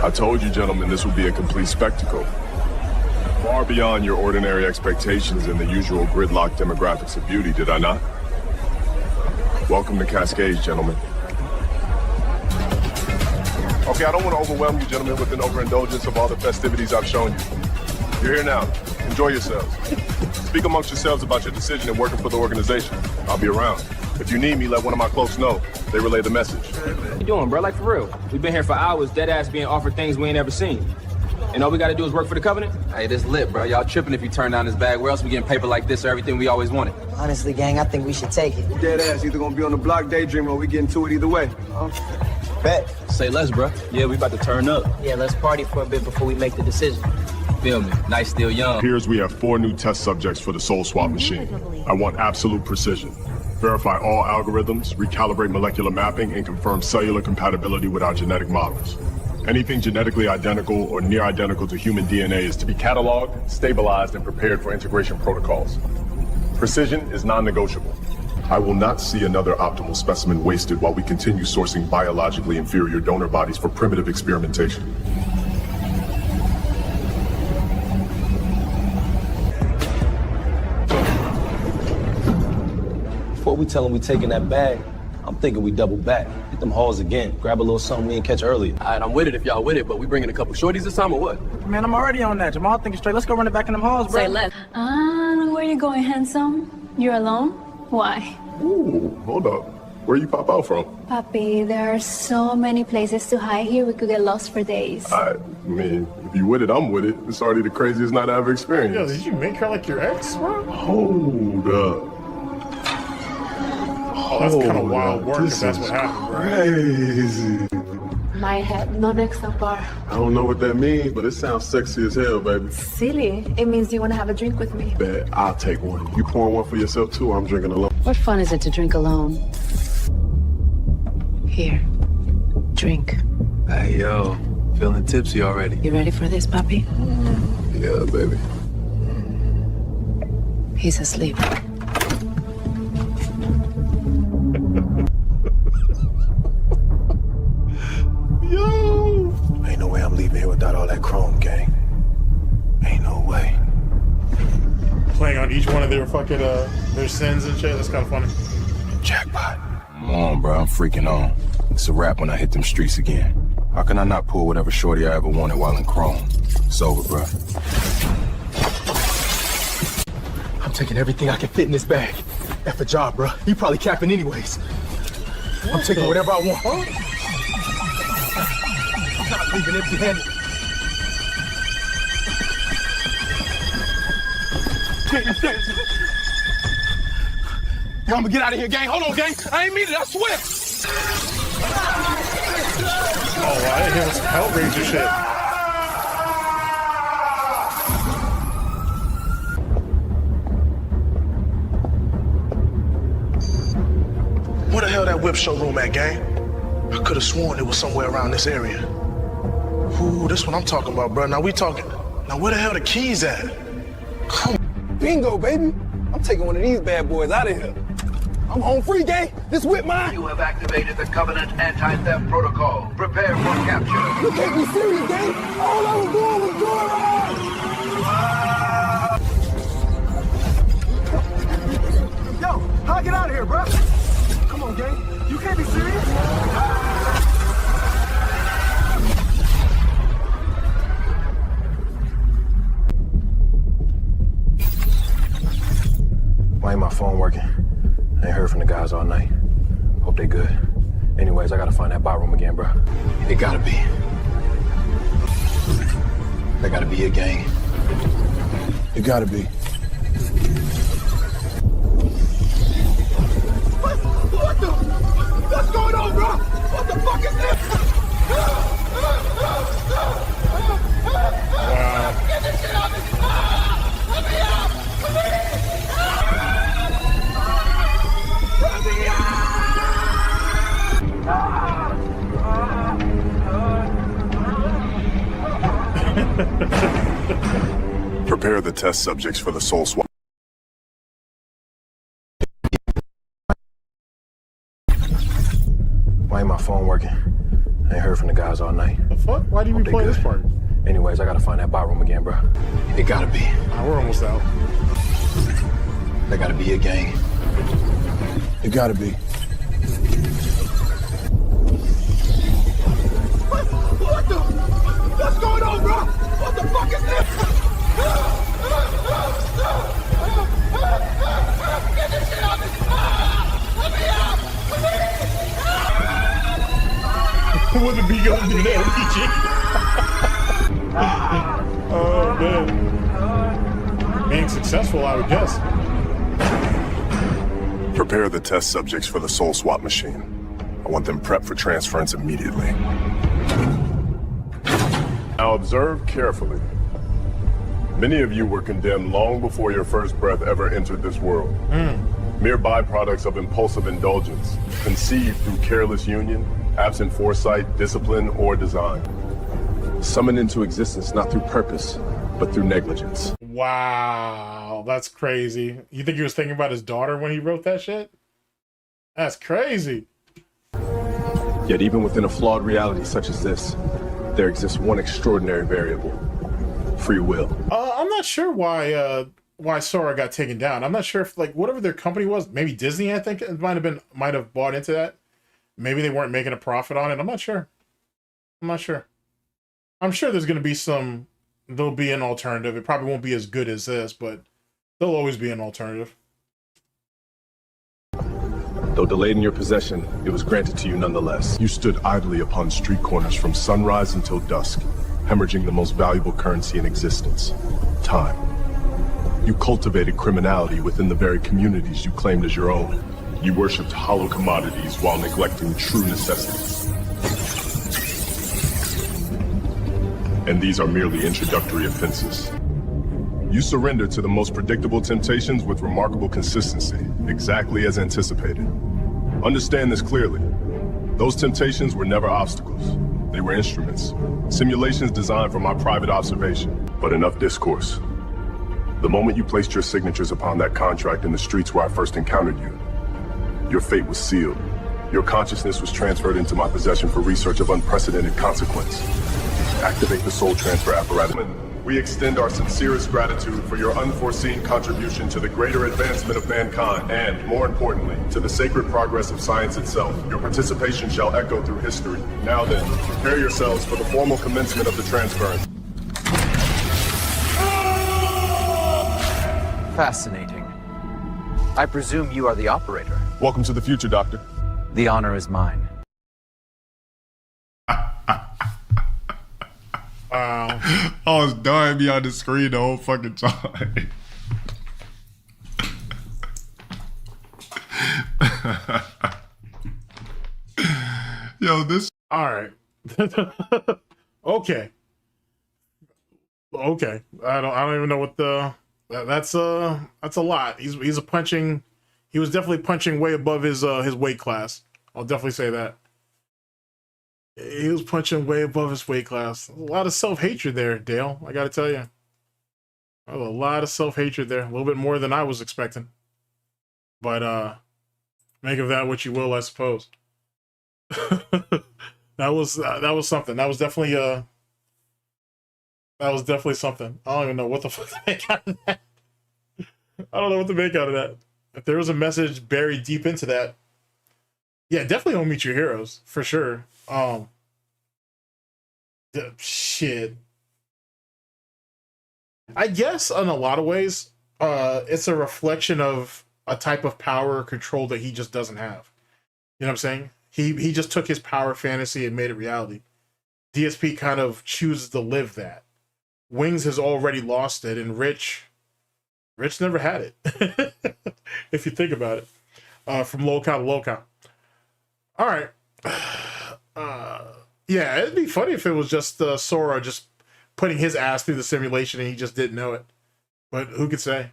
I: I told you, gentlemen, this would be a complete spectacle. Far beyond your ordinary expectations and the usual gridlock demographics of beauty, did I not? Welcome to Cascades, gentlemen. Okay, I don't want to overwhelm you, gentlemen, with an overindulgence of all the festivities I've shown you. You're here now. Enjoy yourselves. Speak amongst yourselves about your decision in working for the organization. I'll be around. If you need me, let one of my cloaks know. They relay the message.
G: What you doing, bro? Like, for real. We've been here for hours, dead ass being offered things we ain't ever seen. And all we gotta do is work for the Covenant?
N: Hey, this lit, bro. Y'all tripping if you turn down this bag. Where else we getting paper like this or everything we always wanted?
L: Honestly, gang, I think we should take it.
Y: Dead ass either gonna be on the block daydreaming or we getting to it either way.
L: Bet.
G: Say less, bro. Yeah, we about to turn up.
L: Yeah, let's party for a bit before we make the decision.
G: Feel me? Nice, still young.
I: Here's we have 4 new test subjects for the Soul Swap machine. I want absolute precision. Verify all algorithms, recalibrate molecular mapping, and confirm cellular compatibility with our genetic models. Anything genetically identical or near identical to human DNA is to be cataloged, stabilized, and prepared for integration protocols. Precision is non-negotiable. I will not see another optimal specimen wasted while we continue sourcing biologically inferior donor bodies for primitive experimentation.
Y: Before we tell them we taking that bag, I'm thinking we double back. Hit them halls again. Grab a little something we didn't catch earlier.
N: All right, I'm with it if y'all with it, but we bringing a couple shorties this time or what?
G: Man, I'm already on that. Jamal thinking straight. Let's go run it back in them halls, bro.
J: Say less.
D: Where you going, handsome? You're alone? Why?
I: Ooh, hold up. Where you pop out from?
D: Papi, there are so many places to hide here. We could get lost for days.
I: I mean, if you with it, I'm with it. It's already the craziest night I ever experienced.
A: Yo, did you make her like your ex, bro?
I: Hold up.
A: Oh, that's kind of wild work if that's what happened, bro.
I: Crazy.
D: My head, no next so far.
I: I don't know what that means, but it sounds sexy as hell, baby.
D: Silly. It means you want to have a drink with me.
I: Bet I'll take one. You pouring one for yourself too, or I'm drinking alone?
V: What fun is it to drink alone? Here, drink.
Y: Hey, yo, feeling tipsy already.
V: You ready for this, puppy?
I: Yeah, baby.
V: He's asleep.
I: Yo!
Y: Ain't no way I'm leaving here without all that chrome, gang. Ain't no way.
A: Playing on each one of their fucking their sins and shit. That's kind of funny.
Y: Jackpot. Come on, bro. I'm freaking on. It's a wrap when I hit them streets again. How can I not pull whatever shorty I ever wanted while in chrome? It's over, bro. I'm taking everything I can fit in this bag. F a job, bro. You probably capping anyways. I'm taking whatever I want. I'm not leaving empty-handed. Yo, I'm gonna get out of here, gang. Hold on, gang. I ain't mean it, I swear.
A: Oh, I didn't hear some Hellraiser shit.
Y: Where the hell that whip showroom at, gang? I could have sworn it was somewhere around this area. Ooh, this what I'm talking about, bro. Now where the hell the keys at? Come on. Bingo, baby. I'm taking one of these bad boys out of here. I'm home free, gang. This whip mine.
P: You have activated the Covenant anti-theft protocol. Prepare for capture.
Y: You can't be serious, gang. All I was doing was doing Yo, how I get out of here, bro? Come on, gang. You can't be serious. Why ain't my phone working? I ain't heard from the guys all night. Hope they good. Anyways, I gotta find that bar room again, bro. It gotta be. That gotta be it, gang. It gotta be. What's going on, bro? What the fuck is this?
A: Wow.
P: Get this shit out of this. Let me out.
I: Prepare the test subjects for the soul swap.
M: Why ain't my phone working? I ain't heard from the guys all night.
A: The fuck? Why do you replay this part?
M: Anyways, I gotta find that bar room again, bro. It gotta be.
A: We're almost out.
M: There gotta be a gang. It gotta be.
K: What the? What's going on, bro? What the fuck is this? Get this shit out of me! Let me out!
A: What the beat going to do that, DG? Oh, man. Being successful, I would guess.
I: Prepare the test subjects for the soul swap machine. I want them prepped for transference immediately. Now observe carefully. Many of you were condemned long before your first breath ever entered this world. Mere byproducts of impulsive indulgence, conceived through careless union, absent foresight, discipline, or design. Summoned into existence not through purpose, but through negligence.
A: Wow, that's crazy. You think he was thinking about his daughter when he wrote that shit? That's crazy.
I: Yet even within a flawed reality such as this, there exists one extraordinary variable: free will.
A: I'm not sure why Sora got taken down. I'm not sure if, like, whatever their company was, maybe Disney, I think it might have bought into that. Maybe they weren't making a profit on it. I'm not sure. I'm sure there's going to be there'll be an alternative. It probably won't be as good as this, but there'll always be an alternative.
I: Though delayed in your possession, it was granted to you nonetheless. You stood idly upon street corners from sunrise until dusk, hemorrhaging the most valuable currency in existence: time. You cultivated criminality within the very communities you claimed as your own. You worshipped hollow commodities while neglecting true necessities. And these are merely introductory offenses. You surrendered to the most predictable temptations with remarkable consistency, exactly as anticipated. Understand this clearly. Those temptations were never obstacles. They were instruments, simulations designed for my private observation. But enough discourse. The moment you placed your signatures upon that contract in the streets where I first encountered you, your fate was sealed. Your consciousness was transferred into my possession for research of unprecedented consequence. Activate the soul transfer apparatus. We extend our sincerest gratitude for your unforeseen contribution to the greater advancement of mankind and, more importantly, to the sacred progress of science itself. Your participation shall echo through history. Now then, prepare yourselves for the formal commencement of the transference.
O: Fascinating. I presume you are the operator.
I: Welcome to the future, Doctor.
O: The honor is mine.
A: Wow.
B: I was dying behind the screen the whole fucking time. Yo, this.
A: All right. Okay. I don't even know what that's a lot. He was definitely punching way above his weight class. I'll definitely say that. He was punching way above his weight class. A lot of self-hatred there, Dale. I gotta tell you. A lot of self-hatred there. A little bit more than I was expecting. But make of that what you will, I suppose. That was something. That was definitely something. I don't even know what the fuck to make out of that. I don't know what to make out of that. If there was a message buried deep into that, yeah, definitely don't meet your heroes for sure. Shit. I guess in a lot of ways, it's a reflection of a type of power or control that he just doesn't have. You know what I'm saying? He just took his power fantasy and made it reality. DSP kind of chooses to live that. Wings has already lost it, and Rich never had it. If you think about it. From locale to locale. All right. Yeah, it'd be funny if it was just Sora just putting his ass through the simulation and he just didn't know it. But who could say?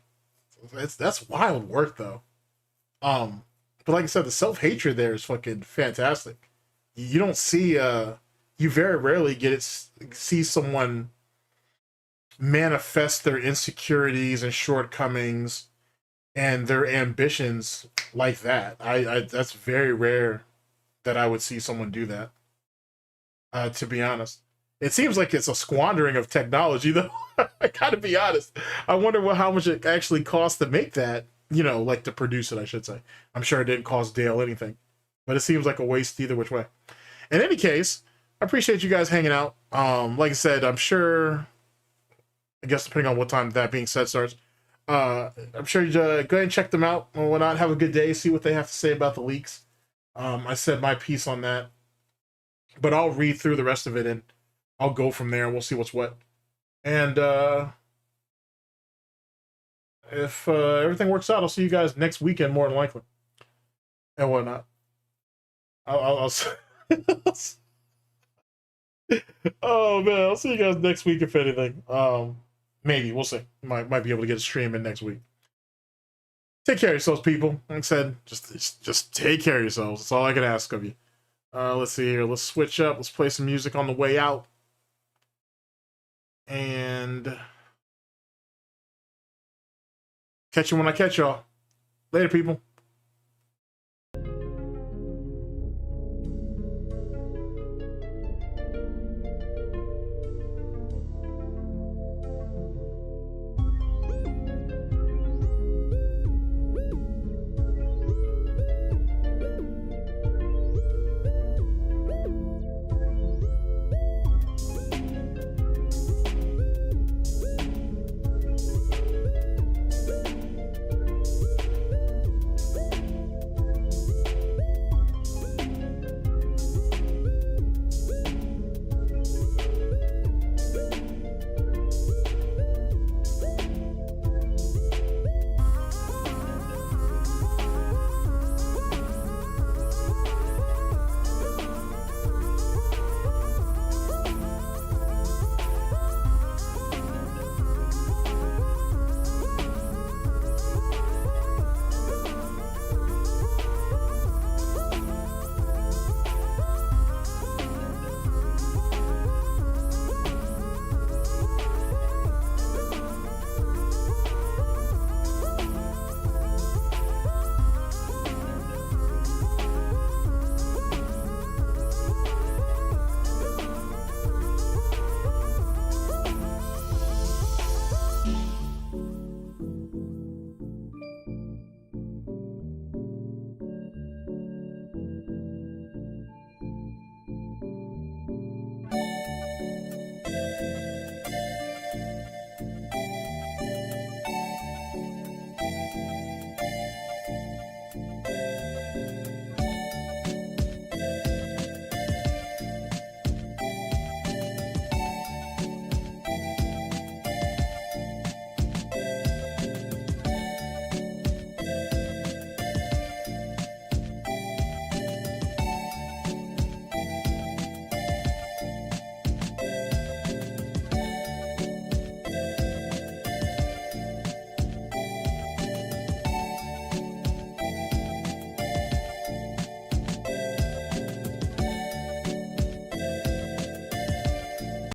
A: That's wild work, though. But like I said, the self-hatred there is fucking fantastic. You don't see, you very rarely see someone manifest their insecurities and shortcomings and their ambitions like that. That's very rare that I would see someone do that. To be honest, it seems like it's a squandering of technology, though. I gotta be honest. I wonder how much it actually costs to make that. You know, like to produce it, I should say. I'm sure it didn't cost Dale anything, but it seems like a waste either which way. In any case, I appreciate you guys hanging out. Like I said, I'm sure, I guess depending on what time that being said starts, I'm sure you go ahead and check them out or whatnot. Have a good day. See what they have to say about the leaks. I said my piece on that, but I'll read through the rest of it and I'll go from there and we'll see what's what. And if everything works out, I'll see you guys next weekend more than likely and whatnot. I'll oh man, I'll see you guys next week if anything. Maybe we'll see. Might be able to get a stream in next week. Take care of yourselves, people. Like I said, just take care of yourselves. That's all I can ask of you. Let's see here. Let's switch up. Let's play some music on the way out. And catch you when I catch y'all. Later, people.